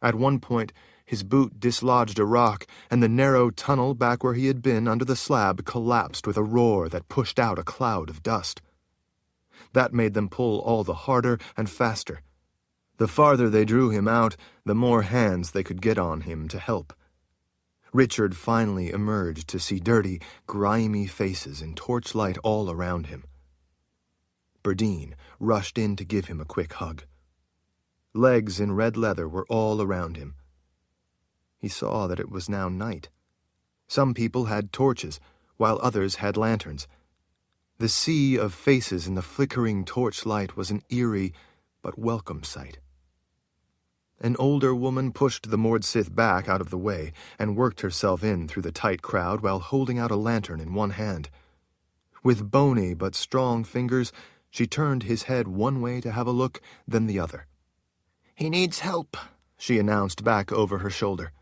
At one point, his boot dislodged a rock, and the narrow tunnel back where he had been under the slab collapsed with a roar that pushed out a cloud of dust. That made them pull all the harder and faster. The farther they drew him out, the more hands they could get on him to help. Richard finally emerged to see dirty, grimy faces and torchlight all around him. Berdine rushed in to give him a quick hug. Legs in red leather were all around him. He saw that it was now night. Some people had torches, while others had lanterns. The sea of faces in the flickering torchlight was an eerie but welcome sight. An older woman pushed the Mordsith back out of the way and worked herself in through the tight crowd while holding out a lantern in one hand. With bony but strong fingers, she turned his head one way to have a look, then the other. "He needs help," she announced back over her shoulder.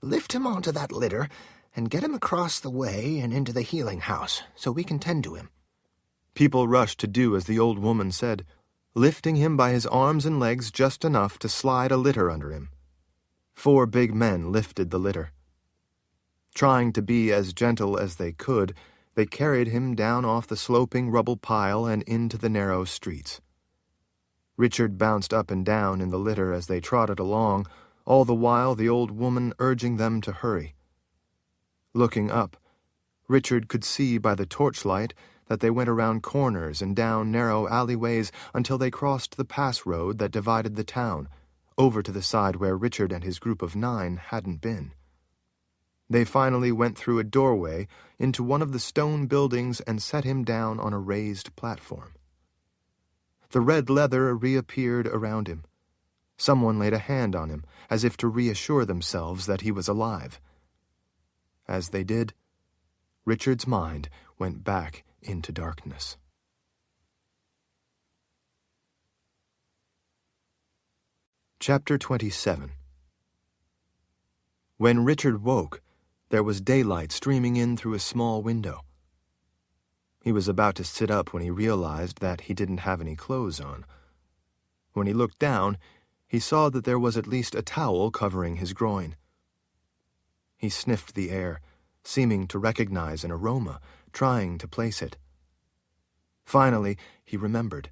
"Lift him onto that litter and get him across the way and into the healing house so we can tend to him." People rushed to do as the old woman said, lifting him by his arms and legs just enough to slide a litter under him. 4 big men lifted the litter. Trying to be as gentle as they could, they carried him down off the sloping rubble pile and into the narrow streets. Richard bounced up and down in the litter as they trotted along, all the while the old woman urging them to hurry. Looking up, Richard could see by the torchlight that they went around corners and down narrow alleyways until they crossed the pass road that divided the town, over to the side where Richard and his group of 9 hadn't been. They finally went through a doorway into one of the stone buildings and set him down on a raised platform. The red leather reappeared around him. Someone laid a hand on him, as if to reassure themselves that he was alive. As they did, Richard's mind went back into darkness. Chapter 27. When Richard woke, there was daylight streaming in through a small window. He was about to sit up when he realized that he didn't have any clothes on. When he looked down, he saw that there was at least a towel covering his groin. He sniffed the air, seeming to recognize an aroma, trying to place it. Finally, he remembered.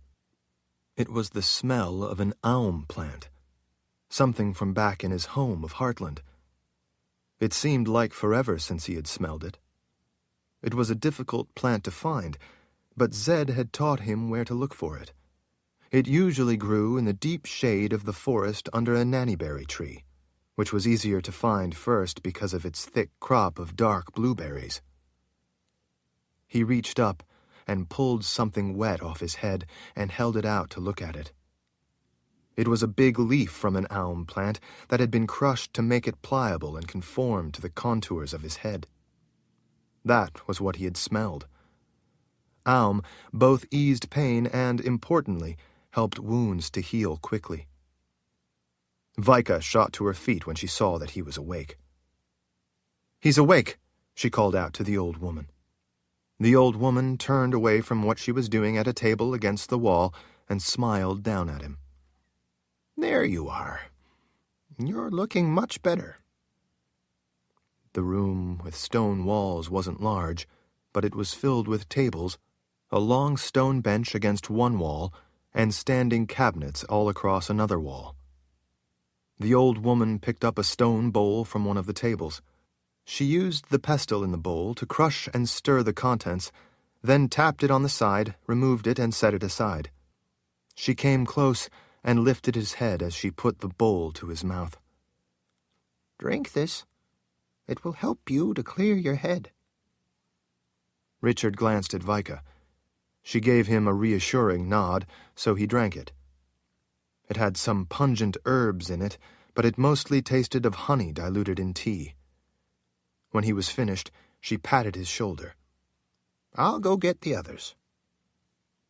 It was the smell of an aum plant, something from back in his home of Heartland. It seemed like forever since he had smelled it. It was a difficult plant to find, but Zed had taught him where to look for it. It usually grew in the deep shade of the forest under a nannyberry tree, which was easier to find first because of its thick crop of dark blueberries. He reached up and pulled something wet off his head and held it out to look at it. It was a big leaf from an aum plant that had been crushed to make it pliable and conform to the contours of his head. That was what he had smelled. Aum both eased pain and, importantly, helped wounds to heal quickly. Vika shot to her feet when she saw that he was awake. "He's awake," she called out to the old woman. The old woman turned away from what she was doing at a table against the wall and smiled down at him. "There you are. You're looking much better." The room with stone walls wasn't large, but it was filled with tables, a long stone bench against one wall, and standing cabinets all across another wall. The old woman picked up a stone bowl from one of the tables. She used the pestle in the bowl to crush and stir the contents, then tapped it on the side, removed it, and set it aside. She came close and lifted his head as she put the bowl to his mouth. "Drink this. It will help you to clear your head." Richard glanced at Vika. She gave him a reassuring nod, so he drank it. It had some pungent herbs in it, but it mostly tasted of honey diluted in tea. When he was finished, she patted his shoulder. "I'll go get the others."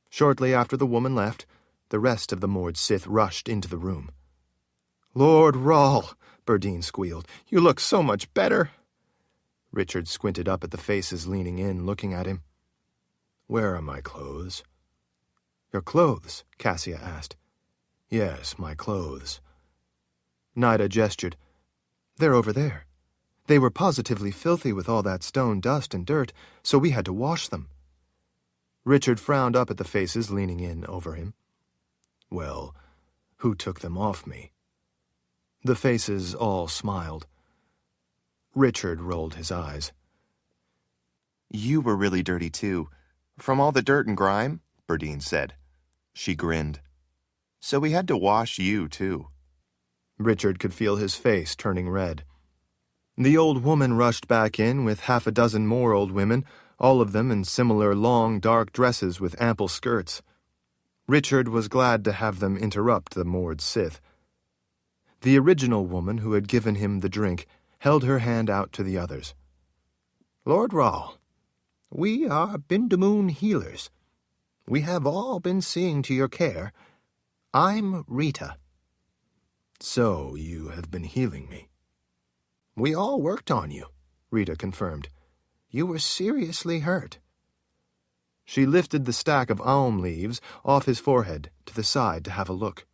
Shortly after the woman left, the rest of the Mord Sith rushed into the room. "Lord Rahl," Burdine squealed, "you look so much better." Richard squinted up at the faces leaning in, looking at him. "Where are my clothes?" "Your clothes?" Cassia asked. "Yes, my clothes." Nida gestured. "They're over there. They were positively filthy with all that stone dust and dirt, so we had to wash them." Richard frowned up at the faces leaning in over him. "Well, who took them off me?" The faces all smiled. Richard rolled his eyes. "You were really dirty, too. From all the dirt and grime," Burdine said. She grinned. "So we had to wash you, too." Richard could feel his face turning red. The old woman rushed back in with half a dozen more old women, all of them in similar long, dark dresses with ample skirts. Richard was glad to have them interrupt the Mord Sith. The original woman who had given him the drink held her hand out to the others. "Lord Rahl, we are Bindamoon healers. We have all been seeing to your care. I'm Rita." "So you have been healing me?" "We all worked on you," Rita confirmed. "You were seriously hurt." She lifted the stack of aum leaves off his forehead to the side to have a look.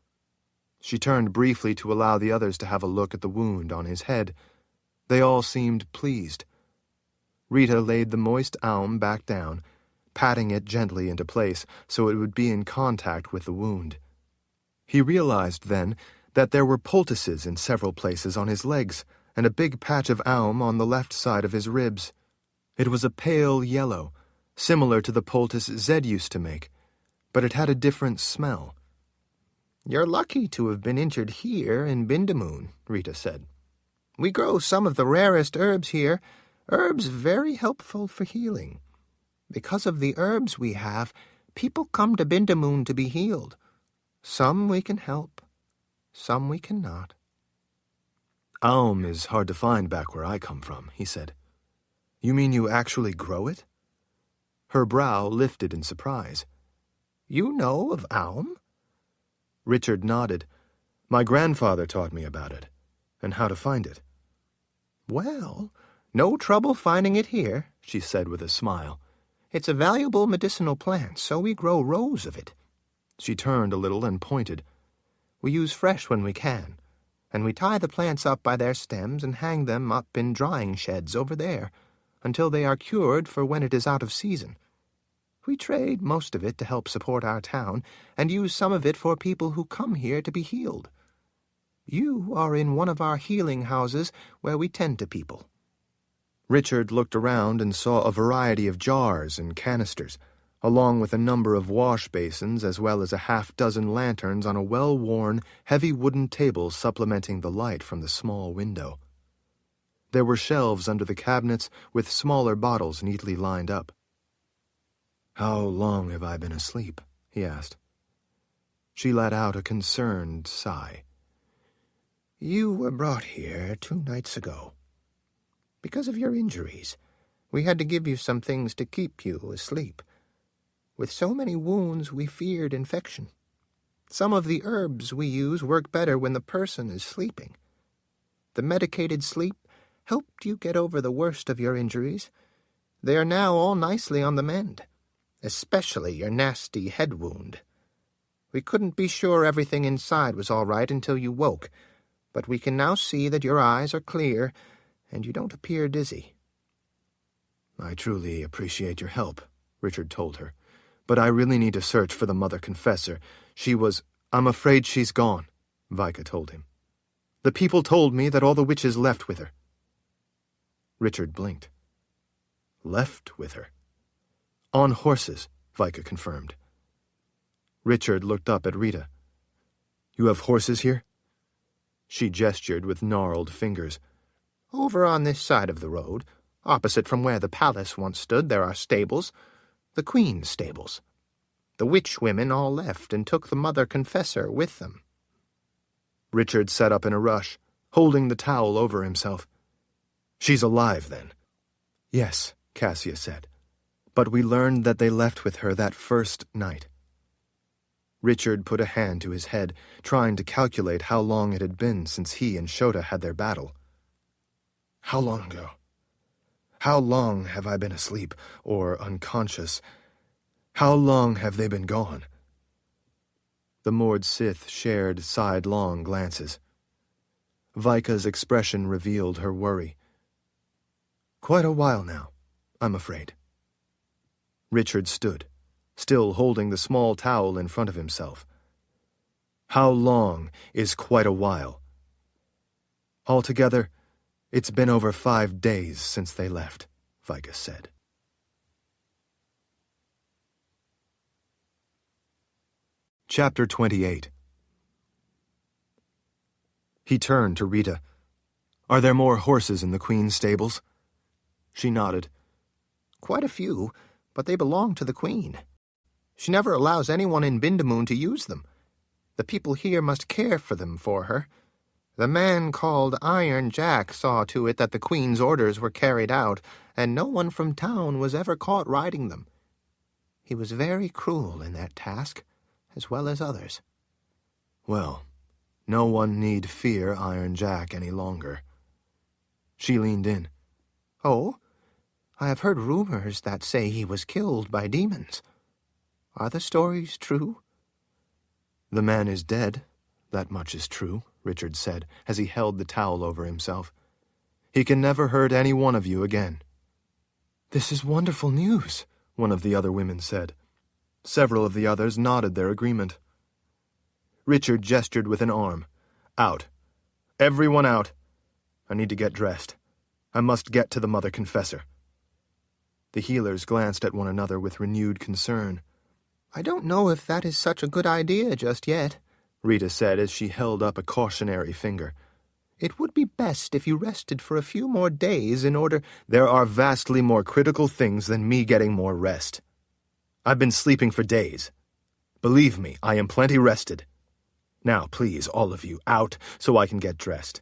She turned briefly to allow the others to have a look at the wound on his head. They all seemed pleased. Rita laid the moist aum back down, patting it gently into place so it would be in contact with the wound. He realized then that there were poultices in several places on his legs, and a big patch of aum on the left side of his ribs. It was a pale yellow, similar to the poultice Zed used to make, but it had a different smell. "You're lucky to have been injured here in Bindamoon," Rita said. "We grow some of the rarest herbs here, herbs very helpful for healing. Because of the herbs we have, people come to Bindamoon to be healed. Some we can help, some we cannot." "Aum is hard to find back where I come from," he said. "You mean you actually grow it?" Her brow lifted in surprise. "You know of aum?" Richard nodded. "My grandfather taught me about it, and how to find it." "Well, no trouble finding it here," she said with a smile. "It's a valuable medicinal plant, so we grow rows of it." She turned a little and pointed. "We use fresh when we can, and we tie the plants up by their stems and hang them up in drying sheds over there, until they are cured for when it is out of season. We trade most of it to help support our town, and use some of it for people who come here to be healed. You are in one of our healing houses where we tend to people." Richard looked around and saw a variety of jars and canisters, along with a number of wash basins as well as a half-dozen lanterns on a well-worn, heavy wooden table supplementing the light from the small window. There were shelves under the cabinets with smaller bottles neatly lined up. "How long have I been asleep?" he asked. She let out a concerned sigh. "You were brought here 2 nights ago. Because of your injuries, we had to give you some things to keep you asleep. With so many wounds, we feared infection. Some of the herbs we use work better when the person is sleeping. The medicated sleep helped you get over the worst of your injuries. They are now all nicely on the mend, especially your nasty head wound. We couldn't be sure everything inside was all right until you woke, but we can now see that your eyes are clear and you don't appear dizzy." "I truly appreciate your help," Richard told her. "But I really need to search for the Mother Confessor. I'm afraid she's gone," Vika told him. "The people told me that all the witches left with her." Richard blinked. Left with her. On horses, Vika confirmed. Richard looked up at Rita. You have horses here? She gestured with gnarled fingers. Over on this side of the road, opposite from where the palace once stood, there are stables. The Queen's stables. The witch women all left and took the Mother Confessor with them. Richard sat up in a rush, holding the towel over himself. She's alive, then? Yes, Cassia said. But we learned that they left with her that first night. Richard put a hand to his head, trying to calculate how long it had been since he and Shota had their battle. How long ago? How long have I been asleep, or unconscious? How long have they been gone? The Mord Sith shared sidelong glances. Vika's expression revealed her worry. Quite a while now, I'm afraid. Richard stood, still holding the small towel in front of himself. How long is quite a while? Altogether, it's been over 5 days since they left, Vika said. Chapter 28. He turned to Rita. Are there more horses in the Queen's stables? She nodded. Quite a few, but they belong to the Queen. She never allows anyone in Bindamoon to use them. The people here must care for them for her. The man called Iron Jack saw to it that the Queen's orders were carried out, and no one from town was ever caught riding them. He was very cruel in that task, as well as others. Well, no one need fear Iron Jack any longer. She leaned in. Oh, I have heard rumors that say he was killed by demons. Are the stories true? The man is dead, that much is true, Richard said, as he held the towel over himself. He can never hurt any one of you again. This is wonderful news, one of the other women said. Several of the others nodded their agreement. Richard gestured with an arm. Out. Everyone out. I need to get dressed. I must get to the Mother Confessor. The healers glanced at one another with renewed concern. I don't know if that is such a good idea just yet, Rita said as she held up a cautionary finger. It would be best if you rested for a few more days in order— There are vastly more critical things than me getting more rest. I've been sleeping for days. Believe me, I am plenty rested. Now, please, all of you, out so I can get dressed.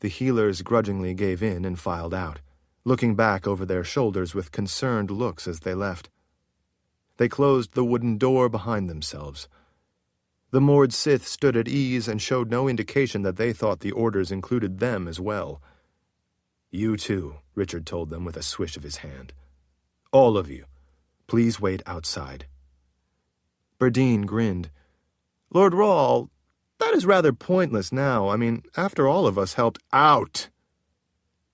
The healers grudgingly gave in and filed out, looking back over their shoulders with concerned looks as they left. They closed the wooden door behind themselves. The Mord Sith stood at ease and showed no indication that they thought the orders included them as well. You too, Richard told them with a swish of his hand. All of you, please wait outside. Berdine grinned. Lord Rawl, that is rather pointless now. I mean, after all of us helped out.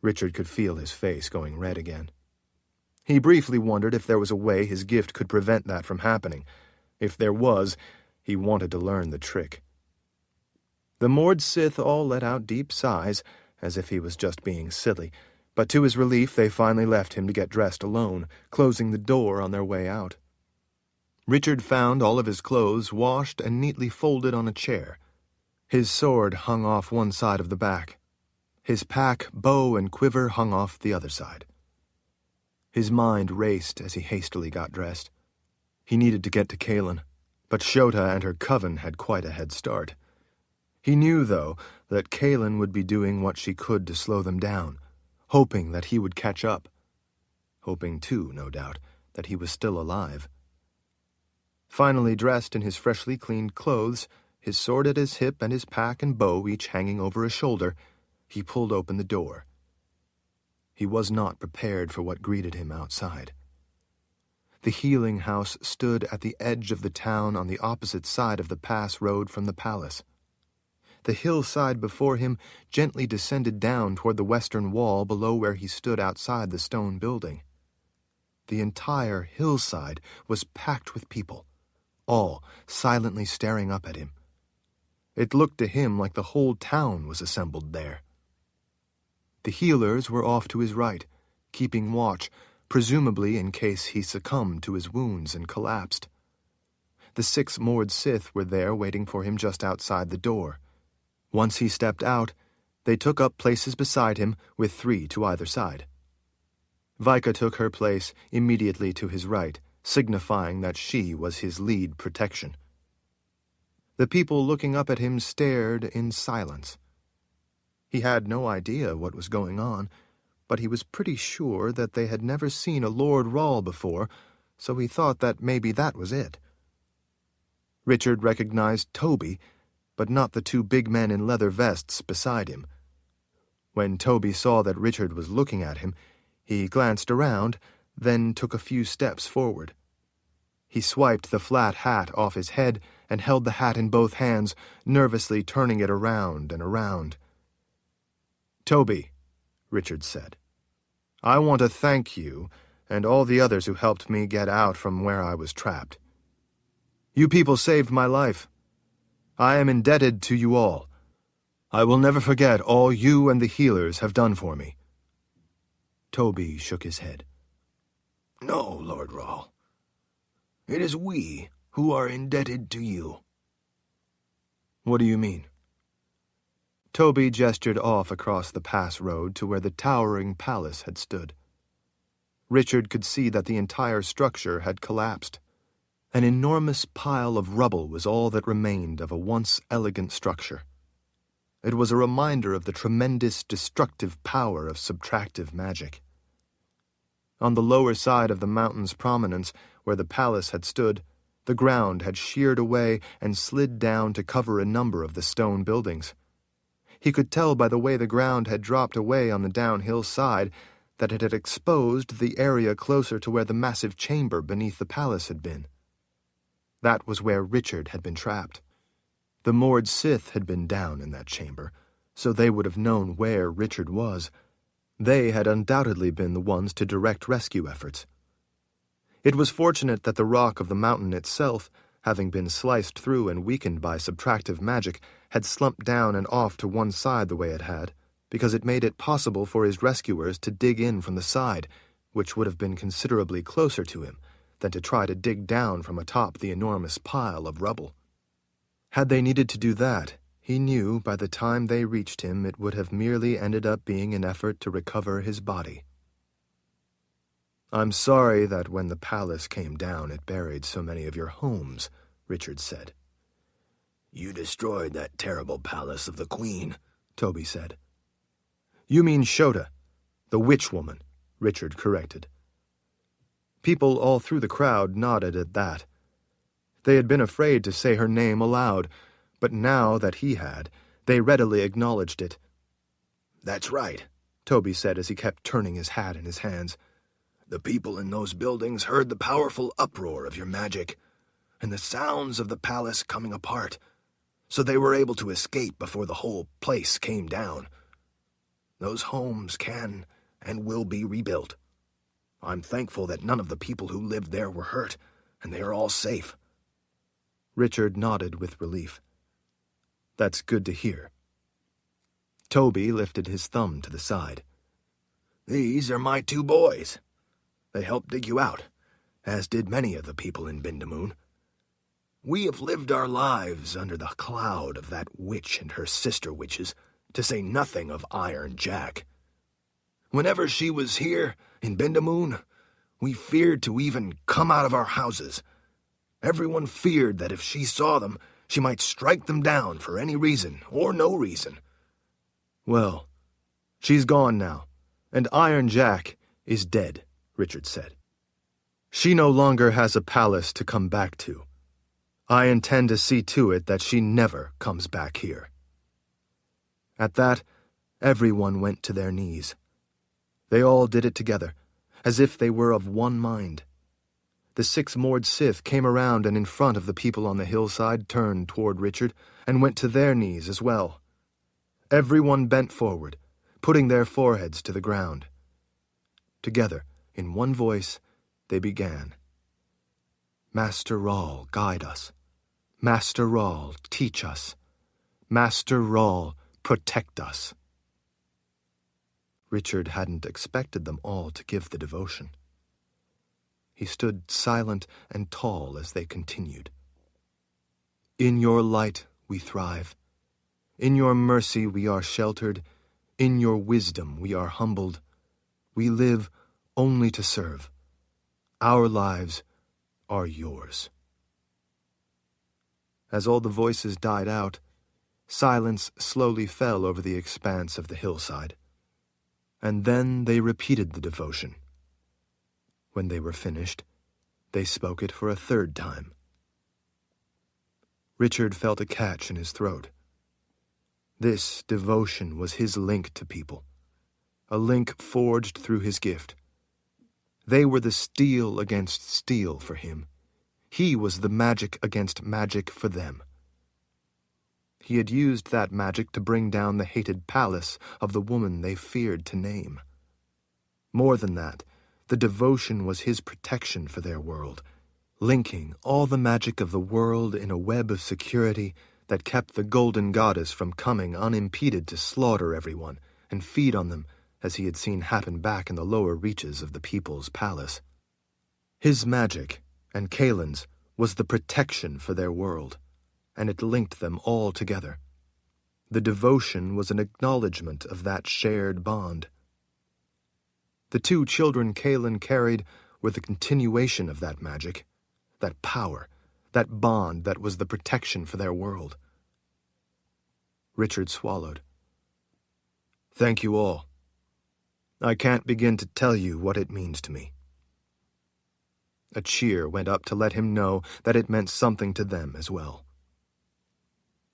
Richard could feel his face going red again. He briefly wondered if there was a way his gift could prevent that from happening. If there was, he wanted to learn the trick. The Mord Sith all let out deep sighs, as if he was just being silly, but to his relief they finally left him to get dressed alone, closing the door on their way out. Richard found all of his clothes washed and neatly folded on a chair. His sword hung off one side of the back. His pack, bow, and quiver hung off the other side. His mind raced as he hastily got dressed. He needed to get to Kahlan, but Shota and her coven had quite a head start. He knew, though, that Kahlan would be doing what she could to slow them down, hoping that he would catch up. Hoping, too, no doubt, that he was still alive. Finally dressed in his freshly cleaned clothes, his sword at his hip and his pack and bow each hanging over a shoulder, he pulled open the door. He was not prepared for what greeted him outside. The healing house stood at the edge of the town on the opposite side of the pass road from the palace. The hillside before him gently descended down toward the western wall below where he stood outside the stone building. The entire hillside was packed with people, all silently staring up at him. It looked to him like the whole town was assembled there. The healers were off to his right, keeping watch, presumably in case he succumbed to his wounds and collapsed. The 6 moored Sith were there waiting for him just outside the door. Once he stepped out, they took up places beside him with 3 to either side. Vika took her place immediately to his right, signifying that she was his lead protection. The people looking up at him stared in silence. He had no idea what was going on, but he was pretty sure that they had never seen a Lord Rawl before, so he thought that maybe that was it. Richard recognized Toby, but not the 2 big men in leather vests beside him. When Toby saw that Richard was looking at him, he glanced around, then took a few steps forward. He swiped the flat hat off his head and held the hat in both hands, nervously turning it around and around. "Toby," Richard said, "I want to thank you and all the others who helped me get out from where I was trapped. You people saved my life. I am indebted to you all. I will never forget all you and the healers have done for me." Toby shook his head. "No, Lord Rawl. It is we who are indebted to you." "What do you mean?" Toby gestured off across the pass road to where the towering palace had stood. Richard could see that the entire structure had collapsed. An enormous pile of rubble was all that remained of a once elegant structure. It was a reminder of the tremendous destructive power of subtractive magic. On the lower side of the mountain's prominence, where the palace had stood, the ground had sheared away and slid down to cover a number of the stone buildings. He could tell by the way the ground had dropped away on the downhill side that it had exposed the area closer to where the massive chamber beneath the palace had been. That was where Richard had been trapped. The moored Sith had been down in that chamber, so they would have known where Richard was. They had undoubtedly been the ones to direct rescue efforts. It was fortunate that the rock of the mountain itself, having been sliced through and weakened by subtractive magic, had slumped down and off to one side the way it had, because it made it possible for his rescuers to dig in from the side, which would have been considerably closer to him than to try to dig down from atop the enormous pile of rubble. Had they needed to do that, he knew by the time they reached him it would have merely ended up being an effort to recover his body. "I'm sorry that when the palace came down it buried so many of your homes," Richard said. "You destroyed that terrible palace of the Queen," Toby said. "You mean Shota, the witch woman," Richard corrected. People all through the crowd nodded at that. They had been afraid to say her name aloud, but now that he had, they readily acknowledged it. "That's right," Toby said as he kept turning his hat in his hands. "The people in those buildings heard the powerful uproar of your magic, and the sounds of the palace coming apart, so they were able to escape before the whole place came down. Those homes can and will be rebuilt. I'm thankful that none of the people who lived there were hurt, and they are all safe." Richard nodded with relief. "That's good to hear." Toby lifted his thumb to the side. "These are my 2 boys. They helped dig you out, as did many of the people in Bindamoon. We have lived our lives under the cloud of that witch and her sister witches, to say nothing of Iron Jack. Whenever she was here, in Bindamoon, we feared to even come out of our houses. Everyone feared that if she saw them, she might strike them down for any reason or no reason." "Well, she's gone now, and Iron Jack is dead," Richard said. "She no longer has a palace to come back to. I intend to see to it that she never comes back here." At that, everyone went to their knees. They all did it together, as if they were of one mind. The 6 moored Sith came around and in front of the people on the hillside turned toward Richard and went to their knees as well. Everyone bent forward, putting their foreheads to the ground. Together, in one voice, they began. "Master Rawl, guide us. Master Rawl, teach us. Master Rawl, protect us." Richard hadn't expected them all to give the devotion. He stood silent and tall as they continued. In your light we thrive. In your mercy we are sheltered. In your wisdom we are humbled. We live only to serve. Our lives are yours. As all the voices died out, silence slowly fell over the expanse of the hillside. And then they repeated the devotion. When they were finished, they spoke it for a third time. Richard felt a catch in his throat. This devotion was his link to people, a link forged through his gift. They were the steel against steel for him. He was the magic against magic for them. He had used that magic to bring down the hated palace of the woman they feared to name. More than that, the devotion was his protection for their world, linking all the magic of the world in a web of security that kept the golden goddess from coming unimpeded to slaughter everyone and feed on them, as he had seen happen back in the lower reaches of the people's palace. His magic, and Kahlan's, was the protection for their world, and it linked them all together. The devotion was an acknowledgement of that shared bond. The two children Kahlan carried were the continuation of that magic, that power, that bond that was the protection for their world. Richard swallowed. Thank you all. I can't begin to tell you what it means to me. A cheer went up to let him know that it meant something to them as well.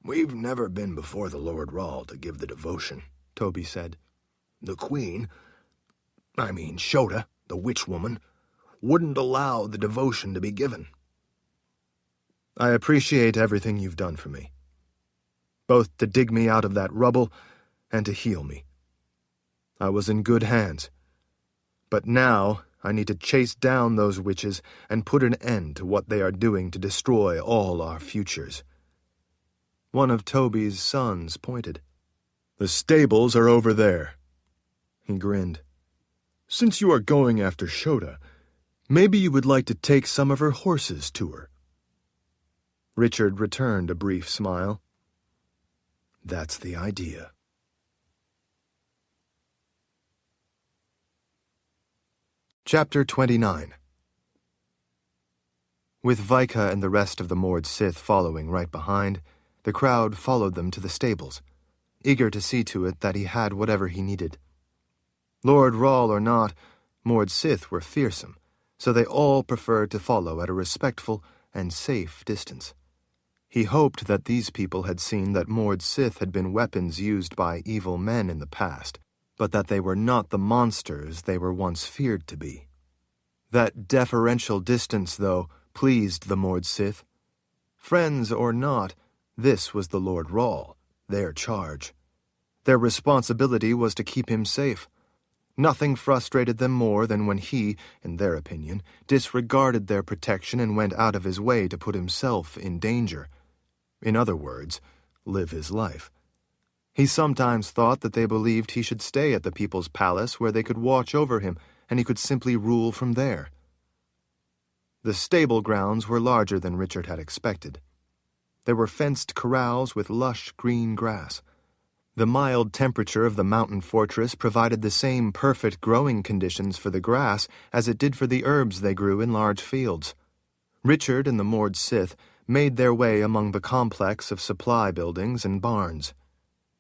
We've never been before the Lord Rahl to give the devotion, Toby said. The Queen, Shota, the witch woman, wouldn't allow the devotion to be given. I appreciate everything you've done for me, both to dig me out of that rubble and to heal me. I was in good hands, but now I need to chase down those witches and put an end to what they are doing to destroy all our futures. One of Toby's sons pointed. The stables are over there. He grinned. Since you are going after Shota, maybe you would like to take some of her horses to her. Richard returned a brief smile. That's the idea. Chapter 29. With Vika and the rest of the Mord Sith following right behind, the crowd followed them to the stables, eager to see to it that he had whatever he needed. Lord Rahl or not, Mord Sith were fearsome, so they all preferred to follow at a respectful and safe distance. He hoped that these people had seen that Mord Sith had been weapons used by evil men in the past, but that they were not the monsters they were once feared to be. That deferential distance, though, pleased the Mord Sith. Friends or not, this was the Lord Rahl, their charge. Their responsibility was to keep him safe. Nothing frustrated them more than when he, in their opinion, disregarded their protection and went out of his way to put himself in danger. In other words, live his life. He sometimes thought that they believed he should stay at the people's palace where they could watch over him and he could simply rule from there. The stable grounds were larger than Richard had expected. There were fenced corrals with lush green grass. The mild temperature of the mountain fortress provided the same perfect growing conditions for the grass as it did for the herbs they grew in large fields. Richard and the Mord Sith made their way among the complex of supply buildings and barns.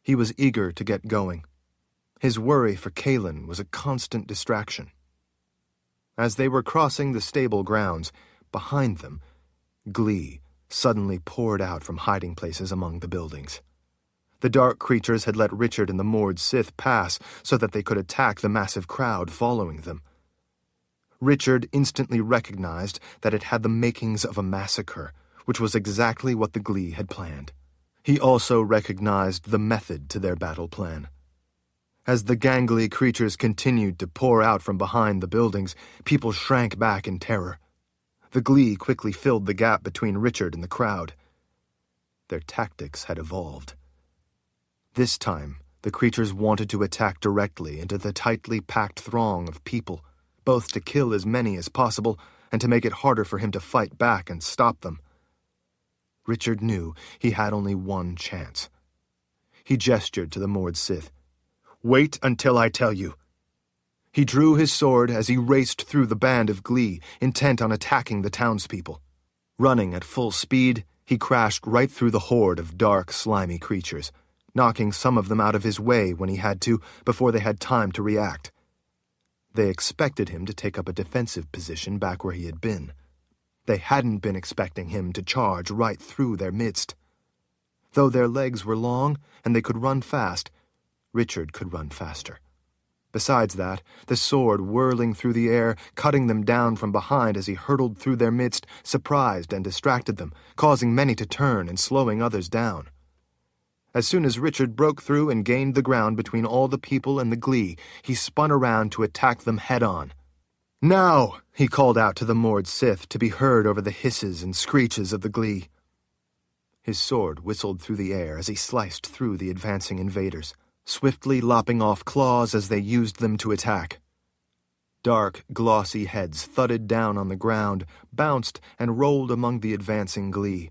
He was eager to get going. His worry for Kahlan was a constant distraction. As they were crossing the stable grounds, behind them, glee suddenly poured out from hiding places among the buildings. The dark creatures had let Richard and the Mord Sith pass so that they could attack the massive crowd following them. Richard instantly recognized that it had the makings of a massacre, which was exactly what the glee had planned. He also recognized the method to their battle plan. As the gangly creatures continued to pour out from behind the buildings, people shrank back in terror. The glee quickly filled the gap between Richard and the crowd. Their tactics had evolved. This time, The creatures wanted to attack directly into the tightly packed throng of people, both to kill as many as possible and to make it harder for him to fight back and stop them. Richard knew he had only one chance. He gestured to the moored Sith. "Wait until I tell you." He drew his sword as he raced through the band of glee, intent on attacking the townspeople. Running at full speed, he crashed right through the horde of dark, slimy creatures, knocking some of them out of his way when he had to, before they had time to react. They expected him to take up a defensive position back where he had been. They hadn't been expecting him to charge right through their midst. Though their legs were long and they could run fast, Richard could run faster. Besides that, the sword whirling through the air, cutting them down from behind as he hurtled through their midst, surprised and distracted them, causing many to turn and slowing others down. As soon as Richard broke through and gained the ground between all the people and the glee, he spun around to attack them head-on. "Now!" he called out to the moored Sith, to be heard over the hisses and screeches of the glee. His sword whistled through the air as he sliced through the advancing invaders, swiftly lopping off claws as they used them to attack. Dark, glossy heads thudded down on the ground, bounced, and rolled among the advancing glee.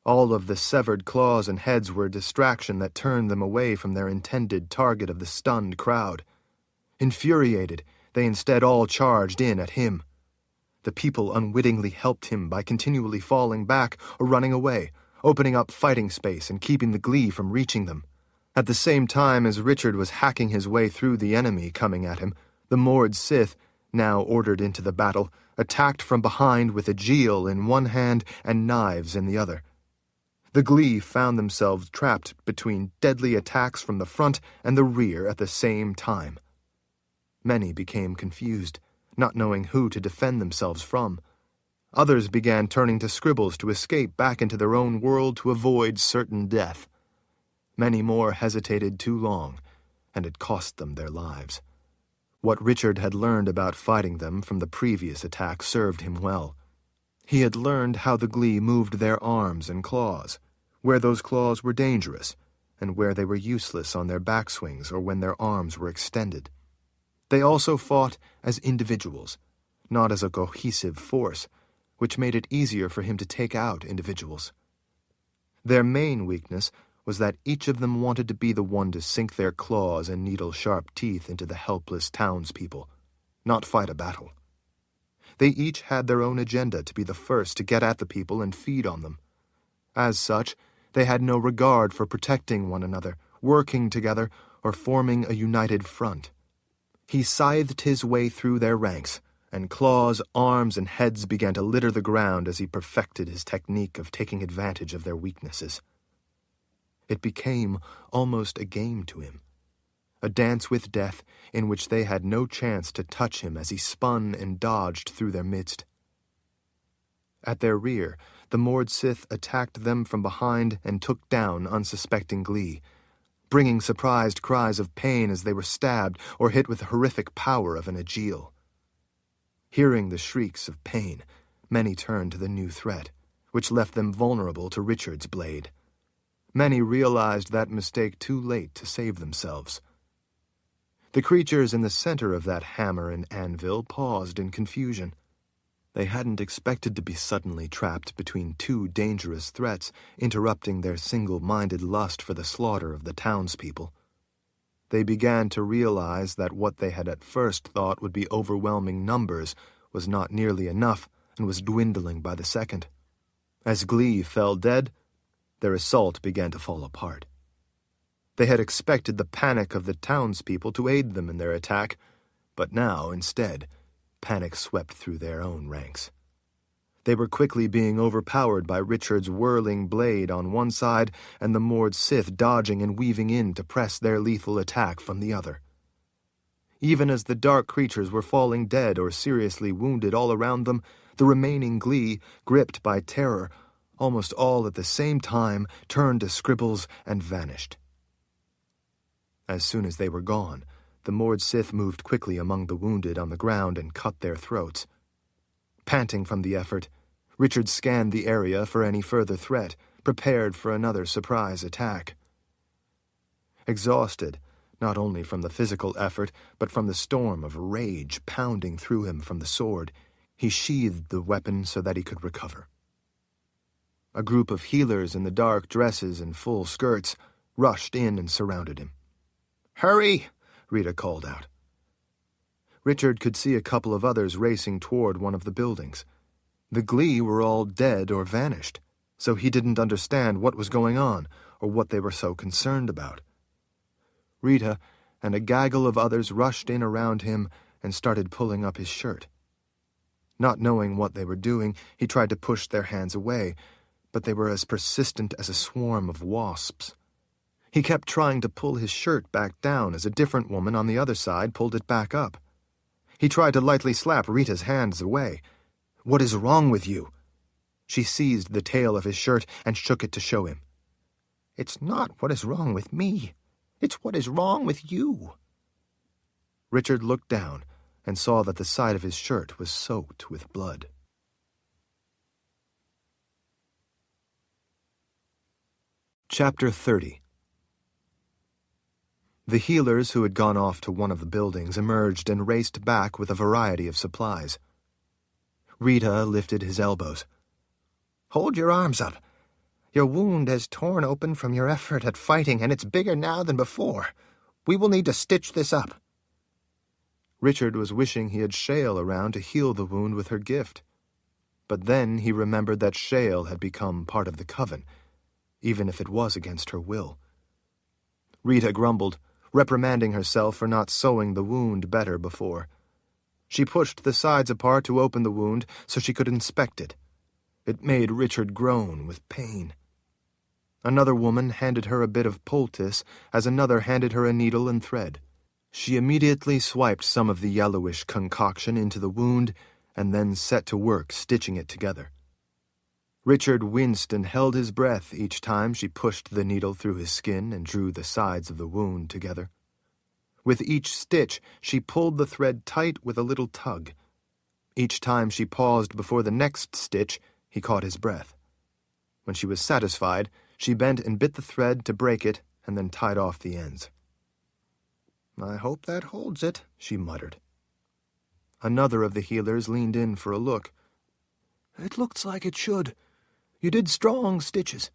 All of the severed claws and heads were a distraction that turned them away from their intended target of the stunned crowd. Infuriated, they instead all charged in at him. The people unwittingly helped him by continually falling back or running away, opening up fighting space and keeping the glee from reaching them. At the same time as Richard was hacking his way through the enemy coming at him, the moored Sith, now ordered into the battle, attacked from behind with a Jeel in one hand and knives in the other. The glee found themselves trapped between deadly attacks from the front and the rear at the same time. Many became confused, not knowing who to defend themselves from. Others began turning to scribbles to escape back into their own world to avoid certain death. Many more hesitated too long, and it cost them their lives. What Richard had learned about fighting them from the previous attack served him well. He had learned how the glee moved their arms and claws, where those claws were dangerous, and where they were useless on their backswings or when their arms were extended. They also fought as individuals, not as a cohesive force, which made it easier for him to take out individuals. Their main weakness was that each of them wanted to be the one to sink their claws and needle-sharp teeth into the helpless townspeople, not fight a battle. They each had their own agenda to be the first to get at the people and feed on them. As such, they had no regard for protecting one another, working together, or forming a united front. He scythed his way through their ranks, and claws, arms, and heads began to litter the ground as he perfected his technique of taking advantage of their weaknesses. It became almost a game to him, a dance with death in which they had no chance to touch him as he spun and dodged through their midst. At their rear, the moored Sith attacked them from behind and took down unsuspecting glee, bringing surprised cries of pain as they were stabbed or hit with the horrific power of an Agil. Hearing the shrieks of pain, many turned to the new threat, which left them vulnerable to Richard's blade. Many realized that mistake too late to save themselves. The creatures in the center of that hammer and anvil paused in confusion. They hadn't expected to be suddenly trapped between two dangerous threats, interrupting their single-minded lust for the slaughter of the townspeople. They began to realize that what they had at first thought would be overwhelming numbers was not nearly enough and was dwindling by the second. As glee fell dead, their assault began to fall apart. They had expected the panic of the townspeople to aid them in their attack, but now, instead, panic swept through their own ranks. They were quickly being overpowered by Richard's whirling blade on one side and the moored Sith dodging and weaving in to press their lethal attack from the other. Even as the dark creatures were falling dead or seriously wounded all around them, the remaining glee, gripped by terror, almost all at the same time, turned to scribbles and vanished. As soon as they were gone, the moored Sith moved quickly among the wounded on the ground and cut their throats. Panting from the effort, Richard scanned the area for any further threat, prepared for another surprise attack. Exhausted, not only from the physical effort, but from the storm of rage pounding through him from the sword, he sheathed the weapon so that he could recover. A group of healers in the dark dresses and full skirts rushed in and surrounded him. "Hurry!" Rita called out. Richard could see a couple of others racing toward one of the buildings. The Glee were all dead or vanished, so he didn't understand what was going on or what they were so concerned about. Rita and a gaggle of others rushed in around him and started pulling up his shirt. Not knowing what they were doing, he tried to push their hands away, but they were as persistent as a swarm of wasps. He kept trying to pull his shirt back down as a different woman on the other side pulled it back up. He tried to lightly slap Rita's hands away. "What is wrong with you?" She seized the tail of his shirt and shook it to show him. "It's not what is wrong with me. It's what is wrong with you." Richard looked down and saw that the side of his shirt was soaked with blood. Chapter 30. The healers who had gone off to one of the buildings emerged and raced back with a variety of supplies. Rita lifted his elbows. "Hold your arms up. Your wound has torn open from your effort at fighting, and it's bigger now than before. We will need to stitch this up." Richard was wishing he had Shale around to heal the wound with her gift. But then he remembered that Shale had become part of the coven, even if it was against her will. Rita grumbled, reprimanding herself for not sewing the wound better before. She pushed the sides apart to open the wound so she could inspect it. It made Richard groan with pain. Another woman handed her a bit of poultice as another handed her a needle and thread. She immediately swiped some of the yellowish concoction into the wound and then set to work stitching it together. Richard winced and held his breath each time she pushed the needle through his skin and drew the sides of the wound together. With each stitch, she pulled the thread tight with a little tug. Each time she paused before the next stitch, he caught his breath. When she was satisfied, she bent and bit the thread to break it and then tied off the ends. "I hope that holds it," she muttered. Another of the healers leaned in for a look. "It looks like it should. You did strong stitches.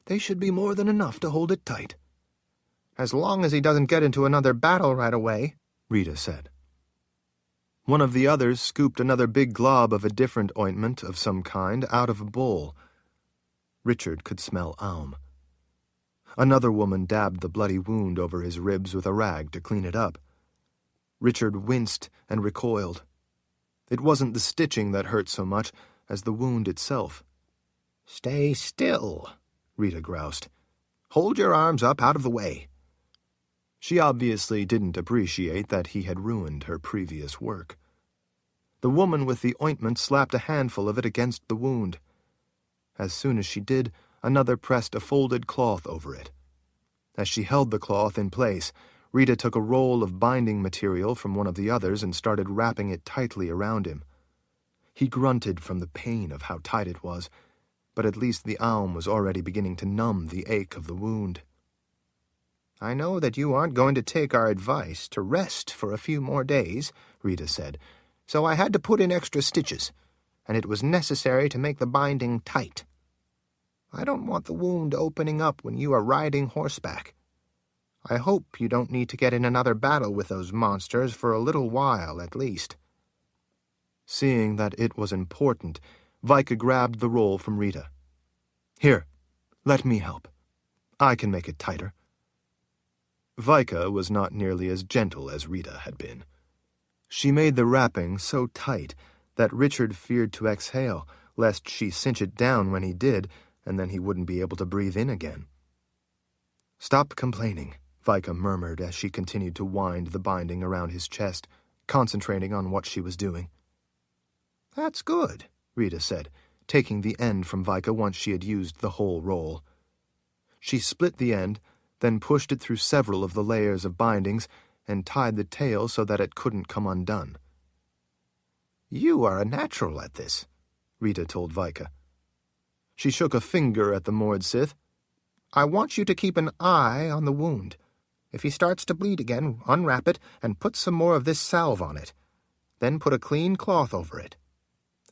They should be more than enough to hold it tight." "As long as he doesn't get into another battle right away," Rita said. One of the others scooped another big glob of a different ointment of some kind out of a bowl. Richard could smell alum. Another woman dabbed the bloody wound over his ribs with a rag to clean it up. Richard winced and recoiled. It wasn't the stitching that hurt so much as the wound itself. "Stay still," Rita groused. "Hold your arms up out of the way." She obviously didn't appreciate that he had ruined her previous work. The woman with the ointment slapped a handful of it against the wound. As soon as she did, another pressed a folded cloth over it. As she held the cloth in place, Rita took a roll of binding material from one of the others and started wrapping it tightly around him. He grunted from the pain of how tight it was, but at least the alum was already beginning to numb the ache of the wound. "I know that you aren't going to take our advice to rest for a few more days," Rita said, "so I had to put in extra stitches, and it was necessary to make the binding tight. I don't want the wound opening up when you are riding horseback. I hope you don't need to get in another battle with those monsters for a little while at least." Seeing that it was important, Vika grabbed the roll from Rita. "Here, let me help. I can make it tighter." Vika was not nearly as gentle as Rita had been. She made the wrapping so tight that Richard feared to exhale, lest she cinch it down when he did, and then he wouldn't be able to breathe in again. "Stop complaining," Vika murmured as she continued to wind the binding around his chest, concentrating on what she was doing. "That's good," Rita said, taking the end from Vika once she had used the whole roll. She split the end, then pushed it through several of the layers of bindings and tied the tail so that it couldn't come undone. "You are a natural at this," Rita told Vika. She shook a finger at the moored Sith. "I want you to keep an eye on the wound. If he starts to bleed again, unwrap it and put some more of this salve on it. Then put a clean cloth over it.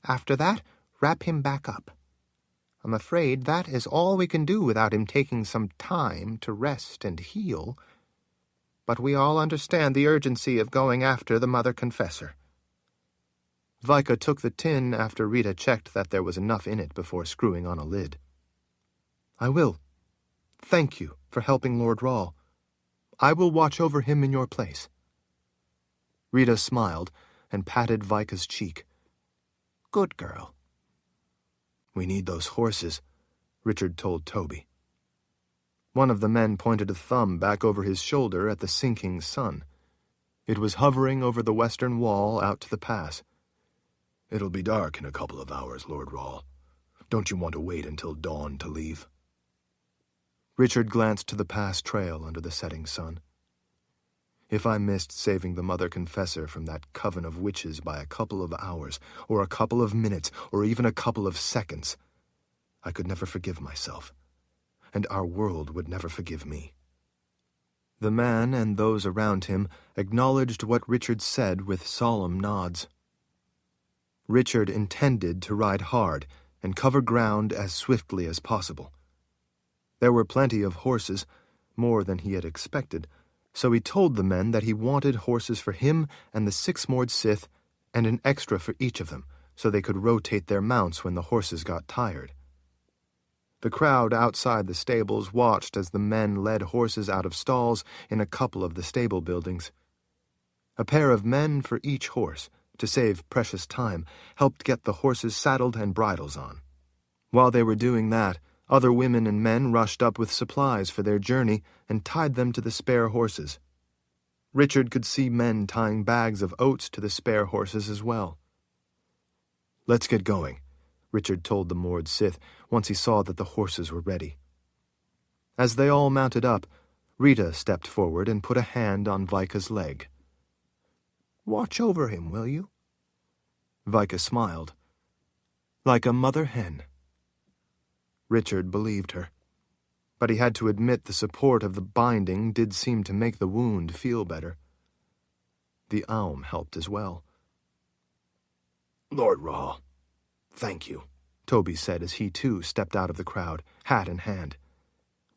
After that, wrap him back up. I'm afraid that is all we can do without him taking some time to rest and heal. But we all understand the urgency of going after the Mother Confessor." Vika took the tin after Rita checked that there was enough in it before screwing on a lid. "I will. Thank you for helping Lord Rahl. I will watch over him in your place." Rita smiled and patted Vika's cheek. "Good girl." "We need those horses," Richard told Toby. One of the men pointed a thumb back over his shoulder at the sinking sun. It was hovering over the western wall out to the pass. "It'll be dark in a couple of hours, Lord Rahl. Don't you want to wait until dawn to leave?" Richard glanced to the pass trail under the setting sun. If I missed saving the Mother Confessor from that coven of witches by a couple of hours, or a couple of minutes, or even a couple of seconds, I could never forgive myself, and our world would never forgive me. The man and those around him acknowledged what Richard said with solemn nods. Richard intended to ride hard and cover ground as swiftly as possible. There were plenty of horses, more than he had expected, so he told the men that he wanted horses for him and the 6 moored Sith, and an extra for each of them, so they could rotate their mounts when the horses got tired. The crowd outside the stables watched as the men led horses out of stalls in a couple of the stable buildings. A pair of men for each horse, to save precious time, helped get the horses saddled and bridles on. While they were doing that, other women and men rushed up with supplies for their journey and tied them to the spare horses. Richard could see men tying bags of oats to the spare horses as well. "Let's get going," Richard told the moored Sith once he saw that the horses were ready. As they all mounted up, Rita stepped forward and put a hand on Vika's leg. "Watch over him, will you?" Vika smiled. "Like a mother hen." Richard believed her, but he had to admit the support of the binding did seem to make the wound feel better. The aum helped as well. "Lord Rahl, thank you," Toby said as he too stepped out of the crowd, hat in hand.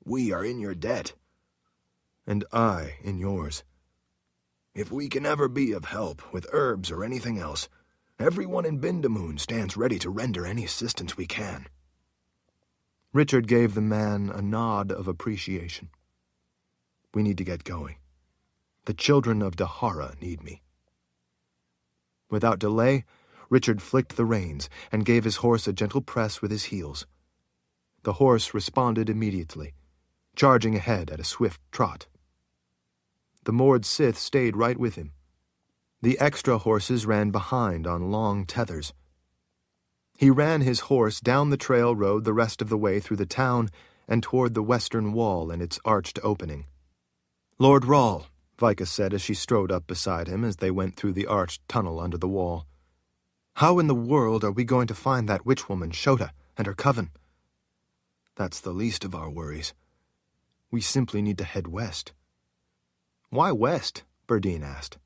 "We are in your debt." "And I in yours." "If we can ever be of help with herbs or anything else, everyone in Bindamoon stands ready to render any assistance we can." Richard gave the man a nod of appreciation. "We need to get going. The children of Dahara need me." Without delay, Richard flicked the reins and gave his horse a gentle press with his heels. The horse responded immediately, charging ahead at a swift trot. The moored Sith stayed right with him. The extra horses ran behind on long tethers. He ran his horse down the trail road the rest of the way through the town and toward the western wall and its arched opening. "Lord Rahl," Vika said as she strode up beside him as they went through the arched tunnel under the wall. "How in the world are we going to find that witchwoman, Shota, and her coven?" "That's the least of our worries. We simply need to head west." "Why west?" Burdine asked.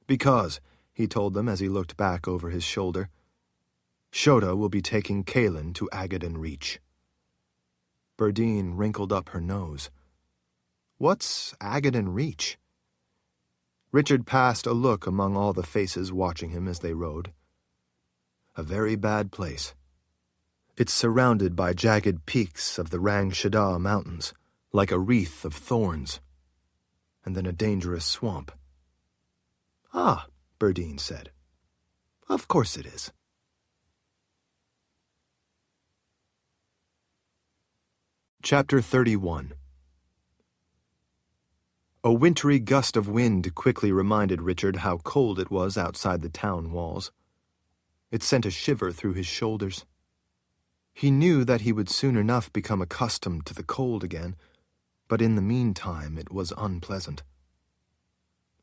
"Because," he told them as he looked back over his shoulder, "Shota will be taking Kahlan to Agadan Reach." Burdine wrinkled up her nose. "What's Agadan Reach?" Richard passed a look among all the faces watching him as they rode. "A very bad place. It's surrounded by jagged peaks of the Rang Shada Mountains, like a wreath of thorns, and then a dangerous swamp." "Ah," Burdine said. "Of course it is." Chapter 31. A wintry gust of wind quickly reminded Richard how cold it was outside the town walls. It sent a shiver through his shoulders. He knew that he would soon enough become accustomed to the cold again, but in the meantime it was unpleasant.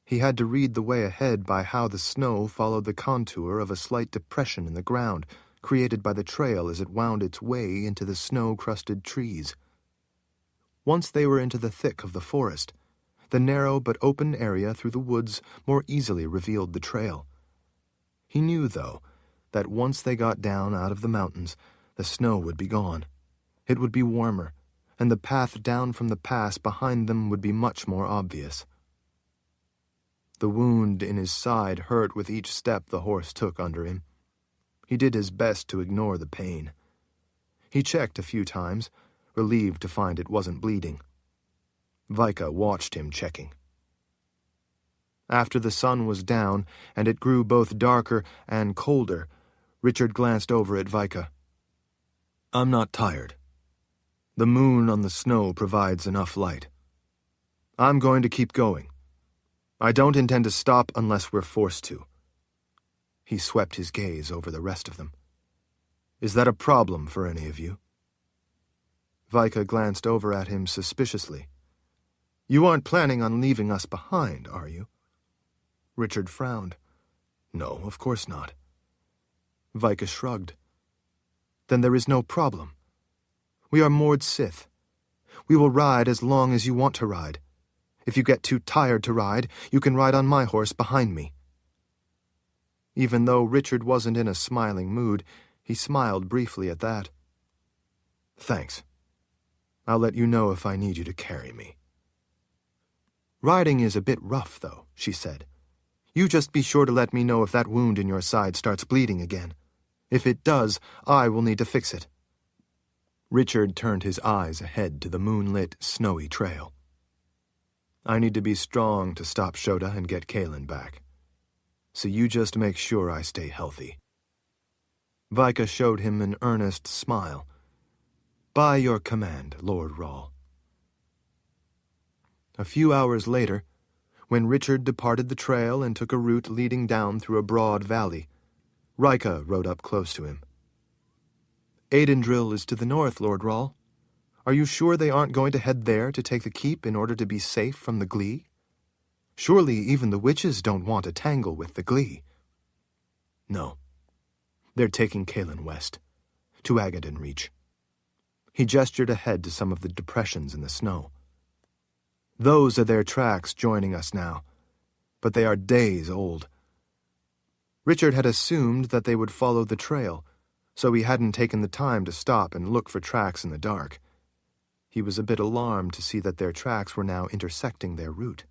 He had to read the way ahead by how the snow followed the contour of a slight depression in the ground, created by the trail as it wound its way into the snow-crusted trees. Once they were into the thick of the forest, the narrow but open area through the woods more easily revealed the trail. He knew, though, that once they got down out of the mountains, the snow would be gone. It would be warmer, and the path down from the pass behind them would be much more obvious. The wound in his side hurt with each step the horse took under him. He did his best to ignore the pain. He checked a few times, relieved to find it wasn't bleeding. Vika watched him checking. After the sun was down, and it grew both darker and colder, Richard glanced over at Vika. "I'm not tired. The moon on the snow provides enough light. I'm going to keep going. I don't intend to stop unless we're forced to." He swept his gaze over the rest of them. "Is that a problem for any of you?" Vika glanced over at him suspiciously. "You aren't planning on leaving us behind, are you?" Richard frowned. "No, of course not." Vika shrugged. "Then there is no problem. We are moored Sith. We will ride as long as you want to ride. If you get too tired to ride, you can ride on my horse behind me." Even though Richard wasn't in a smiling mood, he smiled briefly at that. "Thanks. I'll let you know if I need you to carry me." "Riding is a bit rough, though," she said. "You just be sure to let me know if that wound in your side starts bleeding again. If it does, I will need to fix it." Richard turned his eyes ahead to the moonlit, snowy trail. "I need to be strong to stop Shota and get Kahlan back. So you just make sure I stay healthy." Vika showed him an earnest smile. "By your command, Lord Rahl." A few hours later, when Richard departed the trail and took a route leading down through a broad valley, Rika rode up close to him. "Aidendrill is to the north, Lord Rahl. Are you sure they aren't going to head there to take the keep in order to be safe from the Glee? Surely even the witches don't want to tangle with the Glee." "No. They're taking Kahlan west, to Agaden Reach." He gestured ahead to some of the depressions in the snow. "Those are their tracks joining us now, but they are days old." Richard had assumed that they would follow the trail, so he hadn't taken the time to stop and look for tracks in the dark. He was a bit alarmed to see that their tracks were now intersecting their route.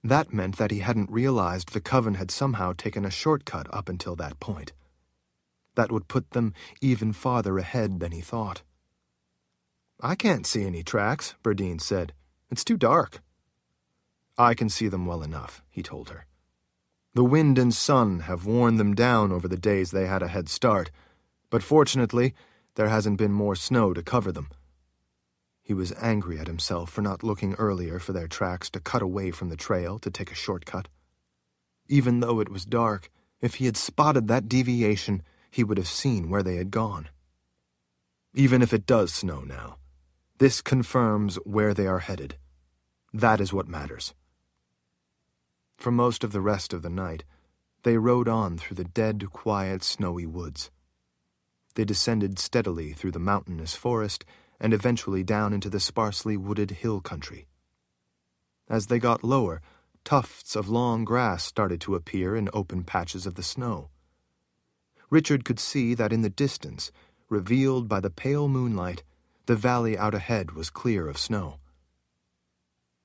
That meant that he hadn't realized the Coven had somehow taken a shortcut up until that point. That would put them even farther ahead than he thought. "I can't see any tracks," Berdine said. "It's too dark." "I can see them well enough," he told her. "The wind and sun have worn them down over the days they had a head start, but fortunately, there hasn't been more snow to cover them." He was angry at himself for not looking earlier for their tracks to cut away from the trail to take a shortcut. Even though it was dark, if he had spotted that deviation, he would have seen where they had gone. Even if it does snow now, this confirms where they are headed. That is what matters. For most of the rest of the night, they rode on through the dead, quiet, snowy woods. They descended steadily through the mountainous forest and eventually down into the sparsely wooded hill country. As they got lower, tufts of long grass started to appear in open patches of the snow. Richard could see that in the distance, revealed by the pale moonlight, the valley out ahead was clear of snow.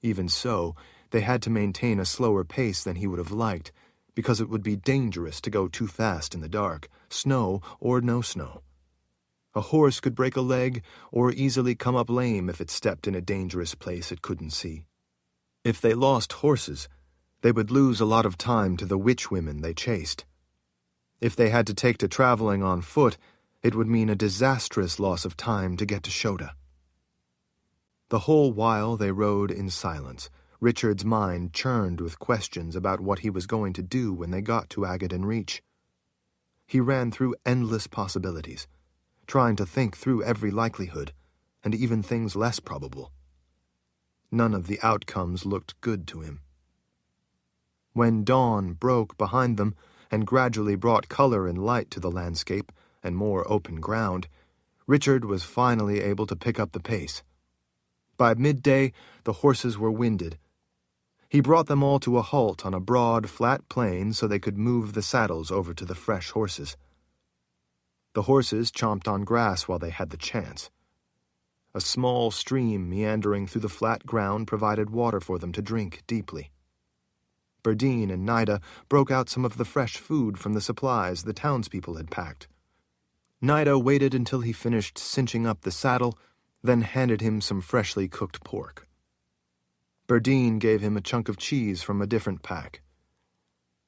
Even so, they had to maintain a slower pace than he would have liked, because it would be dangerous to go too fast in the dark, snow or no snow. A horse could break a leg or easily come up lame if it stepped in a dangerous place it couldn't see. If they lost horses, they would lose a lot of time to the witch women they chased. If they had to take to traveling on foot, it would mean a disastrous loss of time to get to Shota. The whole while they rode in silence, Richard's mind churned with questions about what he was going to do when they got to Agaden Reach. He ran through endless possibilities, trying to think through every likelihood, and even things less probable. None of the outcomes looked good to him. When dawn broke behind them and gradually brought color and light to the landscape and more open ground, Richard was finally able to pick up the pace. By midday, the horses were winded, He brought them all to a halt on a broad, flat plain so they could move the saddles over to the fresh horses. The horses chomped on grass while they had the chance. A small stream meandering through the flat ground provided water for them to drink deeply. Berdine and Nida broke out some of the fresh food from the supplies the townspeople had packed. Nida waited until he finished cinching up the saddle, then handed him some freshly cooked pork. Berdine gave him a chunk of cheese from a different pack.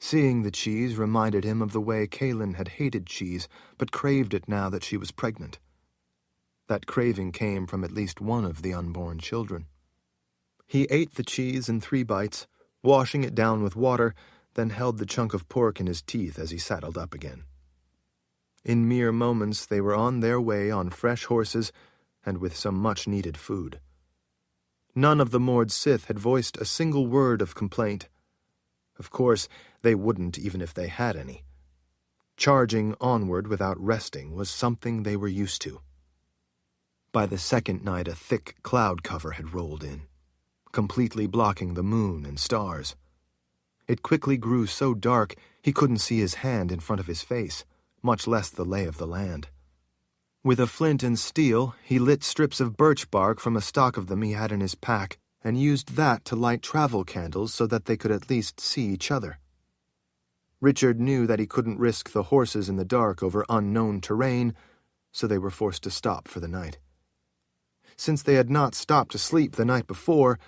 Seeing the cheese reminded him of the way Kahlan had hated cheese, but craved it now that she was pregnant. That craving came from at least one of the unborn children. He ate the cheese in 3 bites, washing it down with water, then held the chunk of pork in his teeth as he saddled up again. In mere moments they were on their way on fresh horses and with some much-needed food. None of the Mord Sith had voiced a single word of complaint. Of course, they wouldn't even if they had any. Charging onward without resting was something they were used to. By the second night a thick cloud cover had rolled in, completely blocking the moon and stars. It quickly grew so dark he couldn't see his hand in front of his face, much less the lay of the land. With a flint and steel, he lit strips of birch bark from a stock of them he had in his pack, and used that to light travel candles so that they could at least see each other. Richard knew that he couldn't risk the horses in the dark over unknown terrain, so they were forced to stop for the night. Since they had not stopped to sleep the night before,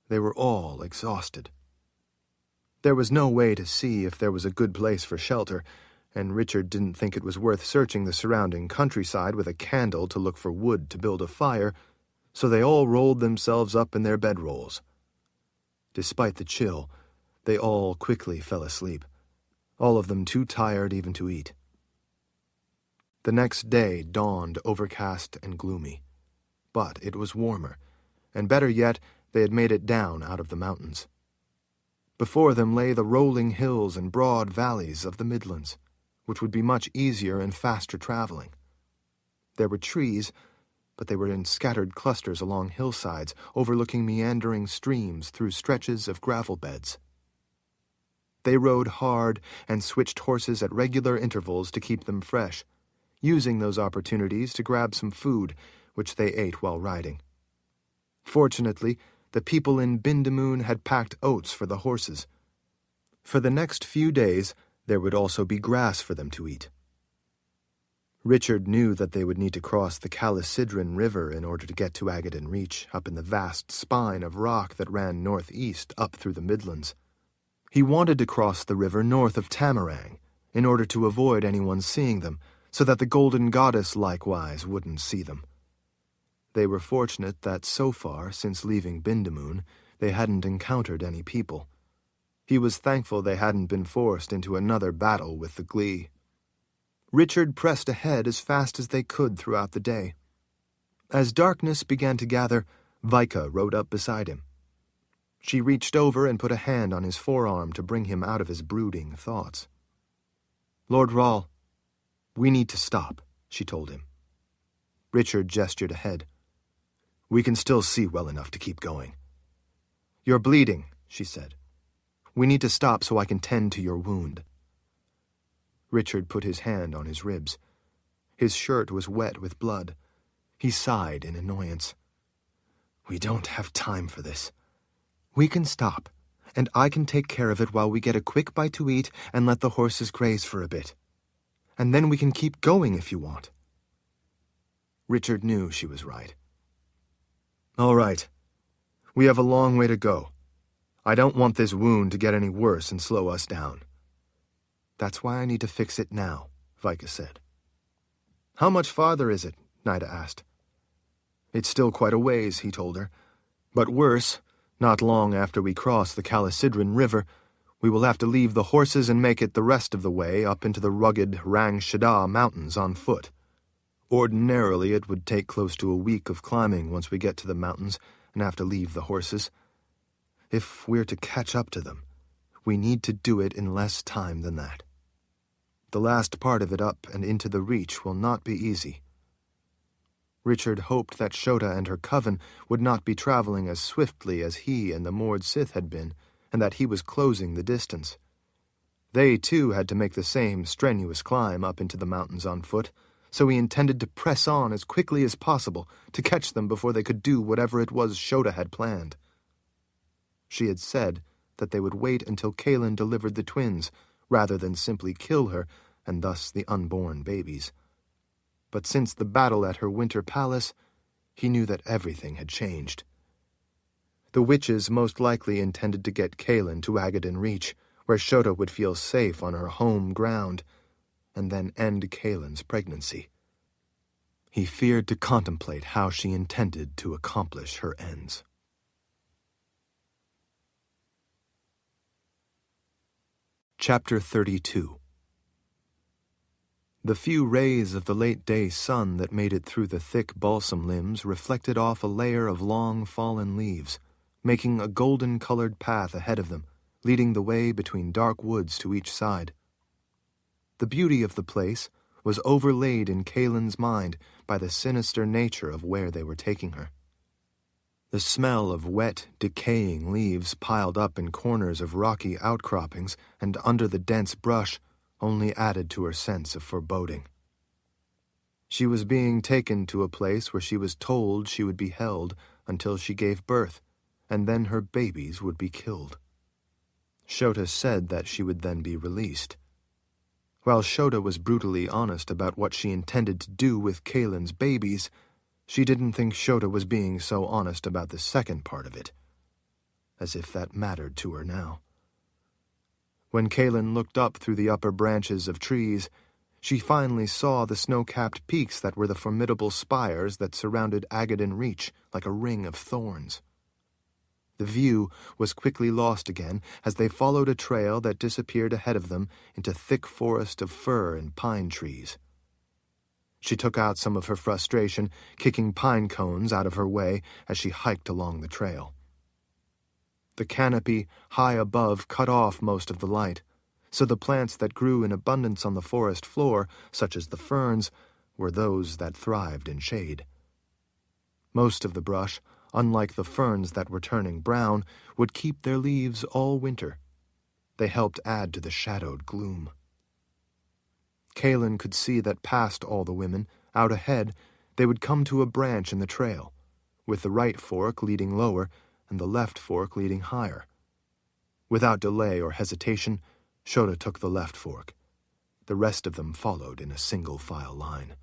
they were all exhausted. There was no way to see if there was a good place for shelter, and Richard didn't think it was worth searching the surrounding countryside with a candle to look for wood to build a fire, so they all rolled themselves up in their bedrolls. Despite the chill, they all quickly fell asleep, all of them too tired even to eat. The next day dawned overcast and gloomy, but it was warmer, and better yet, they had made it down out of the mountains. Before them lay the rolling hills and broad valleys of the Midlands, which would be much easier and faster traveling. There were trees, but they were in scattered clusters along hillsides, overlooking meandering streams through stretches of gravel beds. They rode hard and switched horses at regular intervals to keep them fresh, using those opportunities to grab some food, which they ate while riding. Fortunately, the people in Bindamoon had packed oats for the horses. For the next few days, there would also be grass for them to eat. Richard knew that they would need to cross the Calicidrin River in order to get to Agaden Reach, up in the vast spine of rock that ran northeast up through the Midlands. He wanted to cross the river north of Tamarang, in order to avoid anyone seeing them, so that the Golden Goddess likewise wouldn't see them. They were fortunate that so far, since leaving Bindamoon, they hadn't encountered any people. He was thankful they hadn't been forced into another battle with the Glee. Richard pressed ahead as fast as they could throughout the day. As darkness began to gather, Vika rode up beside him. She reached over and put a hand on his forearm to bring him out of his brooding thoughts. "Lord Rahl, we need to stop," she told him. Richard gestured ahead. "We can still see well enough to keep going." "You're bleeding," she said. "We need to stop so I can tend to your wound." Richard put his hand on his ribs. His shirt was wet with blood. He sighed in annoyance. "We don't have time for this. We can stop, and I can take care of it while we get a quick bite to eat and let the horses graze for a bit. And then we can keep going if you want." Richard knew she was right. "All right. We have a long way to go. I don't want this wound to get any worse and slow us down." "That's why I need to fix it now," Vika said. "How much farther is it?" Nida asked. "It's still quite a ways," he told her. "But worse, not long after we cross the Calicidrin River, we will have to leave the horses and make it the rest of the way up into the rugged Rang Shada mountains on foot. Ordinarily, it would take close to a week of climbing once we get to the mountains and have to leave the horses. If we're to catch up to them, we need to do it in less time than that. The last part of it up and into the Reach will not be easy." Richard hoped that Shota and her coven would not be traveling as swiftly as he and the moored Sith had been, and that he was closing the distance. They, too, had to make the same strenuous climb up into the mountains on foot, so he intended to press on as quickly as possible to catch them before they could do whatever it was Shota had planned. She had said that they would wait until Kahlan delivered the twins, rather than simply kill her, and thus the unborn babies. But since the battle at her winter palace, he knew that everything had changed. The witches most likely intended to get Kahlan to Agaden Reach, where Shota would feel safe on her home ground, and then end Kahlan's pregnancy. He feared to contemplate how she intended to accomplish her ends. Chapter 32. The few rays of the late-day sun that made it through the thick balsam limbs reflected off a layer of long fallen leaves, making a golden-colored path ahead of them, leading the way between dark woods to each side. The beauty of the place was overlaid in Kahlan's mind by the sinister nature of where they were taking her. The smell of wet, decaying leaves piled up in corners of rocky outcroppings and under the dense brush only added to her sense of foreboding. She was being taken to a place where she was told she would be held until she gave birth, and then her babies would be killed. Shota said that she would then be released. While Shota was brutally honest about what she intended to do with Kahlan's babies, she didn't think Shota was being so honest about the second part of it. As if that mattered to her now. When Kahlan looked up through the upper branches of trees, she finally saw the snow-capped peaks that were the formidable spires that surrounded Agaden Reach like a ring of thorns. The view was quickly lost again as they followed a trail that disappeared ahead of them into thick forest of fir and pine trees. She took out some of her frustration, kicking pine cones out of her way as she hiked along the trail. The canopy high above cut off most of the light, so the plants that grew in abundance on the forest floor, such as the ferns, were those that thrived in shade. Most of the brush, unlike the ferns that were turning brown, would keep their leaves all winter. They helped add to the shadowed gloom. Kahlan could see that past all the women, out ahead, they would come to a branch in the trail, with the right fork leading lower and the left fork leading higher. Without delay or hesitation, Shota took the left fork. The rest of them followed in a single-file line.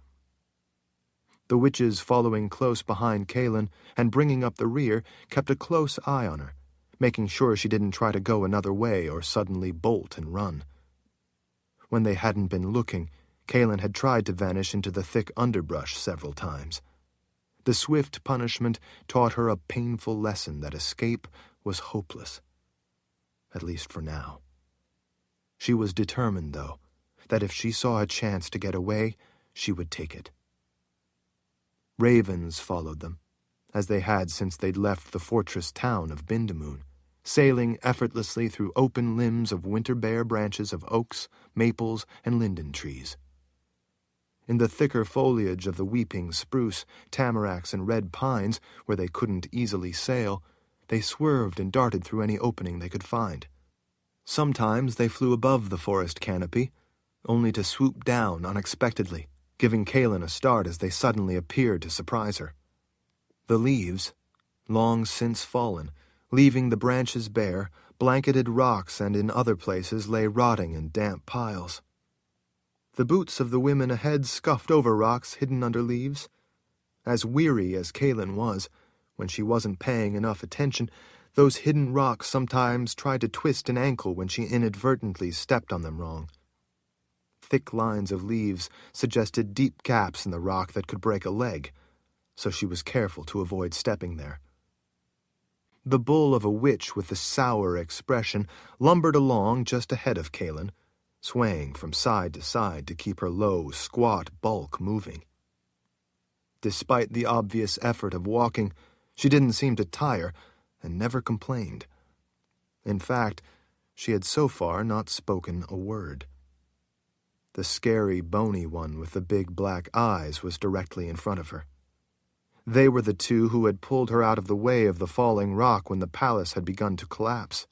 The witches following close behind Kahlan and bringing up the rear kept a close eye on her, making sure she didn't try to go another way or suddenly bolt and run. When they hadn't been looking, Kahlan had tried to vanish into the thick underbrush several times. The swift punishment taught her a painful lesson that escape was hopeless. At least for now. She was determined, though, that if she saw a chance to get away, she would take it. Ravens followed them, as they had since they'd left the fortress town of Bindamoon, sailing effortlessly through open limbs of winter-bare branches of oaks, maples, and linden trees. In the thicker foliage of the weeping spruce, tamaracks, and red pines, where they couldn't easily sail, they swerved and darted through any opening they could find. Sometimes they flew above the forest canopy, only to swoop down unexpectedly, giving Kahlan a start as they suddenly appeared to surprise her. The leaves, long since fallen, leaving the branches bare, blanketed rocks and in other places lay rotting in damp piles. The boots of the women ahead scuffed over rocks hidden under leaves. As weary as Kahlan was, when she wasn't paying enough attention, those hidden rocks sometimes tried to twist an ankle when she inadvertently stepped on them wrong. Thick lines of leaves suggested deep gaps in the rock that could break a leg, so she was careful to avoid stepping there. The bull of a witch with the sour expression lumbered along just ahead of Kahlan, swaying from side to side to keep her low, squat bulk moving. Despite the obvious effort of walking, she didn't seem to tire and never complained. In fact, she had so far not spoken a word. The scary, bony one with the big black eyes was directly in front of her. They were the two who had pulled her out of the way of the falling rock when the palace had begun to collapse.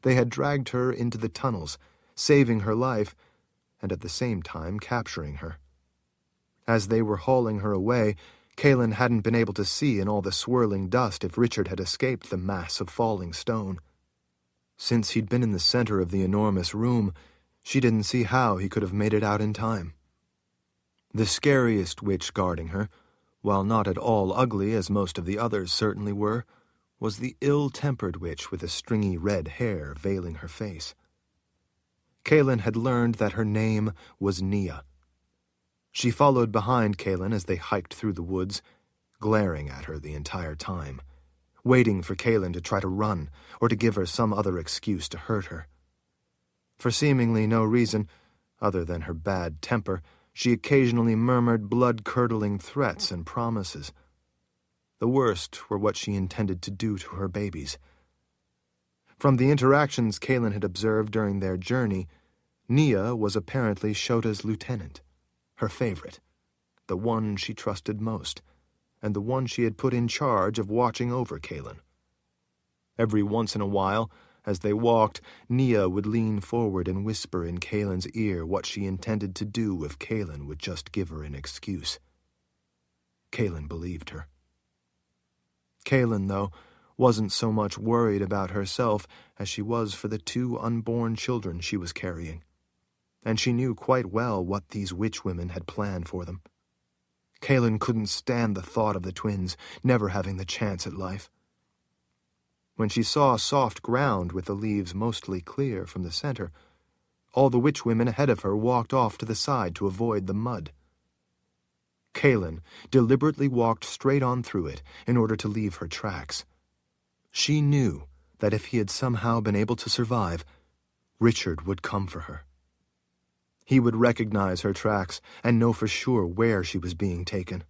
They had dragged her into the tunnels, saving her life, and at the same time capturing her. As they were hauling her away, Kahlan hadn't been able to see in all the swirling dust if Richard had escaped the mass of falling stone. Since he'd been in the center of the enormous room, she didn't see how he could have made it out in time. The scariest witch guarding her, while not at all ugly as most of the others certainly were, was the ill-tempered witch with the stringy red hair veiling her face. Kahlan had learned that her name was Nia. She followed behind Kahlan as they hiked through the woods, glaring at her the entire time, waiting for Kahlan to try to run or to give her some other excuse to hurt her. For seemingly no reason, other than her bad temper, she occasionally murmured blood-curdling threats and promises. The worst were what she intended to do to her babies. From the interactions Kahlan had observed during their journey, Nia was apparently Shota's lieutenant, her favorite, the one she trusted most, and the one she had put in charge of watching over Kahlan. Every once in a while, as they walked, Nia would lean forward and whisper in Kahlan's ear what she intended to do if Kahlan would just give her an excuse. Kahlan believed her. Kahlan, though, wasn't so much worried about herself as she was for the 2 unborn children she was carrying, and she knew quite well what these witchwomen had planned for them. Kahlan couldn't stand the thought of the twins never having the chance at life. When she saw soft ground with the leaves mostly clear from the center, all the witchwomen ahead of her walked off to the side to avoid the mud. Kahlan deliberately walked straight on through it in order to leave her tracks. She knew that if he had somehow been able to survive, Richard would come for her. He would recognize her tracks and know for sure where she was being taken.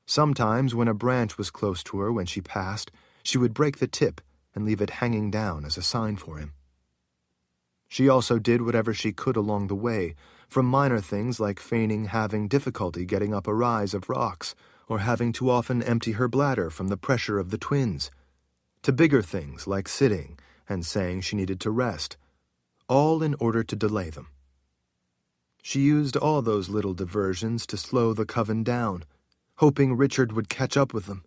Sometimes, when a branch was close to her when she passed, she would break the tip and leave it hanging down as a sign for him. She also did whatever she could along the way, from minor things like feigning having difficulty getting up a rise of rocks, or having to often empty her bladder from the pressure of the twins, to bigger things like sitting and saying she needed to rest, all in order to delay them. She used all those little diversions to slow the coven down, hoping Richard would catch up with them.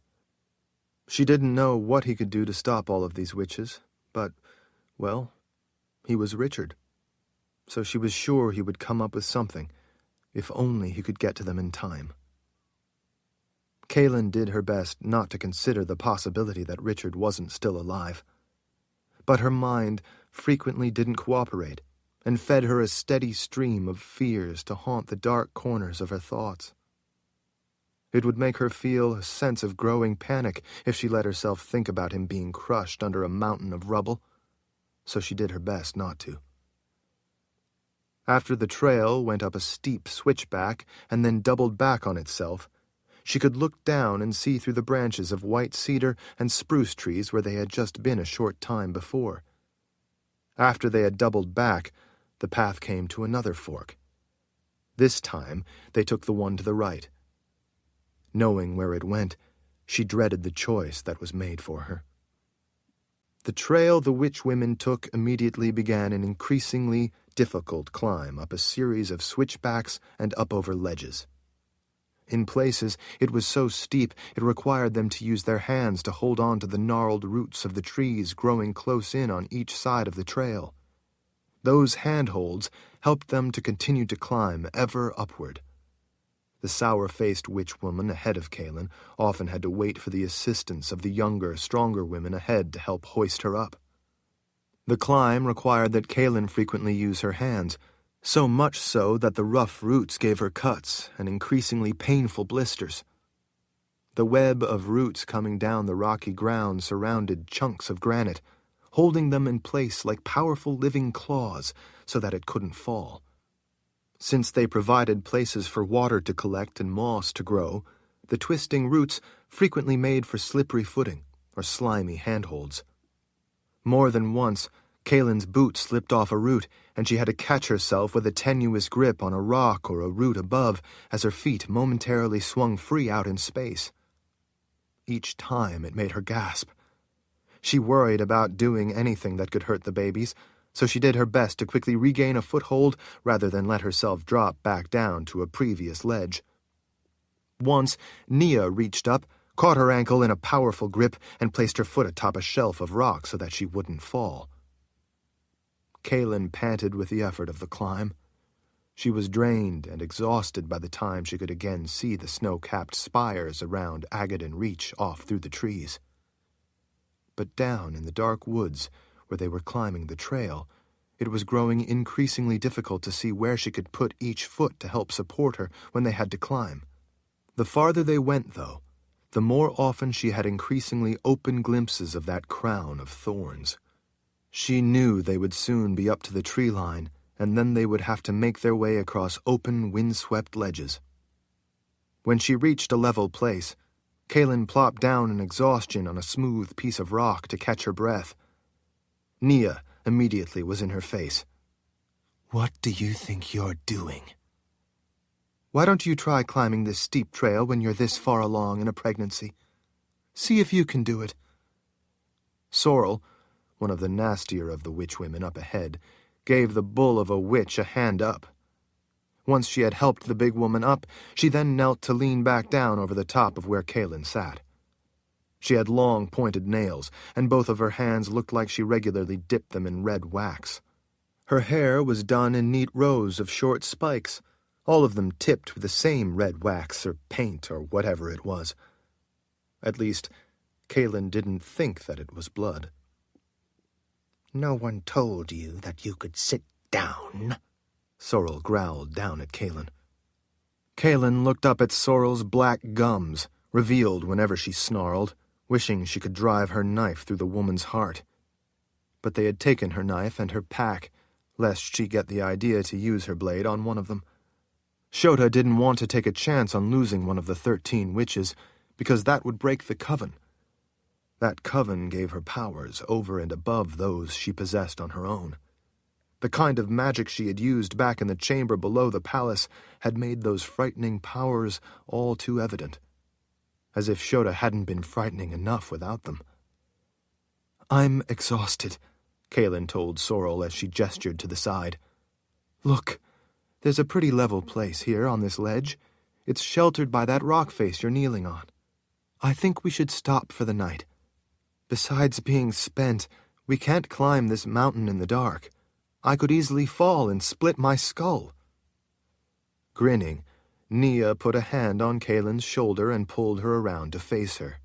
She didn't know what he could do to stop all of these witches, but, well, he was Richard. So she was sure he would come up with something, if only he could get to them in time. Kahlan did her best not to consider the possibility that Richard wasn't still alive. But her mind frequently didn't cooperate, and fed her a steady stream of fears to haunt the dark corners of her thoughts. It would make her feel a sense of growing panic if she let herself think about him being crushed under a mountain of rubble, so she did her best not to. After the trail went up a steep switchback and then doubled back on itself, she could look down and see through the branches of white cedar and spruce trees where they had just been a short time before. After they had doubled back, the path came to another fork. This time, they took the one to the right. Knowing where it went, she dreaded the choice that was made for her. The trail the witchwomen took immediately began an increasingly difficult climb up a series of switchbacks and up over ledges. In places, it was so steep it required them to use their hands to hold on to the gnarled roots of the trees growing close in on each side of the trail. Those handholds helped them to continue to climb ever upward. The sour-faced witchwoman ahead of Kahlan often had to wait for the assistance of the younger, stronger women ahead to help hoist her up. The climb required that Kahlan frequently use her hands, so much so that the rough roots gave her cuts and increasingly painful blisters. The web of roots coming down the rocky ground surrounded chunks of granite, holding them in place like powerful living claws so that it couldn't fall. Since they provided places for water to collect and moss to grow, the twisting roots frequently made for slippery footing or slimy handholds. More than once, Kahlan's boot slipped off a root, and she had to catch herself with a tenuous grip on a rock or a root above as her feet momentarily swung free out in space. each time it made her gasp. She worried about doing anything that could hurt the babies, so she did her best to quickly regain a foothold rather than let herself drop back down to a previous ledge. Once, Nia reached up, caught her ankle in a powerful grip, and placed her foot atop a shelf of rock so that she wouldn't fall. Kahlan panted with the effort of the climb. She was drained and exhausted by the time she could again see the snow-capped spires around Agaden Reach off through the trees. But down in the dark woods, where they were climbing the trail, it was growing increasingly difficult to see where she could put each foot to help support her when they had to climb. The farther they went, though, the more often she had increasingly open glimpses of that crown of thorns. She knew they would soon be up to the tree line, and then they would have to make their way across open, wind-swept ledges. When she reached a level place, Kahlan plopped down in exhaustion on a smooth piece of rock to catch her breath. Nia immediately was in her face. What do you think you're doing? Why don't you try climbing this steep trail when you're this far along in a pregnancy? See if you can do it. Sorrel, one of the nastier of the witch women up ahead, gave the bull of a witch a hand up. Once she had helped the big woman up, she then knelt to lean back down over the top of where Kahlan sat. She had long, pointed nails, and both of her hands looked like she regularly dipped them in red wax. Her hair was done in neat rows of short spikes, all of them tipped with the same red wax or paint or whatever it was. At least, Kahlan didn't think that it was blood. No one told you that you could sit down, Sorrel growled down at Kahlan. Kahlan looked up at Sorrel's black gums, revealed whenever she snarled, wishing she could drive her knife through the woman's heart. But they had taken her knife and her pack, lest she get the idea to use her blade on one of them. Shota didn't want to take a chance on losing one of the 13 witches, because that would break the coven. That coven gave her powers over and above those she possessed on her own. The kind of magic she had used back in the chamber below the palace had made those frightening powers all too evident, as if Shota hadn't been frightening enough without them. "I'm exhausted," Kahlan told Sorrel as she gestured to the side. "Look, there's a pretty level place here on this ledge. It's sheltered by that rock face you're kneeling on. I think we should stop for the night. Besides being spent, we can't climb this mountain in the dark. I could easily fall and split my skull." Grinning, Nia put a hand on Kahlan's shoulder and pulled her around to face her.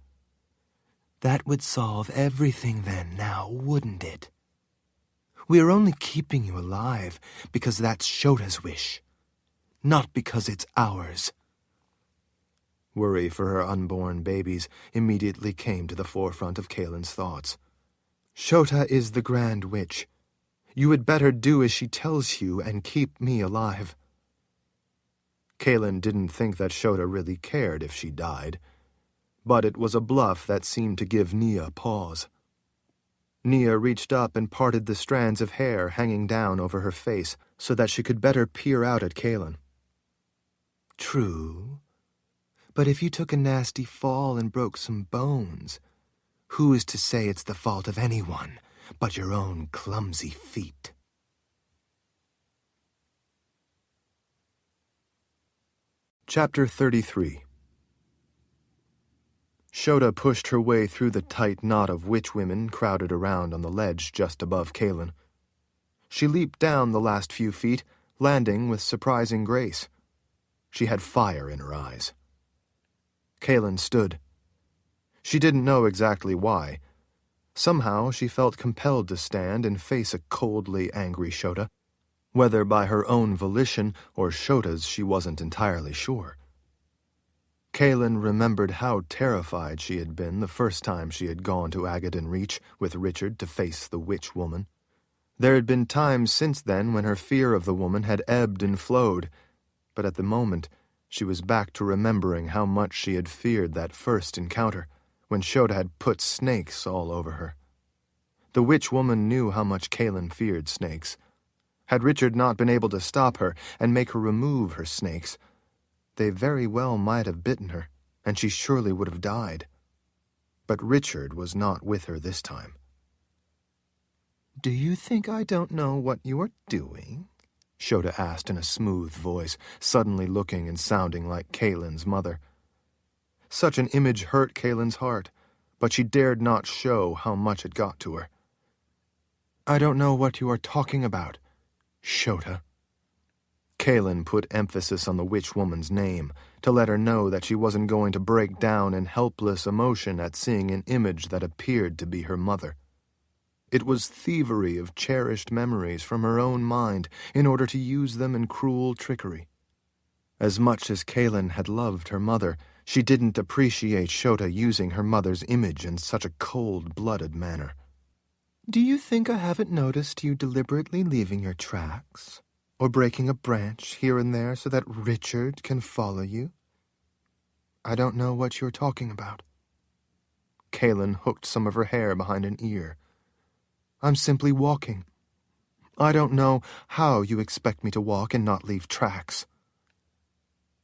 "That would solve everything then, now, wouldn't it? We're only keeping you alive because that's Shota's wish, not because it's ours." Worry for her unborn babies immediately came to the forefront of Kahlan's thoughts. "Shota is the Grand Witch. You had better do as she tells you and keep me alive." Kahlan didn't think that Shota really cared if she died, but it was a bluff that seemed to give Nia pause. Nia reached up and parted the strands of hair hanging down over her face so that she could better peer out at Kahlan. "True. But if you took a nasty fall and broke some bones, who is to say it's the fault of anyone but your own clumsy feet?" Chapter 33. Shota pushed her way through the tight knot of witch women crowded around on the ledge just above Kahlan. She leaped down the last few feet, landing with surprising grace. She had fire in her eyes. Kahlan stood. She didn't know exactly why. Somehow she felt compelled to stand and face a coldly angry Shota. Whether by her own volition or Shota's, she wasn't entirely sure. Kahlan remembered how terrified she had been the first time she had gone to Agaden Reach with Richard to face the witch woman. There had been times since then when her fear of the woman had ebbed and flowed, but at the moment she was back to remembering how much she had feared that first encounter, when Shota had put snakes all over her. The witch woman knew how much Kahlan feared snakes. Had Richard not been able to stop her and make her remove her snakes, they very well might have bitten her, and she surely would have died. But Richard was not with her this time. "Do you think I don't know what you are doing?" Shota asked in a smooth voice, suddenly looking and sounding like Kahlan's mother. Such an image hurt Kahlan's heart, but she dared not show how much it got to her. "I don't know what you are talking about, Shota." Kahlan put emphasis on the witch woman's name to let her know that she wasn't going to break down in helpless emotion at seeing an image that appeared to be her mother. It was thievery of cherished memories from her own mind in order to use them in cruel trickery. As much as Kahlan had loved her mother, she didn't appreciate Shota using her mother's image in such a cold-blooded manner. "Do you think I haven't noticed you deliberately leaving your tracks, or breaking a branch here and there so that Richard can follow you?" "I don't know what you're talking about." Kahlan hooked some of her hair behind an ear. "I'm simply walking. I don't know how you expect me to walk and not leave tracks."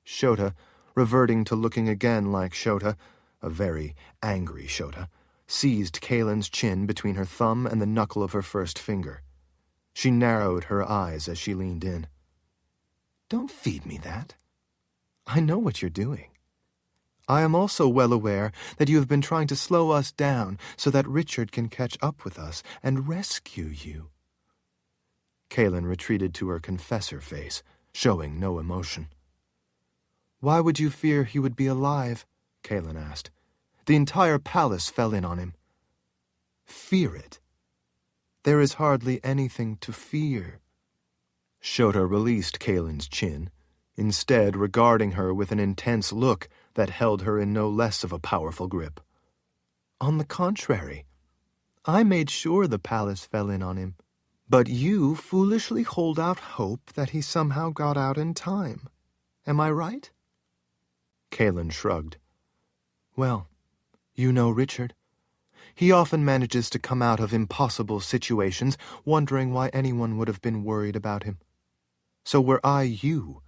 Shota, reverting to looking again like Shota, a very angry Shota, seized Kahlan's chin between her thumb and the knuckle of her first finger. She narrowed her eyes as she leaned in. "Don't feed me that. I know what you're doing. I am also well aware that you have been trying to slow us down so that Richard can catch up with us and rescue you." Kahlan retreated to her confessor face, showing no emotion. "Why would you fear he would be alive?" Kahlan asked. "The entire palace fell in on him." "Fear it? There is hardly anything to fear." Shota released Kahlan's chin, instead regarding her with an intense look that held her in no less of a powerful grip. "On the contrary, I made sure the palace fell in on him, but you foolishly hold out hope that he somehow got out in time. Am I right?" Kahlan shrugged. "Well, you know Richard. He often manages to come out of impossible situations wondering why anyone would have been worried about him. So were I you,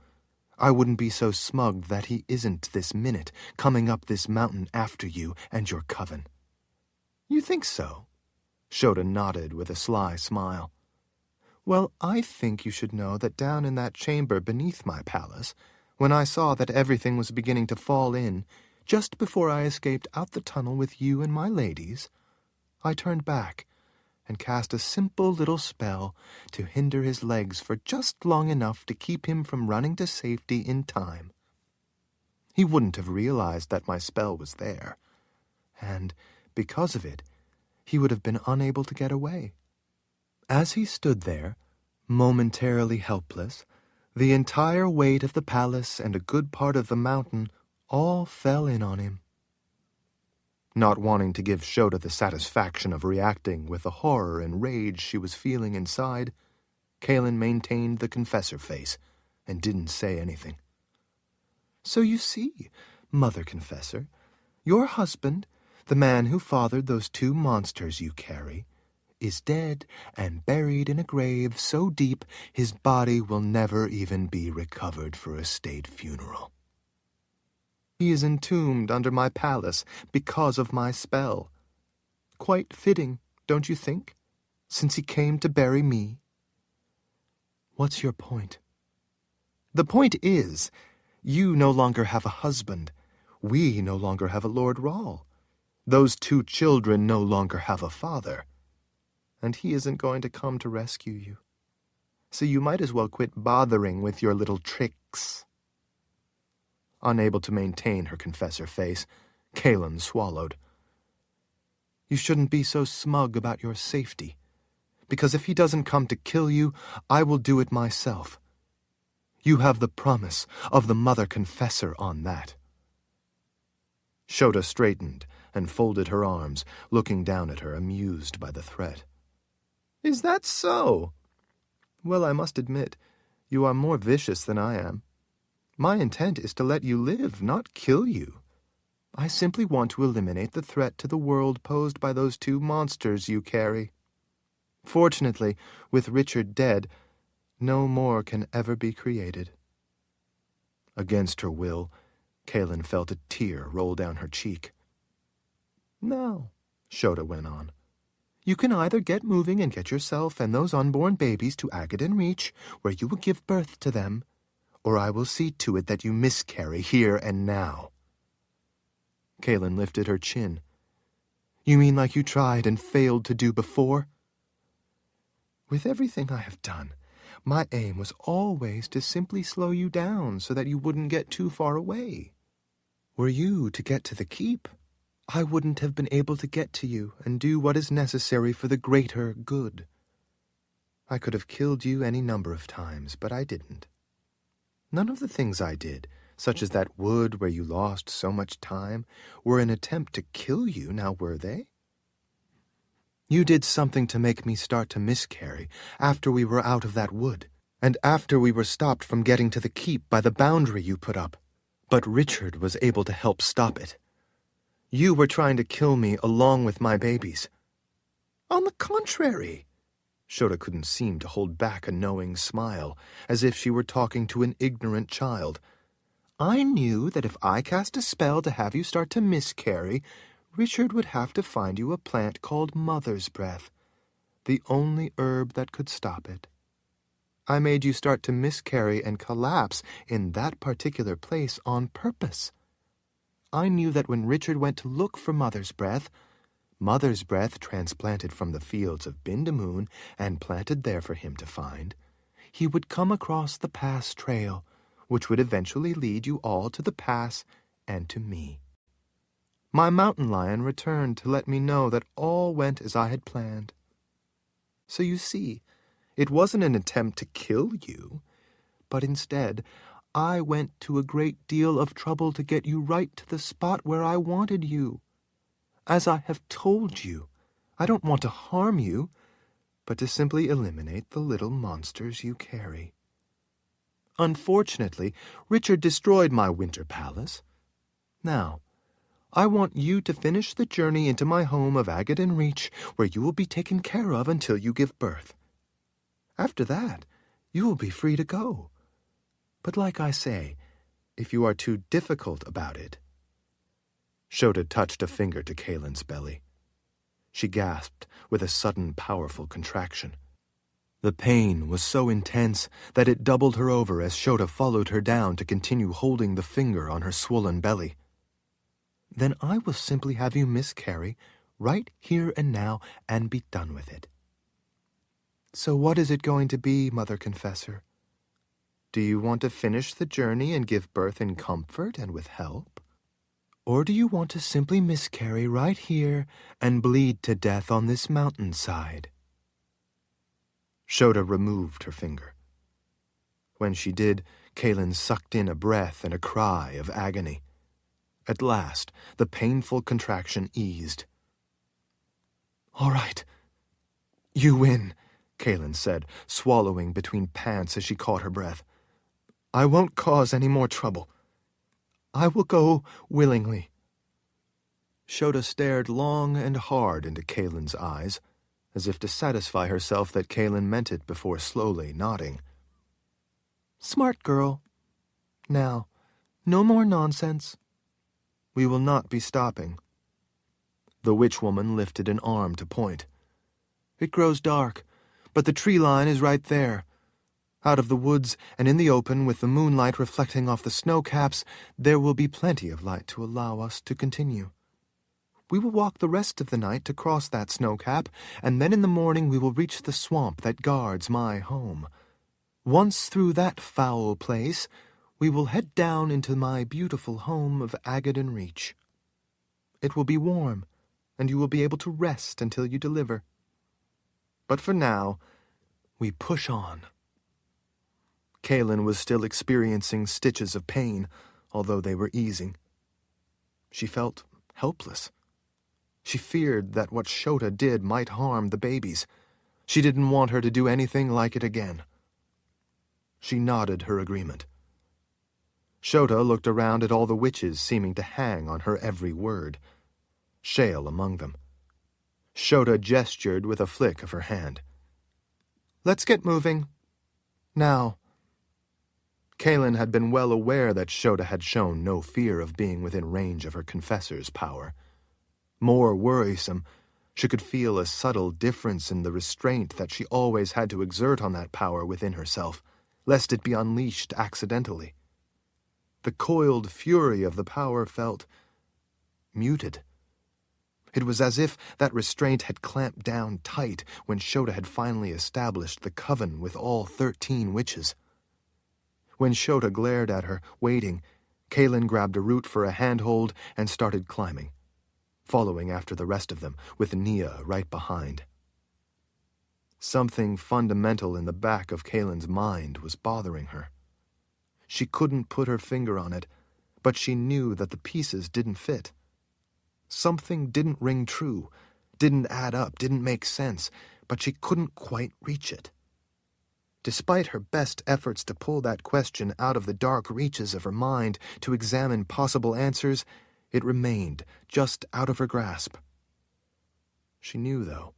I wouldn't be so smug that he isn't this minute coming up this mountain after you and your coven." "You think so?" Shota nodded with a sly smile. "Well, I think you should know that down in that chamber beneath my palace, when I saw that everything was beginning to fall in, just before I escaped out the tunnel with you and my ladies, I turned back and cast a simple little spell to hinder his legs for just long enough to keep him from running to safety in time. He wouldn't have realized that my spell was there, and because of it, he would have been unable to get away. As he stood there, momentarily helpless, the entire weight of the palace and a good part of the mountain all fell in on him." Not wanting to give Shota the satisfaction of reacting with the horror and rage she was feeling inside, Kahlan maintained the confessor face and didn't say anything. "So you see, Mother Confessor, your husband, the man who fathered those 2 monsters you carry, is dead and buried in a grave so deep his body will never even be recovered for a state funeral. He is entombed under my palace because of my spell. Quite fitting, don't you think, since he came to bury me?" "What's your point?" "The point is, you no longer have a husband. We no longer have a Lord Rahl. Those 2 children no longer have a father. And he isn't going to come to rescue you. So you might as well quit bothering with your little tricks." Unable to maintain her confessor face, Kahlan swallowed. "You shouldn't be so smug about your safety, because if he doesn't come to kill you, I will do it myself. You have the promise of the Mother Confessor on that." Shota straightened and folded her arms, looking down at her, amused by the threat. "Is that so? Well, I must admit, you are more vicious than I am. My intent is to let you live, not kill you. I simply want to eliminate the threat to the world posed by those 2 monsters you carry. Fortunately, with Richard dead, no more can ever be created." Against her will, Kahlan felt a tear roll down her cheek. Now, Shota went on, you can either get moving and get yourself and those unborn babies to Agaden Reach, where you will give birth to them, or I will see to it that you miscarry here and now. Kahlan lifted her chin. You mean like you tried and failed to do before? With everything I have done, my aim was always to simply slow you down so that you wouldn't get too far away. Were you to get to the keep, I wouldn't have been able to get to you and do what is necessary for the greater good. I could have killed you any number of times, but I didn't. None of the things I did, such as that wood where you lost so much time, were an attempt to kill you, now were they? You did something to make me start to miscarry after we were out of that wood, and after we were stopped from getting to the keep by the boundary you put up. But Richard was able to help stop it. You were trying to kill me along with my babies. On the contrary. Shota couldn't seem to hold back a knowing smile, as if she were talking to an ignorant child. I knew that if I cast a spell to have you start to miscarry, Richard would have to find you a plant called Mother's Breath, the only herb that could stop it. I made you start to miscarry and collapse in that particular place on purpose. I knew that when Richard went to look for Mother's Breath transplanted from the fields of Bindamoon and planted there for him to find, he would come across the pass trail, which would eventually lead you all to the pass and to me. My mountain lion returned to let me know that all went as I had planned. So you see, it wasn't an attempt to kill you, but instead, I went to a great deal of trouble to get you right to the spot where I wanted you. As I have told you, I don't want to harm you, but to simply eliminate the little monsters you carry. Unfortunately, Richard destroyed my winter palace. Now, I want you to finish the journey into my home of Agaden Reach, where you will be taken care of until you give birth. After that, you will be free to go. But like I say, if you are too difficult about it... Shota touched a finger to Kahlan's belly. She gasped with a sudden powerful contraction. The pain was so intense that it doubled her over as Shota followed her down to continue holding the finger on her swollen belly. Then I will simply have you miscarry right here and now and be done with it. So what is it going to be, Mother Confessor? Do you want to finish the journey and give birth in comfort and with help? Or do you want to simply miscarry right here and bleed to death on this mountainside? Shota removed her finger. When she did, Kahlan sucked in a breath and a cry of agony. At last, the painful contraction eased. All right. You win, Kahlan said, swallowing between pants as she caught her breath. I won't cause any more trouble. I will go willingly. Shota stared long and hard into Kahlan's eyes, as if to satisfy herself that Kahlan meant it before slowly nodding. Smart girl. Now, no more nonsense. We will not be stopping. The witch-woman lifted an arm to point. It grows dark, but the tree line is right there. Out of the woods and in the open, with the moonlight reflecting off the snow caps, there will be plenty of light to allow us to continue. We will walk the rest of the night to cross that snow cap, and then in the morning we will reach the swamp that guards my home. Once through that foul place, we will head down into my beautiful home of Agaden Reach. It will be warm, and you will be able to rest until you deliver. But for now, we push on. Kahlan was still experiencing stitches of pain, although they were easing. She felt helpless. She feared that what Shota did might harm the babies. She didn't want her to do anything like it again. She nodded her agreement. Shota looked around at all the witches seeming to hang on her every word, Shale among them. Shota gestured with a flick of her hand. Let's get moving. Now. Kahlan had been well aware that Shota had shown no fear of being within range of her confessor's power. More worrisome, she could feel a subtle difference in the restraint that she always had to exert on that power within herself, lest it be unleashed accidentally. The coiled fury of the power felt muted. It was as if that restraint had clamped down tight when Shota had finally established the coven with all 13 witches. When Shota glared at her, waiting, Kahlan grabbed a root for a handhold and started climbing, following after the rest of them, with Nia right behind. Something fundamental in the back of Kahlan's mind was bothering her. She couldn't put her finger on it, but she knew that the pieces didn't fit. Something didn't ring true, didn't add up, didn't make sense, but she couldn't quite reach it. Despite her best efforts to pull that question out of the dark reaches of her mind to examine possible answers, it remained just out of her grasp. She knew, though,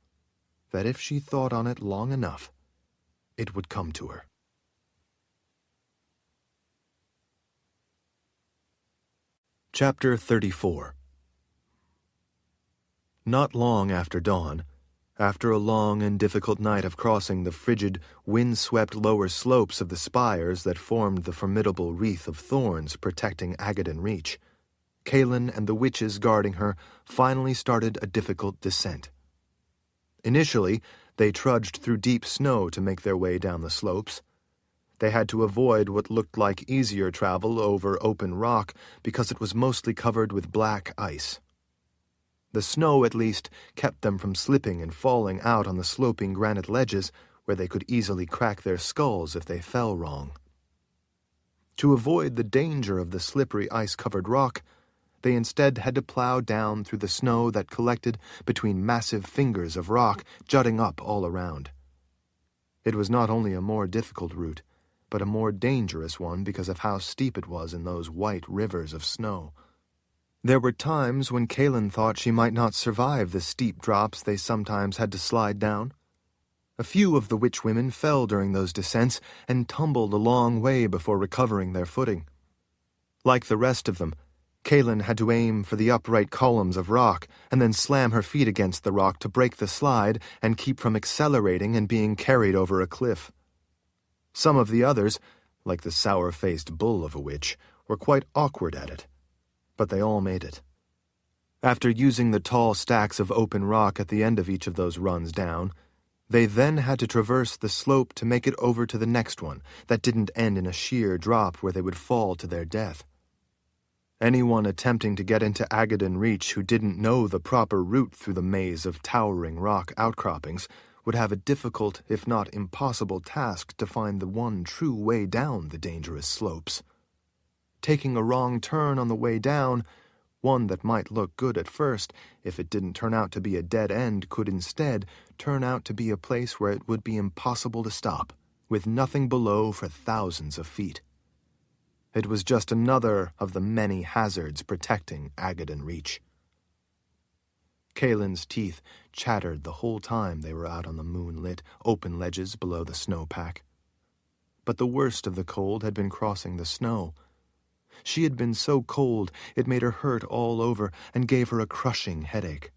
that if she thought on it long enough, it would come to her. Chapter 34. Not long after dawn, after a long and difficult night of crossing the frigid, wind-swept lower slopes of the spires that formed the formidable wreath of thorns protecting Agaden Reach, Kahlan and the witches guarding her finally started a difficult descent. Initially, they trudged through deep snow to make their way down the slopes. They had to avoid what looked like easier travel over open rock because it was mostly covered with black ice. The snow, at least, kept them from slipping and falling out on the sloping granite ledges where they could easily crack their skulls if they fell wrong. To avoid the danger of the slippery ice-covered rock, they instead had to plow down through the snow that collected between massive fingers of rock jutting up all around. It was not only a more difficult route, but a more dangerous one because of how steep it was in those white rivers of snow. There were times when Kahlan thought she might not survive the steep drops they sometimes had to slide down. A few of the witchwomen fell during those descents and tumbled a long way before recovering their footing. Like the rest of them, Kahlan had to aim for the upright columns of rock and then slam her feet against the rock to break the slide and keep from accelerating and being carried over a cliff. Some of the others, like the sour-faced bull of a witch, were quite awkward at it. But they all made it. After using the tall stacks of open rock at the end of each of those runs down, they then had to traverse the slope to make it over to the next one that didn't end in a sheer drop where they would fall to their death. Anyone attempting to get into Agaden Reach who didn't know the proper route through the maze of towering rock outcroppings would have a difficult, if not impossible, task to find the one true way down the dangerous slopes. Taking a wrong turn on the way down, one that might look good at first, if it didn't turn out to be a dead end, could instead turn out to be a place where it would be impossible to stop, with nothing below for thousands of feet. It was just another of the many hazards protecting Agaden Reach. Kahlan's teeth chattered the whole time they were out on the moonlit, open ledges below the snowpack. But the worst of the cold had been crossing the snow. She had been so cold it made her hurt all over and gave her a crushing headache.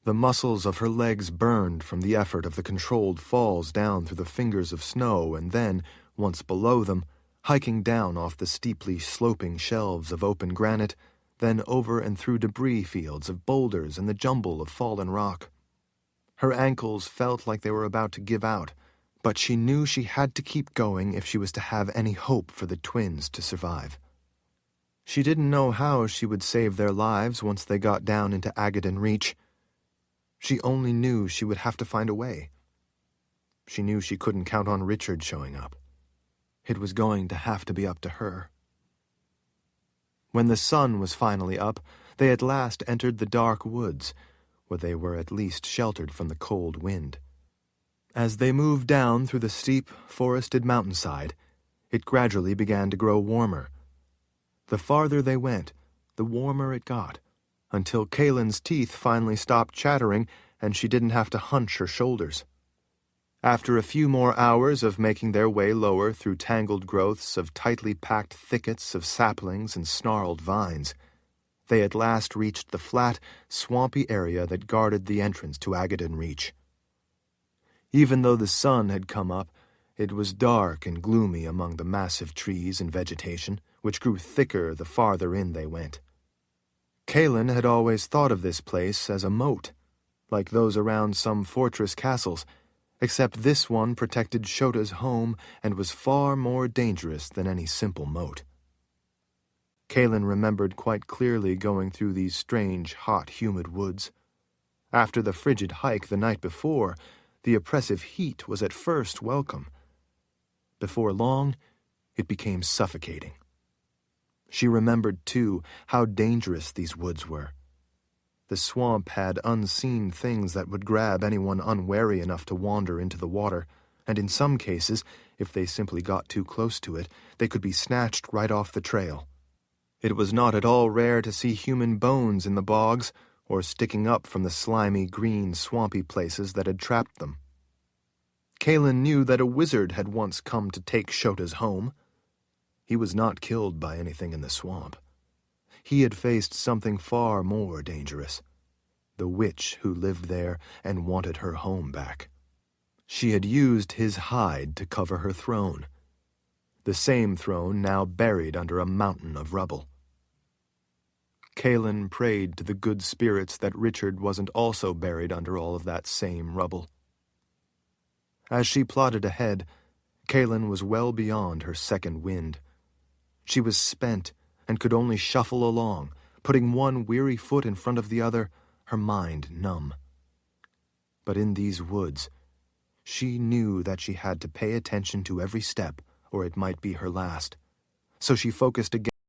The muscles of her legs burned from the effort of the controlled falls down through the fingers of snow and then, once below them, hiking down off the steeply sloping shelves of open granite, then over and through debris fields of boulders and the jumble of fallen rock. Her ankles felt like they were about to give out, but she knew she had to keep going if she was to have any hope for the twins to survive. She didn't know how she would save their lives once they got down into Agaden Reach. She only knew she would have to find a way. She knew she couldn't count on Richard showing up. It was going to have to be up to her. When the sun was finally up, they at last entered the dark woods, where they were at least sheltered from the cold wind. As they moved down through the steep, forested mountainside, it gradually began to grow warmer. The farther they went, the warmer it got, until Kahlan's teeth finally stopped chattering and she didn't have to hunch her shoulders. After a few more hours of making their way lower through tangled growths of tightly packed thickets of saplings and snarled vines, they at last reached the flat, swampy area that guarded the entrance to Agaddon Reach. Even though the sun had come up, it was dark and gloomy among the massive trees and vegetation, which grew thicker the farther in they went. Kahlan had always thought of this place as a moat, like those around some fortress castles, except this one protected Shota's home and was far more dangerous than any simple moat. Kahlan remembered quite clearly going through these strange, hot, humid woods. After the frigid hike the night before, the oppressive heat was at first welcome. Before long, it became suffocating. She remembered, too, how dangerous these woods were. The swamp had unseen things that would grab anyone unwary enough to wander into the water, and in some cases, if they simply got too close to it, they could be snatched right off the trail. It was not at all rare to see human bones in the bogs, or sticking up from the slimy, green, swampy places that had trapped them. Kahlan knew that a wizard had once come to take Shota's home. He was not killed by anything in the swamp. He had faced something far more dangerous, the witch who lived there and wanted her home back. She had used his hide to cover her throne, the same throne now buried under a mountain of rubble. Kahlan prayed to the good spirits that Richard wasn't also buried under all of that same rubble. As she plodded ahead, Kahlan was well beyond her second wind. She was spent and could only shuffle along, putting one weary foot in front of the other, her mind numb. But in these woods, she knew that she had to pay attention to every step, or it might be her last. So she focused again